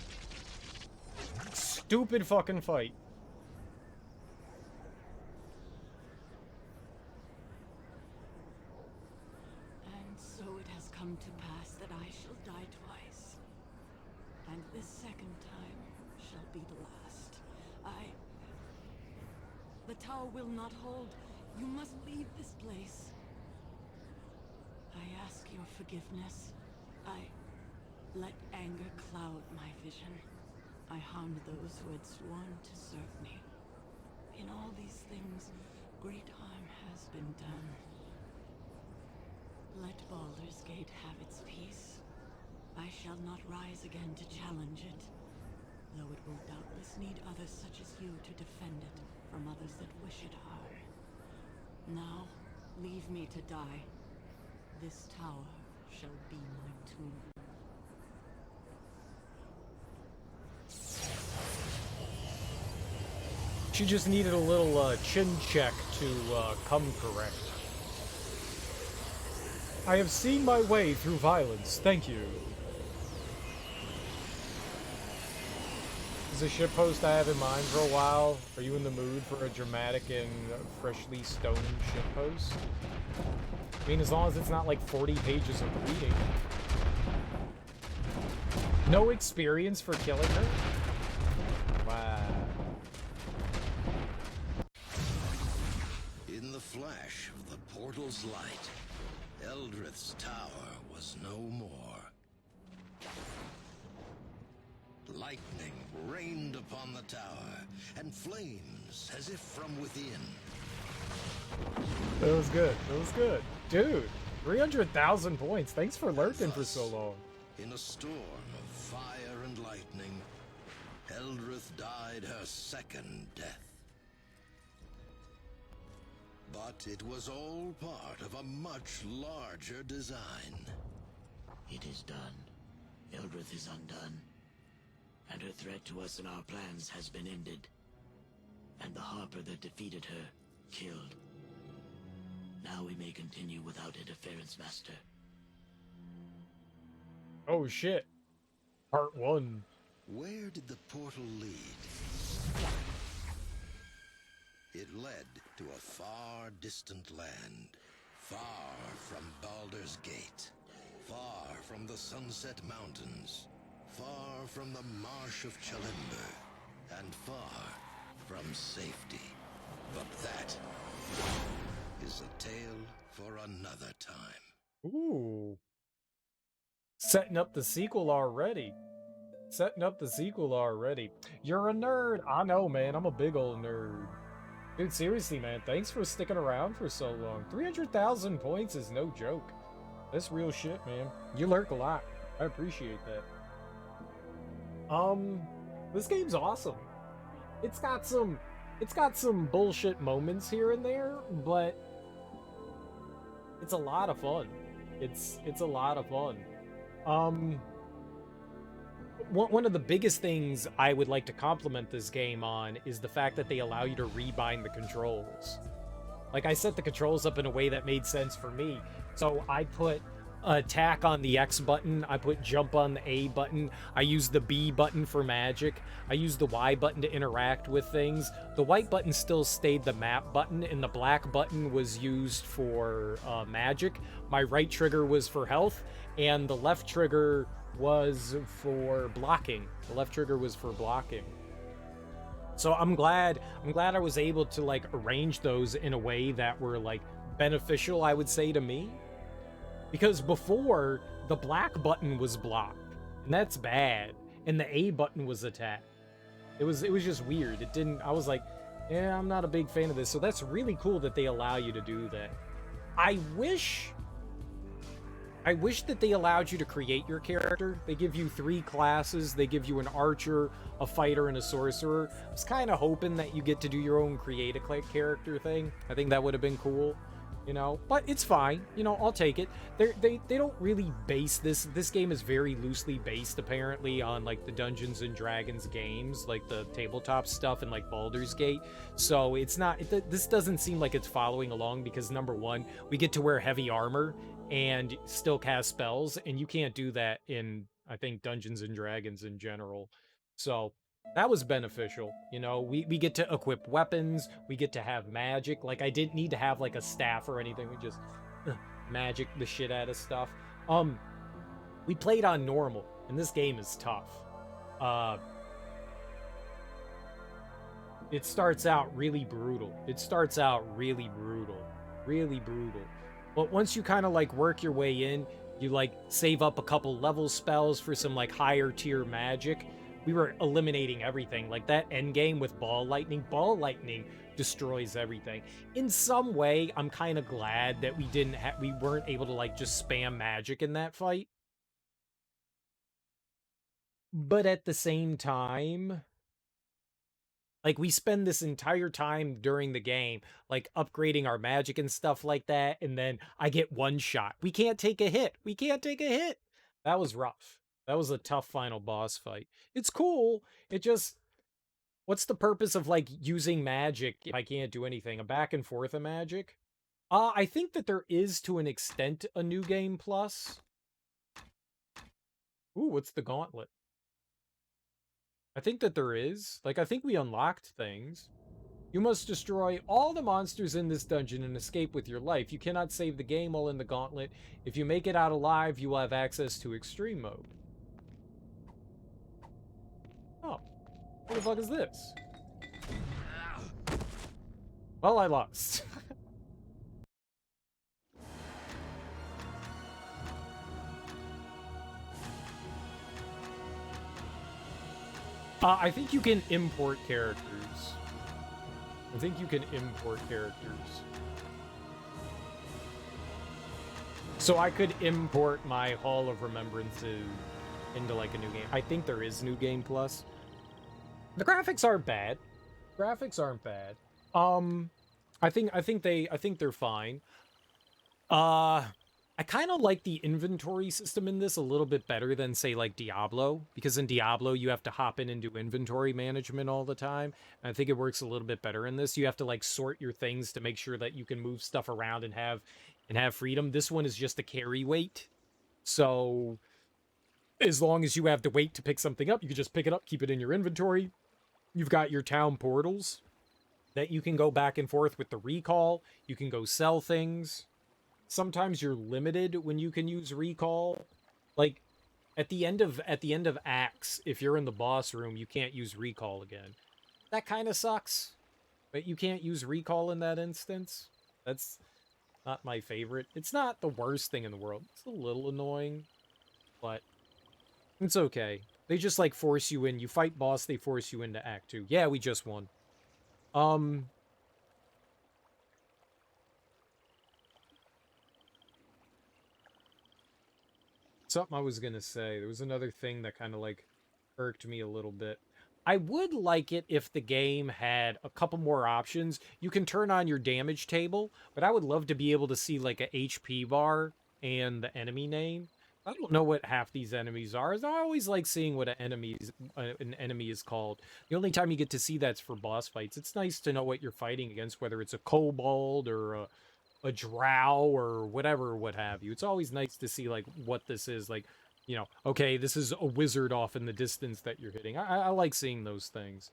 Stupid fucking fight. And so it has come to pass that I shall die twice. And this second time shall be the last. The tower will not hold. You must leave this place. I ask your forgiveness. Let anger cloud my vision. I harmed those who had sworn to serve me. In all these things, great harm has been done. Let Baldur's Gate have its peace. I shall not rise again to challenge it, though it will doubtless need others such as you to defend it from others that wish it harm. Now, leave me to die. This tower shall be my tomb. She just needed a little chin check to come correct. I have seen my way through violence. Thank you. Is a shitpost I have in mind for a while? Are you in the mood for a dramatic and freshly stoned shitpost? I mean, as long as it's not like 40 pages of reading. No experience for killing her? Wow. In the flash of the portal's light, Eldrith's tower was no more. Lightning rained upon the tower, and flames as if from within. That was good. That was good. Dude, 300,000 points. Thanks for lurking for so long. In a storm of fire and lightning, Eldrith died her second death. But it was all part of a much larger design. It is done. Eldrith is undone. And her threat to us and our plans has been ended. And the Harper that defeated her, killed. Now we may continue without interference, Master. Oh shit. Part 1. Where did the portal lead? It led to a far distant land, far from Baldur's Gate, far from the Sunset Mountains, far from the Marsh of Chalimber, and far from safety. But that is a tale for another time. Ooh. Setting up the sequel already. Setting up the sequel already. You're a nerd. I know, man. I'm a big old nerd. Dude, seriously, man. Thanks for sticking around for so long. 300,000 points is no joke. That's real shit, man. You lurk a lot. I appreciate that. This game's awesome. It's got some bullshit moments here and there, but it's a lot of fun. It's a lot of fun. One of the biggest things I would like to compliment this game on is the fact that they allow you to rebind the controls. Like, I set the controls up in a way that made sense for me. So I put attack on the X button, I put jump on the A button, I use the B button for magic, I use the Y button to interact with things. The white button still stayed the map button, and the black button was used for magic. My right trigger was for health, and the left trigger was for blocking. The left trigger was for blocking. So I'm glad I was able to like arrange those in a way that were like beneficial, I would say, to me. Because before, the black button was blocked, and that's bad, and the A button was attack. It was just weird. It didn't, I was like, yeah, I'm not a big fan of this. So that's really cool that they allow you to do that. I wish that they allowed you to create your character. They give you 3 classes. They give you an archer, a fighter, and a sorcerer. I was kind of hoping that you get to do your own create a character thing. I think that would have been cool, you know, but it's fine. You know, I'll take it. They don't really base this. This game is very loosely based, apparently, on like the Dungeons and Dragons games, like the tabletop stuff and like Baldur's Gate. So it's not, this doesn't seem like it's following along because, number one, we get to wear heavy armor and still cast spells, and you can't do that in, I think, Dungeons and Dragons in general. So that was beneficial. You know, we get to equip weapons, we get to have magic. Like, I didn't need to have like a staff or anything. We just magic the shit out of stuff. We played on normal, and this game is tough. It starts out really brutal. Really brutal. But once you kind of like work your way in, you like save up a couple level spells for some like higher tier magic. We were eliminating everything. Like that end game with ball lightning destroys everything. In some way, I'm kind of glad that we weren't able to like just spam magic in that fight. But at the same time, like, we spend this entire time during the game, like, upgrading our magic and stuff like that, and then I get one shot. We can't take a hit. That was rough. That was a tough final boss fight. It's cool. It just, what's the purpose of, like, using magic if I can't do anything? A back and forth of magic? I think that there is, to an extent, a new game plus. Ooh, what's the gauntlet? I think that there is. Like, I think we unlocked things. You must destroy all the monsters in this dungeon and escape with your life. You cannot save the game while in the gauntlet. If you make it out alive, you will have access to extreme mode. Oh, what the fuck is this? Well, I lost. I think you can import characters. I think you can import characters. So I could import my Hall of Remembrances into like a new game. I think there is New Game Plus. The graphics aren't bad. Graphics aren't bad. I think they're fine. I kind of like the inventory system in this a little bit better than, say, like Diablo, because in Diablo you have to hop in and do inventory management all the time. And I think it works a little bit better in this. You have to like sort your things to make sure that you can move stuff around and have freedom. This one is just a carry weight. So as long as you have to wait to pick something up, you can just pick it up, keep it in your inventory. You've got your town portals that you can go back and forth with the recall. You can go sell things. Sometimes you're limited when you can use recall. Like at the end of acts, if you're in the boss room, you can't use recall again. That kind of sucks. But you can't use recall in that instance. That's not my favorite. It's not the worst thing in the world. It's a little annoying, but it's okay. They just like force you in. You fight boss, they force you into act 2. Yeah, we just won. Something I was gonna say. There was another thing that kind of like irked me a little bit. I would like it if the game had a couple more options. You can turn on your damage table, but I would love to be able to see like a HP bar and the enemy name. I don't know what half these enemies are. I always like seeing what an enemy is called. The only time you get to see that's for boss fights. It's nice to know what you're fighting against, whether it's a kobold or a drow or whatever, what have you. It's always nice to see like what this is, like, you know, okay, this is a wizard off in the distance that you're hitting. I like seeing those things.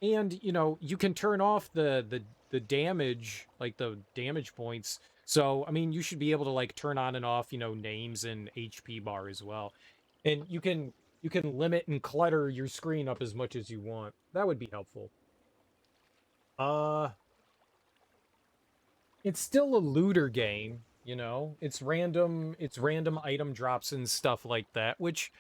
And you know, you can turn off the damage, like the damage points. So I mean, you should be able to like turn on and off, you know, names and HP bar as well. And you can limit and clutter your screen up as much as you want. That would be helpful. uh it's still a looter game, you know. It's random item drops and stuff like that, which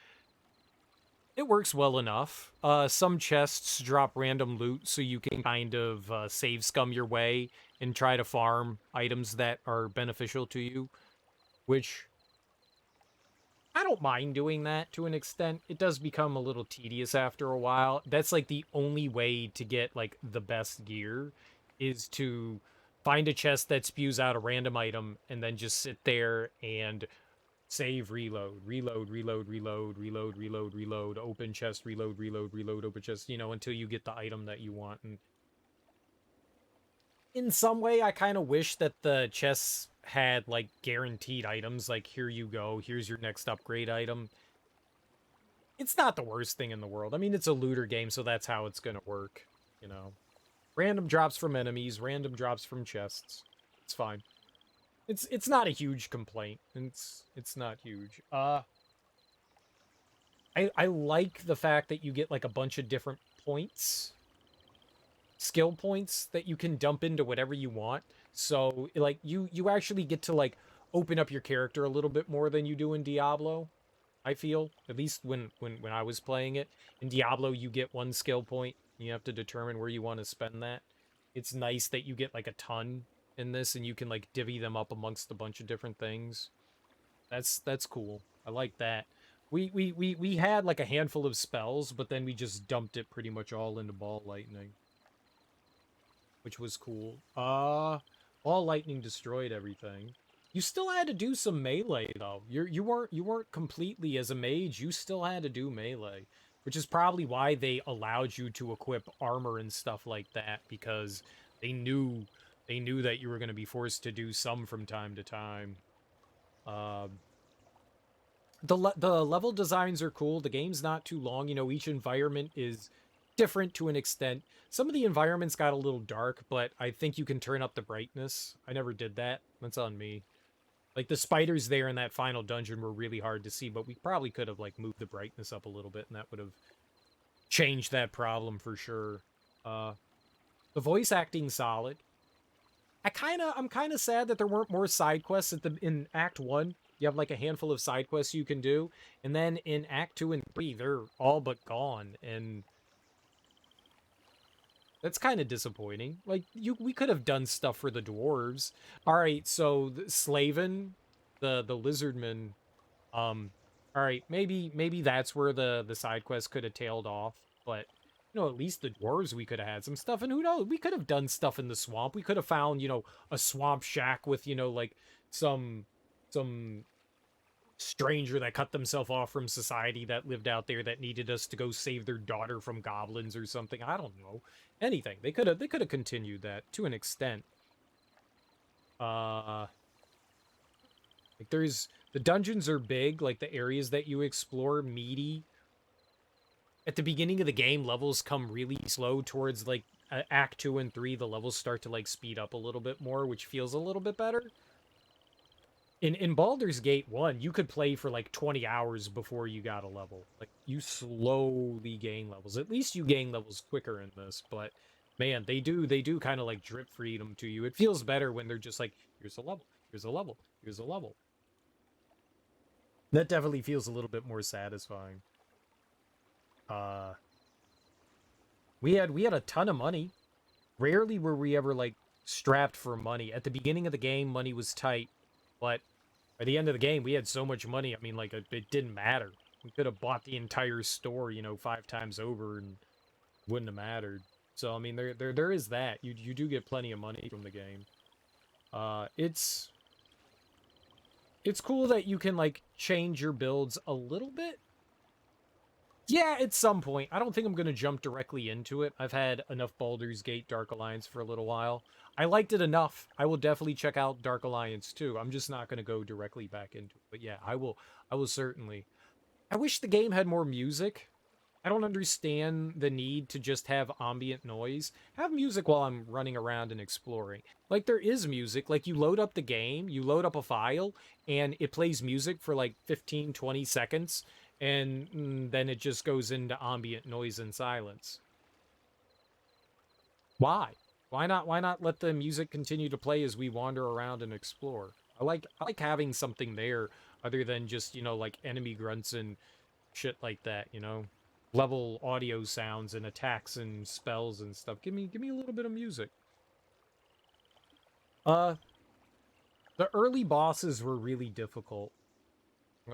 it works well enough. Some chests drop random loot, so you can kind of save scum your way and try to farm items that are beneficial to you, which I don't mind doing that to an extent. It does become a little tedious after a while. That's like the only way to get like the best gear is to find a chest that spews out a random item and then just sit there and save, reload, open chest, reload, open chest, you know, until you get the item that you want. And in some way, I kind of wish that the chests had like guaranteed items, like here you go, here's your next upgrade item. It's not the worst thing in the world. I mean, it's a looter game, so that's how it's gonna work, you know. Random drops from enemies, random drops from chests. It's fine. It's not a huge complaint. It's not huge. I like the fact that you get like a bunch of different points, skill points that you can dump into whatever you want. So like you actually get to like open up your character a little bit more than you do in Diablo. I feel, at least when I was playing it. In Diablo, you get one skill point. You have to determine where you want to spend that. It's nice that you get like a ton in this, and you can like divvy them up amongst a bunch of different things. That's cool. I like that. We had like a handful of spells, but then we just dumped it pretty much all into ball lightning, which was cool. Ball lightning destroyed everything. You still had to do some melee though. You weren't completely as a mage. You still had to do melee, which is probably why they allowed you to equip armor and stuff like that, because they knew They knew that you were going to be forced to do some from time to time. The level designs are cool. The game's not too long. You know, each environment is different to an extent. Some of the environments got a little dark, but I think you can turn up the brightness. I never did that. That's on me. Like, the spiders there in that final dungeon were really hard to see, but we probably could have, like, moved the brightness up a little bit, and that would have changed that problem for sure. The voice acting's solid. I'm kind of sad that there weren't more side quests in Act 1. You have, like, a handful of side quests you can do, and then in Act 2 and 3, they're all but gone, and that's kind of disappointing. Like, we could have done stuff for the dwarves. All right, so Slaven, the lizardman, all right, maybe that's where the side quest could have tailed off, but you know, at least the dwarves we could have had some stuff, and who knows, we could have done stuff in the swamp. We could have found, you know, a swamp shack with, you know, like some stranger that cut themselves off from society that lived out there that needed us to go save their daughter from goblins or something. I don't know. Anything. They could have continued that to an extent. Like, there's the dungeons are big, like the areas that you explore meaty. At the beginning of the game, levels come really slow. Towards like Act 2 and 3, the levels start to like speed up a little bit more, which feels a little bit better. In Baldur's Gate 1, you could play for like 20 hours before you got a level. Like, you slowly gain levels. At least you gain levels quicker in this, but man, they do kind of like drip feed them to you. It feels better when they're just like, here's a level, here's a level, here's a level. That definitely feels a little bit more satisfying. We had a ton of money. Rarely were we ever like strapped for money. At the beginning of the game, money was tight, but by the end of the game, we had so much money. I mean, like, it didn't matter. We could have bought the entire store, you know, 5 times over, and wouldn't have mattered. So, I mean, there is that. You do get plenty of money from the game. It's cool that you can, like, change your builds a little bit. Yeah, at some point. I don't think I'm going to jump directly into it. I've had enough Baldur's Gate Dark Alliance for a little while. I liked it enough. I will definitely check out Dark Alliance too. I'm just not going to go directly back into it. But yeah, I will certainly. I wish the game had more music. I don't understand the need to just have ambient noise. Have music while I'm running around and exploring. Like, there is music. Like, you load up the game, you load up a file, and it plays music for like 15, 20 seconds. And then it just goes into ambient noise and silence. Why? Why not let the music continue to play as we wander around and explore? I like having something there other than just, you know, like enemy grunts and shit like that, you know? Level audio sounds and attacks and spells and stuff. Give me a little bit of music. The early bosses were really difficult.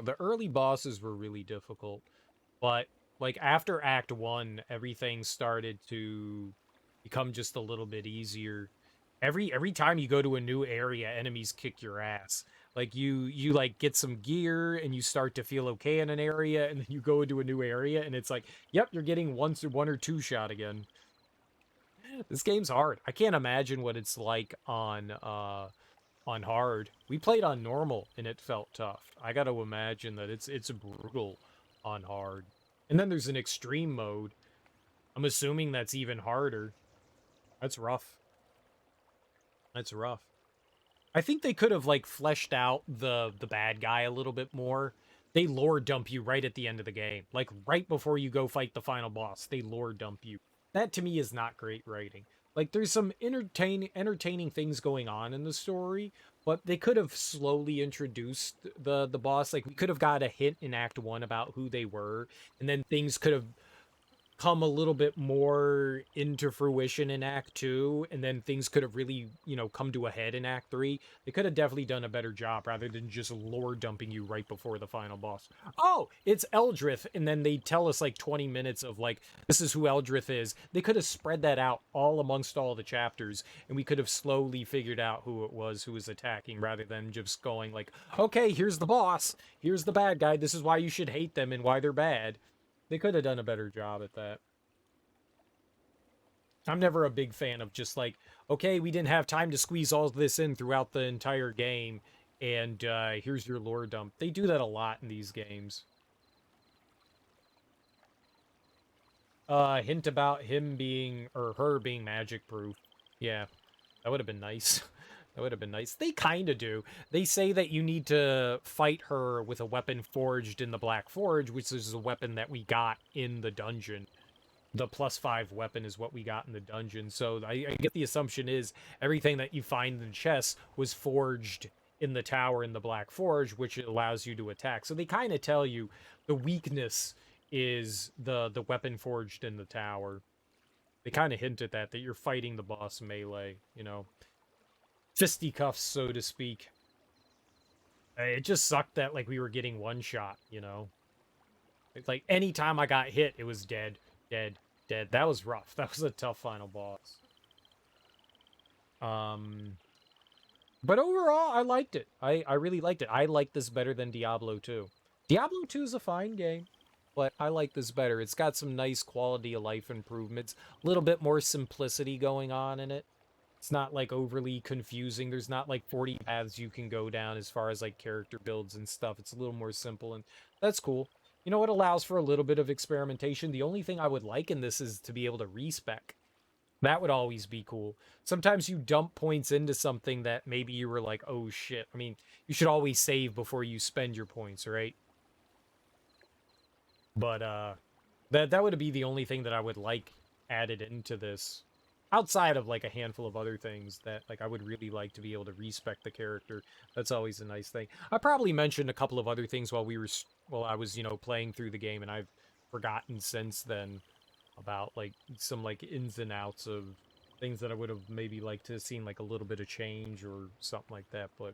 The early bosses were really difficult, but like after Act 1, everything started to become just a little bit easier. Every time you go to a new area, enemies kick your ass. Like, you like get some gear and you start to feel okay in an area, and then you go into a new area and it's like, yep, you're getting one or two shot again. This game's hard. I can't imagine what it's like on hard. We played on normal and it felt tough. I got to imagine that it's brutal on hard. And then there's an extreme mode. I'm assuming that's even harder. That's rough. That's rough. I think they could have like fleshed out the bad guy a little bit more. They lore dump you right at the end of the game. Like, right before you go fight the final boss, they lore dump you. That to me is not great writing. Like, there's some entertaining things going on in the story, but they could have slowly introduced the boss. Like, we could have got a hint in Act 1 about who they were, and then things could have come a little bit more into fruition in Act 2, and then things could have really, you know, come to a head in Act 3. They could have definitely done a better job rather than just lore dumping you right before the final boss. Oh, it's Eldrith, and then they tell us like 20 minutes of like, this is who Eldrith is. They could have spread that out all amongst all the chapters, and we could have slowly figured out who it was who was attacking, rather than just going like, okay, here's the boss, here's the bad guy, this is why you should hate them and why they're bad. They could have done a better job at that. I'm never a big fan of just like, okay, we didn't have time to squeeze all this in throughout the entire game, and here's your lore dump. They do that a lot in these games. Hint about him being, or her being magic proof. Yeah, that would have been nice. That would have been nice. They kind of do. They say that you need to fight her with a weapon forged in the Black Forge, which is a weapon that we got in the dungeon. The +5 weapon is what we got in the dungeon. So I get the assumption is everything that you find in the chest was forged in the tower in the Black Forge, which allows you to attack. So they kind of tell you the weakness is the weapon forged in the tower. They kind of hint at that you're fighting the boss melee, you know. Fisticuffs, so to speak. It just sucked that, like, we were getting one shot, you know? It's like, anytime I got hit, it was dead, dead, dead. That was rough. That was a tough final boss. But overall, I liked it. I really liked it. I like this better than Diablo 2. Diablo 2 is a fine game, but I like this better. It's got some nice quality of life improvements. A little bit more simplicity going on in it. It's not, like, overly confusing. There's not, like, 40 paths you can go down as far as, like, character builds and stuff. It's a little more simple, and that's cool. You know, it allows for a little bit of experimentation. The only thing I would like in this is to be able to respec. That would always be cool. Sometimes you dump points into something that maybe you were like, oh shit. I mean, you should always save before you spend your points, right? But, that would be the only thing that I would like added into this. Outside of, like, a handful of other things that, like, I would really like to be able to respec the character. That's always a nice thing. I probably mentioned a couple of other things while I was, you know, playing through the game, and I've forgotten since then about, like, some, like, ins and outs of things that I would have maybe liked to have seen, like, a little bit of change or something like that. But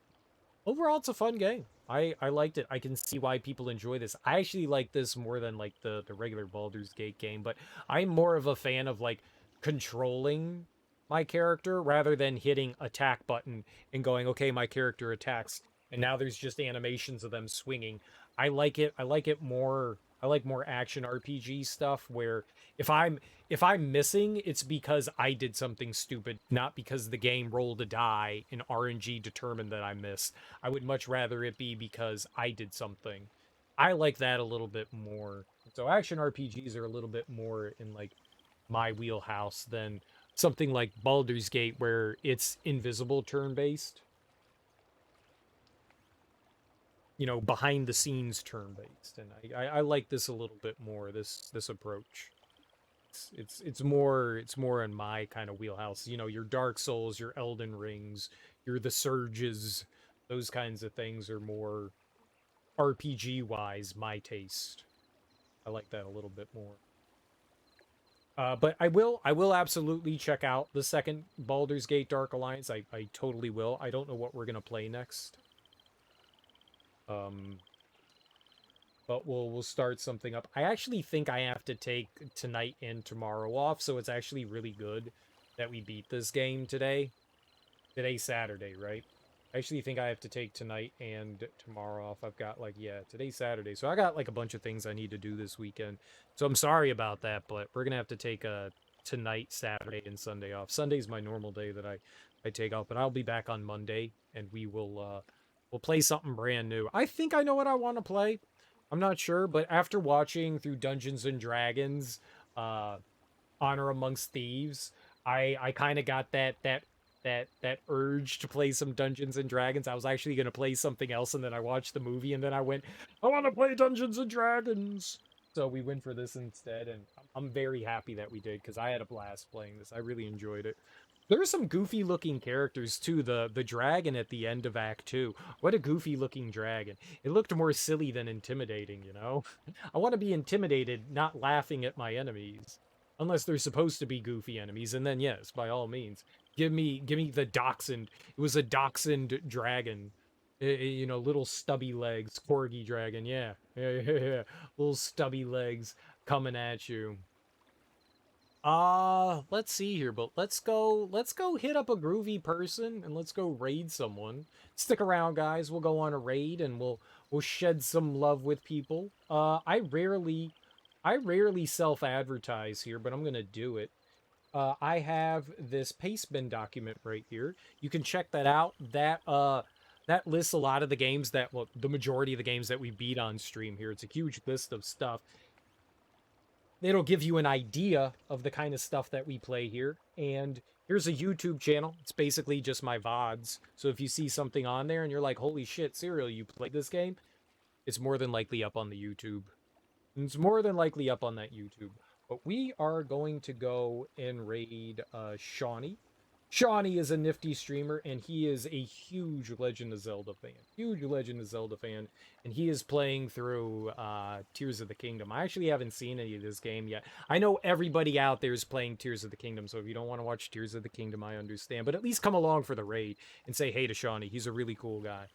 overall, it's a fun game. I liked it. I can see why people enjoy this. I actually like this more than, like, the regular Baldur's Gate game, but I'm more of a fan of, like, controlling my character rather than hitting attack button and going, okay, my character attacks, and now there's just animations of them swinging. I like it more. I like more action RPG stuff where if I'm missing, it's because I did something stupid, not because the game rolled a die and RNG determined that I missed. I would much rather it be because I did something. I like that a little bit more. So action RPGs are a little bit more in, like, my wheelhouse than something like Baldur's Gate where it's invisible turn-based. You know, behind the scenes turn-based. And I like this a little bit more, this approach. It's more in my kind of wheelhouse. You know, your Dark Souls, your Elden Rings, your The Surges, those kinds of things are more RPG-wise my taste. I like that a little bit more. But I will absolutely check out the second Baldur's Gate Dark Alliance. I totally will. I don't know what we're gonna play next. But we'll start something up. I actually think I have to take tonight and tomorrow off, so it's actually really good that we beat this game today. Today's Saturday, right? I actually think I have to take tonight and tomorrow off. I've got, like, yeah, today's Saturday. So I got, like, a bunch of things I need to do this weekend. So I'm sorry about that, but we're going to have to take tonight, Saturday, and Sunday off. Sunday's my normal day that I take off, but I'll be back on Monday, and we'll play something brand new. I think I know what I want to play. I'm not sure, but after watching through Dungeons and Dragons, Honor Amongst Thieves, I kind of got that urge to play some Dungeons and Dragons. I was actually going to play something else, and then I watched the movie, and then I went, I want to play Dungeons and Dragons. So we went for this instead, and I'm very happy that we did, because I had a blast playing this. I really enjoyed it. There are some goofy looking characters too. The dragon at the end of Act 2. What a goofy looking dragon. It looked more silly than intimidating, you know? I want to be intimidated, not laughing at my enemies. Unless they're supposed to be goofy enemies, and then yes, by all means. Give me the dachshund. It was a dachshund dragon. You know, little stubby legs. Corgi dragon, yeah. Yeah. Little stubby legs coming at you. Let's see here, but let's go hit up a groovy person and let's go raid someone. Stick around, guys. We'll go on a raid and we'll shed some love with people. I rarely self-advertise here, but I'm gonna do it. I have this paste bin document right here. You can check that out. That lists a lot of the games that, well, the majority of the games that we beat on stream here. It's a huge list of stuff. It'll give you an idea of the kind of stuff that we play here. And here's a YouTube channel. It's basically just my VODs. So if you see something on there and you're like, holy shit, Serial, you played this game? It's more than likely up on the YouTube. It's more than likely up on that YouTube. But we are going to go and raid Shawnee. Shawnee is a nifty streamer, and he is a huge Legend of Zelda fan. Huge Legend of Zelda fan. And he is playing through Tears of the Kingdom. I actually haven't seen any of this game yet. I know everybody out there is playing Tears of the Kingdom, so if you don't want to watch Tears of the Kingdom, I understand. But at least come along for the raid and say hey to Shawnee. He's a really cool guy.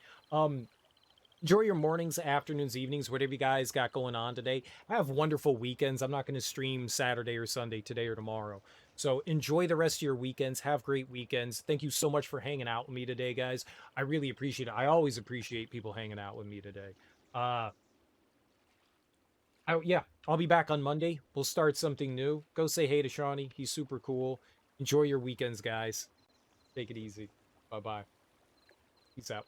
Enjoy your mornings, afternoons, evenings, whatever you guys got going on today. Have wonderful weekends. I'm not going to stream Saturday or Sunday today or tomorrow. So enjoy the rest of your weekends. Have great weekends. Thank you so much for hanging out with me today, guys. I really appreciate it. I always appreciate people hanging out with me today. Yeah, I'll be back on Monday. We'll start something new. Go say hey to Shawnee. He's super cool. Enjoy your weekends, guys. Take it easy. Bye-bye. Peace out.